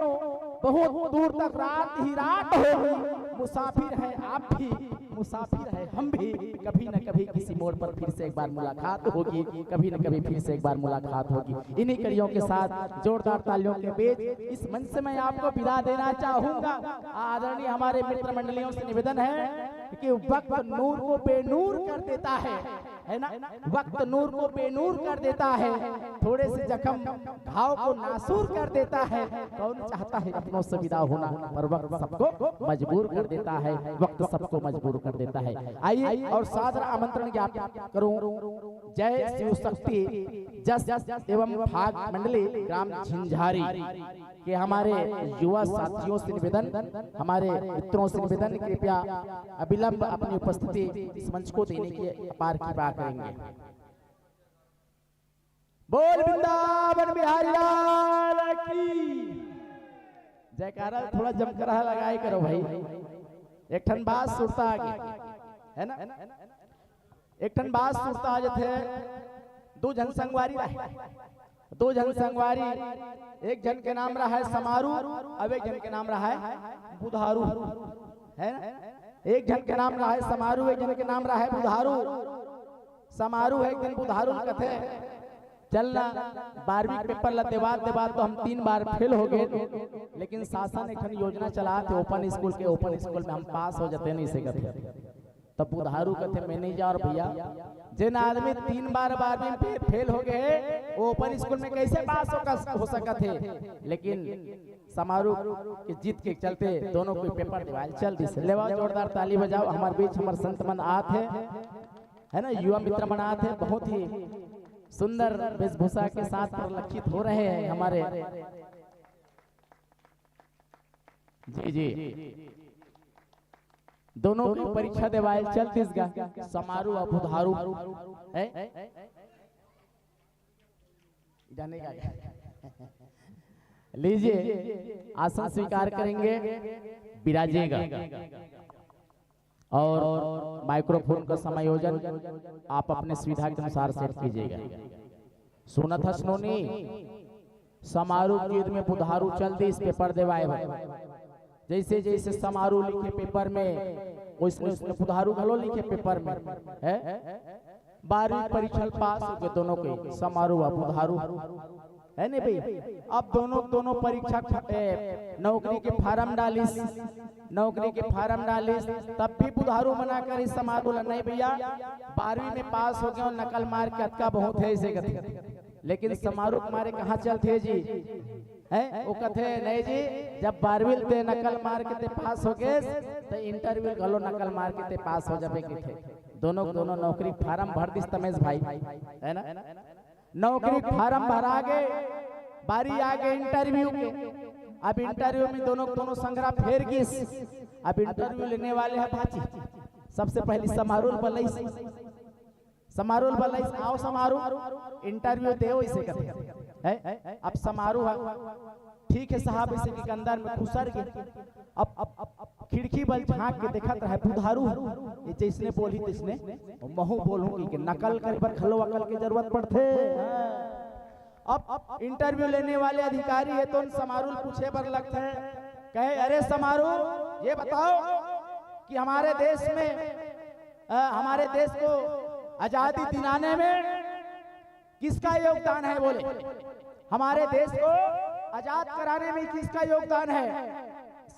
बहुत दूर तक रात ही रात होगी। मुसाफिर है आप भी, मुसाफिर है हम भी, कभी न कभी किसी मोड़ पर फिर से एक बार मुलाकात होगी, कभी न कभी फिर से एक बार मुलाकात होगी। इन्हीं कड़ियों के साथ जोरदार तालियों के बीच इस मंच से मैं आपको विदा देना चाहूंगा। आदरणीय हमारे मित्र मंडलियों से निवेदन है कि वक्त नूर को बेनूर कर देता है ना, वक्त नूर को बेनूर कर देता है, थोड़े से जख्म घाव को नासूर कर देता है। कौन चाहता है अपनों से विदा होना, पर वक्त सबको मजबूर कर देता है, वक्त सबको मजबूर कर देता है। आइए और सादर आमंत्रण ज्ञापित करूं जय शिव शक्ति जस एवं भाग मंडली ग्राम झिंझारी के हमारे युवा साथियों से निवेदन, हमारे मित्रों से निवेदन कृपया अविलंब अपनी उपस्थिति इस मंच को देने की अपार कृपा करेंगे। बोल वृंदावन बिहारी लाल की जयकारा थोड़ा जमकर लगाए करो भाई। एक ठन बात सुरता आगे है ना, एक ठन बात सुरता आज थे। दो जन संगवारी रहे, दो जन संगवारी, एक जन के नाम रहा है समारू, अब एक जन के नाम रहा है बुधारू, है ना। एक जन के नाम रहा है समारू, एक जन के नाम रहा है बुधारू। समारू है एक दिन बुधारू कथे चलना 12वीं पेपर ला देवात तो हम 3 बार फेल हो गए, लेकिन शासन एक योजना चला थे ओपन स्कूल के, ओपन स्कूल में हम पास हो जाते नहीं से कथे। तब बुधारू कथे मैनेजर भैया जिन आदमी 3 बार 12वीं पे फेल हो गए ओपन स्कूल में कैसे पास हो सका थे। लेकिन समारू के जीत के चलते दोनों को पेपर दिवाल चल दी से। लेवा जोरदार ताली बजाओ। हमारे बीच हमारे संत मन आते है ना, युवा मित्र मन आते, बहुत ही सुंदर वेशभूषा के साथ परिलक्षित हो रहे हैं हमारे। जी जी दोनों की परीक्षा देवाल चलती समारू और बुधारू जाने का लीजिए आसन स्वीकार करेंगे, विराजेगा और माइक्रोफोन का समायोजन आप अपने सुविधा के अनुसार सेट कीजिएगा। सुनत हसनोनी समारू की युद्ध में बुधारू चलती इस पेपर देवाए भाई। जैसे जैसे समारू लिखे पेपर में उसने बुधारू घलो लिखे पेपर में है। 12वीं परीक्षा पास हो गए दोनों के, समारू और बुधारू है नहीं भाई। अब दोनों परीक्षा नौकरी के फार्म डालिस, नौकरी के फार्म डालिस, तब भी बुधारू मना कर इस समारू नहीं भैया 12वीं में पास हो गए और नकल मार के अटका बहुत है इसे कहते। लेकिन समारू हमारे कहाँ चलते जी है, वो कहते नहीं जी जब 12वीं ते नकल मार के ते पास हो गए तो इंटरव्यू गलो नकल मार के ते पास हो जाबे के थे। दोनों नौकरी फार्म भर दिस तमेज भाई है ना। नौकरी फार्म भरा गए, बारी आ गए इंटरव्यू के। अब इंटरव्यू में दोनों संग्रह फेर गिस। अब इंटरव्यू लेने वाले हैं भाजी। सबसे पहले समारोह बलैस, समारोह बलैस आओ समारोह इंटरव्यू दे इसे कहते है। अब समारोह ठीक है साहब इसे के अंदर में घुसर गए। अब खिड़की बल झांक के देखत रहे बुधारू ये जैसने बोली तिसने महू बोलूंगी कि नकल कर पर खलो अकल की जरूरत पड़ते। अब इंटरव्यू लेने वाले अधिकारी है तो समारोह पूछे पर लगते हैं, कहे अरे समारोह ये बताओ कि हमारे देश में हमारे देश को आजादी दिलाने में किसका योगदान है। बोले हमारे देश को आजाद कराने में किसका योगदान है।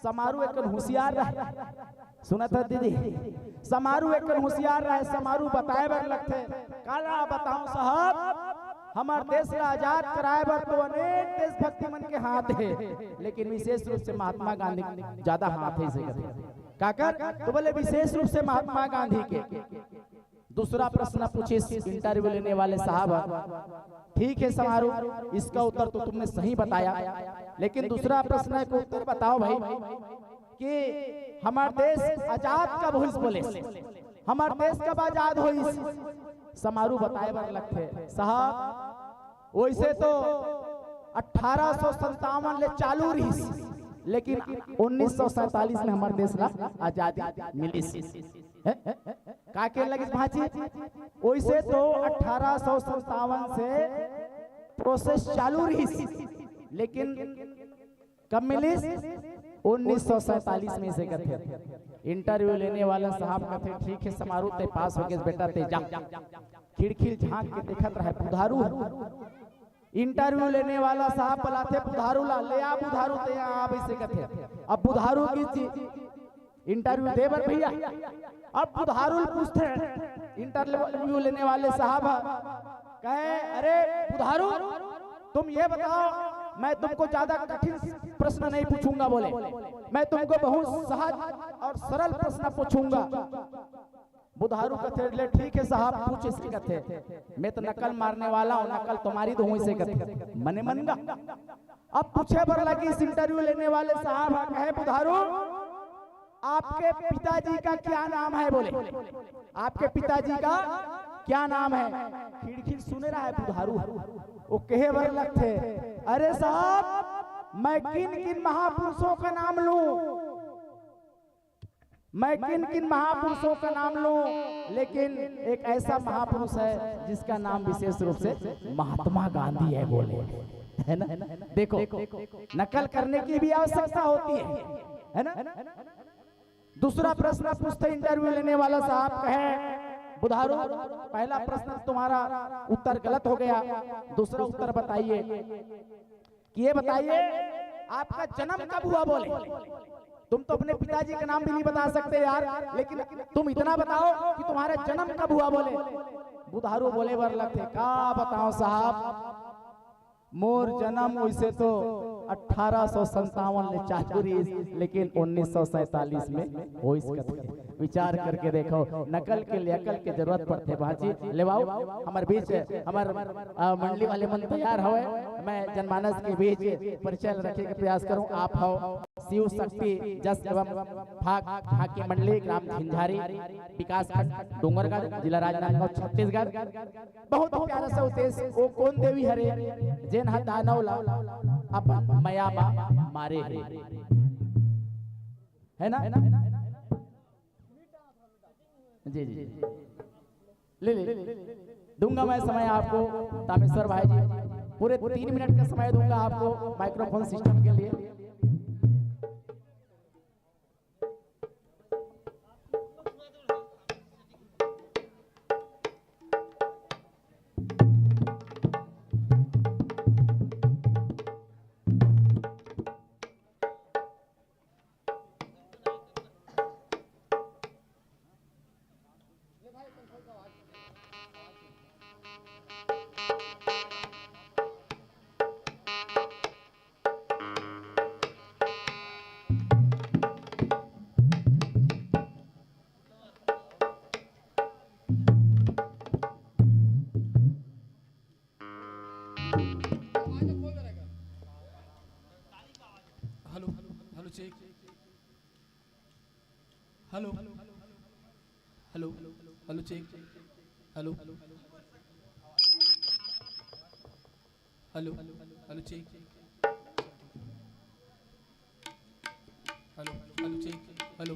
समारू एक होशियार रहा, सुना था दीदी, समारू एक होशियार रहे। समारू बताए बर लगते काला बताऊं साहब हमारे देश का आजाद कराए बर तो अनेक देशभक्ति मन के हाथ है, लेकिन विशेष रूप से महात्मा गांधी ज्यादा हाथ है इसे काकर। तो बोले विशेष रूप से महात्मा गांधी के। दूसरा प्रश्न पूछे इंटरव्यू लेने वाले साहब, ठीक है समारू इसका उत्तर तो तुमने सही बताया, लेकिन दूसरा प्रश्न का उत्तर बताओ भाई कि हमारा देश आजाद कब हुई। बोले हमारा देश कब आजाद हुई। समारू बताए बर लगते साहब वैसे तो 1857 ले चालू रही, लेकिन 1947 में हमारे देश का आजादी मिली का के लगी भाजी। वैसे तो 1857 से प्रोसेस चालू रही, लेकिन कब मिली 1947 में से कहते। इंटरव्यू लेने वाला साहब कहते ठीक है समारोह ते पास हो गए बेटा ते जा। खिड़की झांक के देखत रहे बुधारू। इंटरव्यू लेने वाला साहब बुलाते बुधारू ला ले आ बुधारू ते आप इसे कहते। अब बुधारू की इंटरव्यू दे बर भैया। अब बुधारू पूछते इंटरव्यू लेने वाले साहब कहे अरे बुधारू तुम ये बताओ मैं तुमको ज्यादा कठिन प्रश्न नहीं पूछूंगा। बोले मैं तुमको बहुत सहज और सरल प्रश्न पूछूंगा। बुधारू कहते ठीक है साहब पूछ इसके कहते। मैं तो नकल मारने वाला हूँ, नकल तुम्हारी तो हूँ इसे कहते मने मनगा। अब पूछे बर लगी इस इंटरव्यू लेने वाले साहब कहे बुधारू आपके पिताजी का क्या नाम है। बोले आपके पिताजी का क्या नाम है। खिड़खिड़ सुने रहा है बुधारू। वो कहे बर लगते, अरे साहब मैं किन किन महापुरुषों का नाम लूं, मैं किन किन महापुरुषों का नाम लूं, लेकिन एक ऐसा महापुरुष है जिसका नाम विशेष रूप से महात्मा गांधी है बोले, है ना। देखो नकल करने की भी आवश्यकता होती है ना। दूसरा प्रश्न पूछते इंटरव्यू लेने वाला साहब कहे, बुधारू पहला प्रश्न तुम्हारा उत्तर गलत हो गया, दूसरा उत्तर बताइए कि ये बताइए आपका जन्म कब हुआ बोले। तुम तो अपने पिताजी का नाम भी नहीं बता सकते यार, लेकिन तुम इतना बताओ कि तुम्हारा जन्म कब हुआ बोले। बुधारू बोले बर लगते, का बताओ साहब मोर जन्म वैसे तो 1857 में चालू रही, लेकिन 1947 में हो इसका विचार करके देखो। नकल के लिए अकल की जरूरत पड़ते भाजी ले आओ हमारे बीच, हमारे मंडली वाले मन तैयार हो, मैं जनमानस के बीच परिचय रखने का प्रयास करूं। आप हो शिव शक्ति जस एवं भाग की मंडली ग्राम झिंझारी विकास खंड डूंगरगढ़ जिला राजनांदगांव छत्तीसगढ़। बहुत प्यारा सा उद्देश्य, वो कौन देवी हरे जेन हा दानव ला अपन मयाबा मारे है ना। जी जी ले दूंगा मैं समय आपको, तामेश्वर भाई जी पूरे 3 मिनट का समय दूंगा आपको माइक्रोफोन सिस्टम के लिए। Hello hello check, hello hello hello check, hello hello hello check, hello hello check, hello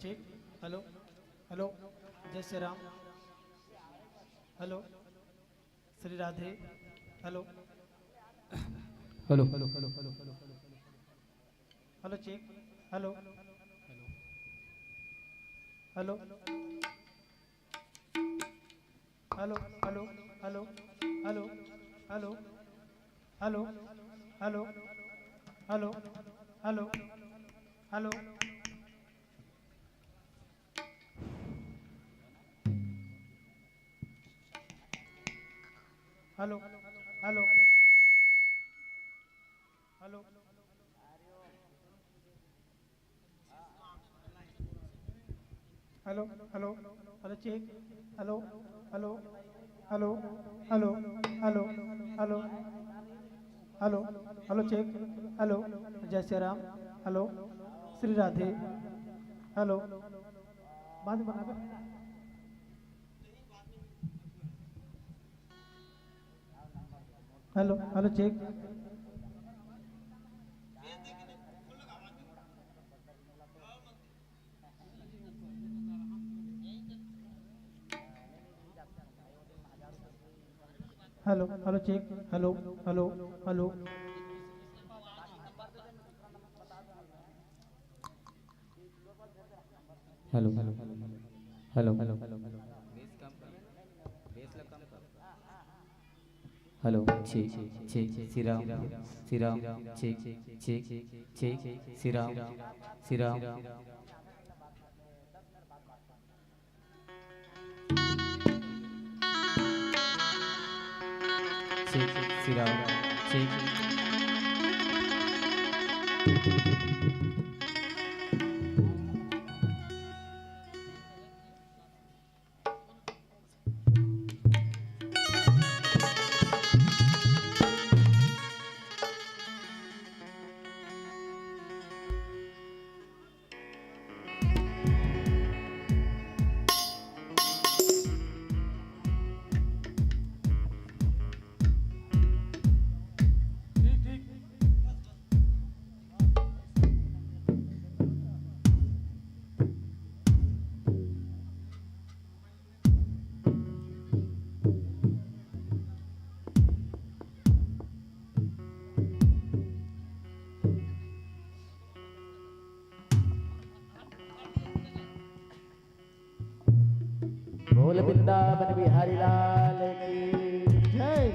check hello hello जय Shri Ram hello Shri Radhe hello hello hello check hello hello hello hello hello hello hello hello hello hello hello hello hello hello hello hello hello hello check hello hello hello hello hello hello hello hello check hello जय Shri Ram hello Shri Radhe hello बाद में बना hello hello check hello hello check hello hello hello hello hello hello hello hello छे छे श्रीराम श्रीराम छे छे छे श्रीराम श्रीराम श्रीराम छे बोल वृंदावन बिहारी लाल की जय।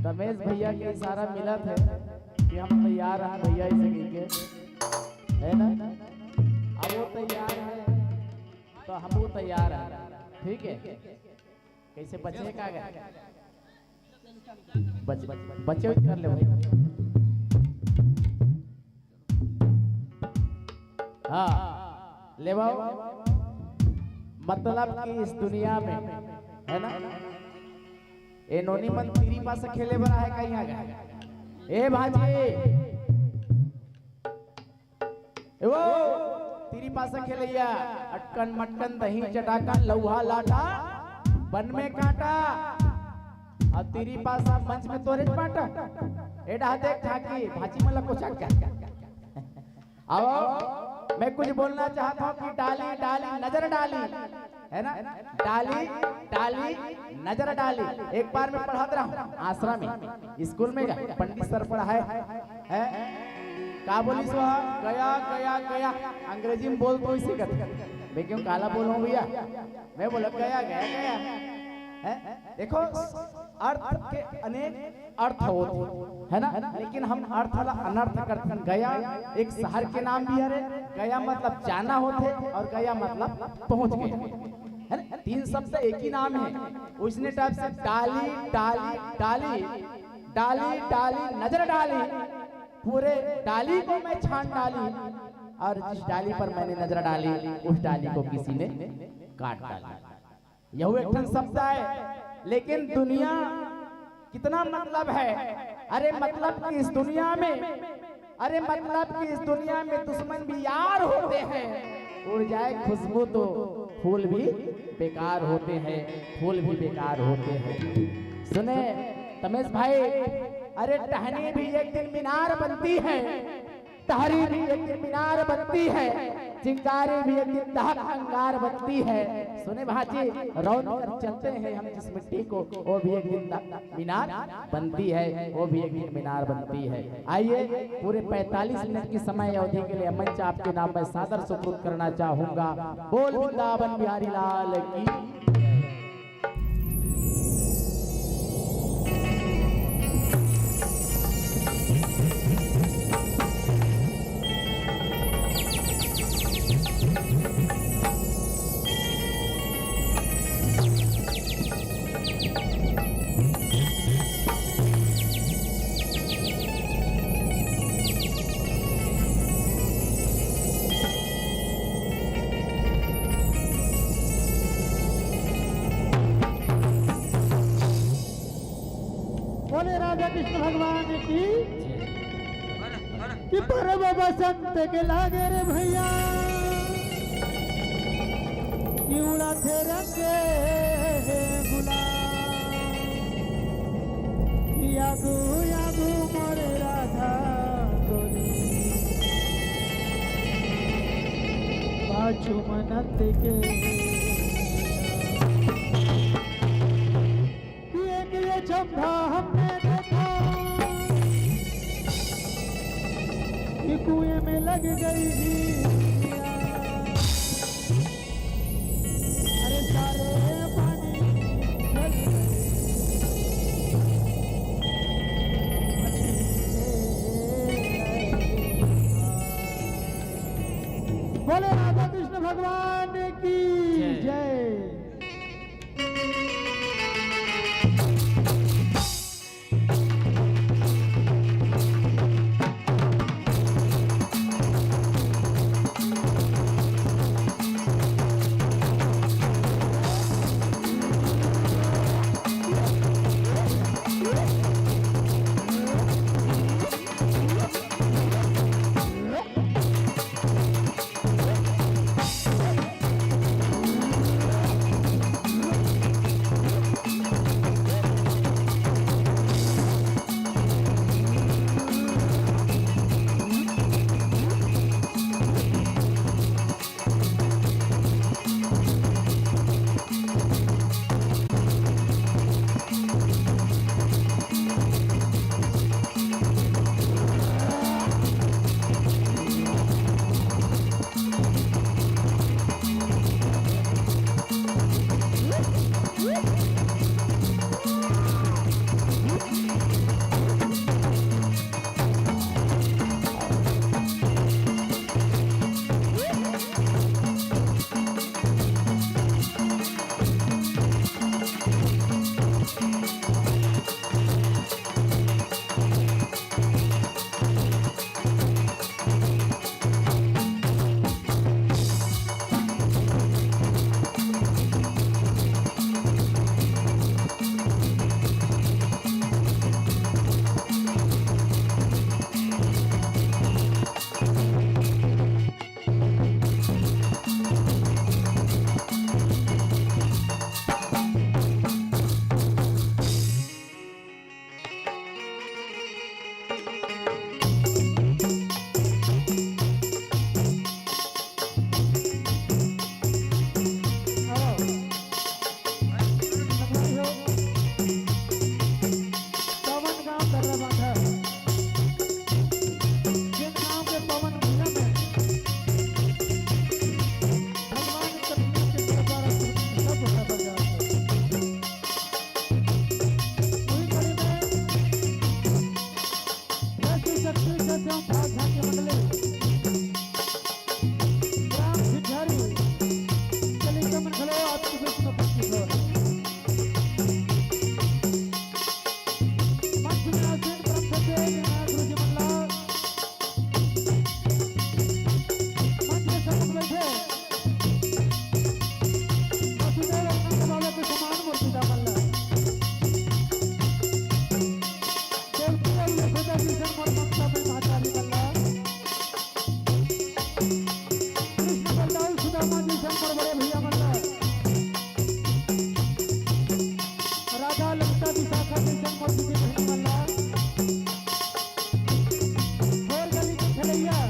रमेश भैया के इशारा मिला था कि हम तैयार हैं भैया इसे के है ना। अब वो तैयार है तो हम वो तैयार हैं, ठीक है। कैसे बचे का गया बचे कर ले भाई। हाँ ले बाओ। मतलब कि इस दुनिया में है ना ए नोनी मन तेरी पास खेले बना है कहीं आ गया ए भाजी ए वो तेरी पास खेलैया अटकन मटकन दही चटाकन लौहा लाटा बन में काटा और तेरी पास मंच में तोरे पाटा एडा देख ठाकी भाजी मला को चक आओ। मैं कुछ बोलना चाहता हूँ कि डाली डाली नजर डाली है ना। डाली डाली नजर डाली। एक बार मैं पढ़ाता रहा हूँ आश्रम में स्कूल में पंडित सर पढ़ाए है का बोली सो गया गया गया अंग्रेजी में बोल तो इसी कर मैं क्यों काला बोलूं भैया। मैं बोला गया गया गया है। देखो अर्थ के अनेक अर्थ होते है ना, लेकिन हम अर्थ वाला अनर्थ करते। गया एक शहर के नाम भी है। गया मतलब जाना होते और गया मतलब पहुंच गए है ना। तीन शब्द एक ही नाम है। उसने टाइप से डाली डाली डाली डाली डाली नजर डाली पूरे डाली को मैं छान डाली और जिस डाली पर मैंने नजर डाली उस डाली को किसी ने काट डाला। यह एक शब्द है लेकिन दुनिया कितना मतलब है। अरे मतलब कि इस दुनिया में अरे मतलब कि इस दुनिया में दुश्मन भी यार होते हैं। उड़ जाए खुशबू तो फूल भी बेकार होते हैं, फूल भी बेकार होते हैं। सुने तमेश भाई, अरे टहनी भी एक दिन मीनार बनती है तारी भी एक दिन मीनार बनती है, चिंगारी भी एक दिन दहक अंगार बनती है। सुने भाजी, रौन कर चलते हैं हम जिस मिट्टी को, वो भी एक दिन मीनार बनती है, वो भी एक दिन मीनार बनती है। आइए पूरे 45 मिनट की समय अवधि के लिए मंच आपके नाम में सादर सुपुर्द करना चाहूंगा। बोल वृंदावन बिहारी लाल की। बोले राधा कृष्ण भगवान की कि परम बसंत के लागे रे भैया कि उड़ा थे रंगे गुलाब यागो यागो मोरे राधा गोरी पाछू मनत के ये चंदा हमने देखा कि कुएं में लग गई अरे सारे पानी जल बोले राधा कृष्ण भगवान की जय। और गली के खेलैया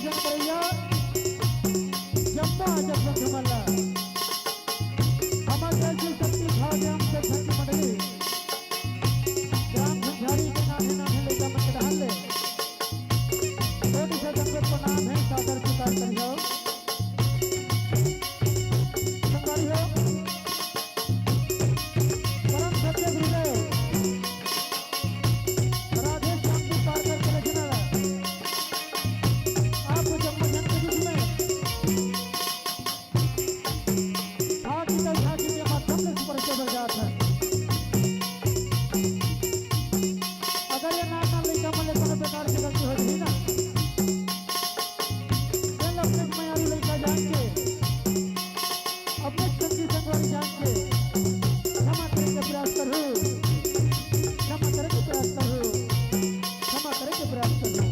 जन करैया जम्मा जब जमला हमर जैसी शक्ति भाग्यम से शक्ति मंडली ग्राम झंझारी के नाम लेकर मन रहल ले छोटी से जंगल को नाम है सादर स्वीकार करियो संगारियो परम सत्य गुरुदेव राधे श्याम जी पार्कर के रचना आपको जन्म जन्म के बीच में झांकी के माध्यम से परिचय बढ़ जाता है। अगर ये नाम लेकर मन कोनो प्रकार की गलती हो गई ना चल अपने मायावी लड़का जान के अपने संगी संगवारी जान के क्षमा करने का प्रयास करो क्षमा करने का प्रयास करो क्षमा करने का प्रयास करो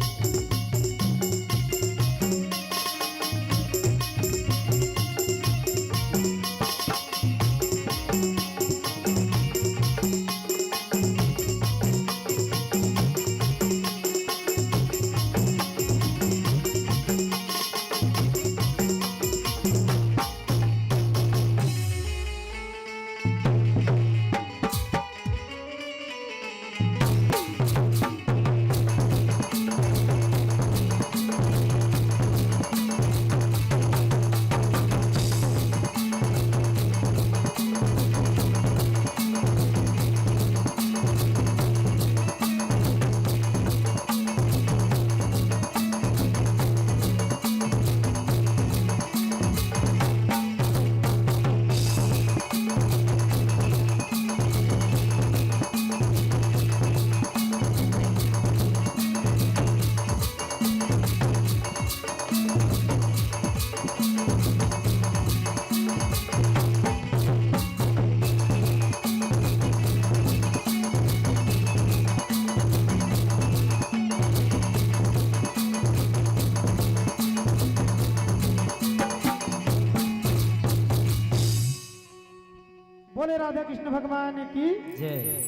बोले राधा कृष्ण भगवान की जय।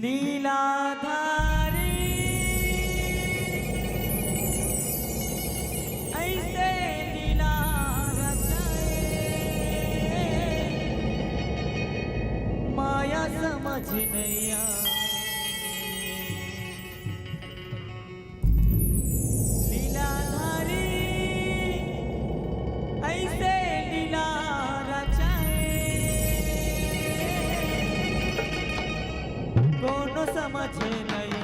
लीलाधारी ऐसे लीला रचाए माया समझ नहीं आए। लीलाधारी ऐसे लीला कोनो समझ नहीं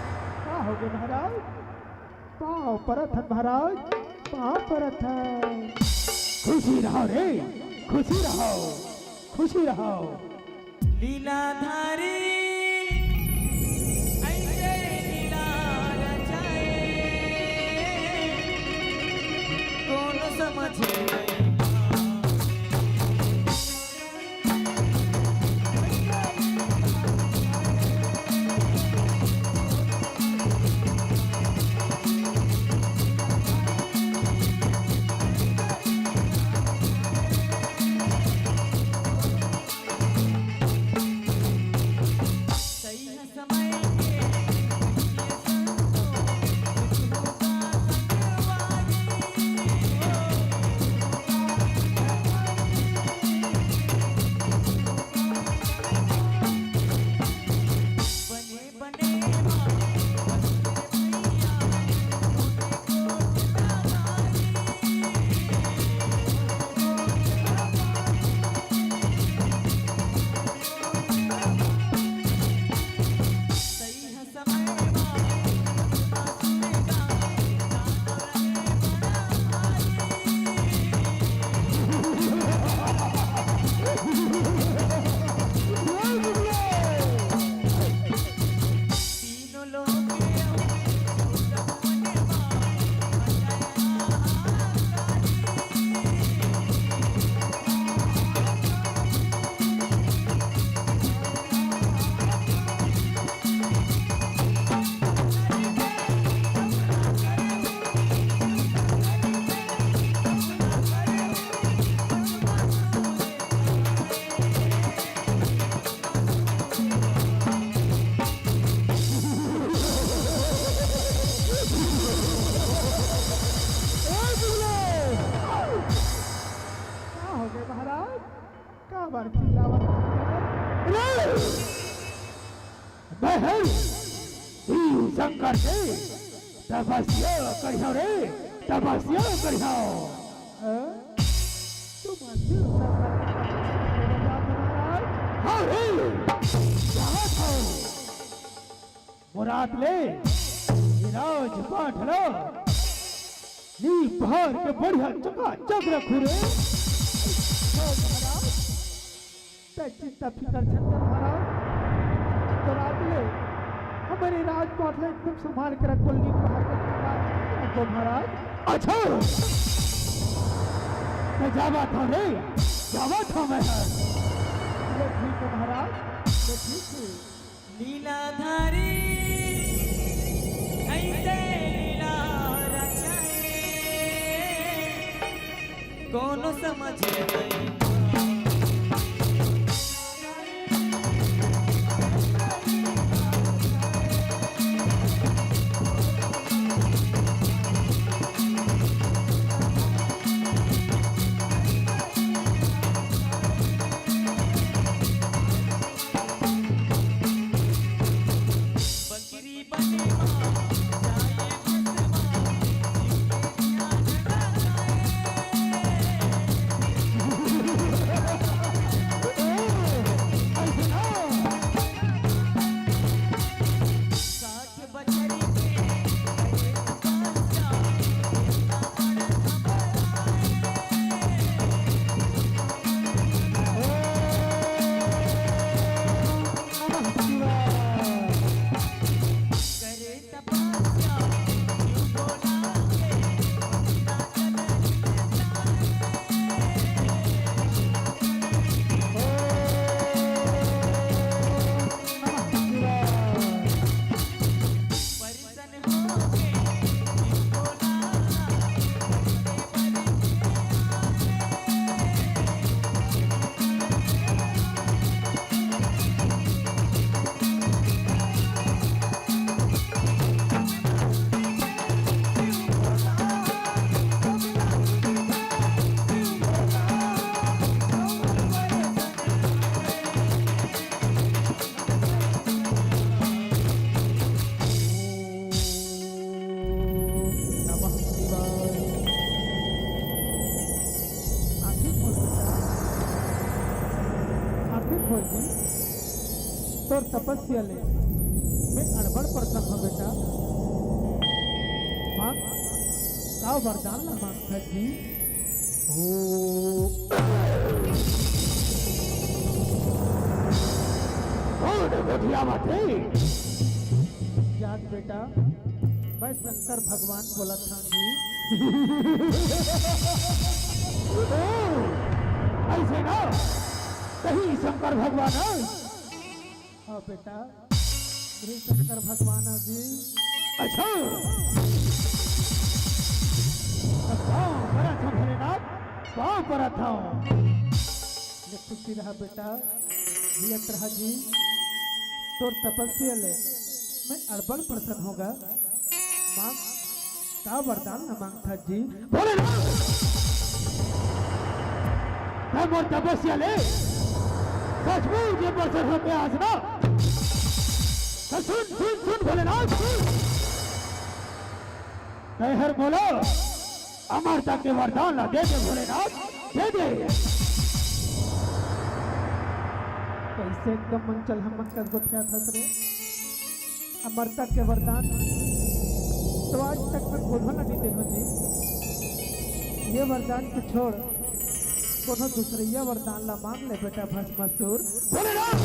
महाराज पाँव परत है महाराज पाँव परत है खुशी रहो रे खुशी रहो खुशी रहो लीलाधारी ऐसे लीला रचाए कौन समझे मैं हूँ शिव शंकर से तपस्या करियो रे, तपस्या करियो। हाँ रे, जावत हो मुराद ले राज पाठ लो, नी पहाड़ के बढ़िया चकाचक रखू रे। चिंता फिकर छंकर महाराज तो रात ले हमारे राजपाट ले एकदम संभाल कर रखो, नी पहाड़ के महाराज। अच्छा मैं जावा था रे, जावा था मैं। ठीक है महाराज, ठीक है। लीलाधारी ऐसे लीला रचाए कोनो समझे नहीं। तोर तपस्या ले मैं अड़बड़ पड़ता हूँ बेटा। माँ का वरदान ला मांगता जी। याद बेटा मैं शंकर भगवान बोला था जी। ऐसे ना कहीं शंकर भगवान है। हाँ बेटा श्री शंकर भगवान जी। अच्छा कहाँ पर था भोलेनाथ, कहाँ पर था? खुशी रहा बेटा, जियत रहा जी। तोर तपस्या ले मैं अड़बड़ प्रसन्न होगा। माँ का वरदान न मांगता जी। भोलेनाथ मैं मोर तपस्या ले सचमुच ये प्रसन्न होके आज ना। तो सुन सुन सुन भोलेनाथ सुन, कहर बोलो अमरता के वरदान ला दे दे भोलेनाथ, दे दे। कैसे एकदम मन चल हम कर गोठिया था रे। अमरता के वरदान तो आज तक मैं बोलो ना देते हो जी। ये वरदान को छोड़ कोनो दूसरिया वरदान ला मांग ले बेटा भस्मासुर। भोलेनाथ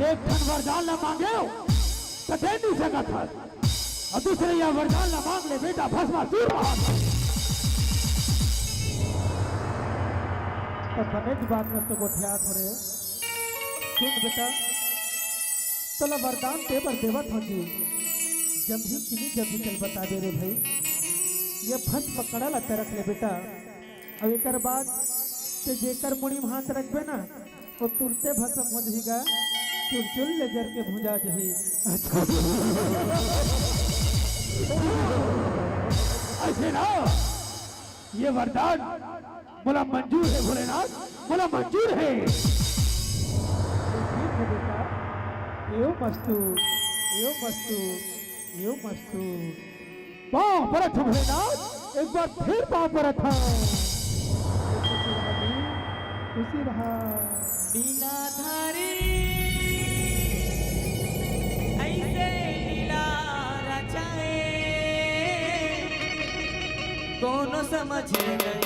एक धन वरदान ला मांगे तो दे नहीं सका था, और दूसरे या वरदान ला मांग ले बेटा भस्मासुर महात्मा। तो बने की बात में तो गोठिया थोड़े सुन बेटा। चलो वरदान देवर देवत हो जी। जब भी चल बता दे रे भाई। ये भस्म पकड़ा ला रख ले बेटा। अब एक बाद ते जेकर मुड़ी में हाथ रखबे ना वो तुरते भस्म हो जाएगा। चुलचुल ले जर के भुजा जही। ऐसे ना ये वरदान बोला मंजूर है भोलेनाथ, बोला मंजूर है। ठीक है बेटा, यो मस्तू, यो मस्तू, यो मस्तू। पाँव पर रखो भोलेनाथ, एक बार फिर पाँव पर रखो। खुशी रहा। लीलाधारी ऐसे लीला रचाए कौन समझ गए।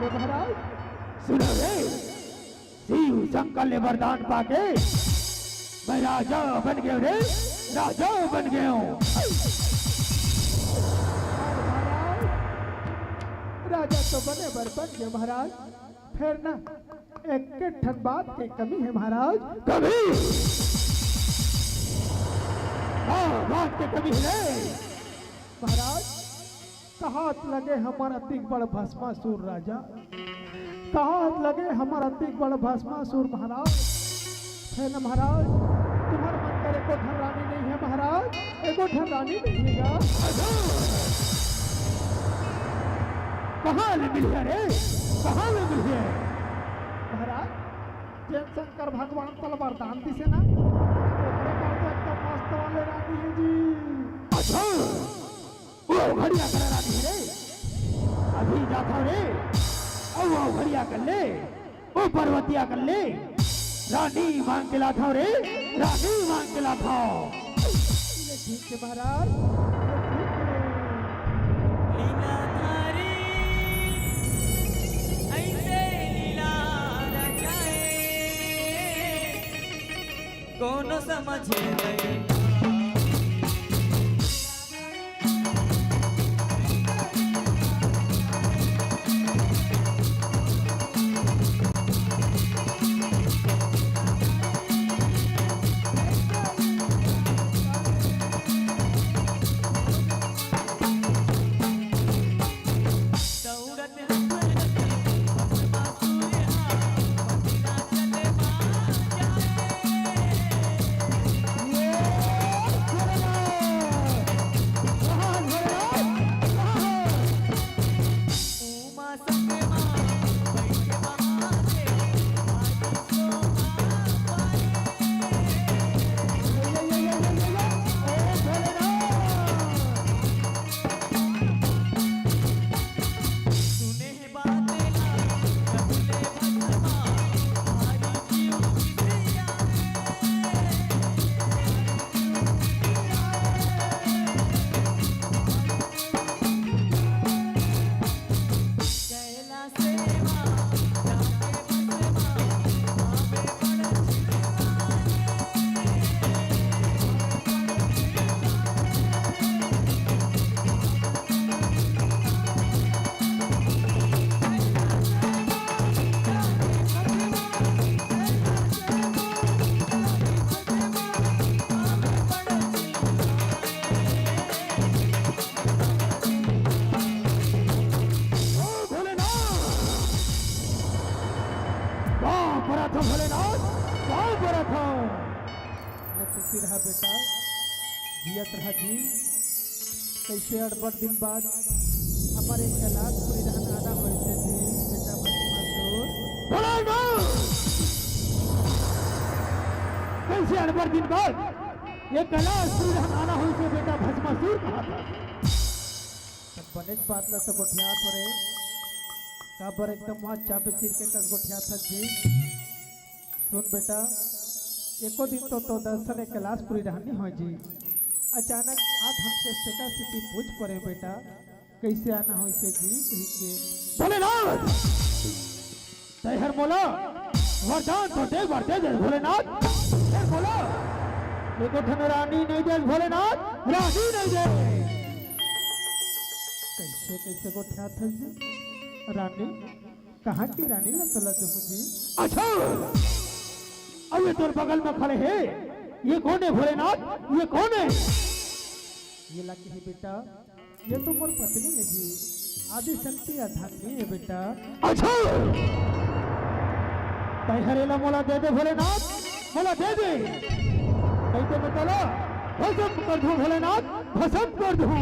महाराज सुनो रे, शिव शंकर ने वरदान पाके मैं राजा बन गया रे, राजा बन गया हूँ। राजा तो बने बर बन गए महाराज, फिर ना एक के ठन बात की कमी है महाराज। कभी बात की कमी है महाराज। कहाँ लगे हमारा अति बड़ भस्मासुर राजा, कहाँ लगे हमारा अति बड़ भस्मासुर महाराज। है ना महाराज, तुम्हारा मन करे को धन रानी नहीं है महाराज, एको धन रानी नहीं है। कहाँ ले मिली है रे, कहाँ ले मिली है महाराज? जैन शंकर भगवान तलवार दान दी से ना, ओकरे बाद तो एकदम मस्त वाले रानी है जी। अच्छा, वो घड़िया कर रानी रे, अभी जाता रे, और वो घड़िया कर ले, वो पर्वतिया कर ले, रानी मांग के लाता रे, रानी मांग के लाता। ठीक है महाराज, लीलाधारी ऐसे लीला रचाए कौन समझ गए। ये हो न खुशी रहा बेटा जियत रहा जी कैसे अड़बड़ दिन बाद हमारे कैलाश पूरी रहन आना हो से जी बेटा भस्मासुर कैसे अड़बड़ दिन बाद ये कैलाश पूरी रहन आना हो से बेटा भस्मासुर कहा था तब बने बात ला तो गोठिया थोड़े काबर एकदम वहाँ चापे चिर के कस गोठिया था जी सुन बेटा एको दिन तो दर्शन कैलाश पूरी रहनी हो जी अचानक आप हमसे सेका सिटी पूछ पड़े बेटा कैसे आना हो इसे जी कही के भोलेनाथ तैहर बोला वरदान तो दे वर्दे दे भोलेनाथ तैहर बोला एको धन रानी नहीं दे भोलेनाथ रानी नहीं दे कैसे कैसे गोठिया था जी रानी कहाँ की रानी लतला तो मुझे अच्छा अब ये तोर बगल में खड़े हैं ये कौन है भोलेनाथ ये कौन है ये लकी है बेटा ये तो मोर पत्नी है जी आदि शक्ति अधानी है बेटा अच्छा हरेला मोला दे दे भोलेनाथ मोला दे दे कहते मैं चलो भस्म कर दूं भोलेनाथ भस्म कर दूं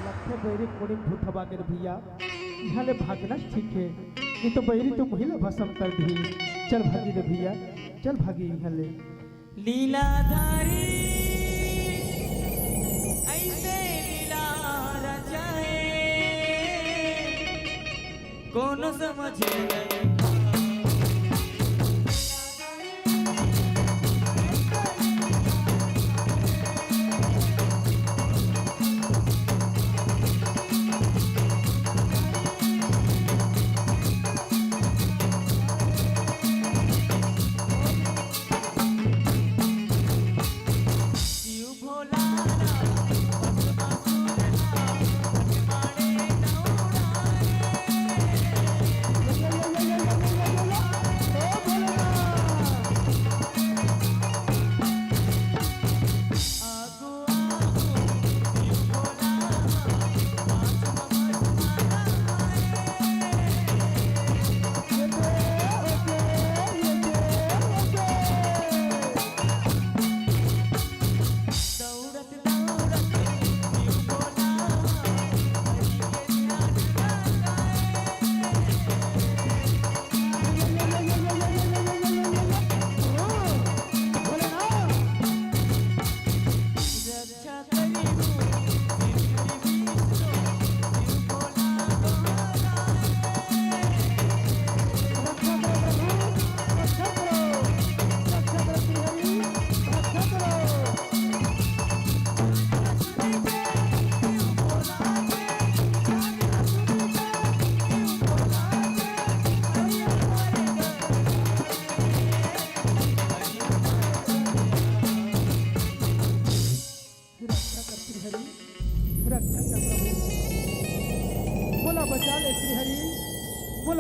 लखे बैरी कोड़ी भूतबा के भैया यहाँ ले भागना ठीक है ये तो बैरी तो महिला भस्म कर दी चल भागी रे भैया चल भागी यहाँ ले लीलाधारी ऐसे लीला रचाए कौन समझे नहीं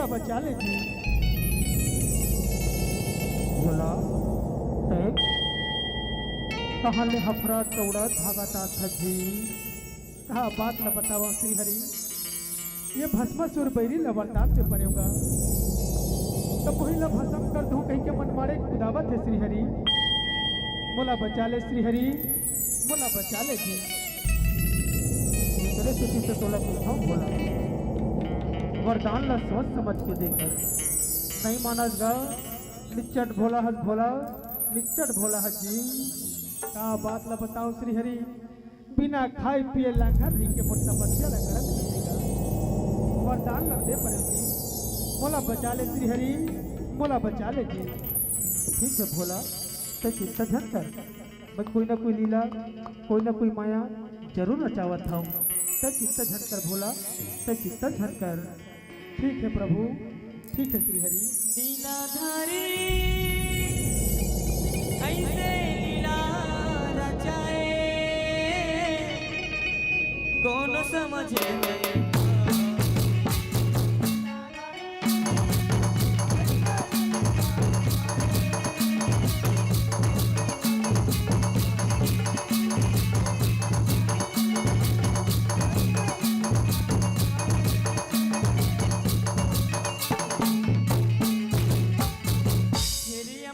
बचा ले जी बोला कहाँ ले हफरत दौड़त भागता था जी कहा बात न बतावा श्री हरि ये भस्मासुर बैरी लबरदार से पड़ेगा तब वही ला भस्म कर दूं कहीं के मन मारे खुदावत है श्री हरि मोला बचा ले श्री हरि मोला बचा ले जी दूसरे स्थिति से तोला पूछाऊं बोला वरदान ला सोच समझ के देकर नहीं मानस गा निच्चट भोला हस भोला निच्चट भोला हस जी का बात ला बताओ श्री हरि बिना खाए पिए लांघा नहीं के मोटा बच्चा ला करत मिलेगा वरदान ला दे पड़े जी मोला बचा ले श्री हरि मोला बचा ले जी ठीक है भोला तो चिंता झन कर मैं कोई ना कोई लीला कोई ना कोई माया जरूर रचावत हूँ तो चिंता झन कर भोला तो चिंता झन कर ठीक है प्रभु ठीक है श्री हरि लीलाधारी ऐसे लीला रचाए कौन समझे नहीं क्या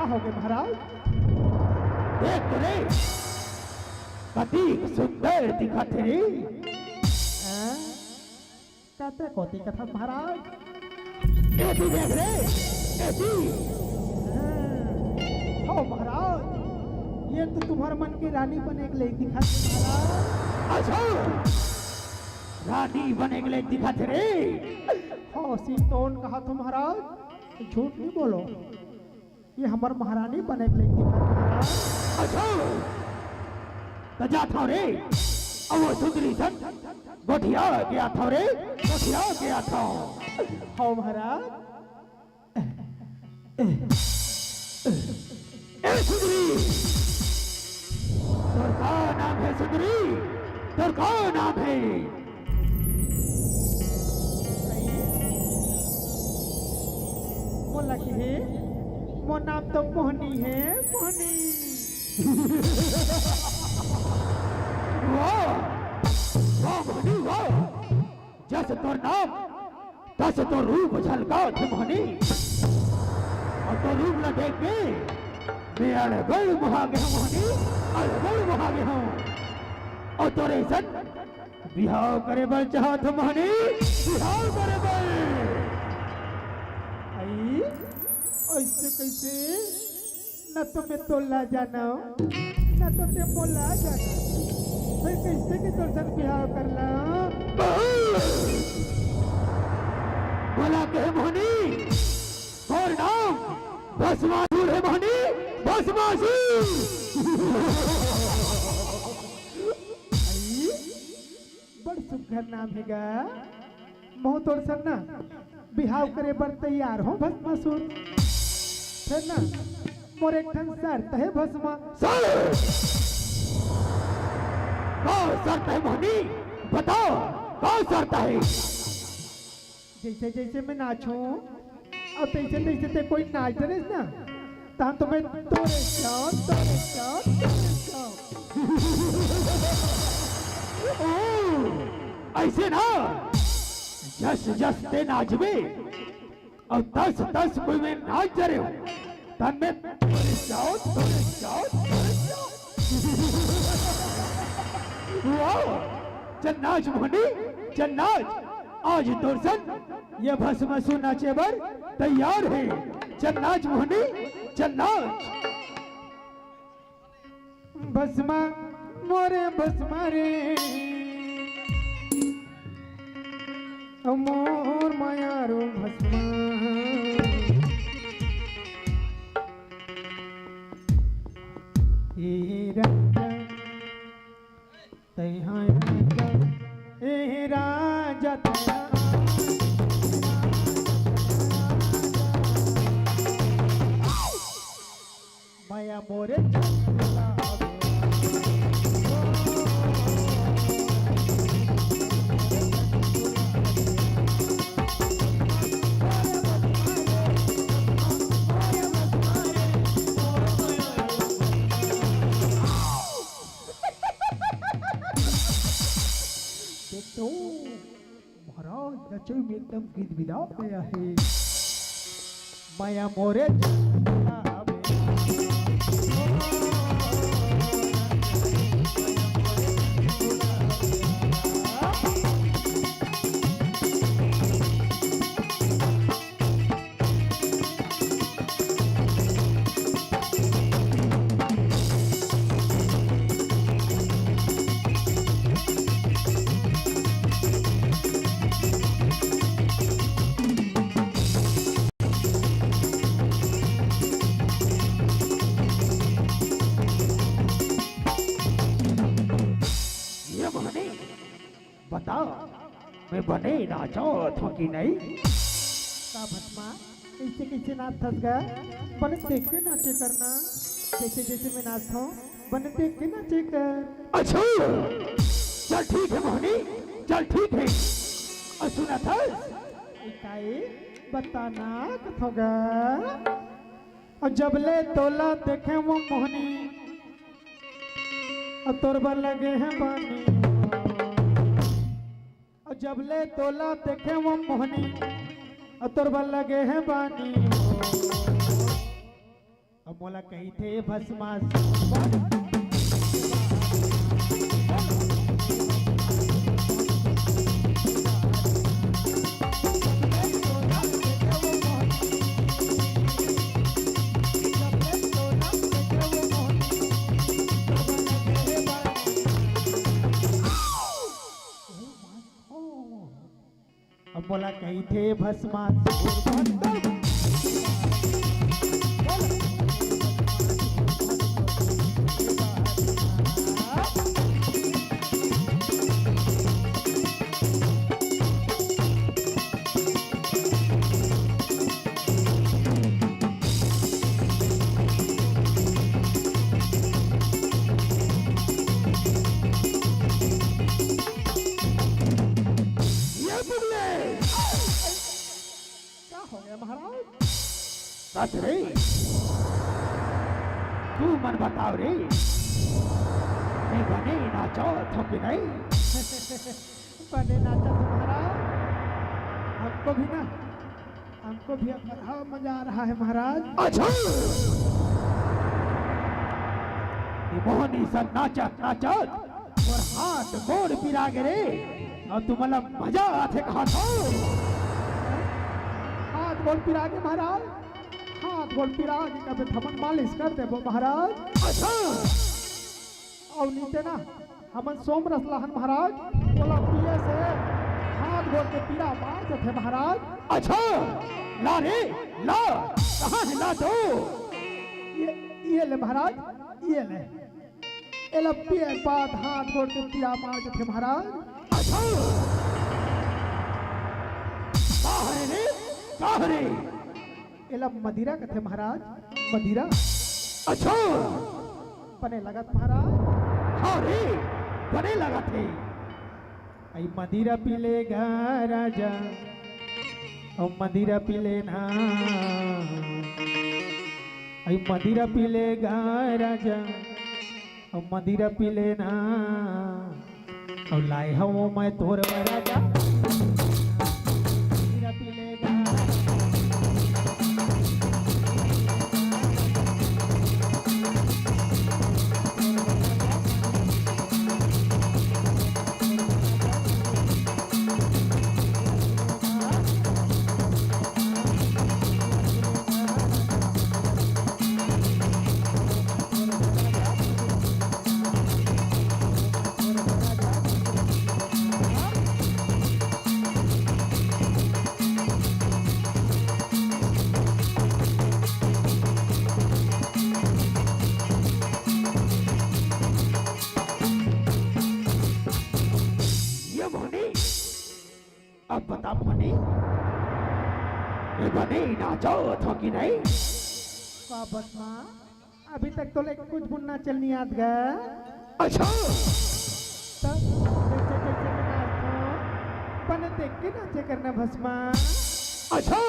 हो गया महाराज? देख रे कतिक सुंदर दिखत रे। कहते कोती कथा महाराज। एती देख रे एती। हो महाराज, ये तो तुम्हारे मन की रानी बने के लिए दिखा महाराज। अच्छा रानी बने के लिए दिखत रे। हो सीतोन कहा तो महाराज, झूठ नहीं बोलो, ये हमार महारानी बने के लिए दिखा महाराज। अच्छा तो जा था रे अब वो सुंदरी सन गोठिया गया था रे, गोठिया गया था। हो महाराज। ए सुंदरी, तोर का नाम है सुंदरी? तोर का नाम है? बोला कि है वो नाम तो मोहनी है, मोहनी। वाह वाह मोहनी वाह, जैसे तोर नाम तैसे तो रूप झलका थे मोहनी। और तो रूप न देख के मैं अड़बड़ मुहा गया मोहनी, अड़बड़ मुहा गया हूँ। और तोरे सन बिहाव करे बल चाहत मोहनी, बिहाव करे बल। ऐसे कैसे? न तो मैं तोला जाना न तो ते मोला जाना, फिर कैसे के तोर संग बिहाव करला? बोला के मोहनी और नाम भस्मासुर है मोहनी, भस्मासुर। बड़ सुघर नाम हैगा मोह तोर संग ना बिहाव करे बर तैयार हो भस्मासुर। फिर ना मोर एक ठन शर्त है भस्मा। कौन शर्त है मोहनी? बताओ कौन शर्त है? जैसे जैसे मैं नाचूं और तैसे तैसे ते कोई नाच रहे ना, तान तो मैं तोरे चाँद तोरे चाँद तोरे चाँद। ऐसे ना जस जस ते नाचबे और तस तस कोई में नाच रहे हो तन में तोरे जाओ तोरे जाओ तोरे जाओ। वाह चल नाच मोहनी चल नाच। आज तोरसन ये भस्मासुर नाचे बर तैयार है। चल नाच मोहनी चल नाच। भस्मा मोरे भस्मा रे मोर मायारो भस्मा। ए राजा तैहा राजा, ए राजा तैहा माया मोरे तो महाराज नचो में एकदम गिदगिदा गया है। माया मोरे बताओ मैं बने नाचो तो कि नहीं? का भस्मा ऐसे कैसे नाच थस गया? बने देख के नाचे करना, जैसे जैसे मैं नाचता हूँ बने देख के नाचे कर। अच्छा चल ठीक है मोहनी, चल ठीक है। और सुना था इकाई बताना कथोगा। और जब ले तोला देखे वो मोहनी और तोरबा लगे हैं बानी। और जब ले तोला देखे वो मोहनी और तोरबा लगे हैं बानी। अब मोला कही थे भस्मा बोला कही थे भस्मा रे तू मन बताओ रे मैं बने नाचो तो कि नहीं? बने नाचा तुम्हारा हमको भी ना, हमको भी बड़ा मजा आ रहा है महाराज। अच्छा मोहनी सब नाचत नाचत और हाथ गोड़ पिरा गे और तुम्हारा मजा आते कहा था? हाथ गोड़ पिरा के महाराज, हाथ गोड़ पिरा के कभी थमन मालिश कर दे वो महाराज। अच्छा और नीचे ना हमन सोम रस लहन महाराज बोला पिए से हाथ गोड़ के पीरा मार थे महाराज। अच्छा ला रे ला, कहाँ है ला दो? ये ले महाराज, ये ले एला पिए बाद हाथ गोड़ के पीरा मार थे महाराज। अच्छा कहाँ रे कहाँ रे? एला मदिरा कथे महाराज, मदिरा। अच्छा पने लगत महाराज। हाँ रे बने लगा थे। आई मदिरा पीलेगा राजा और मदिरा पीले ना, आई मदिरा पीलेगा राजा और मदिरा पीले ना। और लाए हूँ मैं तोर राजा मदिरा पीलेगा। अब बता मोहनी बने नाचो तो कि नहीं? वापस माँ अभी तक तो लेकिन कुछ बुनना चलनी याद गया। अच्छा तब जैसे जैसे मैं नाचता हूँ बने देख के नाचे करना भस्मा। अच्छा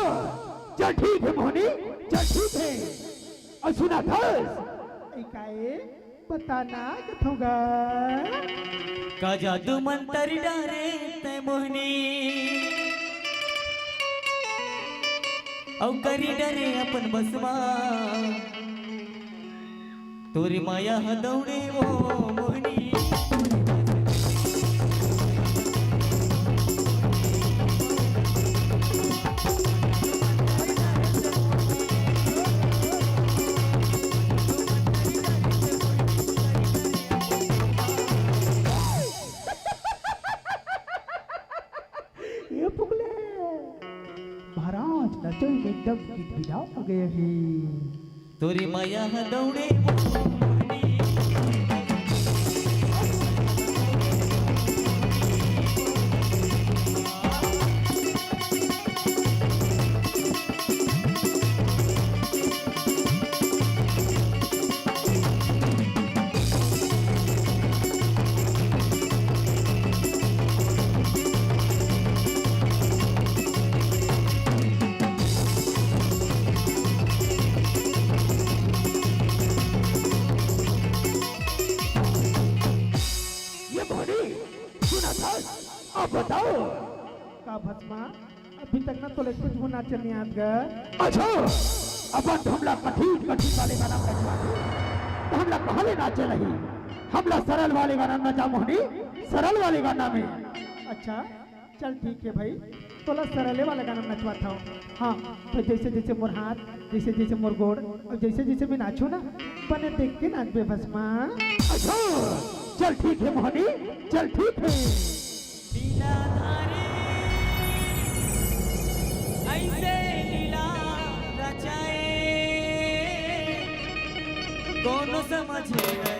चल ठीक है मोहनी, चल ठीक है। और सुना था इकाए बताना कथोगा। का जादू मंतर डारे तय मोहनी औ करी डरे अपन बसमा तोरी माया हदौड़े वो मोहनी ये पुगले महाराज नचो एकदम गिड़गिड़ा हो गए हैं। तोरी माया हदौड़े वो मोहनी अब बताओ का भस्मा अभी तक ना तो कुछ होना चाहिए आपका। अच्छा अपन हमला कठिन कठिन वाले गाना बजवा हमला कहाँ ले नाचे नहीं हमला सरल वाले गाना नचा मोहनी सरल वाले गाना में। अच्छा चल ठीक है भाई तोला सरले वाला गाना नचवाता हूँ। हाँ तो जैसे जैसे मोर हाथ जैसे जैसे मोर गोड़ और जैसे जैसे मैं नाचू ना बने देख के नाच बे भस्मा। अच्छा चल ठीक है मोहनी चल ठीक है। लीलाधारी ऐसे लीला रचाए कौन समझे गए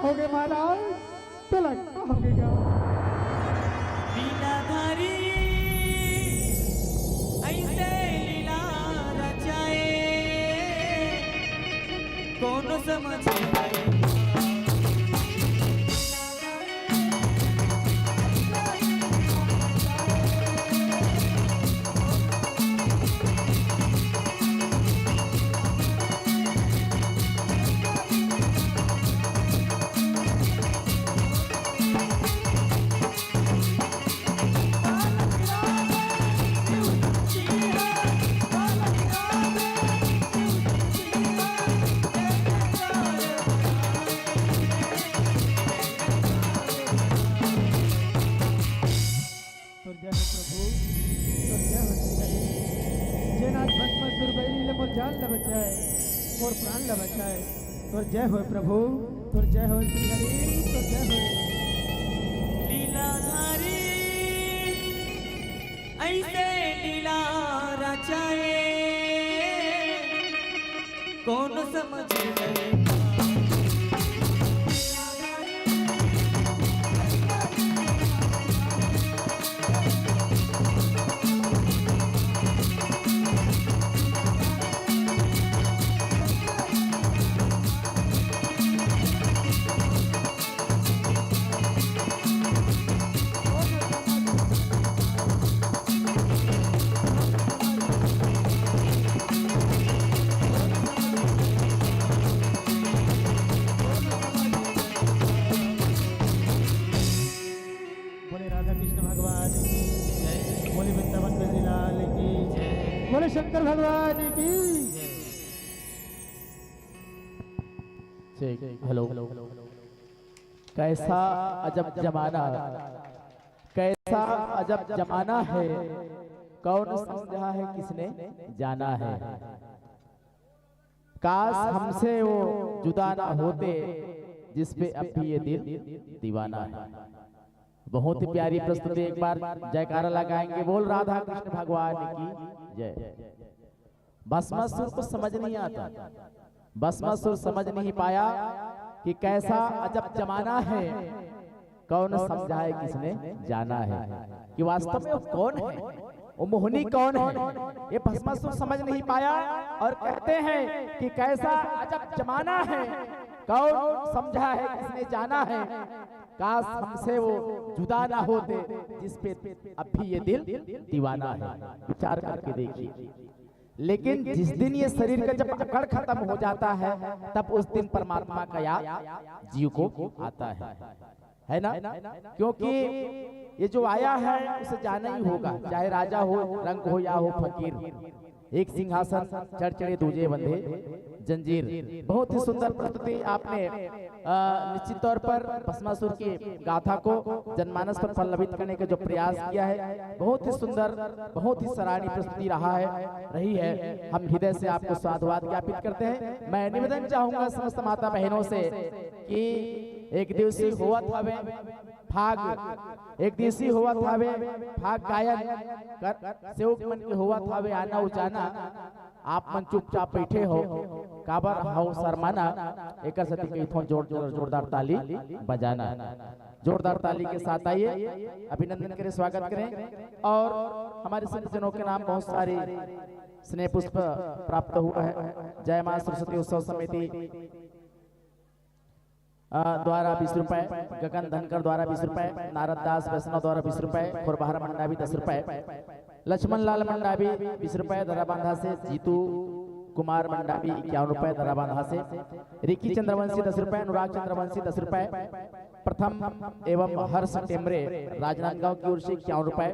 हो गए महाराज तलक हो गया। लीलाधारी ऐसे लीला रचाए कौन समझे गए जान ल बचाए और प्राण ल बचाए तोर जय हो प्रभु तोर जय हो श्री हरि तोर जय हो। लीलाधारी ऐसे लीला जाए कौन समझ ले। बोले राधा कृष्ण भगवान की, बोले वृंदावन बिहारी लाल की, बोले शंकर भगवान की। हेलो, कैसा अजब जमाना, कैसा अजब जमाना है, कौन समझा है किसने जाना है। काश हमसे वो जुदा ना होते जिस पे अब भी ये दिल दीवाना है। बहुत ही प्यारी प्रस्तुति, एक बार जयकारा लगाएंगे, बोल राधा कृष्ण भगवान की जय। भस्मासुर को समझ नहीं आता, भस्मासुर समझ नहीं पाया कि कैसा अजब जमाना है, कौन समझाए किसने जाना है, कि वास्तव में वो कौन है, वो मोहिनी कौन है, ये भस्मासुर समझ नहीं पाया। और कहते हैं कि कैसा अजब जमाना है, कौन समझा है किसने जाना है। काश हमसे वो जुदा ना होते जिस पे अब भी ये दिल दीवाना है। विचार करके देखिए, लेकिन जिस दिन ये शरीर का जब अकड़ खत्म हो जाता है तब उस दिन परमात्मा का याद जीव को आता है ना। क्योंकि ये जो आया है उसे जाना ही होगा, चाहे राजा हो, रंग हो या हो फकीर। एक सिंहासन चढ़ चढ़े दूजे बंधे जंजीर। बहुत ही सुंदर प्रस्तुति आपने निश्चित तौर पर भस्मासुर की गाथा को जनमानस पर पल्लवित करने का जो प्रयास किया है, बहुत ही सुंदर, बहुत ही सराहनीय प्रस्तुति रही है। हम हृदय से आपको साधुवाद ज्ञापित करते हैं। मैं निवेदन चाहूंगा समस्त माता बहनों से कि एक दिवसीय हुआ थावे भाग, एक दिवसीय हुआ थावे भाग गायन कर सेवक मन के हुआ थावे आना उजाना। आप मन चुपचाप बैठे हो, काबर हाउ शर्माना। एक सती के इथों जोरदार ताली बजाना, जोरदार ताली के साथ आइए, अभिनंदन करें, स्वागत करें। और हमारे संतजनों के नाम बहुत सारे स्नेह पुष्प प्राप्त हुआ है। जय मां सरस्वती उत्सव समिति द्वारा 20 रुपए, गगन धनकर द्वारा 20 रुपए, नारद दास वैष्णव द्वारा 20 रुपए, खुरबहार मंडावी 10 रुपए, लक्ष्मण लाल मंडावी 20 रुपए दराबांधा से, जीतू कुमार मंडावी 51 रुपए दराबांधा से, रिकी चंद्रवंशी 10 रुपए, अनुराग चंद्रवंशी 10 रुपए, प्रथम एवं हर्ष टेमरे राजनांदगांव की ओर से 51 रुपए,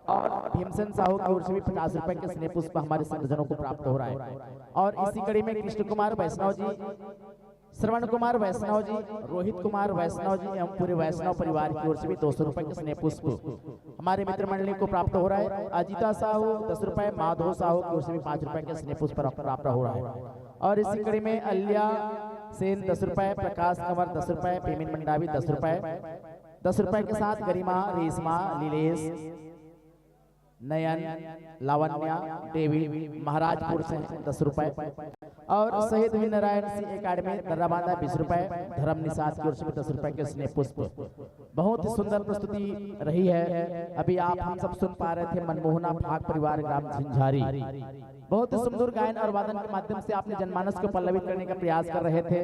और भीमसेन साहू की ओर से भी 50 रुपए के स्नेह पुष्प हमारे संतजनों को प्राप्त हो रहा है। और इसी कड़ी में कृष्ण कुमार वैष्णव जी, श्रवण कुमार वैष्णव जी, रोहित कुमार वैष्णव जी एवं पूरे वैष्णव परिवार की ओर से भी 200 रुपए के स्नेह पुष्प हमारे मित्र मंडली को प्राप्त हो रहा है। अजिता साहू 10 रुपए, माधव साहू की ओर से भी 5 रुपए के स्नेह पुष्प प्राप्त हो रहा है। और इसी कड़ी में अल्या सेन 10 रुपए, प्रकाश कंवर 10 रुपए, पेमिन मंडावी 10 रुपए, 10 रुपए के साथ गरिमा, रेशमा, लीलेश, नयन, लावण्या देवी महाराजपुर से 10 रुपए, और शहीद नारायण सिंह एकेडमी दर्राबांधा 20 रुपए, धर्म निषाद की ओर से 10 रुपए के स्नेह पुष्प। बहुत ही सुंदर प्रस्तुति रही है। अभी आप हम सब सुन पा रहे थे मनमोहना भाग परिवार ग्राम झंझारी। बहुत ही सुंदर गायन और वादन के माध्यम से आपने जनमानस को पल्लवित करने का प्रयास कर रहे थे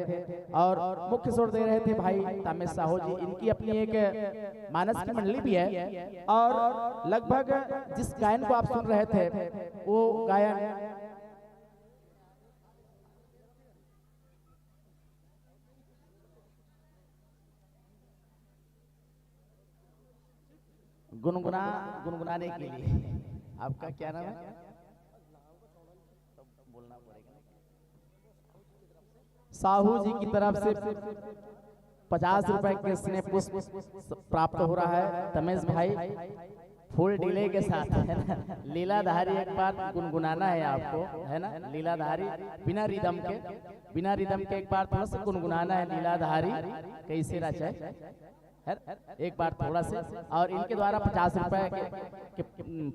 और मुख्य स्वर दे रहे थे भाई तामेश साहू जी। इनकी अपनी एक मानस की मंडली भी है और लगभग जिस गायन को आप सुन रहे थे वो गायन गुनगुनाने के लिए आपका क्या नाम है? बोलना पड़ेगा। साहू जी की तरफ से 50 रुपए के स्नेह पुष्प प्राप्त हो रहा है। तमेश भाई फुल डिले के साथ है ना, लीलाधारी एक बार गुनगुनाना है आपको, है ना। लीलाधारी बिना रिदम के एक बार थोड़ा सा गुनगुनाना है। लीलाधारी कैसे रचा है? एक बार थोड़ा से, और इनके द्वारा 50 रुपए के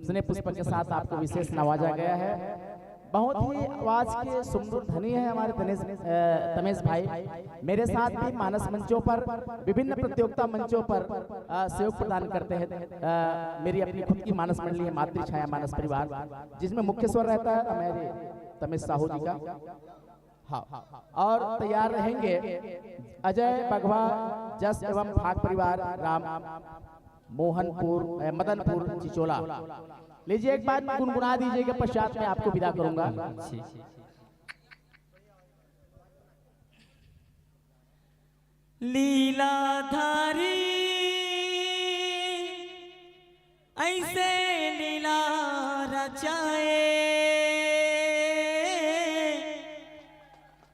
स्नेह पुष्प के साथ आपको विशेष नवाजा गया है। बहुत ही आवाज के सुमधुर धनी है हमारे तमेश भाई। मेरे साथ भी मानस मंचों पर, विभिन्न प्रतियोगिता मंचों पर सहयोग प्रदान करते हैं। मेरी अपनी खुद की मानस मंडली है मातृ छाया मानस परिवार, जिसमें मुख्य स्वर रहता है मेरे तमेश साहू जी का। हाँ, और तैयार रहेंगे अजय बघवा जस एवं फाग परिवार राम मोहनपुर मदनपुर चिचोला। लीजिए एक बार गुनगुना दीजिएगा, पश्चात में आपको विदा करूंगा। लीलाधारी ऐसे लीला रचाए,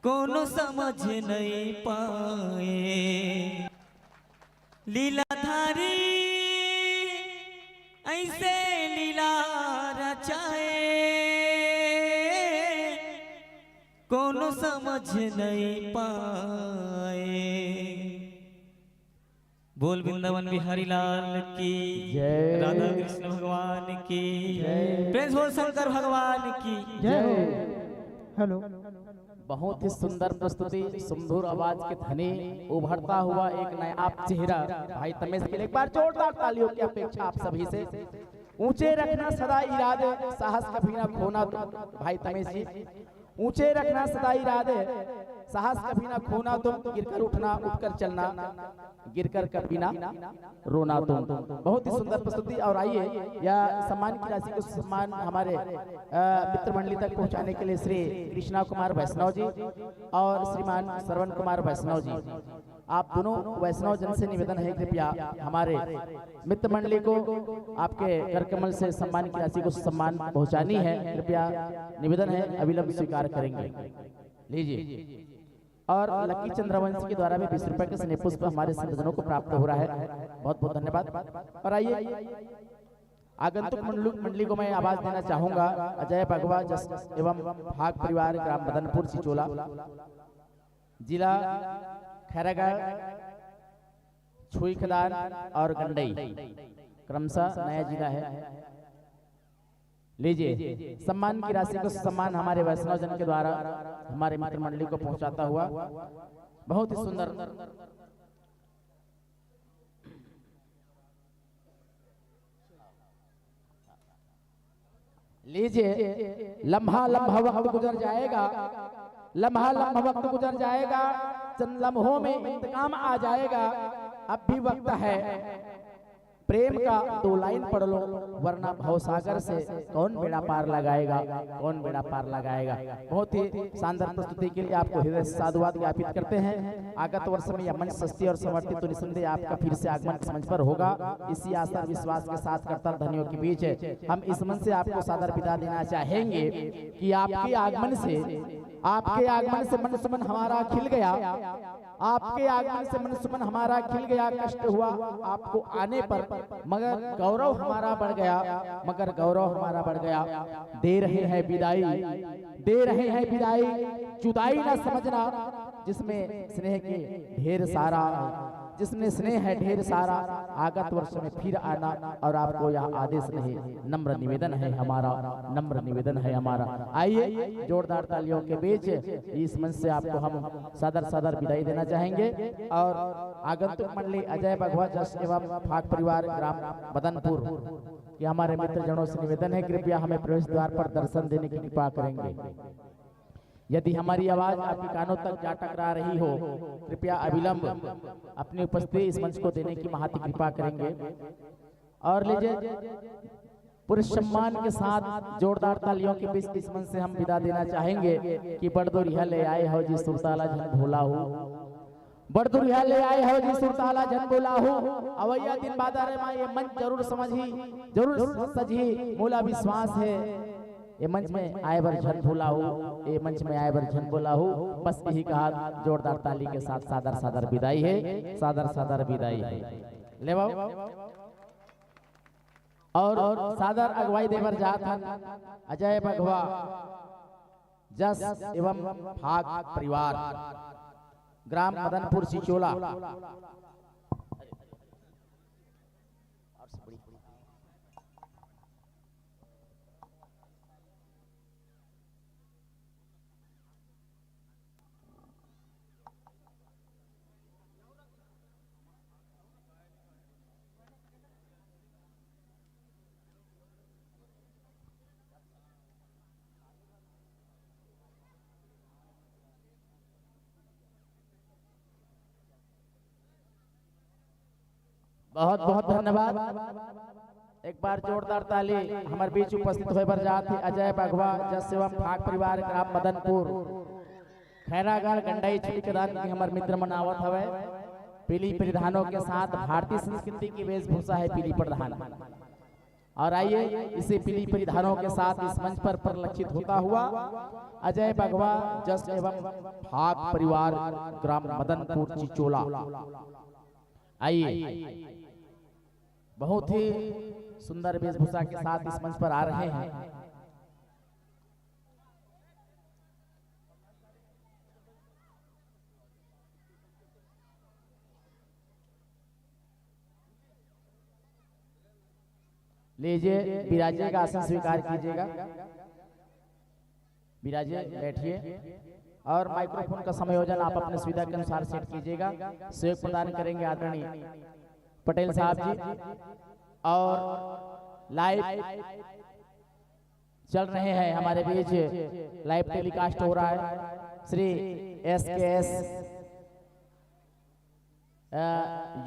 कोनो समझ नहीं पाए। लीलाधारी ऐसे लीला रचाए, कोनो समझ नहीं पाए। बोल वृंदावन बिहारी लाल की जय, राधा कृष्ण भगवान की जय, प्रेम बोल शंकर भगवान की जय। हेलो, बहुत ही सुंदर प्रस्तुति, सुमधुर आवाज के धनी, उभरता हुआ एक नया चेहरा भाई तमेश के लिए एक बार जोरदार तालियों की अपेक्षा आप सभी से। ऊंचे रखना सदा इरादे, साहस कभी ना खोना। तो भाई तमेश जी, ऊंचे रखना सदा इरादे, साहस कभी ना खोना। तुम गिरकर उठना, उठकर चलना, गिरकर कभी ना रोना तुम। बहुत ही सुंदर प्रस्तुति। और आइए यह सम्मान की राशि को सम्मान हमारे मित्र मंडली तक पहुंचाने के लिए श्री कृष्णा कुमार वैष्णव जी और श्रीमान श्रवण कुमार वैष्णव जी, आप दोनों वैष्णव जन से निवेदन है कृपया हमारे मित्र मंडली को आपके कर कमल से सम्मान की राशि को सम्मान पहुंचानी है। कृपया निवेदन है, अविलंब स्वीकार करेंगे। लीजिए। और लकी चंद्रवंशी के द्वारा भी 20 रुपए के स्नेह पुष्प हमारे संतजनों को प्राप्त हो रहा है। बहुत बहुत धन्यवाद। और आइए आगंतुक मंडली को मैं आवाज देना चाहूंगा। अजय बघवा जस एवं भाग परिवार ग्राम मदनपुर सिचोला, जिला खैरागढ़, छुई खदान और गंडई, क्रमशः नया जिला है। लीजिए सम्मान की राशि को सम्मान हमारे वैष्णव जन के द्वारा हमारे मित्र मंडली को पहुंचाता हुआ बहुत ही सुंदर। लीजिए, लम्हा लम्हा वक्त गुजर जाएगा, लम्हा लम्हा वक्त गुजर जाएगा, चंद लम्हों में इंतकाम आ जाएगा। अब भी वक्त है, प्रेम का 2 लाइन पढ़ लो, वरना भवसागर से कौन बेड़ा पार लगाएगा, कौन बेड़ा पार लगाएगा। बहुत ही शानदार प्रस्तुति के लिए आपको हृदय से साधुवाद ज्ञापित करते हैं। आगत वर्ष में यह मंच सस्ती और समर्पित तो निसंदेह आपका फिर से आगमन इस मंच पर होगा। इसी आस्था और विश्वास के साथ करतार धनियों के बीच हम इस मंच से आपको सादर विदा देना चाहेंगे कि आपके आगमन से मन सुमन हमारा खिल गया, आपके आगमन से मन सुमन हमारा खिल गया। कष्ट हुआ आपको आने पर, मगर गौरव हमारा बढ़ गया, मगर गौरव हमारा बढ़ गया। दे रहे हैं विदाई, दे रहे हैं विदाई, जुदाई न समझना, जिसमें स्नेह के ढेर सारा, जिसमें स्नेह है ढेर सारा। आगत वर्ष में फिर आना और आपको यह आदेश रहे, नम्र निवेदन है हमारा, नम्र निवेदन है हमारा। आइए जोरदार तालियों के बीच इस मंच से आपको हम सादर विदाई देना चाहेंगे। और आगंतुक मंडली अजय बघवा जस एवं फाग परिवार ग्राम मदनपुर के हमारे मित्र जनों से निवेदन है, कृपया हमें प्रवेश द्वार पर दर्शन देने की कृपा करेंगे। यदि हमारी आवाज आपके कानों तक जा टकरा रही हो, कृपया अविलंब अपनी उपस्थिति इस मंच को देने की महाती कृपा करेंगे। और लीजिए पूरे सम्मान के साथ जोरदार तालियों के बीच इस मंच से हम विदा देना चाहेंगे कि बड़दुरिया ले आए हो जी सुरताला झन भोला हो, बड़दुरिया ले आए हो जी सुरताला झन भोला हो। अवैया दिन बादर में ये मंच जरूर समझी, जरूर सजी, मोला विश्वास है ये मंच में आए बर झन भोला हो, ये मंच में आए बर झन भोला हो। बस यही कहा, जोरदार ताली के साथ सादर विदाई है, सादर विदाई है। ले बाबू और सादर अगवाई देवर जात हन अजय बघवा जस एवं भाग परिवार ग्राम मदनपुर सिचोला। बहुत बहुत धन्यवाद। एक बार जोरदार ताली हमारे बीच उपस्थित हुए पर जाती अजय बघवा जस एवं फाग परिवार ग्राम मदनपुर खैरागढ़ गंडाई छुरी के दान की हमारे मित्र मनावत हवे। पीली परिधानों के साथ भारतीय संस्कृति की वेशभूषा है पीली परिधान। और आइए इसी पीली परिधानों के साथ इस मंच पर परिलक्षित होता हुआ अजय बघवा जस एवं फाग परिवार ग्राम मदनपुर चिचोला। आइए बहुत ही सुंदर वेशभूषा के साथ इस मंच पर आ रहे हैं। लीजिए विराजे का आसन स्वीकार कीजिएगा। विराजे बैठिए और माइक्रोफोन का समायोजन आप अपने सुविधा के अनुसार सेट कीजिएगा। सहयोग प्रदान करेंगे आदरणीय पटेल साहब जी। और लाइव चल रहे हैं हमारे बीच, लाइव टेलीकास्ट हो रहा है श्री SKS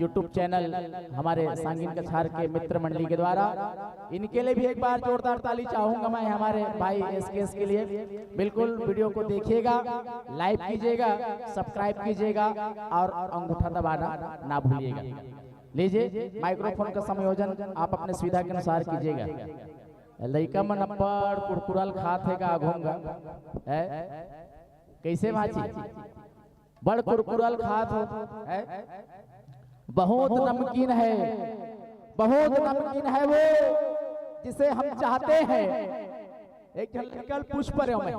यूट्यूब चैनल हमारे सांगीन कछार के मित्र मंडली के द्वारा। इनके लिए भी एक बार जोरदार ताली चाहूंगा मैं हमारे भाई SKS के लिए। बिल्कुल वीडियो को देखिएगा, लाइक कीजिएगा, सब्सक्राइब कीजिएगा और अंगूठा दबाना ना भूलिएगा। लीजिए माइक्रोफोन का समायोजन आप अपने सुविधा के अनुसार कीजिएगा। लइका मन अब्बड़ कुरकुरल खात है का घूंगा कैसे भाजी बड़ कुरकुरल खात हो है, बहुत नमकीन है, बहुत नमकीन है वो जिसे हम चाहते हैं। एक लइकल पुष्प रे में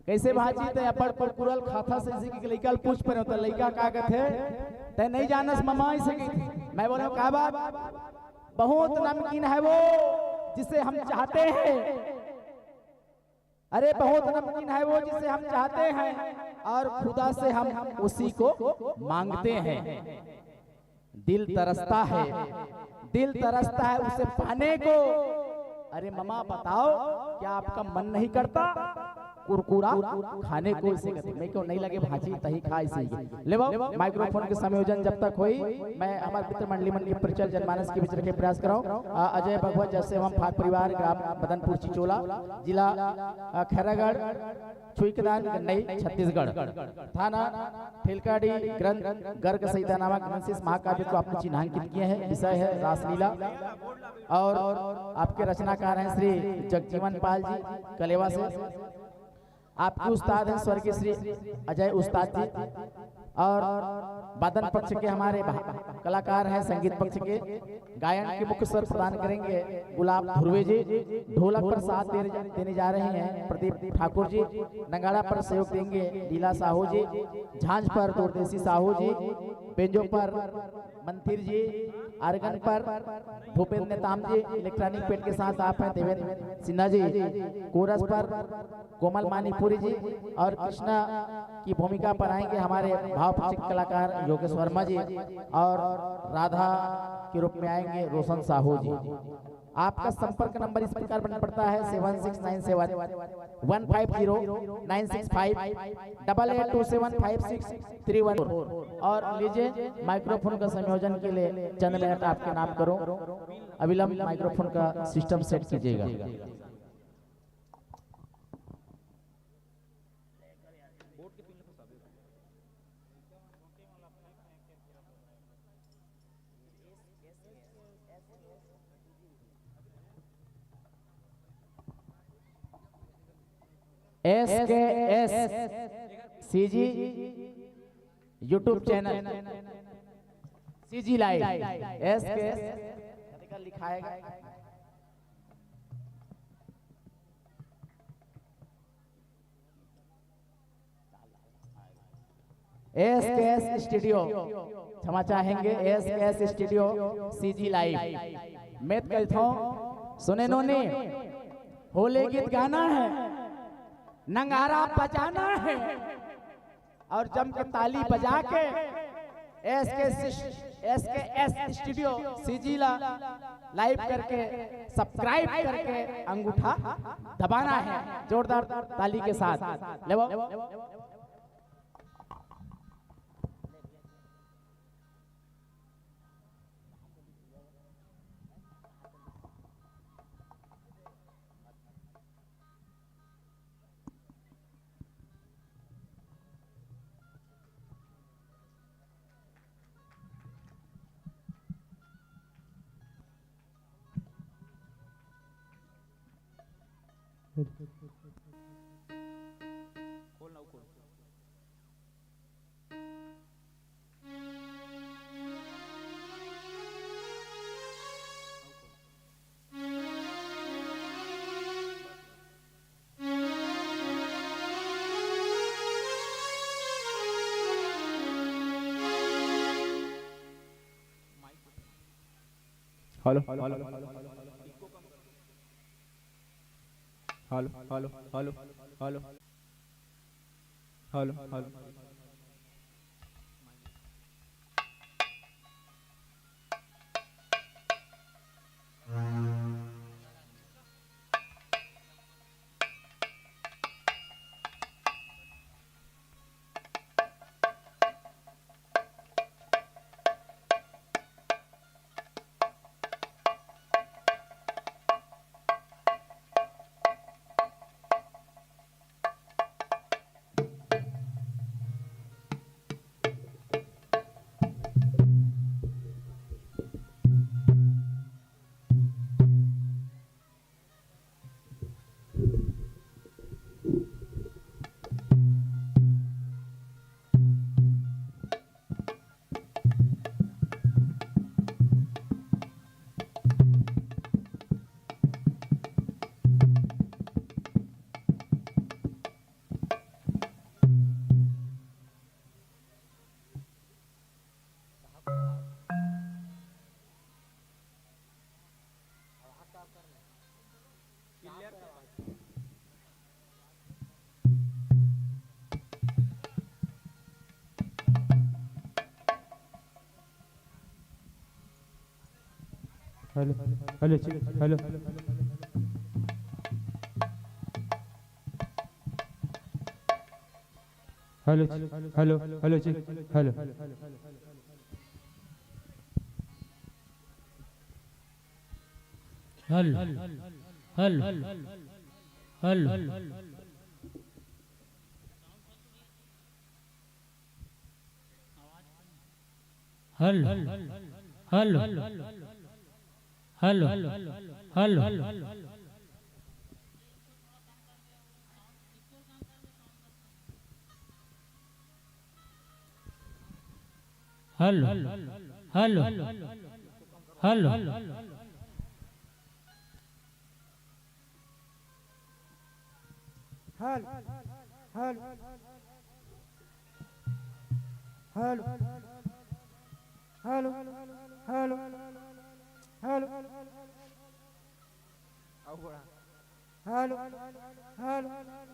कैसे भाजी ते अपन कुरकुरल खाता से जी के लइकल पुष्प रे त लइका का कहते ते नहीं जानस ममा इसे मैं बोला का बात बहुत नमकीन है वो जिसे हम चाहते हैं। अरे बहुत नमकीन है वो जिसे हम चाहते हैं और खुदा से हम उसी को मांगते हैं। दिल तरसता है, दिल तरसता है उसे पाने को। अरे ममा बताओ क्या आपका मन नहीं करता कुरकुरा खाने को? इसे कहते मैं क्यों नहीं लगे भाजी तही खा इसे। ले माइक्रोफोन के संयोजन जब तक हुई मैं हमारे मित्र मंडली परिचय जनमानस के बीच रखे प्रयास कराऊं। अजय बघवा जैसे हम फाग परिवार ग्राम मदनपुर चिचोला जिला खैरागढ़ छुईकदान गंडई छत्तीसगढ़ थाना ठेलकाडी ग्रंथ गर्ग संहिता नामक ग्रंथ महाकाव्य को आपने चिन्हांकित किए हैं। विषय है रासलीला और आपके रचनाकार हैं श्री जगजीवन पाल जी कलेवा से। आपके उस्ताद हैं स्वर्गीय श्री अजय उस्ताद जी और वादन पक्ष के हमारे कलाकार हैं, संगीत पक्ष के गायन के मुख्य स्वर प्रदान करेंगे गुलाब ध्रुवे जी। ढोलक पर साथ देने जा रहे हैं प्रदीप ठाकुर जी। नगाड़ा पर सहयोग देंगे लीला साहू जी। झांझ पर दूरदेशी साहू जी। बेंजो पर मंथिर जी। आर्गन पर भूपेंद्र नेताम जी। इलेक्ट्रॉनिक पेट के साथ आप हैं देवेंद्र सिन्हा जी। कोरस पर कोमल मानीपुरी जी और कृष्णा की भूमिका पर आएंगे हमारे भावचिक कलाकार योगेश वर्मा जी और राधा के रूप में आएंगे रोशन साहू जी। आपका संपर्क नंबर इस प्रकार बन पड़ता है 769715908588275631 और लीजिए माइक्रोफोन का संयोजन के लिए चंद मिनट आपके नाम करो। अविलंब माइक्रोफोन का सिस्टम सेट कीजिएगा। SKS CG YouTube channel CG live SKS लिखा है SKS स्टूडियो क्षमा चाहेंगे SKS स्टूडियो CG लाइव मैं कहता हूँ सुने नोने होले गीत गाना है नंगारा बजाना है और जम के ताली बजा के SKS स्टूडियो CG लाइव करके सब्सक्राइब करके अंगूठा दबाना है जोरदार ताली के साथ। ले hello hello hello hello hello hello hello hello hello hello hello hello hello hello hello hello हल हल हल हल हल हल हल हल हल हल हल हल हल हल हल हल हल हल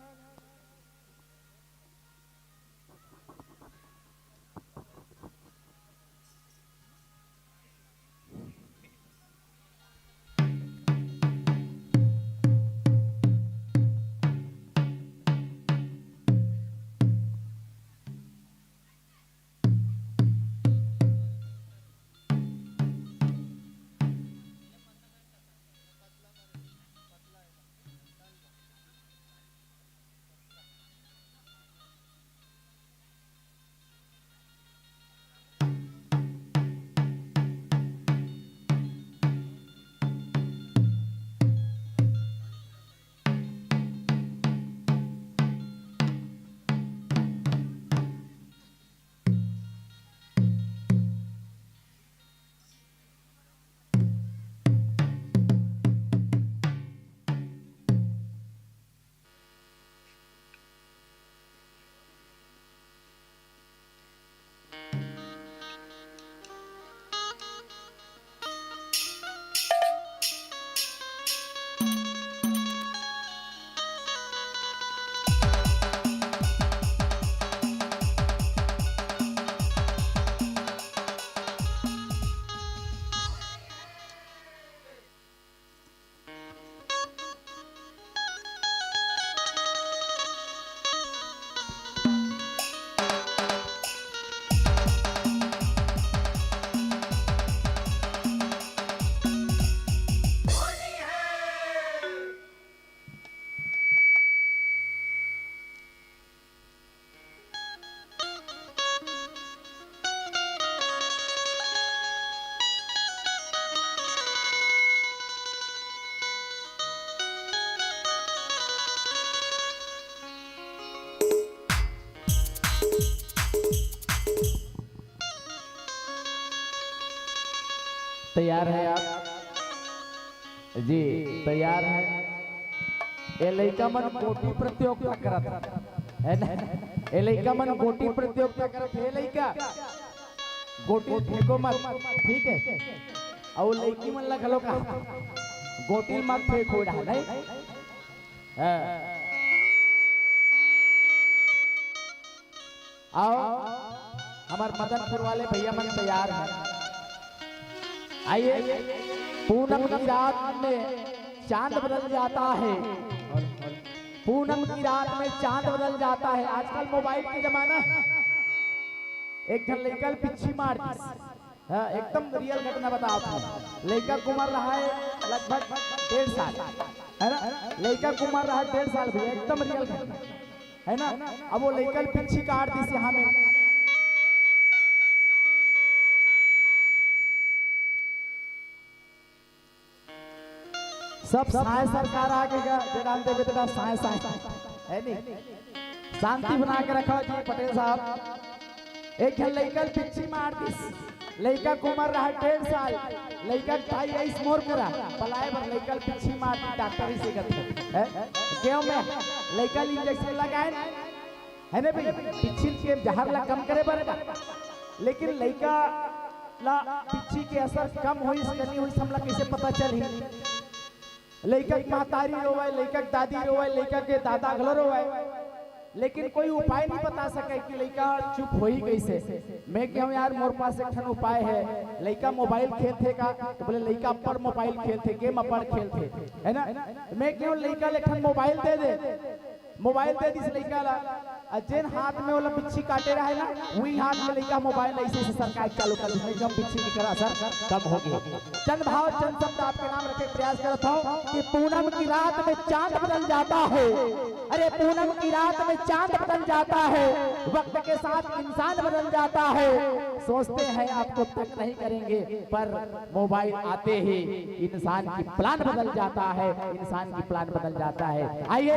तैयार है आप जी? तैयार है। ए लइका मन गोटी प्रतियोगिता करत है ना? ए लइका मन गोटी प्रतियोगिता करत है। लइका गोटी फेंको मत, ठीक है? और लइकी मन ला घलो का गोटी मत फेंको नहीं। आओ हमार मदनपुर वाले भैया मन तैयार हैं। आइए। पूनम की रात में चांद बदल जाता है। पूनम की रात में चांद बदल जाता है। आजकल मोबाइल के जमाना है। एक जन लड़का पिछी मार दी। हाँ, एकदम रियल घटना बताओ आपको। लड़का कुमार रहा है लगभग 1.5 साल, है ना? लड़का कुमार रहा है 1.5 साल भैया, एकदम रियल घटना है ना? अब वो लड़का पिछी काट दी यहाँ में। सब साय सरकार आके जानते बेटा साय साय है नहीं। शांति बना के रखो जी पटेल साहब। एक लड़का पिछी मार दी। लड़का कुमार रहा 1.5 साल। लड़का भाई ऐस मोर करा पलाए पर लड़का पिछी मार दी। डॉक्टर ही से कहते हैं क्यों में लड़का इंजेक्शन लगाए है ना भाई? पिछी के जहर ला कम करे बरेगा, लेकिन लड़का ला पिछी के असर कम हुई नहीं हुई हमला कैसे पता चली? लड़का की महतारी रोवे, लड़का की दादी रोवे, लड़का के दादा घलो रोवे, लेकिन कोई उपाय नहीं बता सके कि लड़का चुप होई कैसे। मैं कहूँ यार मोर पास एक ठन उपाय है। लड़का मोबाइल खेलते का तो बोले लड़का पर मोबाइल खेलते, गेम पर खेलते, है ना? मैं कहूँ लड़का एक ठन mobile they they. Mobile they this लड़का ला, जेन हाथ में वाला बिच्छी काटे रहा है ना, वही हाथ में लड़का मोबाइल ऐसे से सरकार चालू कर दी। एकदम बिच्छी की तरह असर कम हो गया। चंद भाव चंद शब्द आपके नाम रखे प्रयास करता हूँ कि पूनम की रात में चांद बदल जाता है। अरे पूनम की रात में चांद बदल जाता है, वक्त के साथ इंसान बदल जाता है। सोचते हैं आपको तक नहीं करेंगे, पर मोबाइल आते ही इंसान की प्लान बदल जाता है। इंसान की प्लान बदल जाता है। आइए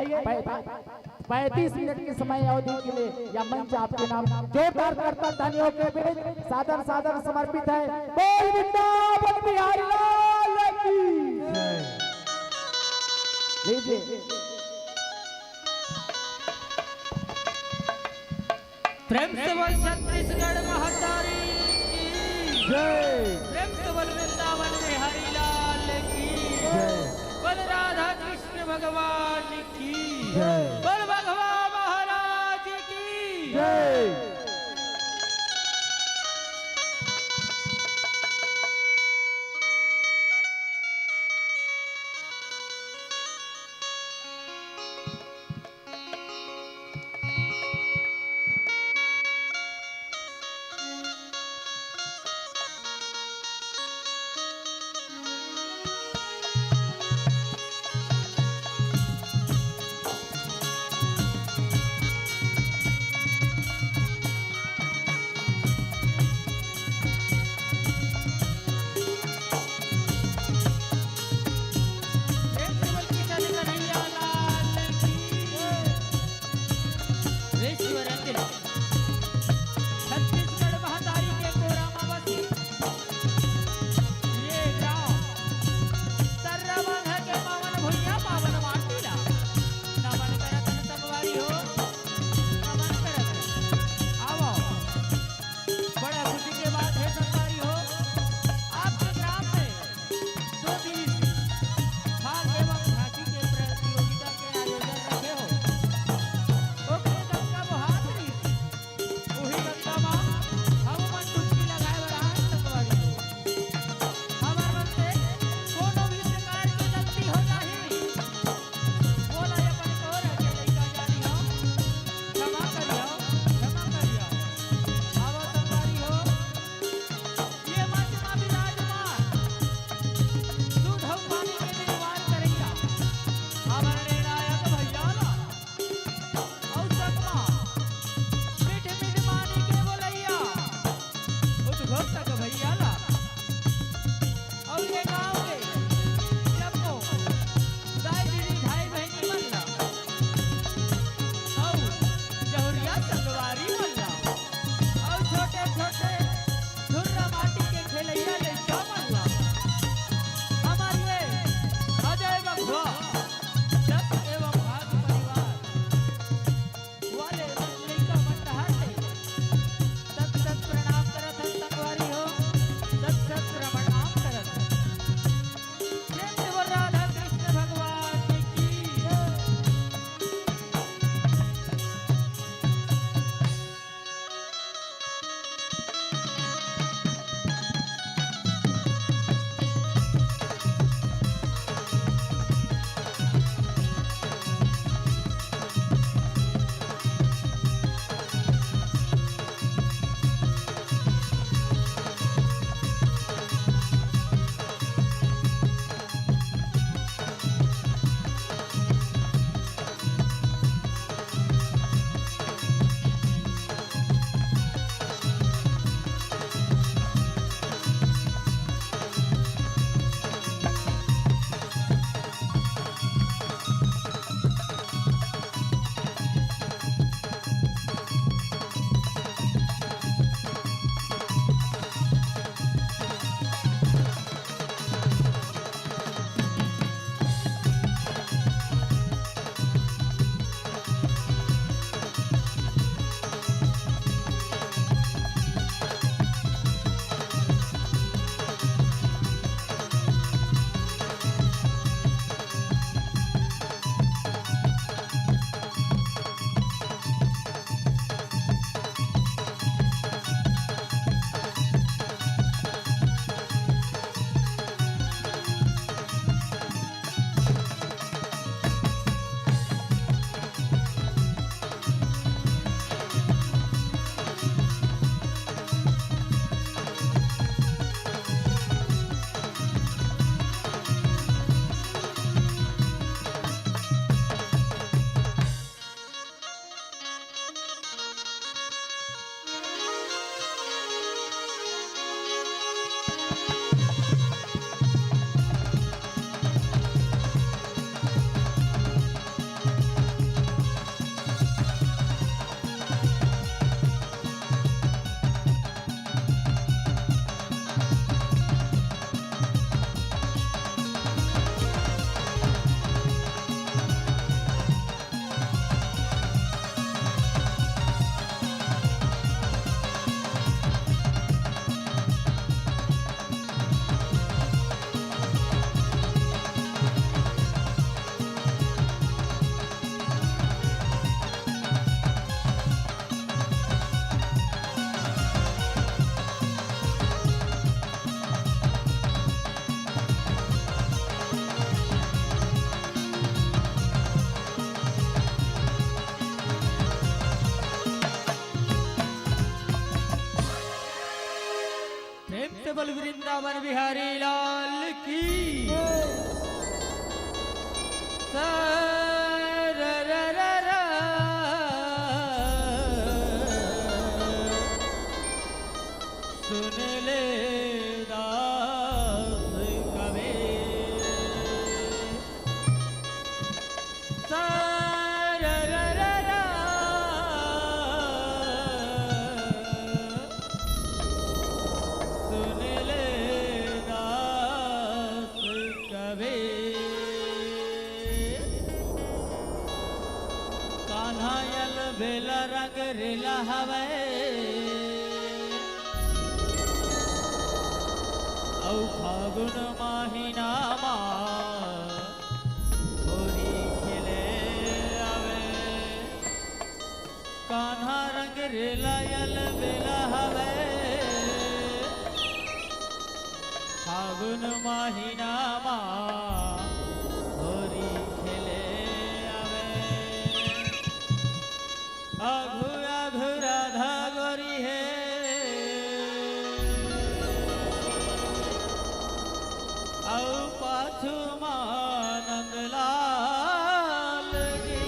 35 मिनट के समय अवधि के लिए यह मंच आपके नाम जोरदार करता धनियों के बीच सादर सादर समर्पित है। बोल वृंदावन बिहारी लाल की जय। लीजिए प्रेम से बोल छत्तीसगढ़ महातारी की जय। प्रेम से बोल वृंदावन बिहारी लाल की जय। बोल राधा कृष्ण भगवान की जय। बोल भगवान महाराज की जय। वृंदावन बिहारी लाल की सुन ले दास कबे सुन ले दास कबे कान्हा यल बेला रंग रेला हवे औ फागुन माहिना मा होरी खिले आवे कान्हा रंग रेला यल बेला हवे फागुन माहिना मा होरी खिले आवे आघु आघु राधा गोरी है पाछू नंद लाल की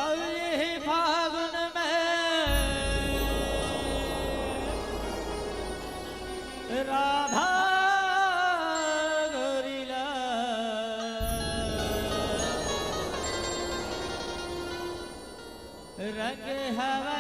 अब यही फागुन में राधा गोरीला रंग हवे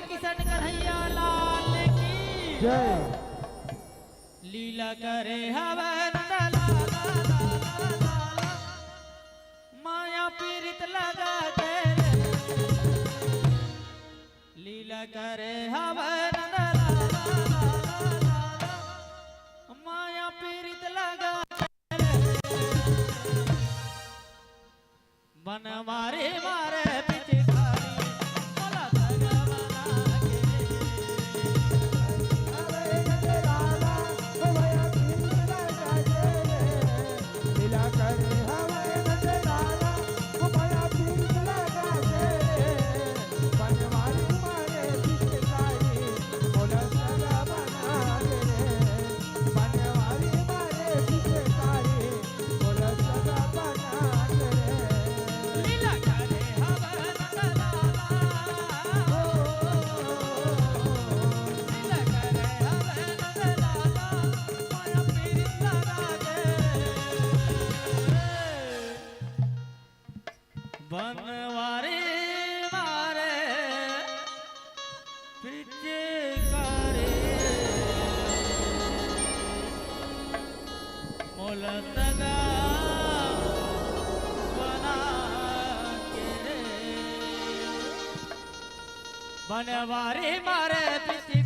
किशन कन्हैया लाल की जय। लीला करे हवन माया पीड़ित लगा के लीला करे हवन माया पीड़ित लगा बन मारे मारे बनवारी मारे पीछे करे मोल सगा बना के रे बनवारी मारे पीछे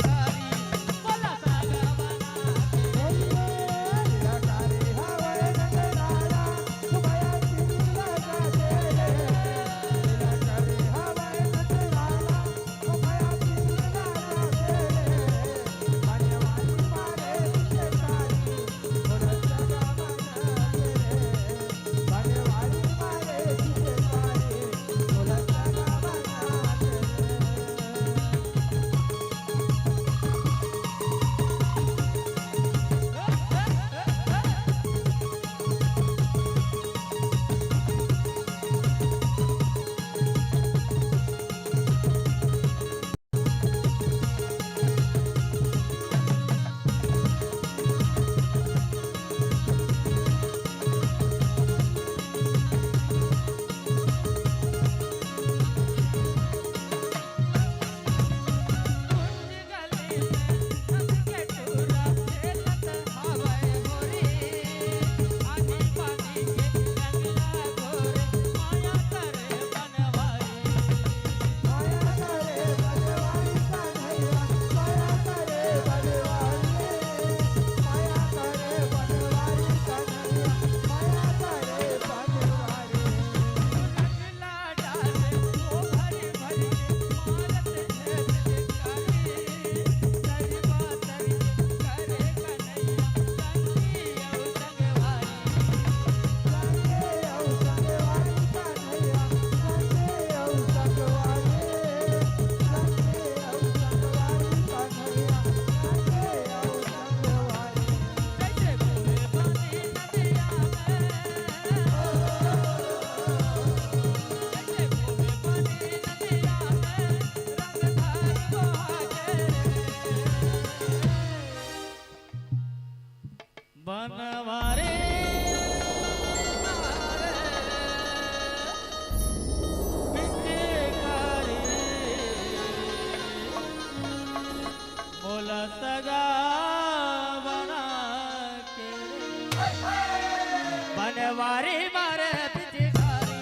बनवारी मारे पिचकारी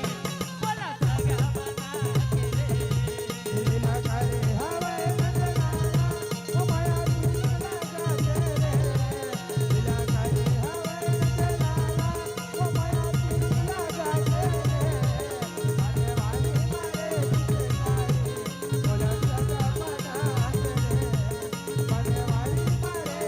बोला सगा बना के रे लीला करे हवे नंदलाला ओ माया लीला गाते रे लीला करे हवे नंदलाला ओ माया लीला गाते रे बनवारी मारे पिचकारी बोला सगा बना के रे बनवारी मारे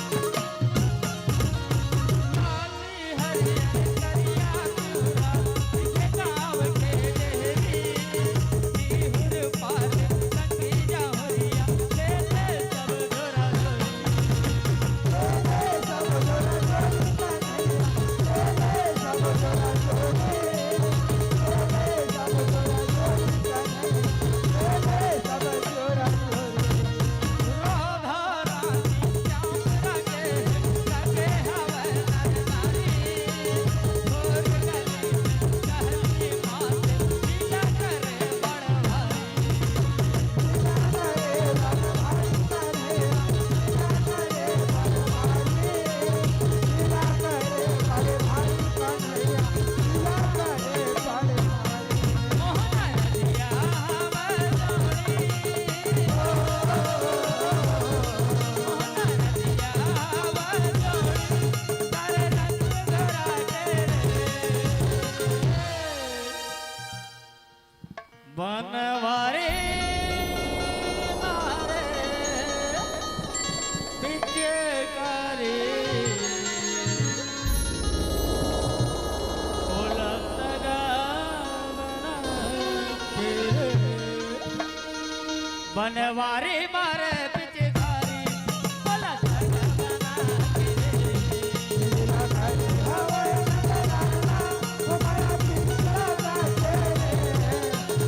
पिचकारी बोला सगा बना के रे बनवारी मारे पिचकारी बोला सगा बना के रे बनवारी मारे पिचकारी बोला सगा बना के रे लीला करे हवे नंदलाला ओ माया लीला गाते रे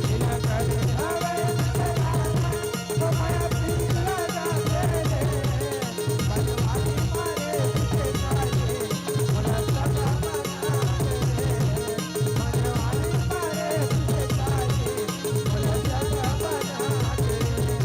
लीला करे हवे नंदलाला ओ माया लीला गाते रे बनवारी मारे पिचकारी बोला सगा बना के रे बनवारी मारे पिचकारी बोला सगा बना के रे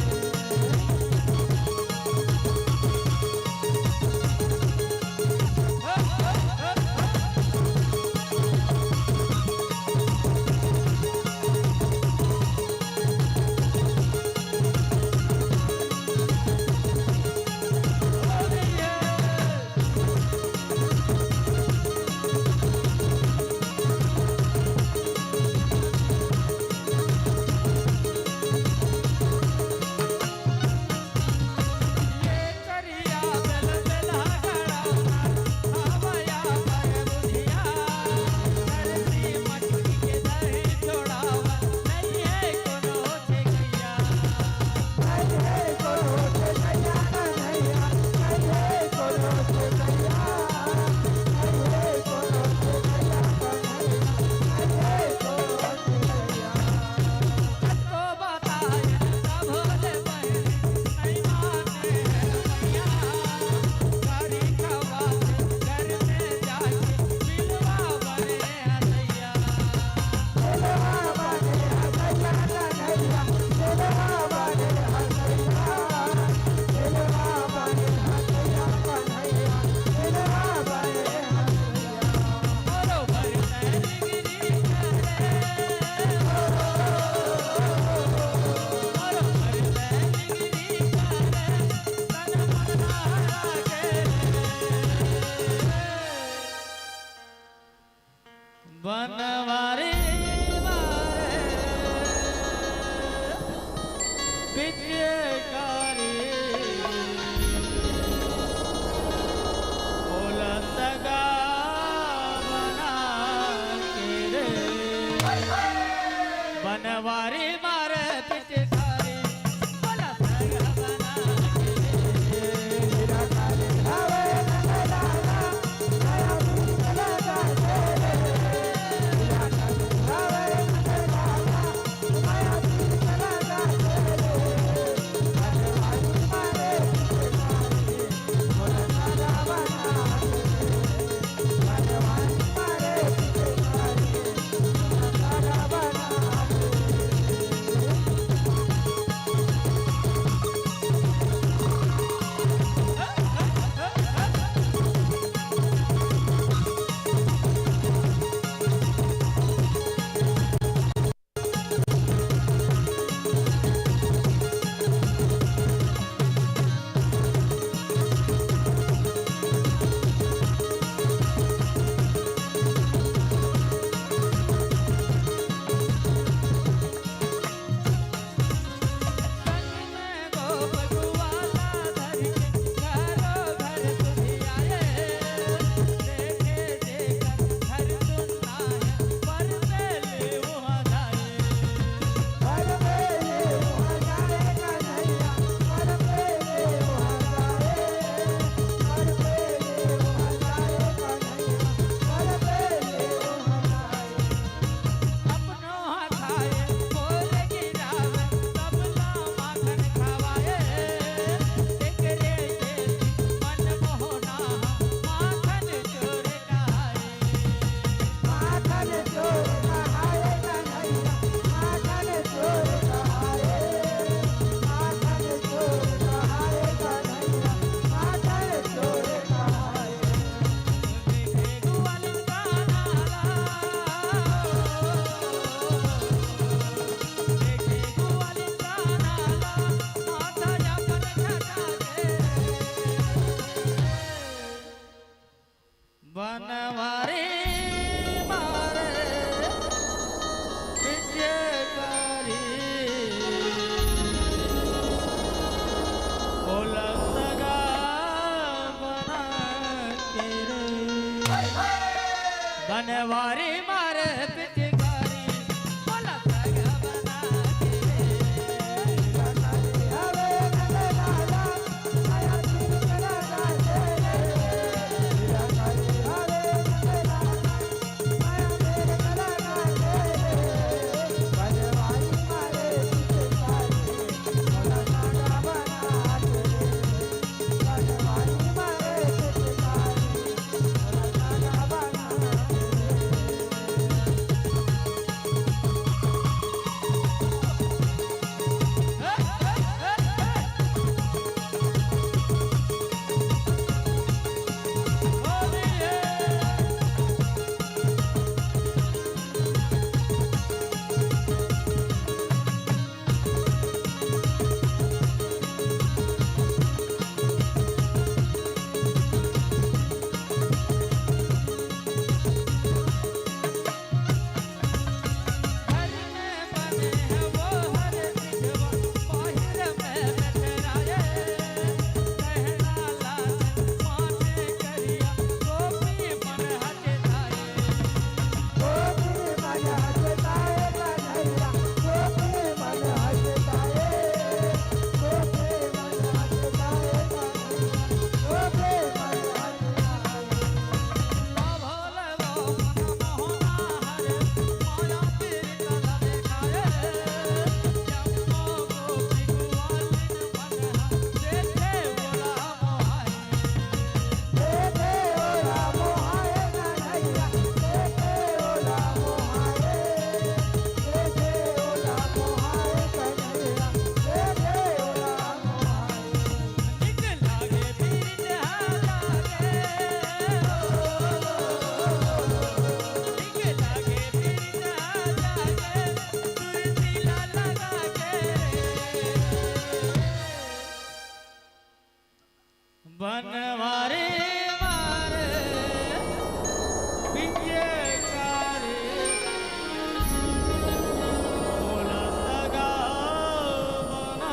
बनवारी मारे विजयकारी बोला सगा बना के रे बनवारी मारे विजयकारी बोला सगा बना के रे हवे नले लाला आया तीर करा गाते रे बनवारी मारे विजयकारी बोला सगा बना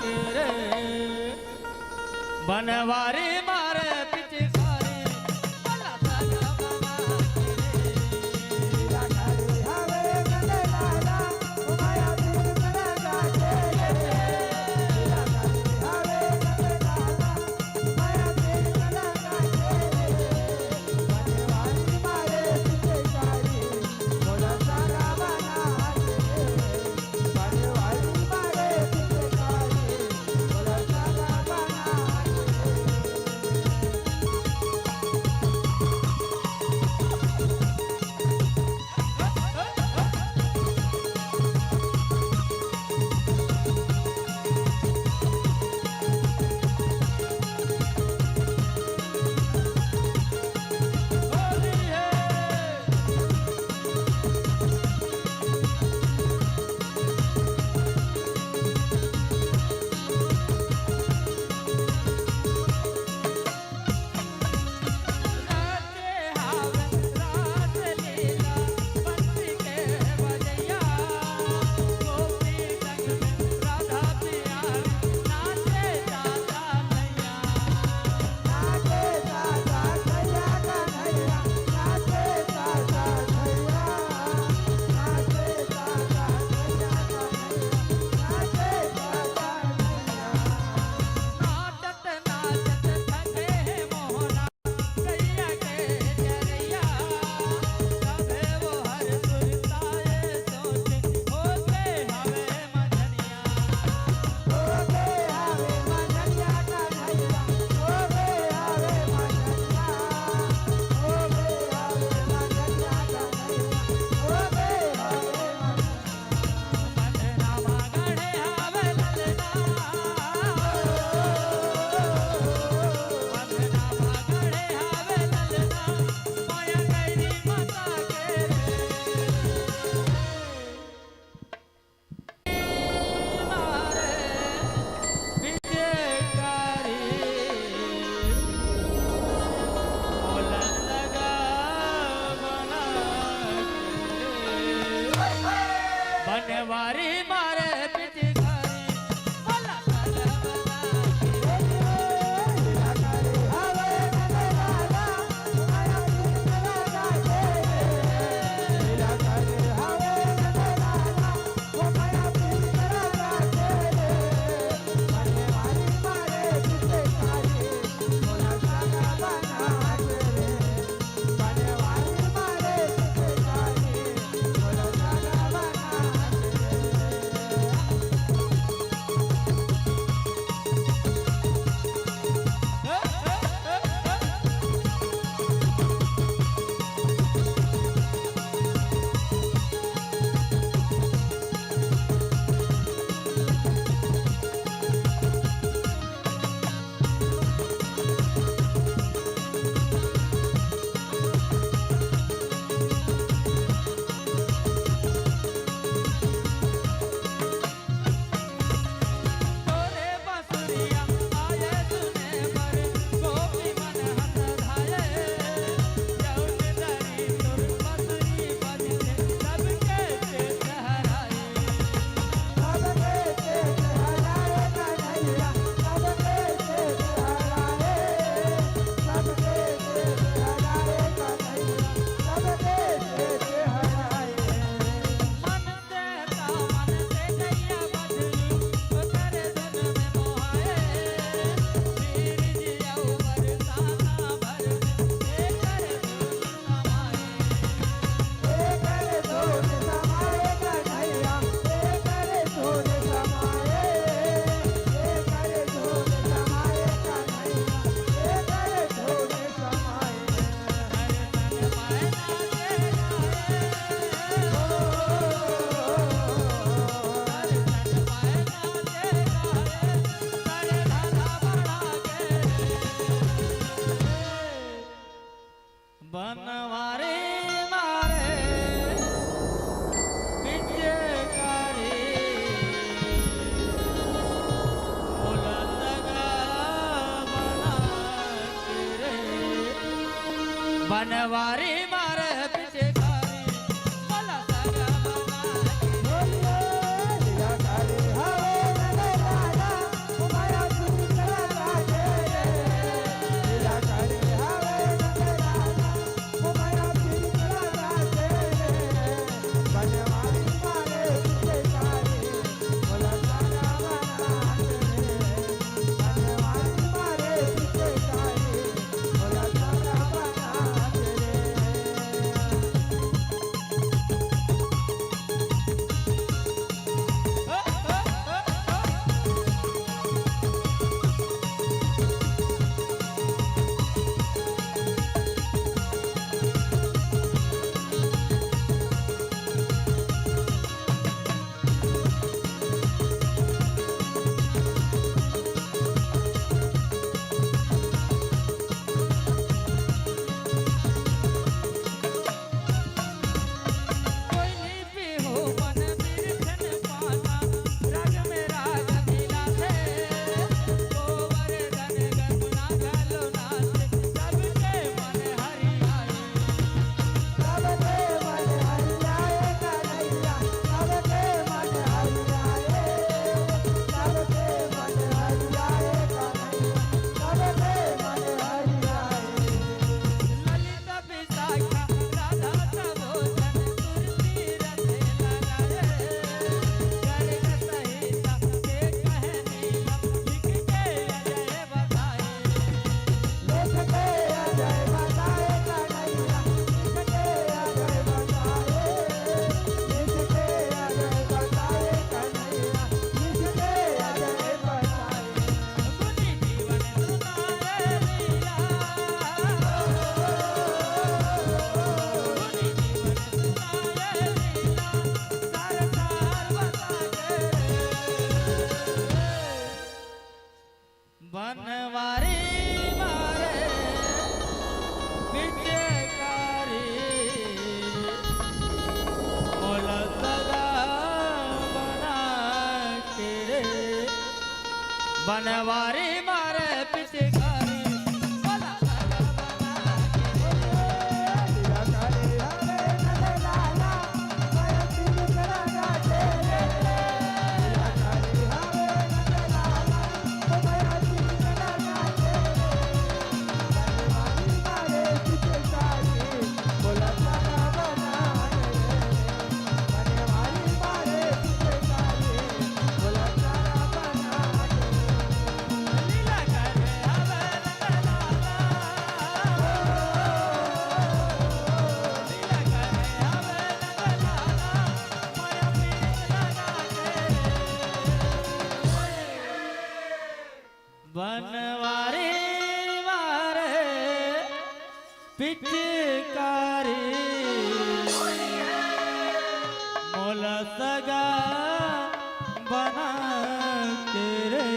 के रे बनवारी मारे विजयकारी बोला सगा बना के रे हवे नले लाला आया तीर करा गाते रे बनवारे मारे पिचकारी बोला सगा बना के रे बनवारे मारे पिचकारी बोला सगा बना के बोले दिया करे हवे नले लाला तुम्हारा सुनता राजे दिया करे हवे नले लाला तुम्हारा सुनता राजे बनवारी मारे पिचकारी बोला सगा बना के बनवारी मारे पिचकारी बोला सगा बना के कोयली पे हो मन बिरखन पाना राग में राग मिला थे गोवर धन गंगना गलो नाचे सबके मन हरि आए सबके मन हरि आए कन्हैया सबके मन हरि आए सबके मन हरि आए कन्हैया सबके मन हरि आए ललिता विशाखा राधा सबोधन तुलसी रथे लगाए गर्ग सहिता के कहे नीलम लिख के अजय बताए लिख के अजय बताए कन्हैया लिख के अजय बताए लिख के अजय बताए कन्हैया लिख के अजय बताए मुनि जीवन सुनाए लीला मुनि जीवन सुनाए लीला सार सार बता के बनवारी मारे पिचकारी मोला सगा बना के रे बनवारी मारे पिचकारी मोला सगा बना के दिया करे हवे नले लाला माया तुम करा गाजे रे दिया करे हवे नले लाला माया तुम करा गाजे बनवारी मारे पिचकारी बोला सगा बना के बनवारी मारे पिचकारी बोला सगा बना के लीला करे हवे नले लाला लीला करे हवे नले लाला माया पीर लगा के बनवारी मारे पिचकारी मोला सगा बना के रे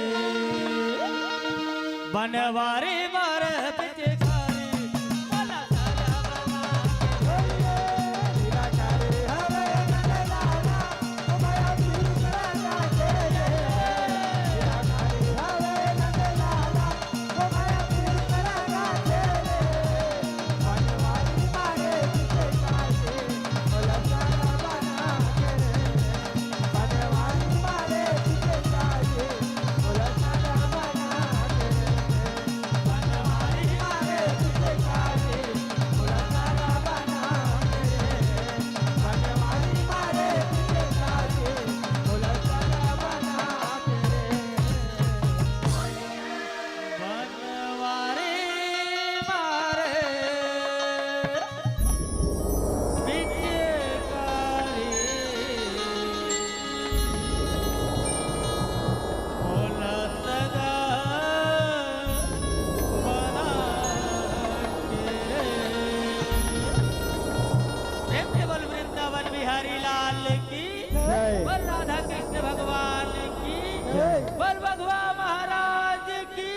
बनवारी मारे पिचकारी मोला सगा बना के लीला करे हवे नले लाला माया पीर लगा के लीला करे हवे नले लाला माया पीर लगा के बनवारी मारे पिचकारी मोला सगा बना के बनवारी मारे पिचकारी मोला सगा बना के बनवारी मारे पिचकारी मोला सगा बना के बनवारी मारे पिचकारी मोला सगा बना के बनवारी मारे पिचकारी मोला सगा बना के प्रेम से बोल वृंदावन बिहारी लाल की बोल राधा कृष्ण भगवान की बोल भगवान महाराज की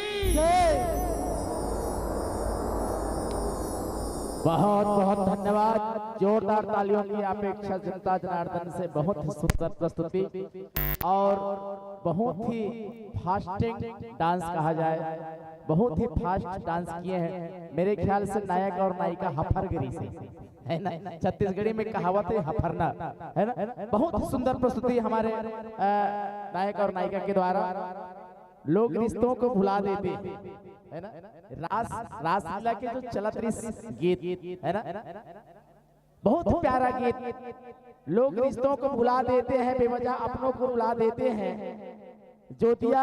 बहुत बहुत धन्यवाद। जोरदार तालियों की अपेक्षा जनता जनार्दन से। बहुत ही सुंदर प्रस्तुति और बहुत ही फास्टिंग डांस कहा जाए, बहुत ही फास्ट डांस किए हैं। मेरे ख्याल से नायक और नायिका हफरगिरी से है ना, छत्तीसगढ़ी में कहावत है हफरना, है ना। बहुत ही सुंदर प्रस्तुति हमारे नायक और नायिका के द्वारा। लोग रिश्तों को भुला देते है ना, रासलीला के जो चलत गीत है ना, बहुत प्यारा गीत। लोग रिश्तों को भुला देते हैं, बेवजह अपनों को रुला देते हैं। ज्योतिया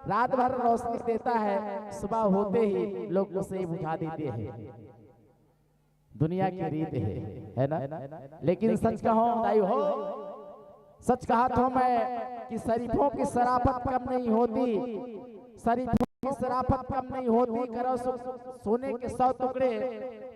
रात भर रोशनी देता है, सुबह होते ही लोग उसे बुझा देते हैं। दुनिया की रीत है ना। लेकिन सच कहो दाई हो, सच कहा तो मैं कि शरीफों की शराफत कम नहीं होती, शरीफों की शराफत कम नहीं होती। करो सोने के 100 टुकड़े,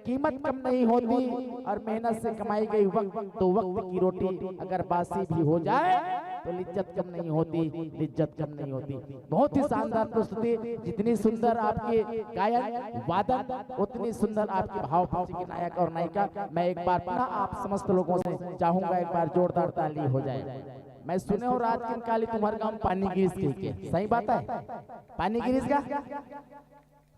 कीमत कम नहीं होती। और मेहनत से कमाई गई वक्त तो वक्त की रोटी अगर बासी भी हो जाए तो लिज्जत कम नहीं होती, लिज्जत कम नहीं होती। बहुत ही शानदार प्रस्तुति। जितनी सुंदर आपके गायन वादन, उतनी सुंदर आपके भाव भाव की नायक और नायिका। मैं एक बार पुनः आप समस्त लोगों से चाहूंगा एक बार जोरदार ताली हो जाए। मैं सुने हो रात के काली तुम्हारे गांव पानी गिरीश के, सही बात है? पानी गिरीश का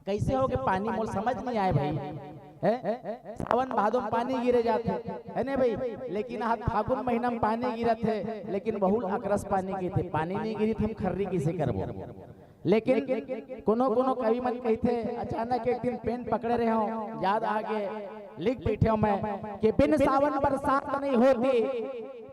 कैसे हो गए पानी मोल समझ नहीं आए भाई, है सावन भादो में पानी गिरे जाते है ना भाई। लेकिन आज फागुन महीना में पानी गिरत है, लेकिन बहुल अकरस पानी गिरे थे, पानी नहीं गिरी थी। हम खर्री किसे करबो, लेकिन कोनो कोनो कवि मन कहते अचानक एक दिन पेन पकड़े रहे हो, याद आगे लिख बैठे हो मैं कि बिन सावन बरसात नहीं होती,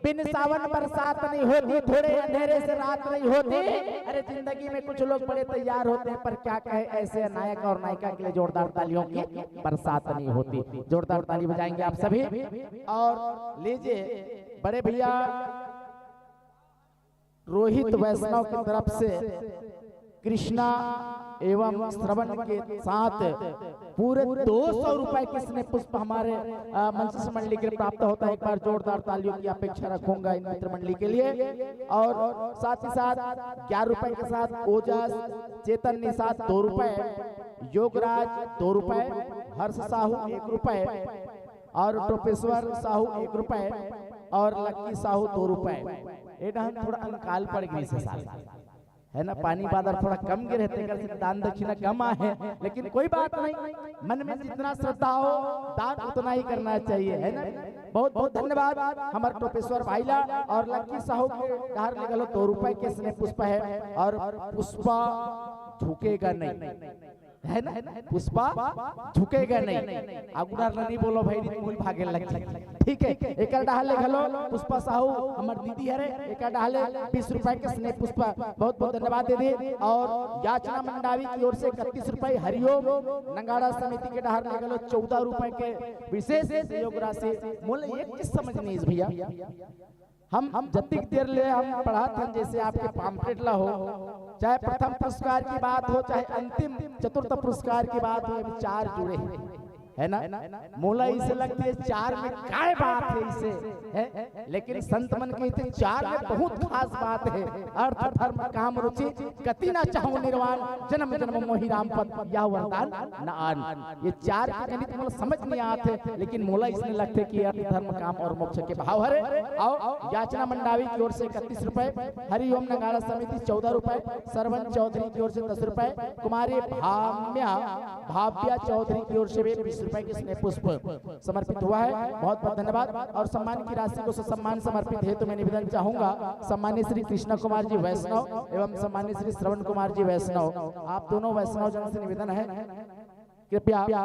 बिन सावन बरसात नहीं होती, थोड़े अंधेरे से रात नहीं होती। अरे जिंदगी में कुछ लोग बड़े तैयार होते हैं, पर क्या कहे ऐसे नायक और नायिका के लिए जोरदार तालियों की बरसात नहीं होती। जोरदार ताली बजाएंगे आप सभी। और लीजिए बड़े भैया रोहित वैष्णव की तरफ से कृष्णा एवं श्रवण के साथ पूरे 200 रुपए के स्नेह पुष्प हमारे मंच मंडली के लिए प्राप्त होता है। एक बार जोरदार तालियों की अपेक्षा रखूंगा इन मित्र मंडली के लिए। और साथ ही साथ 11 रुपए के साथ ओजस चेतन निषाद 2 रुपए, योगराज 2 रुपए, हर्ष साहू 1 रुपए और टोपेश्वर साहू 1 रुपए और लक्की साहू 2 रुपए। थोड़ा अंकाल पड़ गई से साल है ना, पानी बादल थोड़ा कम गिरे थे, दान दक्षिणा कम आए, लेकिन कोई बात नहीं। मन में जितना श्रद्धा हो दान उतना ही करना चाहिए, है ना। बहुत बहुत धन्यवाद हमारे टोपेश्वर भाईला और लक्की साहू के घर निकलो 2 रुपए के स्नेह पुष्प है। और पुष्पा झुकेगा नहीं, है ना, पुष्पा झुकेगा नहीं। अगुनार नहीं बोलो भाई, मूल भागे लग, ठीक है। एक डाले घलो पुष्पा साहू हमार दीदी है, एक डाले 20 रुपए के स्नेह पुष्प, बहुत बहुत धन्यवाद दे दे। और याचना मंडावी की ओर से 31 रुपए, हरिओम नंगाड़ा समिति के डाहर निकलो 14 रुपए के विशेष सहयोग राशि। मूल एक चीज समझ नहीं भैया, हम जतिक देर ले हम पढ़ा था, जैसे आपके पाम्पलेट ला हो, चाहे प्रथम पुरस्कार की बात हो चाहे अंतिम चतुर्थ पुरस्कार की बात हो, 4 जुड़े है ना। मोला इसे लगती है 4 में काय बात है इसे, है? लेकिन संत मन कहते 4 में बहुत खास बात है। अर्थ धर्म काम रुचि गति ना चाहो निर्वाण, जन्म जन्म मोहि राम पद यह वरदान न आन। ये 4 के गणित मोला समझ नहीं आते, लेकिन मोला इसने लगते कि अर्थ धर्म काम और मोक्ष के भाव हरे। आओ याचना मंडावी की ओर से 31 रुपए, हरिओम नगाड़ा समिति 14 रुपए, सरवन चौधरी की ओर से 10 रुपए, कुमारी भाव्या चौधरी की ओर से 20 रुपए के स्नेह पुष्प समर्पित हुआ है। बहुत बहुत धन्यवाद। और सम्मान की राशि को सम्मान समर्पित है तो मैं निवेदन चाहूंगा सम्मानित श्री कृष्ण कुमार जी वैष्णव एवं सम्मानित श्री श्रवण कुमार जी वैष्णव, आप दोनों वैष्णव जन से निवेदन है कृपया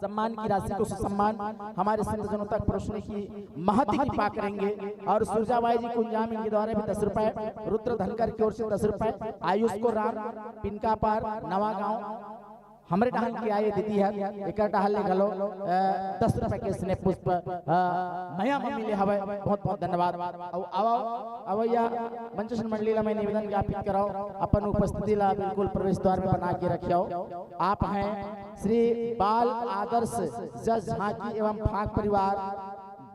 सम्मान की राशि को सम्मान हमारे संत जनों तक पहुंचने की महती कृपा करेंगे। और सुरजाबाई जी कुंजाम इनके द्वारा भी 10 रुपए, रुद्र धनकर की ओर से 10 रुपए, आयुष को राम पिनका पार नवा गांव हमारे डहाल की आये दीदी है, एक डहाल घलो 10 रुपए के स्नेह पुष्प मया मिले हवे। बहुत बहुत धन्यवाद। अवैया मंचन मंडली ला मैं निवेदन ज्ञापित कराओ, अपन उपस्थिति ला बिल्कुल प्रवेश द्वार में बना के रखियो। आप हैं श्री बाल आदर्श जज झांकी एवं फाक परिवार,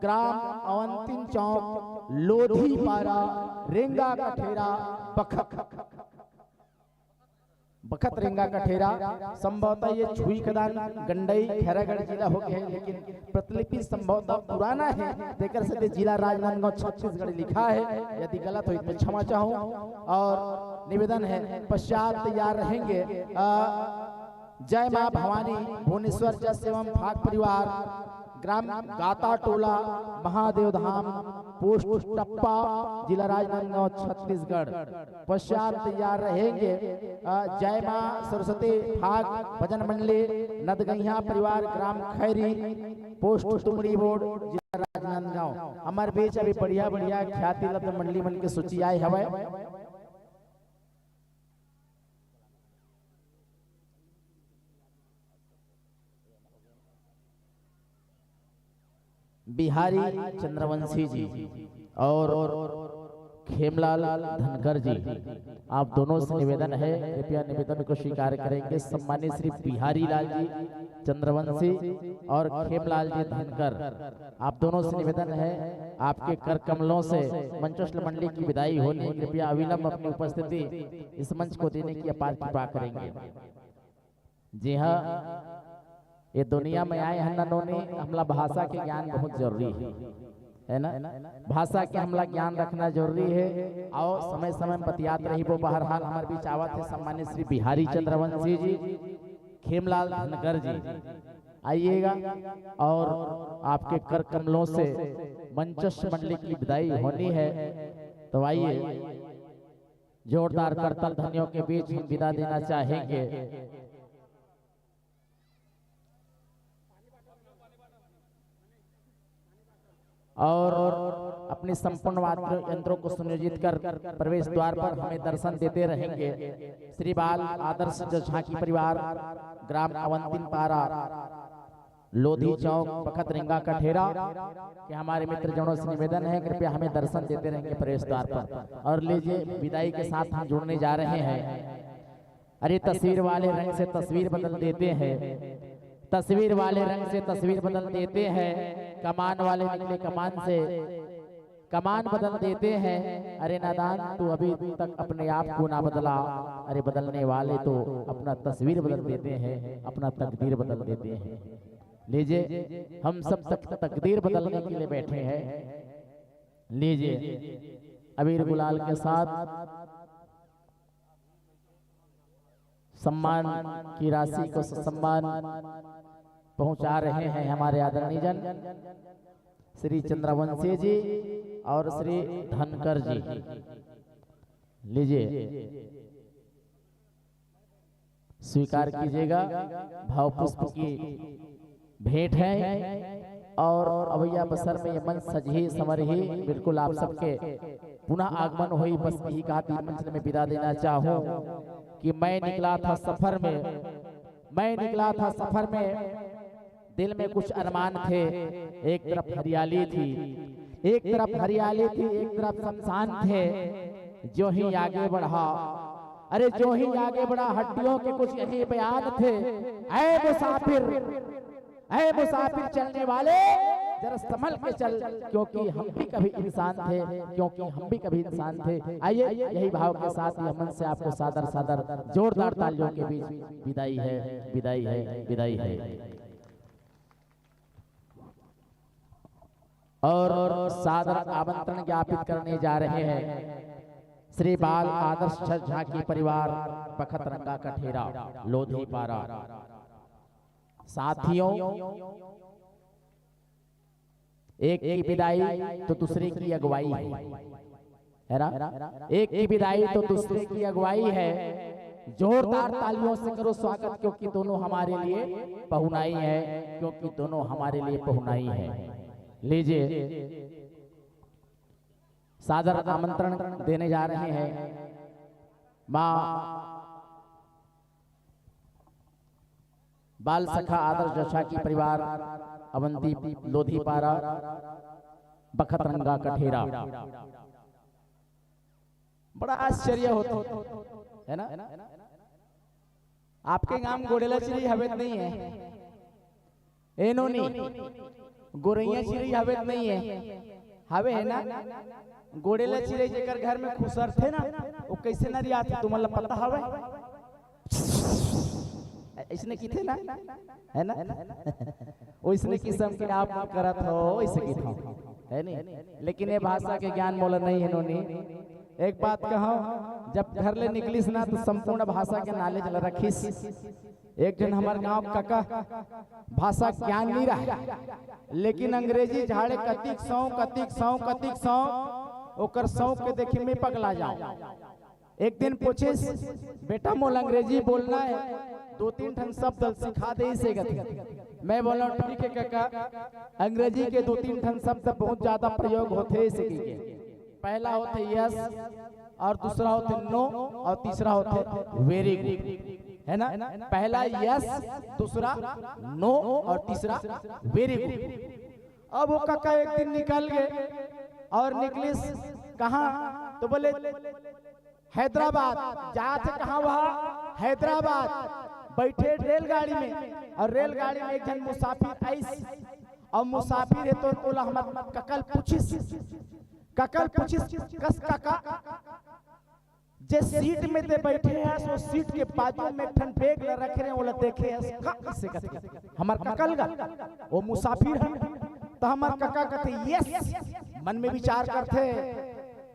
ग्राम अवंतिन चौक, लोधी पारा, रेंगा कठेरा, बखक। बखत रेंगा का ठेरा। संभवतः ये छुई खदान गंडई खैरागढ़ जिला हो गया है, लेकिन प्रतिलिपि संभवतः पुराना है, देकर से जिला राजनांदगांव छत्तीसगढ़ लिखा है। यदि गलत हो इसमें क्षमा चाहूँ। और निवेदन है पश्चात तैयार रहेंगे जय मां भवानी भुवनेश्वर जस एवं भाग परिवार, ग्राम गाता टोला, महादेव धाम, पोस्ट टप्पा, जिला राजनांदगांव छत्तीसगढ़। पश्चात तैयार रहेंगे जय मां सरस्वती भाग भजन मंडली, नदगैया परिवार, ग्राम खैरी, पोस्ट तुमड़ी बोर्ड, जिला राजनांदगांव। हमारे बीच अभी बढ़िया बढ़िया ख्याति लब्ध मंडली मन के सूची आए हवे। बिहारी चंद्रवंशी जी और खेमलाल धनकर जी, आप दोनों से निवेदन है कृपया निवेदन को स्वीकार करेंगे। सम्मानित श्री बिहारी लाल जी चंद्रवंशी और खेमलाल जी धनकर, आप दोनों से निवेदन है आपके कर कमलों से मंचस्थ मंडली की विदाई होने, कृपया अविलंब अपनी उपस्थिति इस मंच को देने की अपार कृपा करेंगे। जी हाँ, ये दुनिया में आए हैं ननोनी, हमला भाषा के ज्ञान बहुत जरूरी है ना, भाषा के हमला ज्ञान रखना जरूरी है। और समय समय में बतियात रही वो बहरहाल हमारे बीच आवत है सम्मानित श्री बिहारी चंद्रवंशी जी, खेमलाल धनकर जी, आइएगा और आपके कर कमलों से मंचस्थ मंडली की विदाई होनी है। तो आइए जोरदार करतल ध्वनियों के बीच हम विदा देना चाहेंगे। और अपने संपूर्ण वाद्य यंत्रों को सुनियोजित कर प्रवेश द्वार पर हमें दर्शन देते रहेंगे श्री बाल आदर्श झांकी परिवार, ग्राम अवंतिन पारा, लोधी चौक, बखत रेंगा का ठेरा कि हमारे मित्र जनों से निवेदन है कृपया हमें दर्शन देते रहेंगे प्रवेश द्वार पर। और लीजिए विदाई के साथ हम जुड़ने जा रहे हैं। अरे तस्वीर वाले रंग से तस्वीर बदल देते हैं, तस्वीर वाले रंग से तस्वीर बदल देते हैं, कमान वाले निकले कमान से कमान बदल देते हैं। अरे नादान तू अभी तक अपने आप को ना बदला, अरे बदलने वाले तो अपना तस्वीर बदल देते हैं, अपना तकदीर बदल देते हैं। लीजिए हम सब तकदीर बदलने के लिए बैठे हैं। लीजिए अबीर गुलाल के साथ सम्मान की राशि को सम्मान पहुंचा रहे हैं हमारे आदरणीय जन श्री चंद्रवंशी जी और श्री धनकर जी। लीजिए स्वीकार कीजिएगा, भाव पुष्प की भेंट है। और अवैया बसर में ये मंच सजी समरही बिल्कुल आप सबके पुनः आगमन हुई। बस यही कहा कि मंच में विदा देना चाहूं कि मैं निकला था सफर में, दिल में कुछ अरमान थे। एक तरफ हरियाली थी, एक तरफ शमशान थे। जो ही आगे बढ़ा, अरे जो ही आगे बढ़ा हड्डियों के कुछ यही बयान थे। ऐ मुसाफिर चलने वाले जरा संभल के चल, क्योंकि हम भी कभी इंसान थे। आइए यही भाव के साथ यह मन से आपको सादर जोरदार तालियों के बीच विदाई है। और सादर आमंत्रण ज्ञापित करने जा रहे हैं श्री बाल आदर्श झांकी परिवार, बखत रंगा का ठेरा, लोधी पारा। साथियों, एक की विदाई तो दूसरे की अगुवाई है ना, एक की विदाई तो दूसरे की अगुवाई है। जोरदार तालियों से करो स्वागत, क्योंकि दोनों हमारे लिए पहुनाई है। लीजिए सादर आमंत्रण देने जा रहे हैं मां बाल सखा आदर्श झांकी परिवार, अवंती लोधी पारा, बखत रंगा का ठेरा। बड़ा आश्चर्य होता है ना, आपके गांव गोड़ेला चिड़ी हवेत नहीं है, एनोनी गोरैया चिड़ी हवेत नहीं है ना। गोड़ेला चिड़ी जेकर घर में खुसर थे ना, वो कैसे नरिया थे तुम्हारा पता हवे? इसने की थे ना, है ना वैसने किस्म के आप करत हो वैसे की था, है नहीं। लेकिन ये भाषा के ज्ञान मोल नहीं है नोनी। एक बात कहो, जब घर ले निकलिस ना तो संपूर्ण भाषा के नॉलेज ल रखिस। एक जन हमारे गांव काका भाषा ज्ञान नहीं रहा, लेकिन अंग्रेजी झाड़े कतिक सौ ओकर सौ के देखे में पगला जाओ। एक दिन पूछे बेटा मोल अंग्रेजी बोलना है, 2-3 ठन शब्द सिखा दे इसे गति। मैं बोला ठीक है काका, अंग्रेजी के 2-3 ठन शब्द बहुत ज्यादा प्रयोग होते इसे के। पहला होते यस, और दूसरा होते नो, और तीसरा होते वेरी गुड, है ना। पहला यस, दूसरा नो, और तीसरा वेरी गुड। अब वो काका एक दिन निकल गए और निकलिस कहाँ, तो बोले हैदराबाद। जाते कहाँ, वहाँ हैदराबाद। बैठे रेलगाड़ी में, और रेलगाड़ी में एक जन मुसाफिर आइस, और मुसाफिर है तो बोला हमार ककल पूछिस कस काका जे सीट में ते बैठे हैं सो सीट के बाजू में ठन बैग ल रखे रहे, बोला देखे हैं का इससे कहते हमार ककल गा वो मुसाफिर है। तो हमार काका कहते यस, मन में विचार करते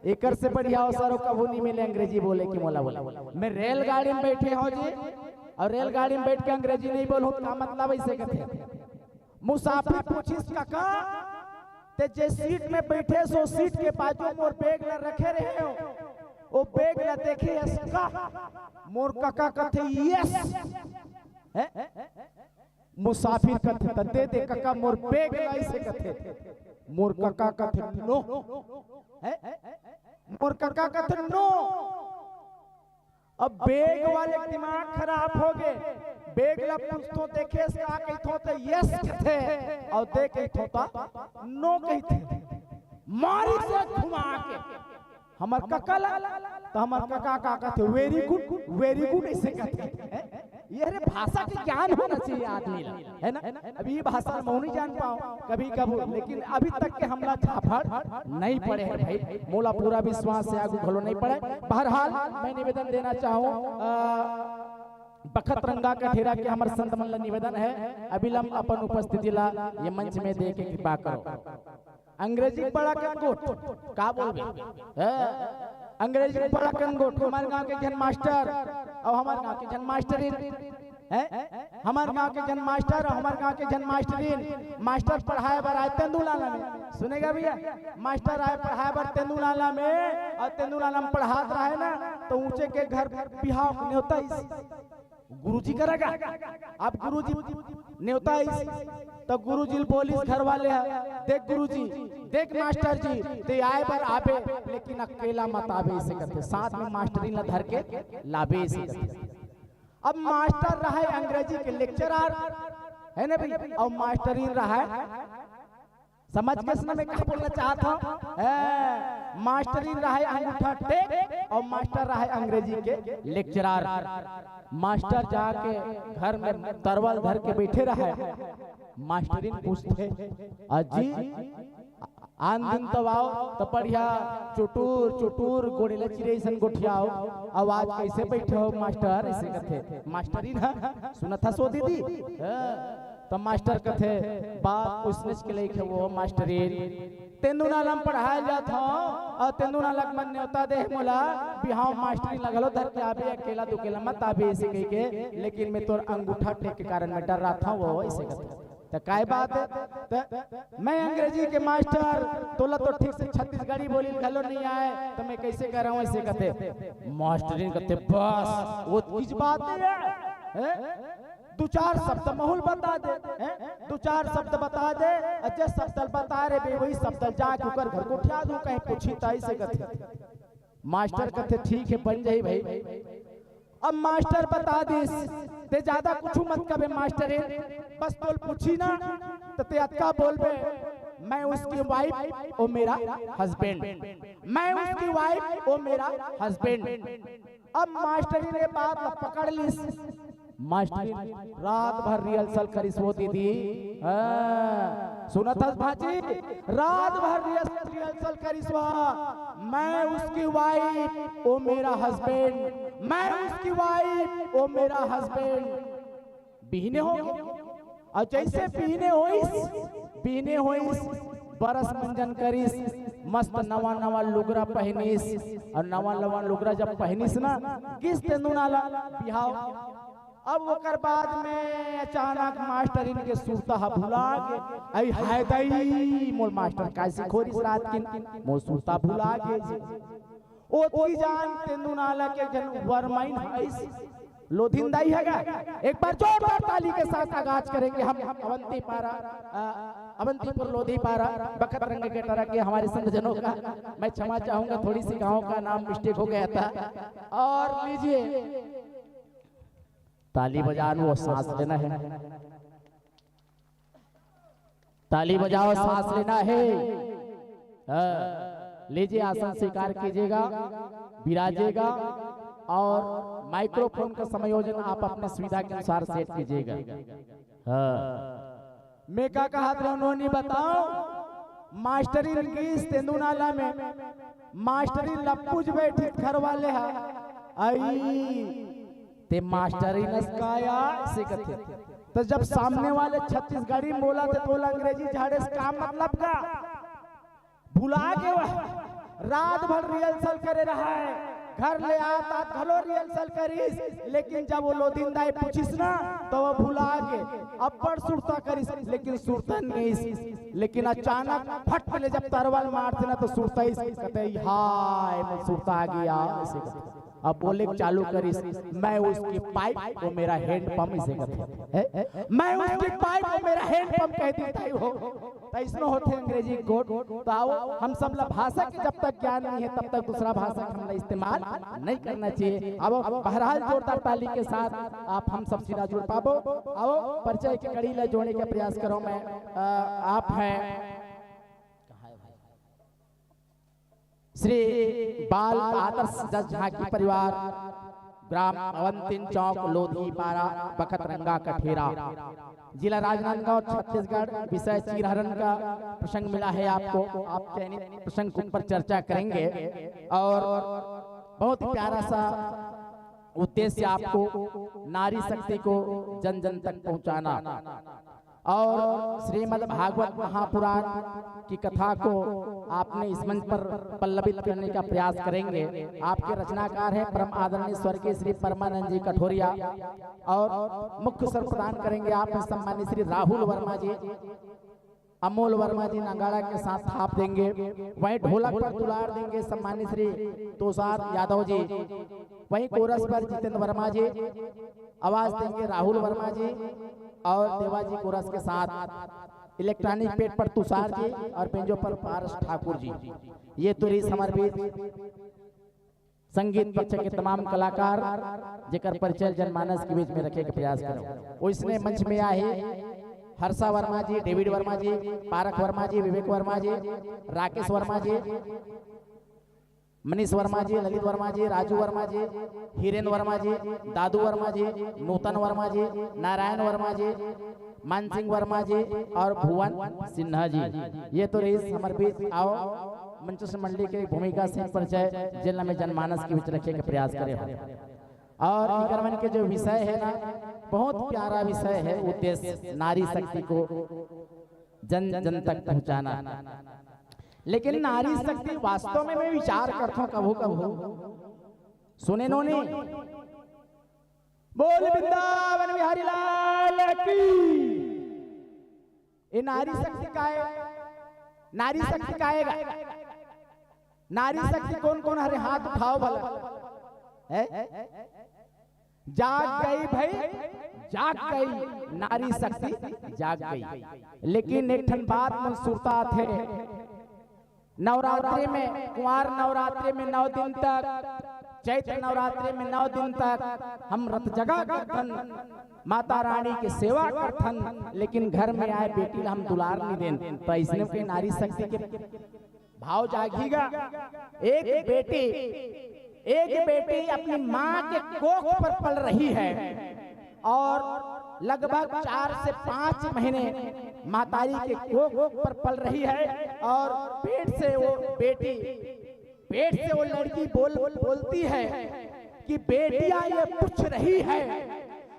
एकर से बढ़िया अवसर कबू नहीं मिले अंग्रेजी बोले की मोला बोला। मैं रेलगाड़ी में बैठे हो जी, और रेलगाड़ी में बैठ के अंग्रेजी नहीं बोलूं का मतलब ऐसे कहते। मुसाफिर पूछिस काका ते जे सीट में बैठे सो सीट के बाजू मोर बैग ल रखे रहे हो, वो बैग ल देखे इसका। मोर काका कहते यस, मुसाफिर कहते दे दे काका मोर बैग ल ऐसे कहते। मोर काका कहते नो, मोर काका कहते नो। अब बैग वाले दिमाग खराब हो गए, बैग ला पूछतो देखे इसका कहतो तो यस कहते, और देखे तो नो कहते। मारी से घुमा के हमार काका ला, तो हमार काका कहते वेरी गुड ऐसे कहते। ये रे भाषा के ज्ञान होना चाहिए आदमी ला, है ना। अभी ये भाषा मैं नहीं जान पाऊं कभी कभी, लेकिन अभी तक के हमला झाफड़ नहीं पड़े हैं भाई। मोला पूरा विश्वास से आगू घलो नहीं पड़े। बहरहाल मैं निवेदन देना चाहूं, बखत रंगा का ठेरा के हमारे संत मन ला निवेदन है, अविलंब अपन उपस्थिति ला ये मंच में दे के कृपा करो। अंग्रेजी पढ़ा कंगोट का बोलबे, अंग्रेजी पढ़ा कंगोट। हमारे गांव के जन मास्टर और हमारे गांव के जन मास्टरीन है, हमारे गांव के जन मास्टर और हमारे गांव के जन मास्टरीन। मास्टर पढ़ाए बर आए तेंदुलाला में, सुनेगा भैया, मास्टर आए पढ़ाए बर तेंदुलाला में, और तेंदुलाला में पढ़ात रहे ना तो ऊंचे के घर बिहाव न्योता गुरुजी करेगा। अब गुरुजी न्योता तो गुरुजी बोलिस घर वाले देख गुरुजी देख मास्टर जी ते आए पर आबे, लेकिन अकेला मत आबे इसे कहते, साथ में मास्टरी ला धर के लाबे इसे कहते। अब मास्टर रहा है अंग्रेजी के लेक्चरर, है ना भाई, और मास्टरीन रहा है, समझ के इसमें मैं क्या बोलना चाहता हूँ, मास्टरीन रहा है अंगूठा टेक, और मास्टर रहा है अंग्रेजी के लेक्चरर। मास्टर जाके घर में तरवल धर के बैठे रहे, मास्टरीन पूछते अजी आन दिन तब आओ तो बढ़िया चुटूर गोड़ेला चिड़ै सन गोठियाओ, आवाज कैसे बैठे हो मास्टर ऐसे कहते। मास्टरीन सुना था सो दीदी, तो मास्टर कहते बात उसने के लिए वो मास्टरीन तेंदुनाला में पढ़ाया जात हो, और तेंदुनाला मन न्योता दे मोला बिहाव मास्टरी लगलो धर के आबे, अकेला दुकेला मत आबे ऐसे कह के, लेकिन मैं तोर अंगूठा टेक के कारण में डर रहा था वो ऐसे कहते। तो काय बात है, तो मैं अंग्रेजी के मास्टर तोला तो ठीक से छत्तीसगढ़ी बोली घलो नहीं आए, तो मैं कैसे कर रहा हूँ ऐसे कहते। मास्टरीन कहते बस वो किस बात है, 2-4 शब्द माहौल बता दे, 2-4 शब्द बता दे, अच्छे शब्द बता रे बे, वही शब्द जाके ऊपर घर को उठा दूं कहीं पूछी ताई से कहते। मास्टर कहते ठीक है बन जाई भाई। अब मास्टर बता दिस ते ज्यादा कुछ मत कबे मास्टर बस तोल पूछी ना तो ते अक्का बोलबे मैं उसकी वाइफ ओ मेरा हस्बैंड, मैं उसकी वाइफ ओ मेरा हस्बैंड। अब मास्टरी ने बात पकड़ ली, मास्टरी रात भर रिहर्सल करिस वो दीदी, सुना था भाजी, रात भर रिहर्सल करिस मैं उसकी वाइफ ओ मेरा हस्बैंड, मैं उसकी वाइफ ओ मेरा हस्बैंड। बिहने हो और जैसे बिहने होइस बरस मंजन करिस मस्त नवा नवा लुगरा पहनिस और नवा नवा लुगरा जब पहनिस ना किस तेंदु नाला बिहाव। अब ओकर बाद में अचानक मास्टर इनके सुरता भुला गे आई हाय दई मोर मास्टर कैसे खोरिस रात किन मोर सुरता भुला गे ओती जान तेंदु नाला के जन वरमाइन हइस लोधिंदाई हैगा। एक बार जोरदार ताली के साथ आगाज करेंगे हम अवंतीपुर लोधी पारा बखत रंग के तरह के हमारे संत जनों का। मैं क्षमा चाहूंगा थोड़ी सी गांव का नाम मिस्टेक हो गया था। और लीजिए ताली बजाओ सांस लेना है, ताली बजाओ सांस लेना है। लीजिए आसन स्वीकार कीजिएगा, विराजेगा और माइक्रोफोन का समायोजन आप अपने सुविधा के अनुसार सेट कीजिएगा। मैं क्या कहा था उन्होंने बताओ मास्टरी रंगीस तेंदु नाला में मास्टरी लप्पूज बैठी घर वाले है आई ते मास्टरी नस्काया से कथे। तो जब सामने वाले छत्तीसगढ़ी बोला थे तो अंग्रेजी झाड़े से काम मतलब का भुला के रात भर रिहर्सल करे रहा है, घर ले आता घलो रिहर्सल करिस, लेकिन जब वो लोधिंदाई पूछिस ना तो वो भुला के अब्बड़ सुरता करिस लेकिन सुरता नहीं। लेकिन अचानक फट ले जब तरवाल मारते ना तो सुरता ही कहते हाय मैं सुरता आ गया ऐसे कहते। अब बोले चालू करिस मैं उसकी पाइप को मेरा हैंड पंप इसे कहते, मैं उसकी पाइप को मेरा हैंड पंप कह देता हो। तो इसमें होते अंग्रेजी कोड। तो आओ हम सब भाषा के जब तक ज्ञान नहीं है तब तक दूसरा भाषा हमने इस्तेमाल नहीं करना चाहिए। अब बहरहाल जोरदार ताली के साथ आप हम सब सीधा जुड़ पाबो। आओ परिचय के कड़ी ले जोड़ने का प्रयास करो। मैं आप हैं श्री बाल आदर्श जज झांकी परिवार, ग्राम अवंतिन चौक, लोधी पारा, बखत रंगा कठेरा, जिला राजनांदगांव, छत्तीसगढ़। विषय चीरहरण का प्रसंग मिला है आपको, आप चयनित प्रसंग के ऊपर चर्चा करेंगे और बहुत प्यारा सा उद्देश्य आपको नारी शक्ति को जन जन तक पहुंचाना और श्रीमद् भागवत महापुराण की कथा को आपने इस मंच पर पल्लवित करने का प्रयास करेंगे। आपके रचनाकार हैं परम आदरणीय स्वर्गीय श्री परमानंद जी कठोरिया और मुख्य सर प्रदान करेंगे आप सम्मानित श्री राहुल वर्मा जी, अमोल वर्मा जी नगाड़ा के साथ थाप देंगे। वहीं ढोलक पर दुलार देंगे सम्मानित श्री तुषार यादव जी, वहीं कोरस पर जितेंद्र वर्मा जी, आवाज देंगे राहुल वर्मा जी और देवाजी कोरस के साथ इलेक्ट्रॉनिक पेट पर तुषार जी और बेंजो पर पारस ठाकुर जी। ये तुरी समर्पित संगीत पक्ष के तमाम कलाकार जेकर परिचय जनमानस के बीच में रखे के प्रयास करो। इसने मंच में आए हर्षा वर्मा जी, डेविड वर्मा जी, पारक वर्मा जी, विवेक वर्मा जी, राकेश वर्मा जी, मनीष वर्मा जी, ललित वर्मा जी, राजू वर्मा जी, हिरेन वर्मा जी, दादू वर्मा जी, नूतन वर्मा जी, नारायण वर्मा जी, मान सिंह वर्मा जी और भुवन सिन्हा जी। ये तो रही समर्पित। आओ मंच मंडली के भूमिका से परिचय जिला में जनमानस के बीच रखे के प्रयास करें। और इकरमन के जो विषय है ना बहुत प्यारा विषय है, उद्देश्य नारी शक्ति को जन जन तक पहुंचाना। लेकिन नारी शक्ति वास्तव में मैं विचार करता हूँ कभू कभू सुने नो नहीं बोल वृंदावन बिहारी लाल की। ये नारी शक्ति का है, नारी शक्ति का आएगा। नारी शक्ति कौन कौन हरे हाथ उठाओ भला है? जाग गई भाई, जाग गई नारी शक्ति जाग गई। लेकिन एक ठन बात मन सुरता थे नवरात्रि में, कुंवार नवरात्रि में 9 दिन तक, चैत्र नवरात्रि में 9 दिन तक हम रथ जगा करथन, माता रानी की सेवा करथन, लेकिन घर में आए बेटी हम दुलार नहीं देन। तो इसने के नारी शक्ति के भाव जागेगा। एक बेटी अपनी माँ के कोख पर पल रही है और लगभग 4 से 5 महीने मातारी के कोख पर पल रही है और पेट से वो लड़की बोलती है कि बेटियां ये पूछ रही है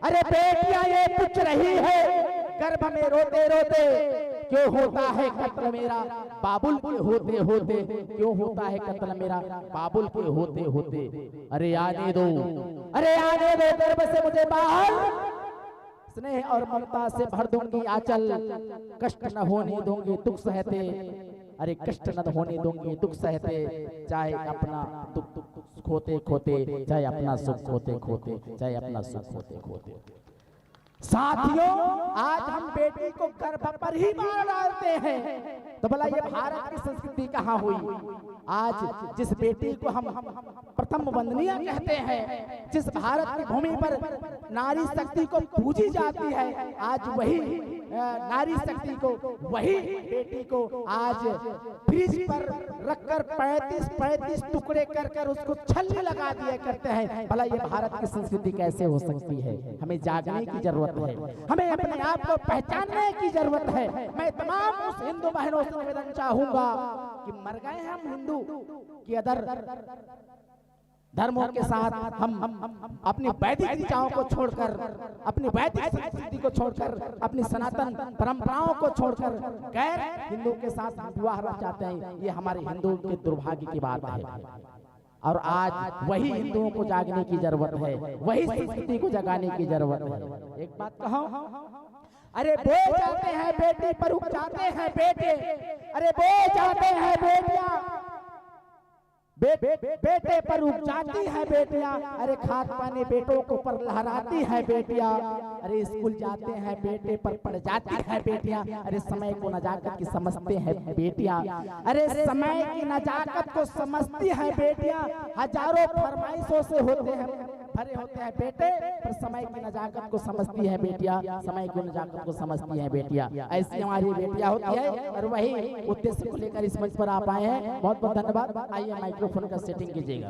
अरे बेटियां ये पूछ रही है गर्भ में रोते रोते, क्यों होता है कत्ल मेरा बाबुल के होते होते, क्यों होता है कत्ल मेरा बाबुल के होते होते। अरे आने दो, अरे आने दो गर्भ से मुझे बाहर, स्नेह और ममता से भर दूंगी आंचल, कष्ट न होने दूंगी दुख सहते, अरे कष्ट न होने दूंगी दुख सहते, चाहे अपना दुख खोते खोते, चाहे अपना सुख खोते खोते, चाहे अपना सुख खोते खोते। साथियों, आज हम बेटी को गर्भ पर ही मार डालते हैं, तो भला ये भारत की संस्कृति कहाँ हुई? आज जिस बेटी को हम प्रथम वंदनीय कहते हैं, जिस भारत की भूमि पर नारी शक्ति को पूजी जाती है, आज वही नारी शक्ति को, वही बेटी को आज फ्रिज पर रखकर 35 टुकड़े कर कर उसको छल्ले लगा दिया करते हैं। भला ये भारत की संस्कृति कैसे हो सकती है? हमें जागने की जरूरत है, हमें अपने आप को पहचानने की जरूरत है। मैं तमाम उस हिंदू बहनों से निवेदन चाहूंगा कि मर गए हम हिंदू कि अदर धर्मों के साथ हम अपनी वैदिक ऋचाओं को छोड़कर, अपनी वैदिक संस्कृति को छोड़कर, अपनी सनातन परंपराओं को छोड़कर गैर हिंदू के साथ विवाह चाहते हैं। ये हमारे हिंदुओं के दुर्भाग्य की बात है। और आज वही हिंदुओं को जागने की जरूरत है, वही संस्कृति को जगाने की जरूरत है। एक बात कहो, अरे बो जाते हैं बेटे पर उग जाते हैं बेटे, अरे बो जाते हैं बेटियां बेटे पर उग जाती है बेटियां, अरे खाद पानी बेटों को पर लहराती है बेटियां, अरे स्कूल जाते हैं बेटे पर पड़ जाती है बेटियां, अरे समय को नजाकत की समझते हैं बेटियां, अरे समय की नजाकत को समझती है बेटियां। हजारों फरमाइशों से होते हैं भरे होते हैं बेटे, पर समय की नजाकत को समझती है बेटियां, समय की नजाकत को समझती है बेटियां। ऐसी हमारी बेटियां होती है, और वही उद्देश्य को लेकर इस मंच पर आप आए हैं। बहुत बहुत धन्यवाद। आइए माइक्रोफोन का सेटिंग कीजिएगा।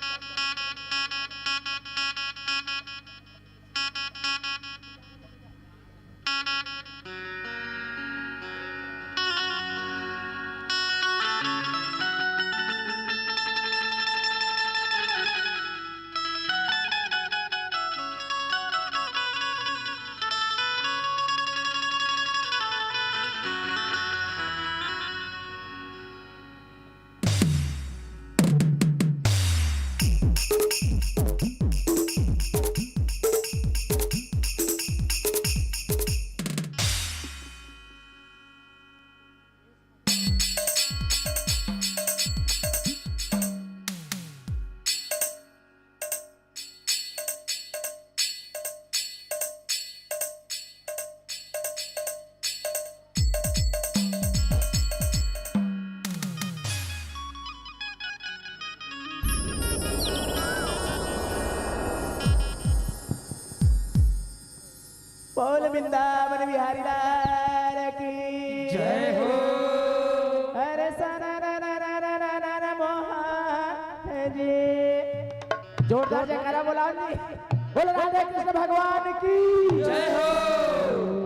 वृंदावन बिहारी लाल की जय हो। अरे सना ना ना ना ना ना ना ना मोहन जी जोरदार जयकारा बोलाओ जी। बोलो राधे कृष्ण भगवान की जय हो।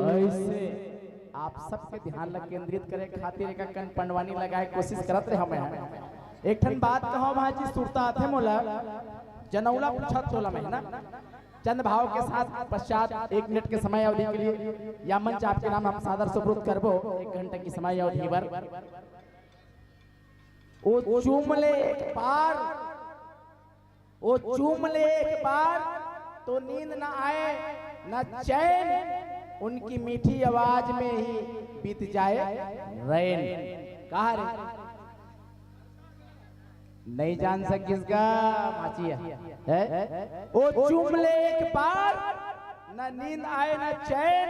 ऐसे आप सबके ध्यान लग केंद्रित करे खातिर एक कन पंडवानी लगाए कोशिश करत रहे हमें। एक ठन बात कहो महाजी सुरता थे मोला जनौला पूछत तोला महीना चंद भाव के साथ पश्चात 1 मिनट के समय अवधि के लिए या मंच आपके नाम हम सादर सुपुर्द करबो 1 घंटे की समय अवधि पर ओ चूम ले एक बार ओ चूम ले एक बार तो नींद ना आए ना चैन उनकी मीठी आवाज में ही बीत जाए रैन। कहा रे नहीं जान सकिसगा माचिया है ओ चूम ले एक बार ना नींद आए ना चैन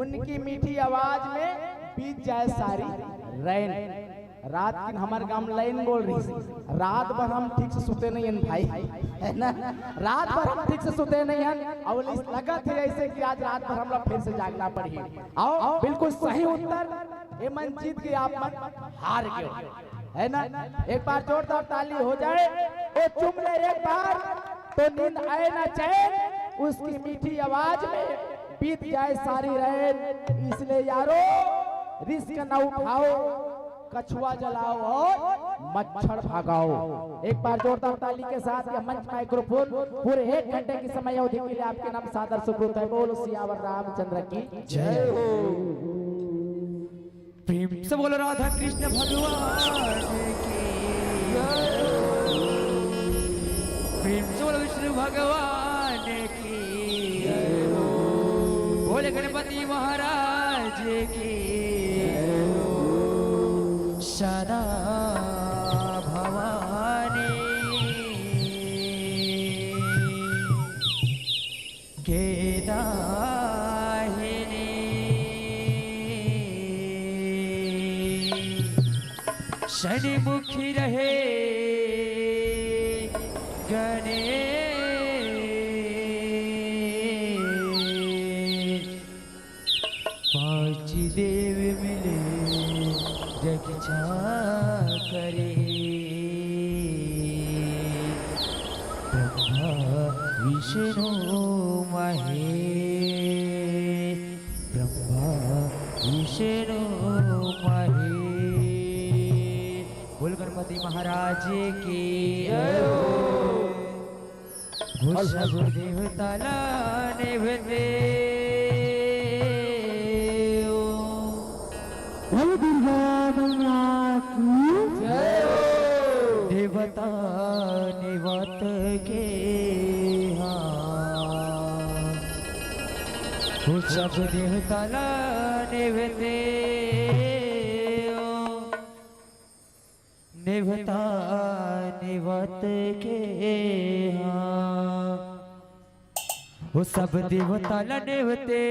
उनकी मीठी आवाज में बीत जाए सारी रैन। रात दिन हमारे गांव लाइन बोल रही रात भर हम ठीक से सोते नहीं हैं भाई है ना। रात भर हम ठीक से सोते नहीं हैं और लगा थे ऐसे कि आज रात भर हम लोग फिर से जागना पड़ी। आओ बिल्कुल सही उत्तर ये मन जीत के आप मन हार गए है ना। एक बार जोरदार ताली हो जाए ओ चुम ले एक बार तो नींद आए ना चैन उसकी मीठी आवाज में बीत जाए सारी रैन। इसलिए यारो रिस्क न उठाओ कछुआ जलाओ और मच्छर भगाओ। एक बार जोरदार ताली के साथ यह मंच माइक्रोफोन पूरे 1 घंटे की समय अवधि के लिए आपके नाम सादर सुपुर्द है। बोलो सियावर रामचंद्र की जय हो। प्रेम से बोलो राधा कृष्ण भगवान की जय हो। प्रेम से बोलो विष्णु भगवान की जय हो। बोले गणपति महाराज की सदा भवानी के दाहिनी शनि मुखी रहे गणेश पांच देव मिले जग करे ब्रह्मा विष्णु महेश ब्रह्मा विष्णु महेश। बोल गणपति महाराज की सब देवता निभते दुर्गा मैया की जय हो। देवता निवत के सब देवता निभते निभता निवत के वो सब देवता निभते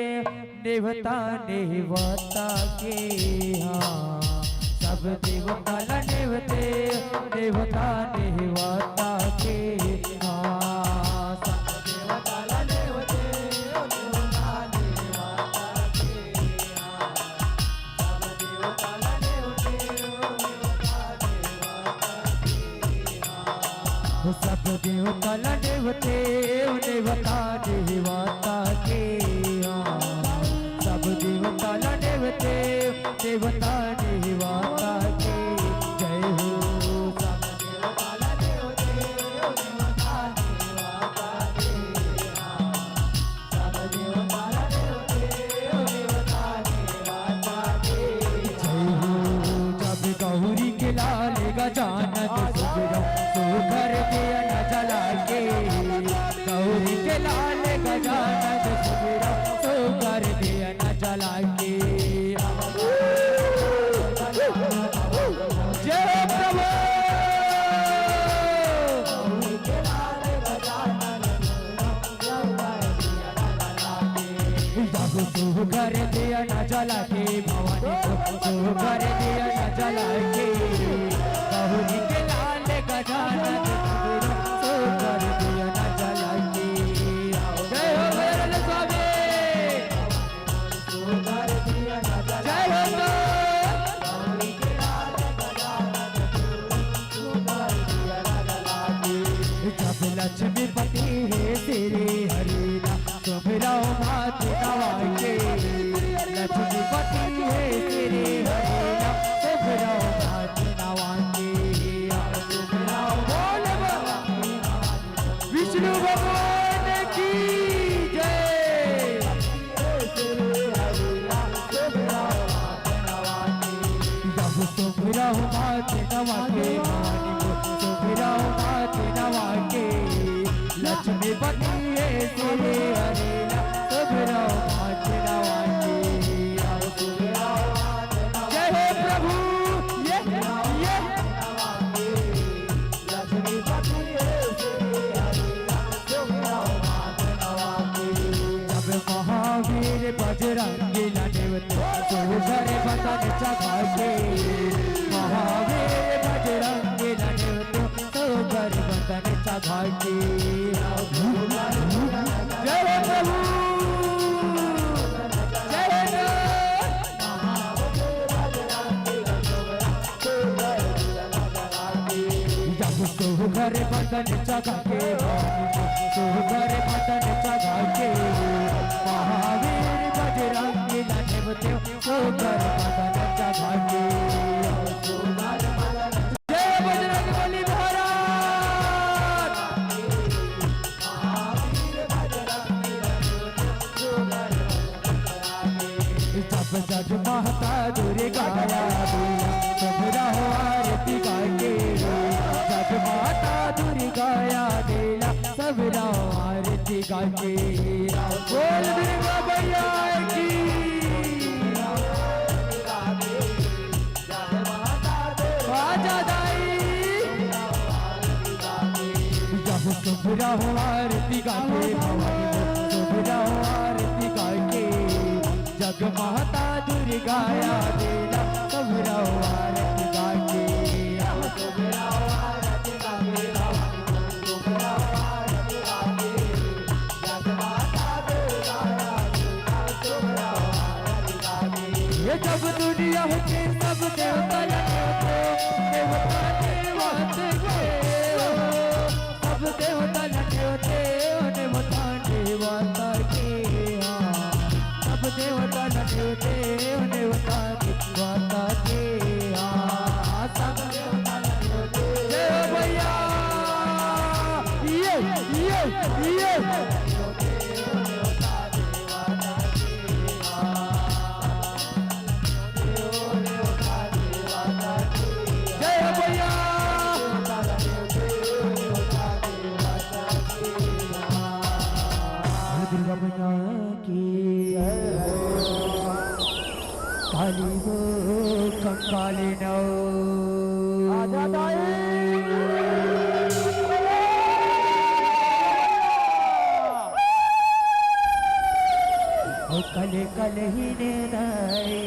निभता निवता के सब देवता निभते निभता निवता के सब देवता निभते निभता निवता के सब देवता निभते निभता निवता के जय हो। सब देवता निभते निभता निवता के सब देवता निभते निभता निवता के जय हो। जब गौरी के लाल गजानन सुबह सुघर दिया न जला के गौरी के लाल गजानन सुबह सुघर दिया न जला के जय प्रभु। सुघर दिया न जला के भवानी सुघर दिया न जला के गौरी के लाल गजानन सुघर दिया न जला के जय हो भैरव स्वामी। जब लक्ष्मीपति है तेरे हरिना सुमिरो मात नवा के लक्ष्मीपति है तेरे हरिना सुमिरो मात नवा के विष्णु भगवान की जय। जब सुमिरो मात नवा के सुमिरो मात नवा के लक्ष्मीपति है तेरे हरिना सुमिरो मात नवा के। जय हो प्रभु ये महावीर बजरंगी लड़ेवते तो घरे बतन चढ़ा के महावीर बजरंगी लड़ेवते तो घरे बतन चढ़ा के। जय हो प्रभु जय जब तो घरे बतन चढ़ा के तो घरे बतन चढ़ा के महावीर बजरंगी लड़ेवते तो घरे बतन चढ़ा के। जय बजरंग बली महाराज। जब जग माता दुर्गा सुमिरो आरती गाके जग माता दुर्गा देला सुमिरो आरती गाके। बोल दुर्गा मैया की आजा दाई। जब सुमिरो आरती गाके सुमिरो आरती गाके जग माता दुर्गा देला सुमिरो आरती गाके। ये जब दुनिया होती सब देवता लगे देवता देवत के सब देवता लगे होते देवता देवता के सब देवता लगे होते देवता देवता के सब देवता लगे होते। जय भैया ये जय भैया दुर्गा मैया की काली वो कंकाली नौ कले कले ही ने दाई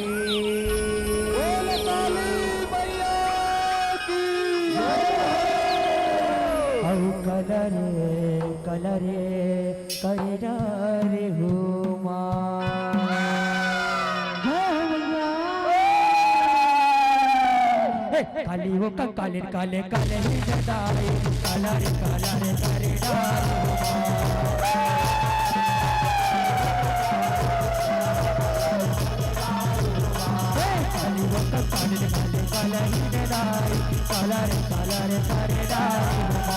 कलरे कलरे करडारे हो काली वो काले काले काले ही जदाई कलरे कलरे करडारे हो काली वो काले काले काले ही जदाई कलरे कलरे करडारे हो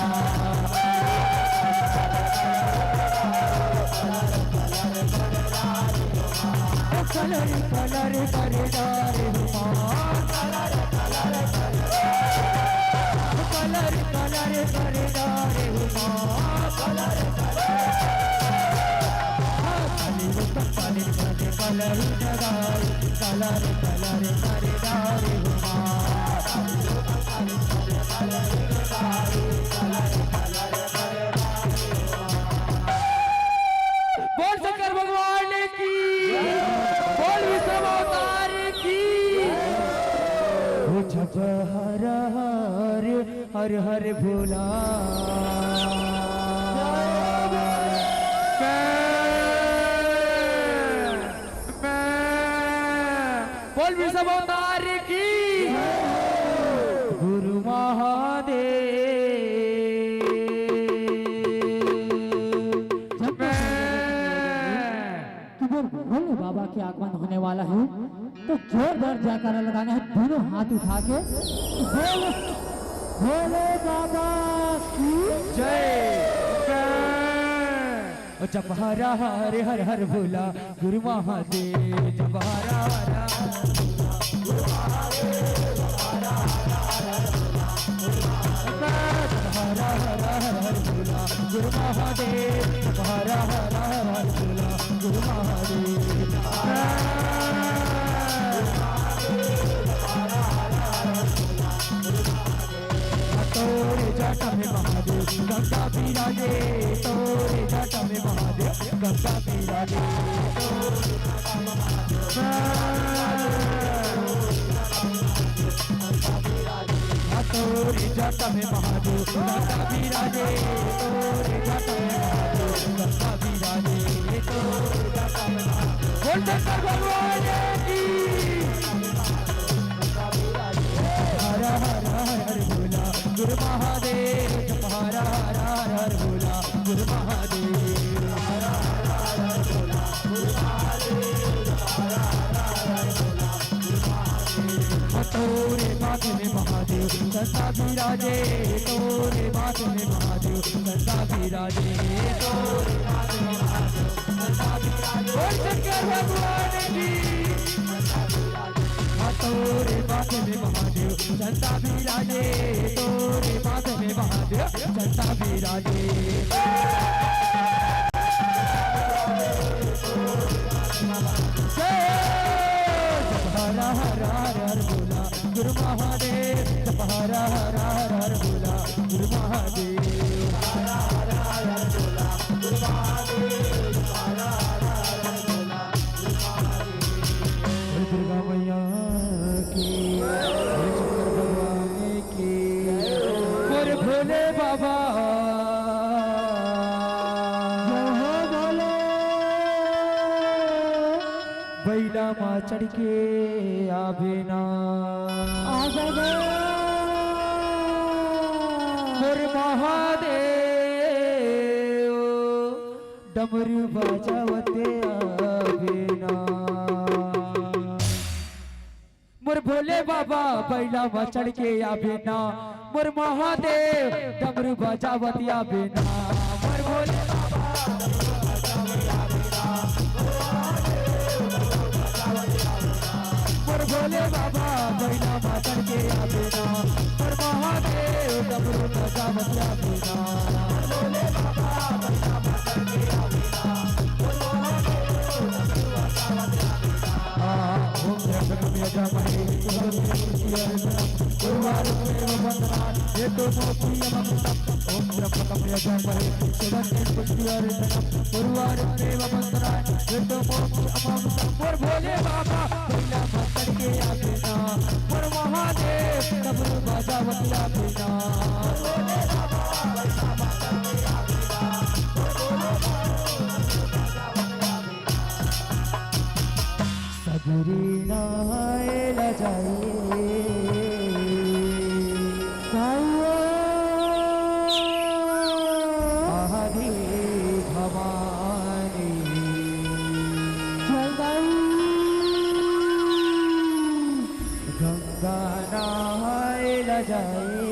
कलर कलर करदारे कलर कलर करदारे कलर जगाई कलर कलर करदारे बोल शंकर भगवान की बोल विष्णु अवतार की। जब हर हर हर हर भोला बोल विष्णु अवतार की। गुरु महादेव आगमन होने वाला है तो जोरदार जयकारा लगाना है दोनों हाथ उठा के भोले भोले बाबा की जब हरा हरे हर हर भोला गुरु महादेव जब हरा हरा गुरु महादेव हरा हरा हर भोला गुरु महादेव हरा हरा हर भोला गुरु महादेव तोरे जटा में महादेव गंगा विराजे तोरे जटा में महादेव गंगा विराजे तोरे जटा में महादेव गंगा विराजे तोरे जटा में महादेव गंगा विराजे तोरे जटा में बोल शंकर भगवान की हर हर हर भोला गुरु महादेव जप हर हर हर भोला गुरु महादेव हर हर भोला गुरु महादेव हर हर भोला गुरु महादेव तोरे माथे में महादेव संता विराजे तोरे माथे में महादेव संता विराजे तोरे माथे में महादेव संता विराजे बोल शंकर भगवान की तोरे माथे में महादेव संता विराजे तोरे माथे में महादेव संता विराजे जप हरा हरा हर भोला गुरु महादेव जप हरा हरा हर भोला गुरु महादेव हरा हरा हर भोला गुरु महादेव हरा हरा हर भोला गुरु महादेव दुर्गा मैया की शंकर भगवान की और भोले बाबा बैला माँ चढ़ के आवे ना और महादेव डमरू बजावते आवे ना मोर भोले बाबा बैला में चढ़ के आवे ना मोर महादेव डमरू बजावत आवे ना मोर भोले बाबा मोर भोले बाबा बैला में चढ़ के आवे ना मोर महादेव डमरू बजावत आवे ना भोले बाबा बैला में चढ़ के आवे ना मोर महादेव डमरू बजावत ओम त्र्यंबकम यजामहे उर्वारुकमेव बन्धनान् हेतुर्मोक्षीयममृतम् ओम त्र्यंबकम यजामहे सुगन्धिं पुष्टिवर्धनम् उर्वारुकमेव बन्धनान् हेतुर्मोक्षीयममृतम् मोर भोले बाबा बैला भक्तन के आवे ना मोर महादेव डमरू बजावत आवे ना भोले बाबा बैला भक्तन के आवे ना मोर भोले सगरी नाय ल जाए आदि भवानी गंगा नाय ल जाए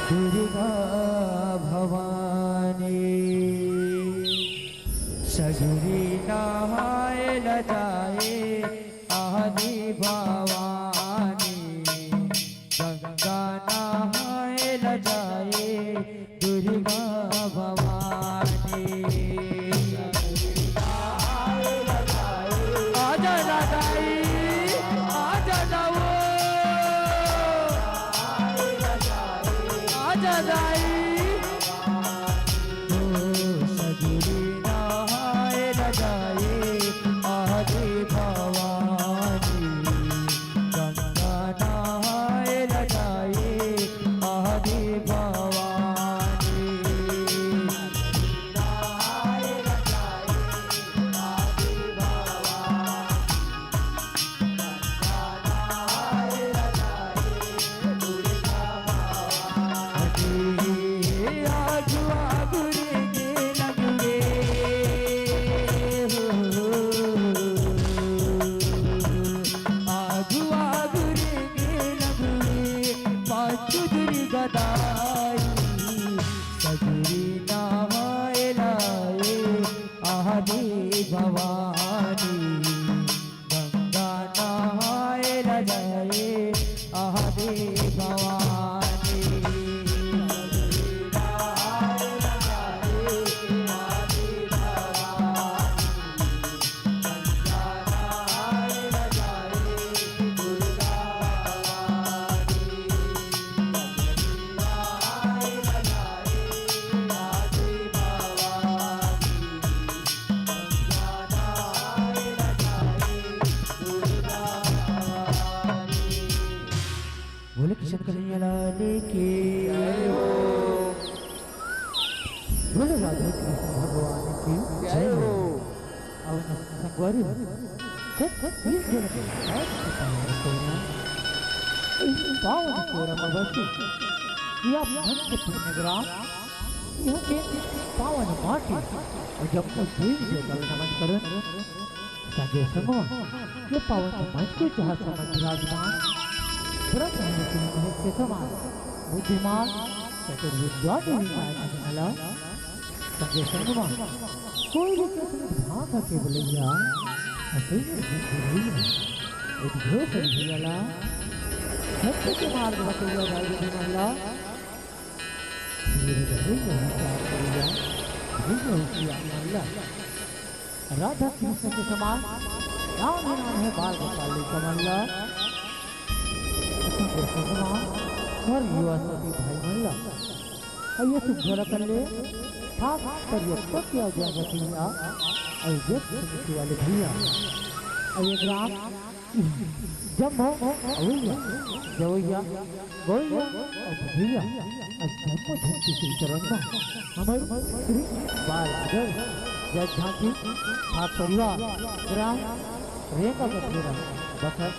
दुर्गा भवानी सगरी नहाय ल जाए आदि भवानी गंगा नहाय ल जाए दुर्गा भवानी आजा दादाई आजा जाओ आजा दाई बोले कृष्ण कन्हैया लाल की बोले राधा कृष्ण भगवान की जय हो। ಅವನ ಸಂಗವಾರಿ पावन कोरम वस्तु यह भक्त पुण्यग्राम यह के पावन माटी और जब को देव के दल नमन कर संजय संगमा ये पावन मंच को जहाँ समझ विराजमान ब्रह्म के समान बुद्धिमान चतुर्विद्या देवी संजय संगमा कोई भी कृष्ण भाग के बोलिया उद्घोष भैया सत्य के मार्ग बतैया जाएगी महिला राधा कृष्ण के समान नाम ही नाम है बाल गोपाल कमल्ला और युवा सती भाई महिला और ये सब जरा कर ले खास पर ये तो क्या जाएगा भैया और ये समिति वाले भैया और ये ग्राम जब हो अवैया जवैया गोइया और भैया और जब धरती श्री चरण हमारे श्री बाल अगर जज झांकी हाथ परिवार ग्राम रेखा बखेरा बखर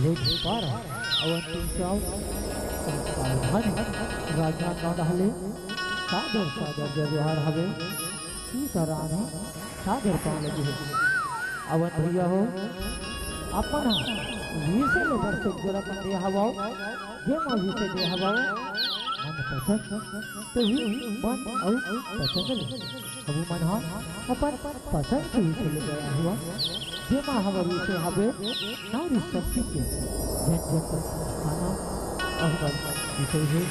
लेख पारा अवंती चाव सावधानी राजा नौडहले सादर सादर व्यवहार हवे सीताराम सादर पान लगी है अवन भैया हो अपना विषय ले वर्ष जरा कर दे हवाओ जे मौजी से दे हवाओ मन पसंद तो ही मन और पसंद ले अब मन हा अपन पसंद से विषय ले गया हुआ जे मा हवा विषय हवे नारी शक्ति के जन जन खाना और विषय है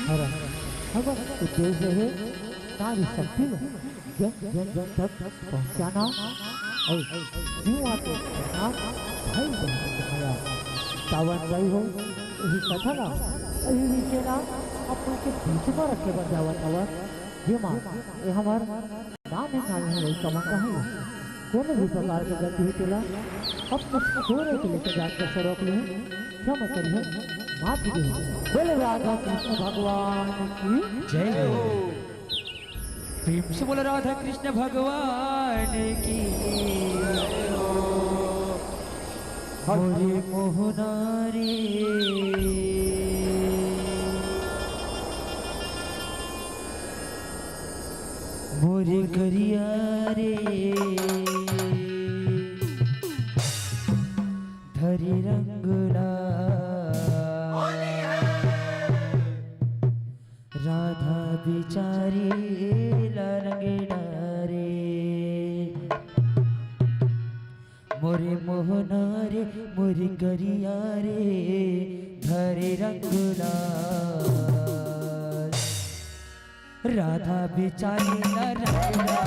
हर हवा उद्देश्य है नारी शक्ति जन जन जन तक पहुंचाना और युवा को भाई बनाया सावन भाई हो यही कथा ना यही विषय ना अपने के बीच में रखे बन जावा था ये माँ ये हमार नाम है नाम है कमंग है कोनो भी प्रकार की गलती हुई तेला अपने छोरे के लेकर जाकर सरोक ले क्षमा करिए माफ कीजिए बोले राधा कृष्ण भगवान की जय हो। प्रेम से बोला राधा कृष्ण भगवान की मोरे मोहनारी मोरे गरिया रे धरी रंगला राधा बिचारी लरंगेड़ा रे मोरे मोहना रे मोरी गरिया रे धरे रंगला राधा बिचारी लरंगेड़ा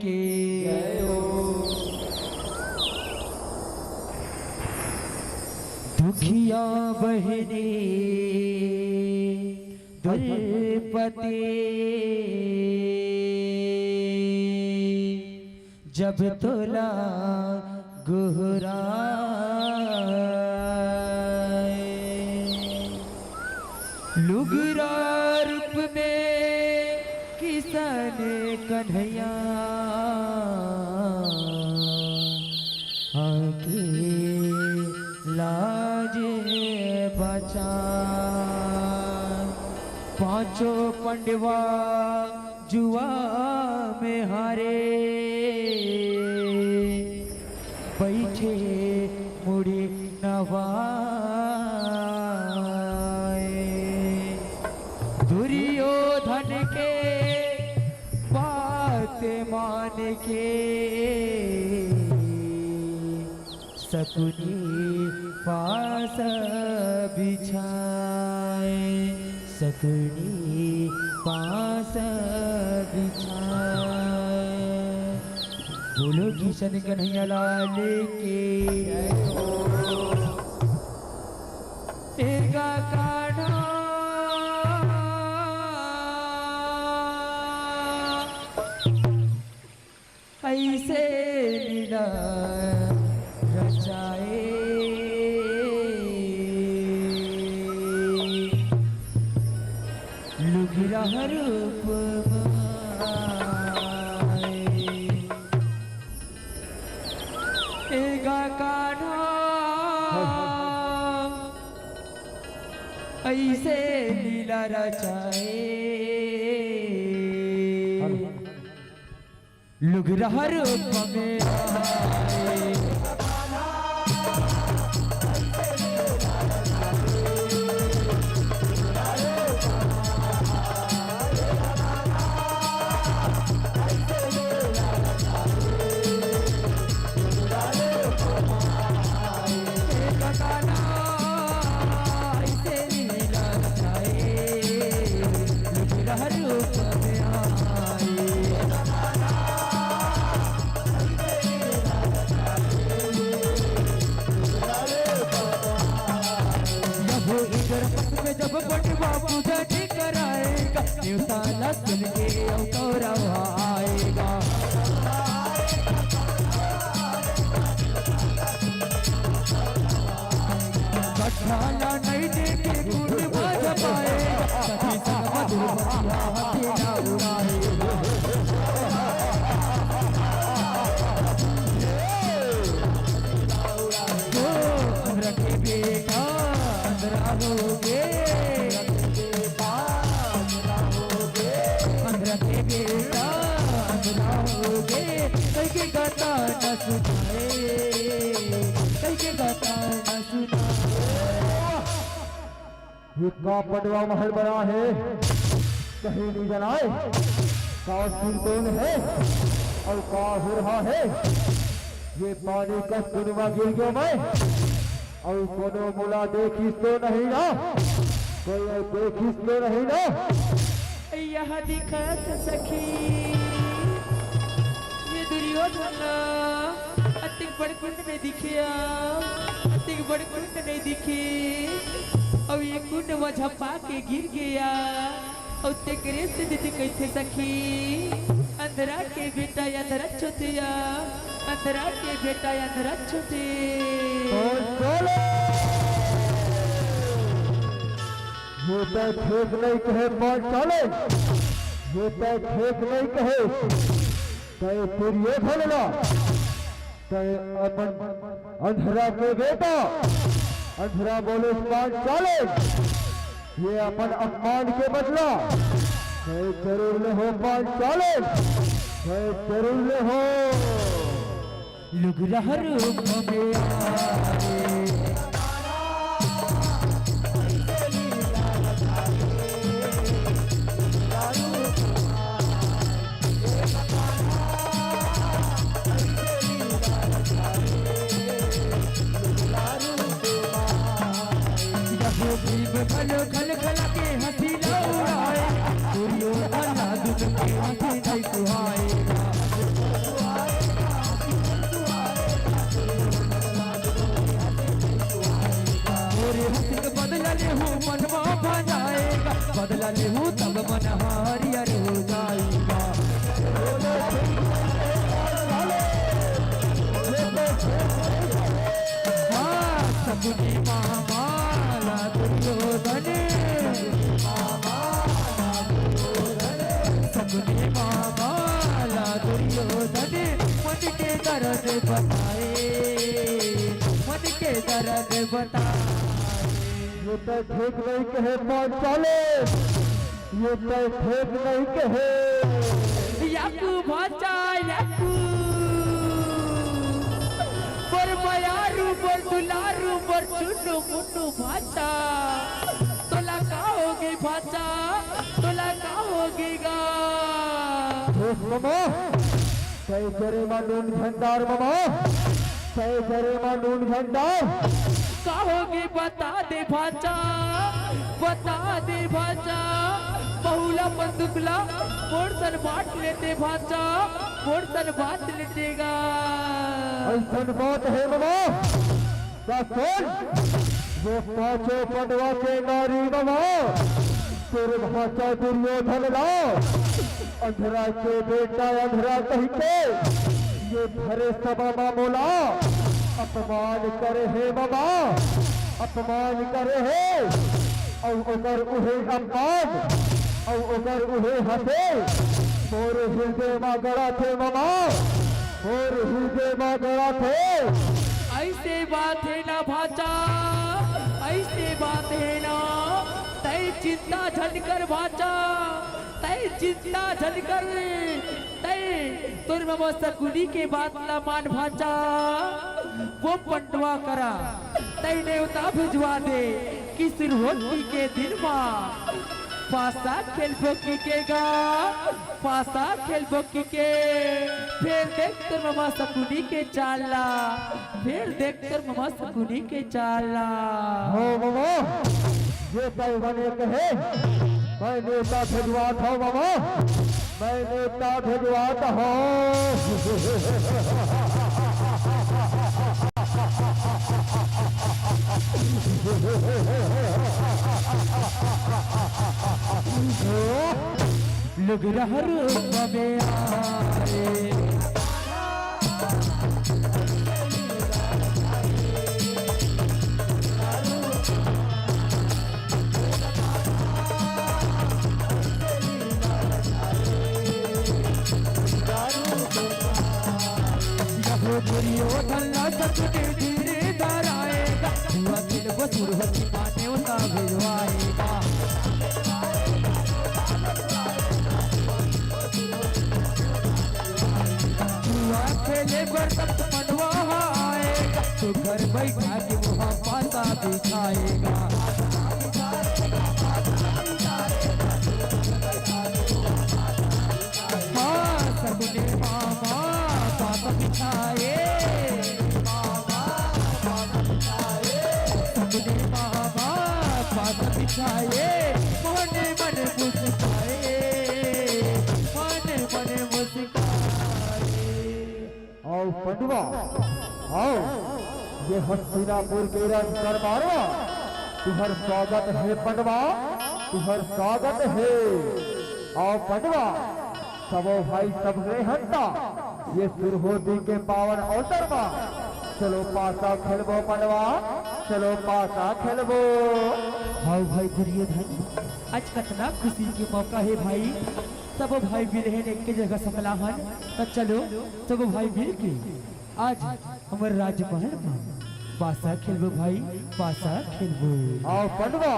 के दुखिया बहने दुर्पति जब तोला गुहराए लुगरा रूप में किसान कन्हैया आके लाज बचा पांचों पंडवा जुआ में हारे बैठे मुड़ी नवाए दुर्योधन के बात मान के सकुनी पास बिछाए सकुनी पास बिछाए बोलो किशन कन्हैया लाल के एका काढ़ा ऐसे लीला रचाए लुगिरा रूप एगा काढ़ा ऐसे लीला रचाए लुगिरा रूप में आए जब बटवा पूजा कराएगा न्यूताला सुन के अवतरा आएगा कठाला नहीं देखे गुण बाज पाएगा सभी संग मधुबनिया तेरा उड़ाएगा तो रखे बेटा अंदर आओगे कैके गाता न सुनाए कैके गाता न सुनाए ये का पटवा महल बना है कहीं नहीं जनाए का कौन है और का हो रहा है ये पानी का कुनवा गिर गया मैं और कोनो मुला देखिस तो नहीं ना कोई देखिस तो नहीं ना यह दिखत सखी ये दुर्योधन अतिक बड़कुंड में दिखिया अतिक बड़कुंड नहीं दिखे और ये कुंड में झपा के गिर गया और तेकरे से दीदी कैसे सखी अंधरा के बेटा अंधरा छोटिया अंधरा के बेटा अंधरा छोटे ये तो ठीक नहीं कहे पाँच साले ये तो ठीक नहीं कहे कहे फिर ये भलना कहे अपन अंधरा के बेटा अंधरा बोले 5 साले ये अपन अपमान के बदला कहे जरूर ले हो 5 साले कहे जरूर ले हो लुगरा रूप में आए खल खल खल के हंसी लौड़ाए दुर्योधन दुख के हंसी नहीं सुहाएगा बदला लेहूं तब मन हरियर हो जाएगा। हाँ सकुनी मामाला दुर्योधन, सकुनी मामाला दुर्योधन मन के दर्द बताए, मन के दर्द बताए। ये तो ठीक नहीं कहे पांचाले, ये तो ठीक नहीं कहे। याकू भाचा याकू पर मयारू पर दुलारू पर चुन्नू मुन्नू भाचा, तोला का होगी भाचा, तोला का होगी गा। मामा सही करे नून भंडार, मामा सही करे नून भंडार। का होगी बता दे भाचा, बता दे भाचा। बहुला बंदुकला पोर्सन बांट लेते भाचा, पोर्सन बांट लेतेगा। ऐसन बात है मामा, सुन वो पांचों पंडवा के नारी मामा तेरे भाषा दुर्योधन लाओ, अंधरा के बेटा अंधरा कही के ये भरे सभा मामूला अपमान करे है मामा, अपमान करे है। और अगर उहे अपमान और अगर उहे हंसे मोर हृदय में गड़ा थे मामा, मोर हृदय में गड़ा थे। ऐसे बात है ना भाचा, ऐसे बात है ना। तय चिंता झलकर भाचा, तय चिंता झलकर, तय तुर मामा सकुनी के बात ला मान भाचा। वो पंडवा करा तय नेवता भिजवा दे कि सिरहोती के दिन मां पासा खेलबो किकेगा, पासा खेलबो किके। फिर देख तुर मामा सकुनी के चाला, फिर देख तुर मामा सकुनी के चाला। हो मामा ये तय बने कहे मैं नेता भिजवा था मामा, मैं नेता भिजवाता हूँ। लग रहा रूप में आए, दुर्योधन सकुनी धीरे धराएगा, हुआ दिल बसुर होती पाने उता भिजवाएगा। हुआ खेले पर तब पंडवा आएगा, तो घर बैठा के वहाँ पासा बिछाएगा। हाँ सकुनी मामा पासा बिछाए, सकुनी मामा पासा बिछाए। मन मन मुस्काए, मन मन मुस्काए। आओ पंडवा आओ, ये हस्तिनापुर के रंग दरबारवा तुहर स्वागत है पंडवा, तुहर स्वागत है। आओ पंडवा सबो भाई सब रे हंता ये सुरहोती के पावन अवसर में चलो पासा खेलबो पंडवा, चलो पासा खेलबो। हाँ भाई दुर्योधन आज कितना खुशी के मौका है भाई, सब भाई मिल हैं एक जगह समलाहन। तो चलो सब भाई मिल के आज हमारे राजमहल में पासा खेलबो भाई, पासा खेलबो। आओ पंडवा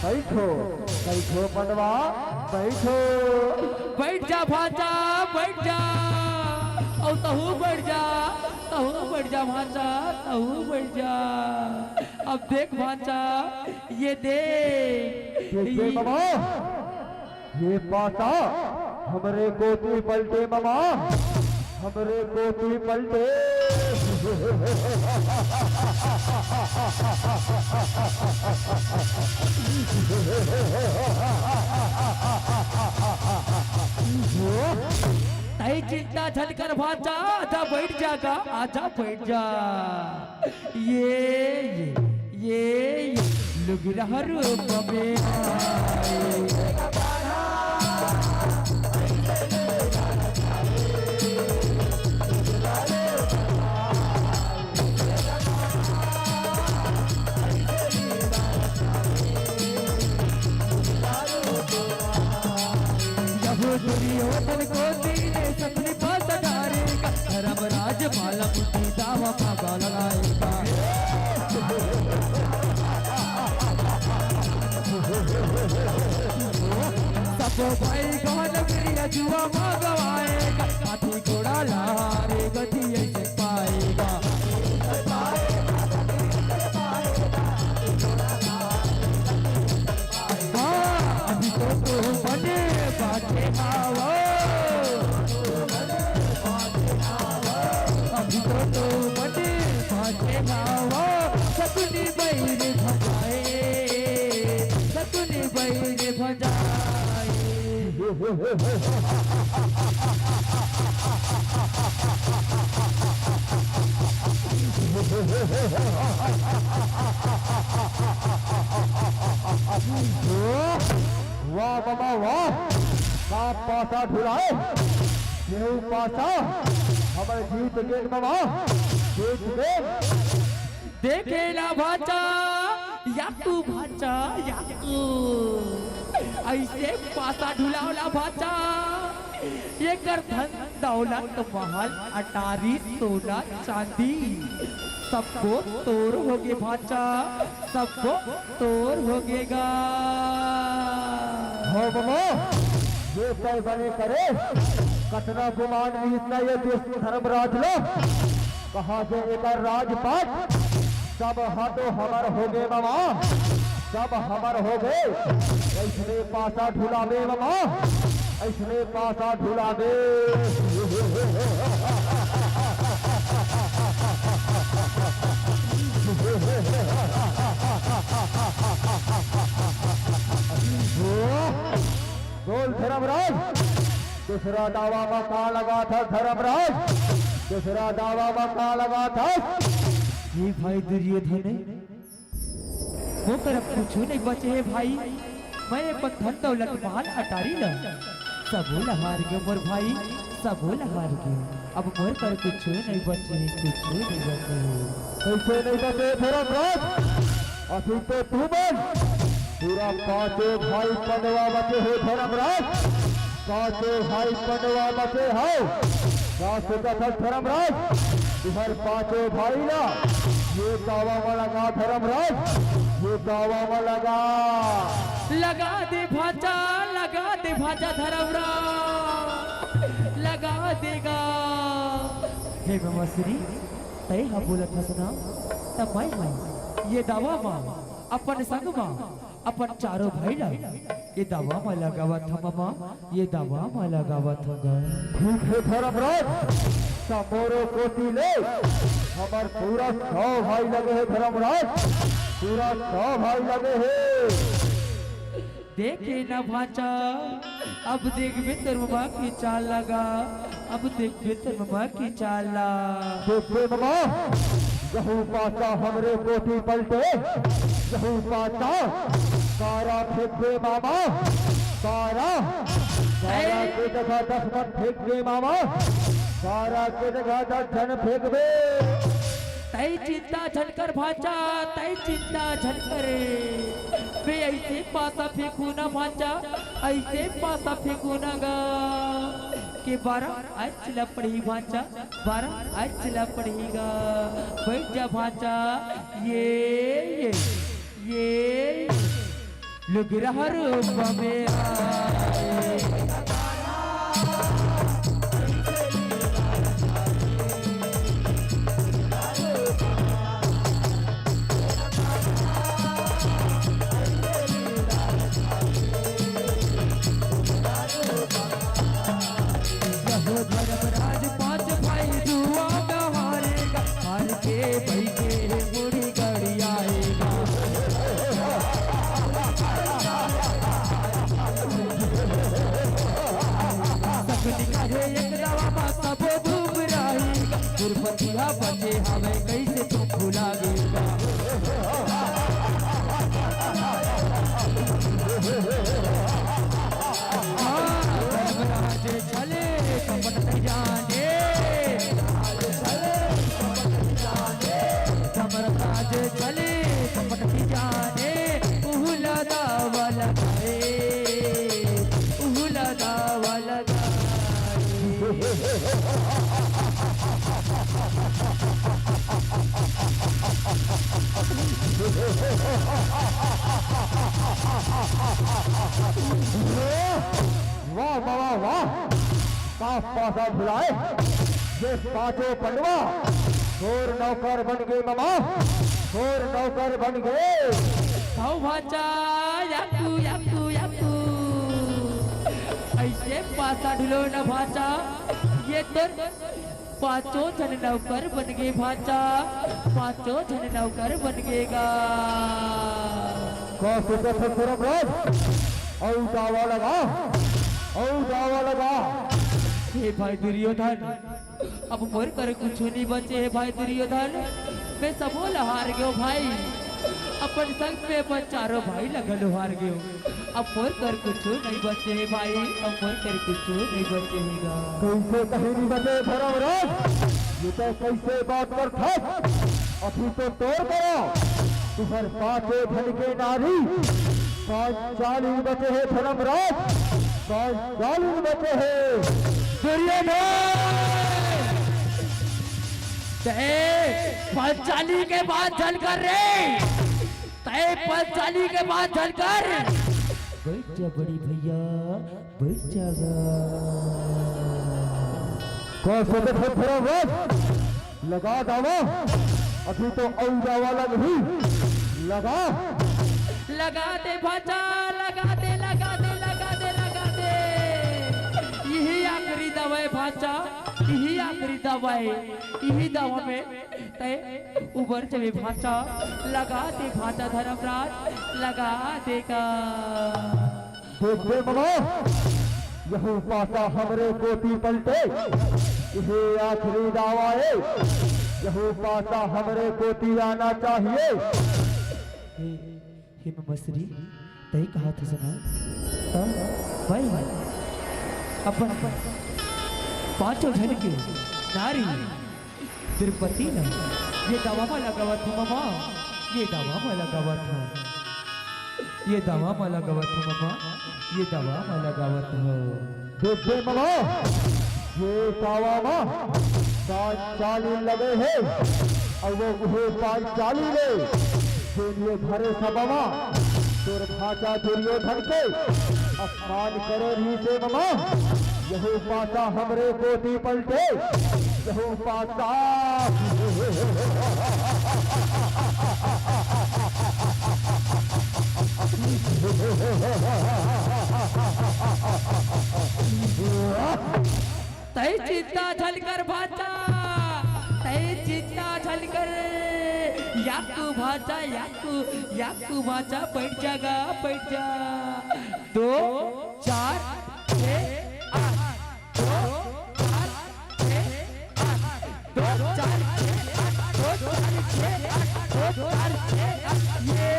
बैठो, बैठो पंडवा बैठो। बैठ जा भाचा बैठ जा, और तहू बैठ जा, तहू बैठ जा भाचा, तहू बैठ जा। अब देख भाचा ये देख, ये मामा ये पासा हमरे गोती पलटे मामा, हमरे गोती पलटे। तय चिंता झलकर भाचा आजा बैठ जागा, आजा बैठ जा। ये लुगिरा रूप में आए दुर्योधन को दीने सपने पास डारेगा धर्मराज माला मुट्ठी दावा पागा लगाएगा सबो भाई गहन करिया जुआ भगवाएगा हाथी घोड़ा लहारे गति ऐसे पाएगा अभी तो बने बाटे आओ अभी तो बने बाटे आओ सकुनी बैर भजाए सकुनी बैर भजाए वाह बाबा वाह का पासा ढुलाए केहू पासा हमर जीत गेल बाबा जीत गेल देखे ना भाचा याकू भाचा याकू ऐसे पासा ढुलावला भाचा ये कर धन दौलत महल अटारी सोना चांदी सबको तोर होगे भाचा सबको तोर होगेगा हो बाबा ये सब बने करे कतना गुमान इतना ये देश धर्मराज लो कहा जे एक राजपाट सब हाथों हमर हो गए बाबा सब हमर हो गए ऐसने पासा ढुलावे बाबा ऐसने पासा ढुलावे बोल धर्मराज दूसरा दावा में कहा लगा था धर्मराज दूसरा दावा में कहा लगा था ये भाई दुर्योधन वो कर कुछ नहीं बचे है भाई मैं अपन धन दौलत महल अटारी ला सबो लहार गयो मोर भाई सबो लहार गयो अब मोर कर कुछ नहीं बचे कुछ नहीं बचे कैसे नहीं बचे धर्मराज अभी तो तू बन पूरा पांचों भाई पंडवा बचे हो धर्मराज पांचों भाई पंडवा बचे हो धर्मराज इधर पांचों भाई ना ये दावा में लगा धर्मराज ये दावा में लगा दे भाजा धर्मराज लगा देगा हे ममश्री तय हा बोलत हसना तब मैं ये दावा मां अपन संग मां अपन चारों भाई ला ये दावा में लगावत हम मामा ये दावा में लगावत होगा ठीक है धर्मराज सबोरो कोटी ले हमार पूरा 100 भाई लगे हैं धर्मराज पूरा 100 भाई लगे हैं देखे न भाचा अब देख बेतर मामा की चाल लगा अब देख बेतर मामा की चाल ला देखिए मामा जहू पासा हमरे कोठी पलटे जहू पासा सारा फेंक दे मामा सारा के जगह 10 मन फेंक दे मामा सारा के जगह 10 जन फेंक दे तई चिंता झनकर भाचा तई चिंता झनकर बे ऐसे पासा फेंकू ना भाचा ऐसे पासा फेंकू ना गा के 12 आज चला पड़ी भाचा 12 आज चला पड़ेगा बैठ जा भाचा ये लुग रहा रूप में आए धर्मराज 5 भाई जुआ हारेगा हार के भाई के मुड़ी गड़ी आएगा एक दवा सब धूप रहेगा दुर्पतिया बचे हमें कैसे तुम भुला गेगा वाह वाह वाह, साफ पासा भुलाए ये पांचों पंडवा और नौकर बन गए मामा, और नौकर बन गए। भाऊ भाचा याकू याकू याकू, ऐसे पासा ढुलो न भाचा, ये तो पांचों जन नौकर बन गए भाचा, पांचों जन नौकर बन गएगा। कौन से धर्मराज और दावा लगा, और दावा लगा। हे भाई दुर्योधन, अब मोर कर कुछ नहीं बचे है भाई दुर्योधन, मैं सबो हार गयो भाई, अपन संग में अपन चारों भाई लगल हार गयो, अब मोर कर कुछ नहीं बचे है भाई, अब मोर कर कुछ नहीं बचे हैगा। कैसे कहीं नहीं बचे धर्मराज, ये तो कैसे बात कर था, अभी तो तोड़ करो तुम्हार पांचों धन के नारी, 45 बचे हैं धर्मराज, 45 बचे हैं। पंचाली के बाद झलकर रे, तय पंचाली के बाद झलकर बैठ जा बड़ी भैया, बैठ जागा। कौन से धर्मराज लगा दावा, अभी तो और दावा नहीं लगा। लगा दे भाचा, लगा दे लगा दे लगा दे लगा दे, यही आखिरी दवा है भाचा, यही आखिरी दवा है, यही दवा में तय उबर चले भाचा, लगा दे भाचा धर्मराज, लगा देगा। देख दे मामा, यही पासा हमरे कोटी पलटे, यही आखिरी दावा है, यही पासा हमरे कोटी आना चाहिए। हे मसरी, तय कहा था सुना भाई, अपन पांचों जन के नारी द्रौपदी ने ये दावा में लगावा था मामा, ये दावा में लगावा था, ये दावा में लगावा था मामा, ये दावा में लगावा था। देख दे मामा, ये दावा में 45 लगे हैं, और वो 45 ले ये भरे सबावा तोर भाचा दुर्योधन के अपमान करे ही से मामा, यही पासा हमरे कोटी पलटे, यही पासा। तय चिंता झलकर भाचा, तय चिंता झलकर, याकू भाचा याकू याकू भाचा, बैठ जागा बैठ जा। 2 4 6 8, 2 4 6 8, 2 4 6 8, 2 4 6 8, 2 4 6 8, ये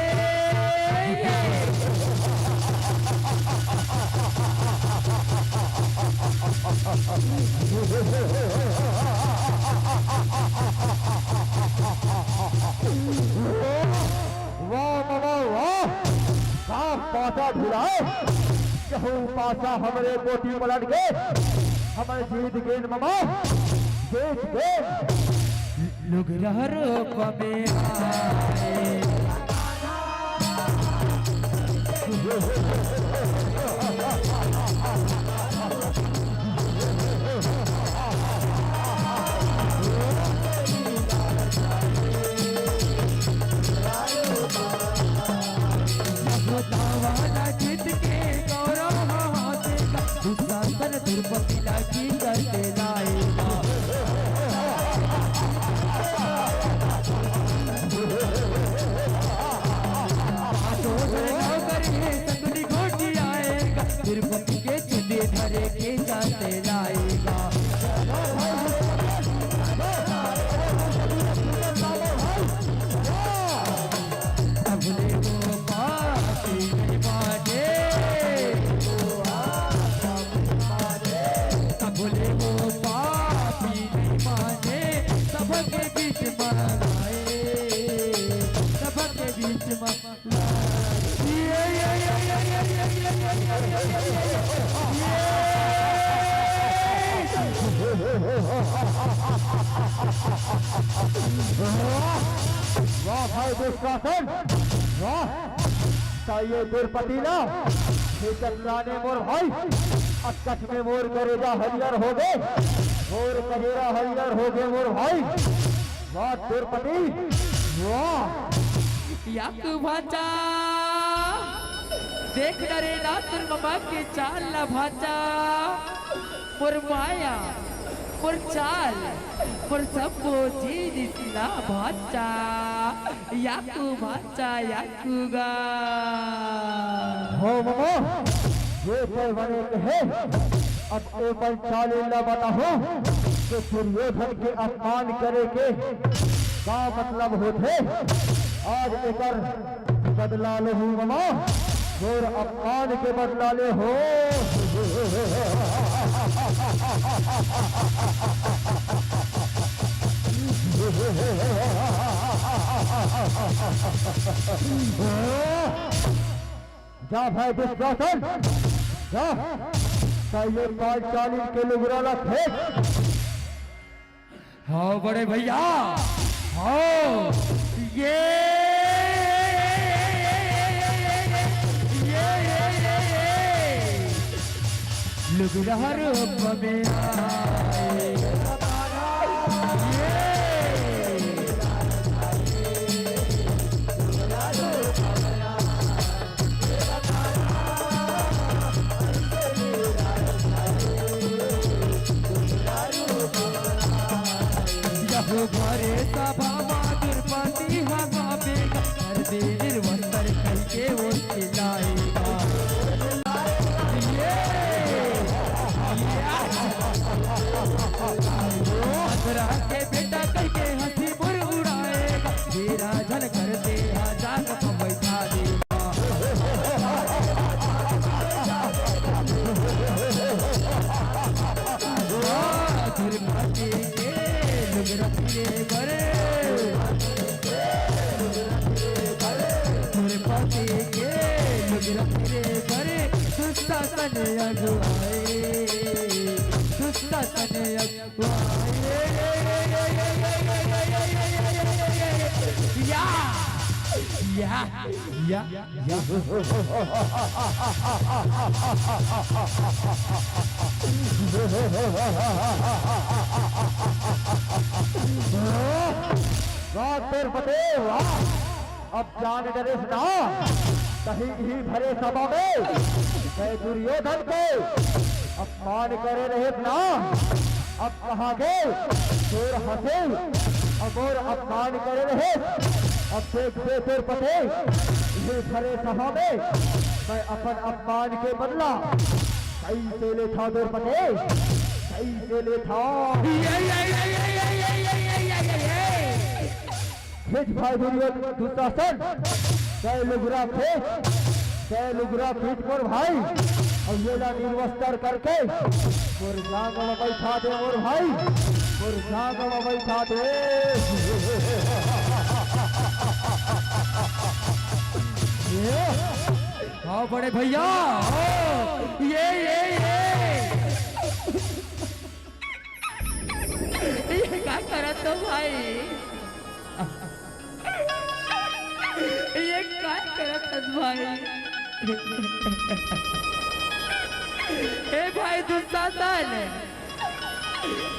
वाह मामा वाह, साफ पासा ढुलाए, यही पासा हमरे कोटी पलट गए, हमें जीत गए मामा, जीत गए। लोग रहरो कमे आए, जीत के गौरव हाथेगा, दुशासन द्रौपदी लागी करते लाएगा। संगनी घोटी आएगा, द्रौपदी के चले धरे के जाते लाएगा। अगले को पापी नहीं माने, अगले को पापी नहीं माने, सबके बीच मनाए, सबके बीच मनाए। वाह भाई दुशासन वाह, चाहिए द्रौपदी ना हे चक्राने मोर भाई अकठ में मोर करेजा हरियर हो गए, मोर कजेरा हरियर हो गए मोर भाई। वाह तिरुपति वाह। याकू भाचा देख रे नातुर मामा के चाल ला भाचा, मोर माया मोर चाल मोर सब चीज इसला भाचा। याकू भाचा याकू गा हो मामा ये कोई बने कहे अब ए पर चालीला बताओ कि दुर्योधन के अपमान करे के का मतलब होते। आज एकर बदला ले हूँ मामा, और अपमान के बदला ले हो। जा भाई दुष्शासन जा, पहले 45 के लुगराला थे। हाँ बड़े भैया हाँ ये लुगरहर घरे सभा तिरुपति हवा बेगा हर देर वस्तर कई के वो खिलाएगा। मथुरा के बेटा कई के हंसी बुर उड़ाएगा, तेरा झल कर दे जाग बैठा देगा। तिरुपति रखिए बड़े तिरुपति के रखिए बड़े सुस्ता तने अगुआए, सुस्ता तने अगुआए। या या या या वाह तिरुपति वाह। अब जान डरे ना कहीं ही भरे सभा में गए दुर्योधन को अपमान करे रहे ना। अब कहाँ गए चोर हंसे अब और अपमान करे रहे। अब देखते तिरुपति ये भरे सभा में मैं अपन अपमान के बदला सही से ले था तिरुपति, सही से ले था। खींच भाई दुर्योधन दुशासन जय लुगरा खींच, जय लुगरा खींच कर भाई और ये ला निर्वस्त्र करके मुर्जांग में बैठा दे मोर भाई, मुर्जांग में बैठा दे। हाँ बड़े भैया ये क्या करा तो भाई, ये क्या करत भाई। ए भाई दुशासन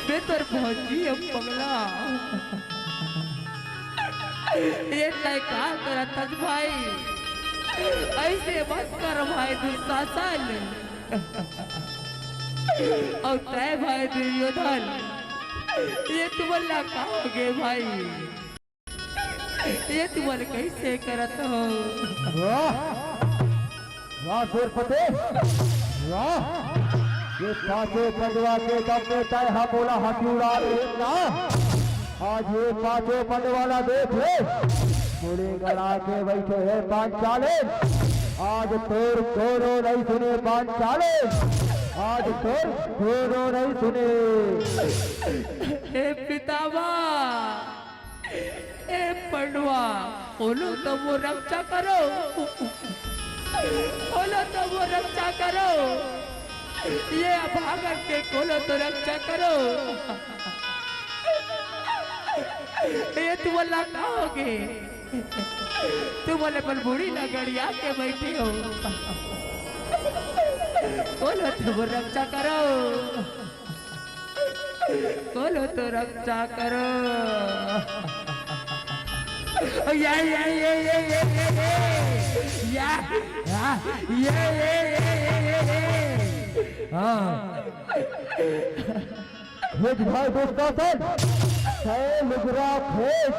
मैं तोर पहुंची अब पगला, ये तय क्या करत भाई, ऐसे मत कर भाई दुशासन। और तय भाई दुर्योधन ये तुम्हारा कहोगे भाई, ये तुम्हारे कैसे करत हो। वाह तिरुपति वाह। ये पांचों पंडवा के दम में तय हा बोला हाथी उड़ा रहे ना। आज ये पांचों पंडवाला देख ले पूरे गड़ा के बैठे हैं पांचाले। आज तोर दोनों नहीं सुने पांचाले, आज तोर दोनों नहीं सुने। हे पितावा ए पंडवा बोलो तो वो रक्षा करो, बोलो तो वो रक्षा करो, ये अभागा के खोलो तो रक्षा करो। ये तुम अल्लाह कहोगे, तुम वाले पर बूढ़ी लगड़िया के बैठे हो। बोलो तो रक्षा करो, बोलो तो रक्षा करो। या या या या या या या खेत भाई दोस्तों लुगरा खेत,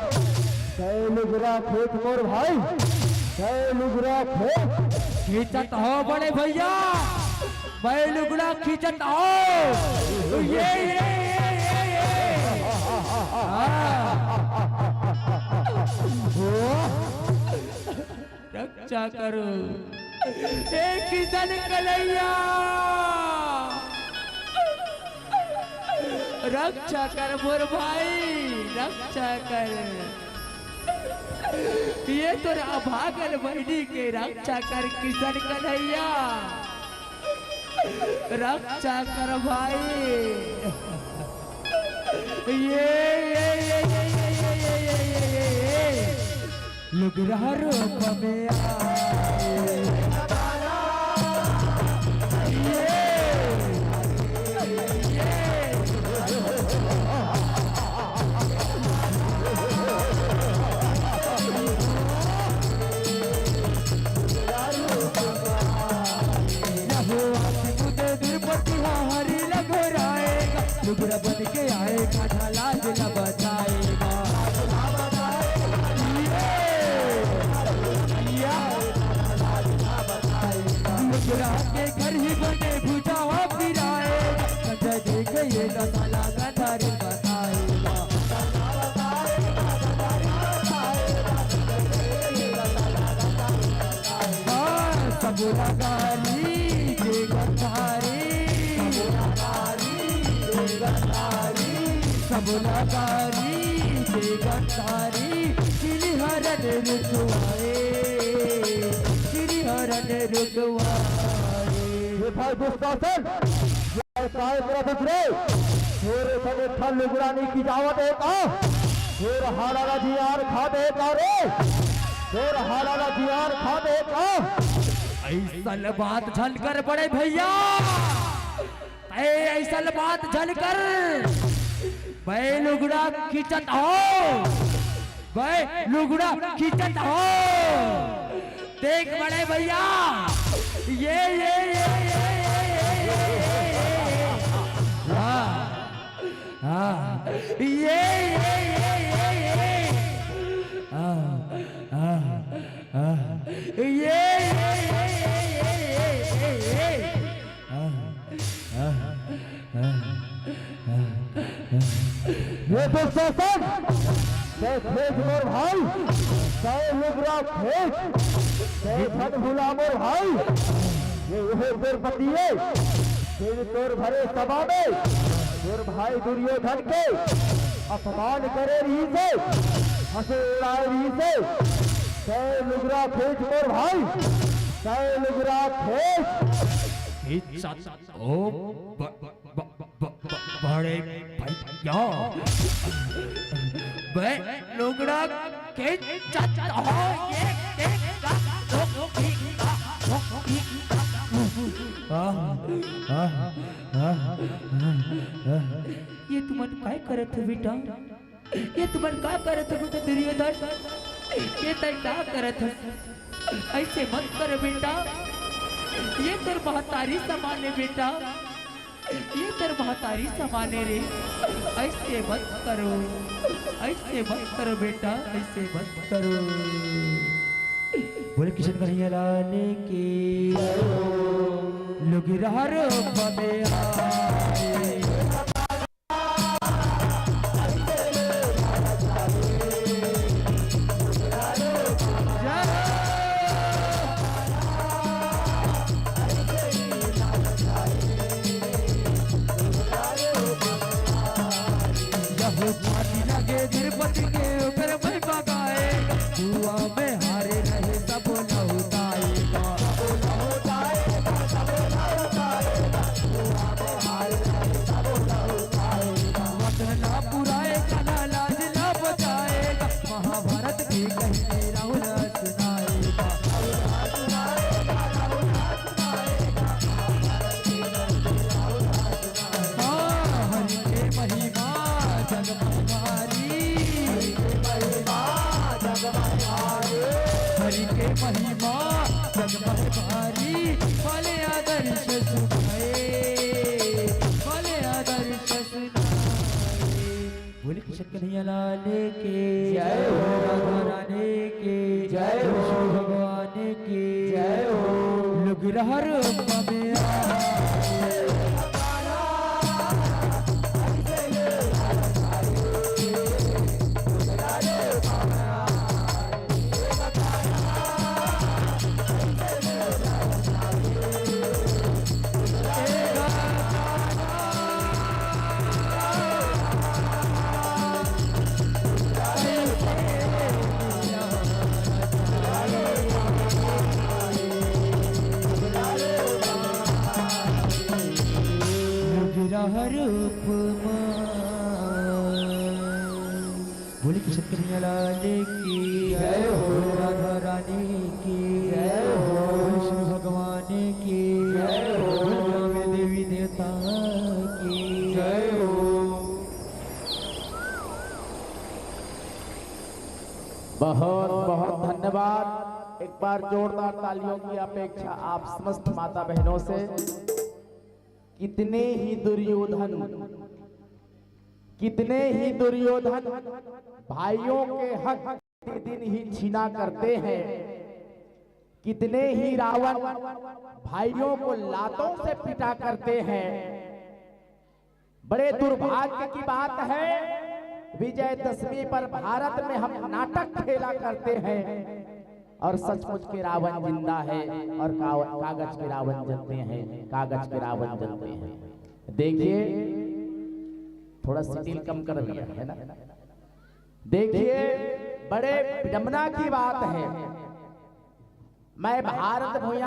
लुगरा खेत मोर भाई, लुगरा खेत खींचत हो बड़े भैया, मैं लुगड़ा खींचत हो। ये रक्षा करो एक किसान कन्हैया, रक्षा कर मोर भाई, रक्षा कर। ये तो भागल बहनी के रक्षा कर किशन कन्हैया, रक्षा कर भाई। ये लुगरा रूप में आए, लुगरा बन के आएगा, लाज न बचाएगा। लुगरा के घर ही बने भुजावा फिराएगा, संजय देख ये साला गंधारी बताएगा। सबुरा गाली जे गंधारी, सबुला गाली जे गंधारी, श्री हरण रुकवाए, श्री हरण रुकवाए। भाई दोस्तों मेरा दूसरे मेरे सगे थल लुगरानी की दावत है का, फिर हालाला जियार खा दे का रे, फिर हालाला जियार खा दे का। ऐसा बात झलकर बड़े भैया, ऐसा बात झलकर भाई लुगड़ा खींचत हो, भाई लुगड़ा खींचत हो। देख बड़े भैया ये ये तो शासन खेत मोर भाई, लुगरा खेत धन भुला मोर भाई, ये तेर पतिए तेरे तोर भरे सभा में तोर भाई दुर्योधन के अपमान करे रही से, हंसे उड़ाए रही से। लुगरा खेत मोर भाई, लुगरा खेत बड़े भैया लुगड़ा के ये तुमन काय करत हो बेटा, ये तुमन का करत हो बेटा दुर्योधन, ये तय का करत हो, ऐसे मत कर बेटा, ये तेर महतारी समाने बेटा, ये तेर महतारी समाने रे, ऐसे मत करो, ऐसे मत करो बेटा, ऐसे मत करो। बोले किशन कन्हैया लाल की, लुगरा रूप में आए, द्रौपदी के ऊपर मैं बगाएगा, जुआ में हारे रहे सब लौटाएगा, वचन ना पुराएगा, ना लाज ना बचाएगा, महाभारत की कहानी राहुल सुनाएगा। महिमा जगमग भारी बोले आदर्श सुनाए बोले आदर्श सुनाए बोले कृष्ण कन्हैया लाल के जय हो राधा रानी के जय हो भगवान की जय हो लोग हर में रूप बोले कृष्ण कन्हैया लाल की जय हो राधा रानी की जय हो विष्णु भगवान की जय हो में देवी देवता की जय हो। बहुत बहुत धन्यवाद। एक बार जोरदार तालियों की अपेक्षा आप समस्त माता बहनों से। कितने ही दुर्योधन भाइयों के हक दिन ही छीना करते हैं। कितने ही रावण भाइयों को लातों से पिटा करते हैं। बड़े दुर्भाग्य की बात है, विजयदशमी पर भारत में हम नाटक खेला करते हैं और सचमुच के रावण जिंदा है और कागज के रावण जलते हैं, कागज के रावण जलते हैं। देखिए थोड़ा स्टील कम कर दिया है ना। देखिए बड़े विडंबना की बात है, मैं भारत भूमि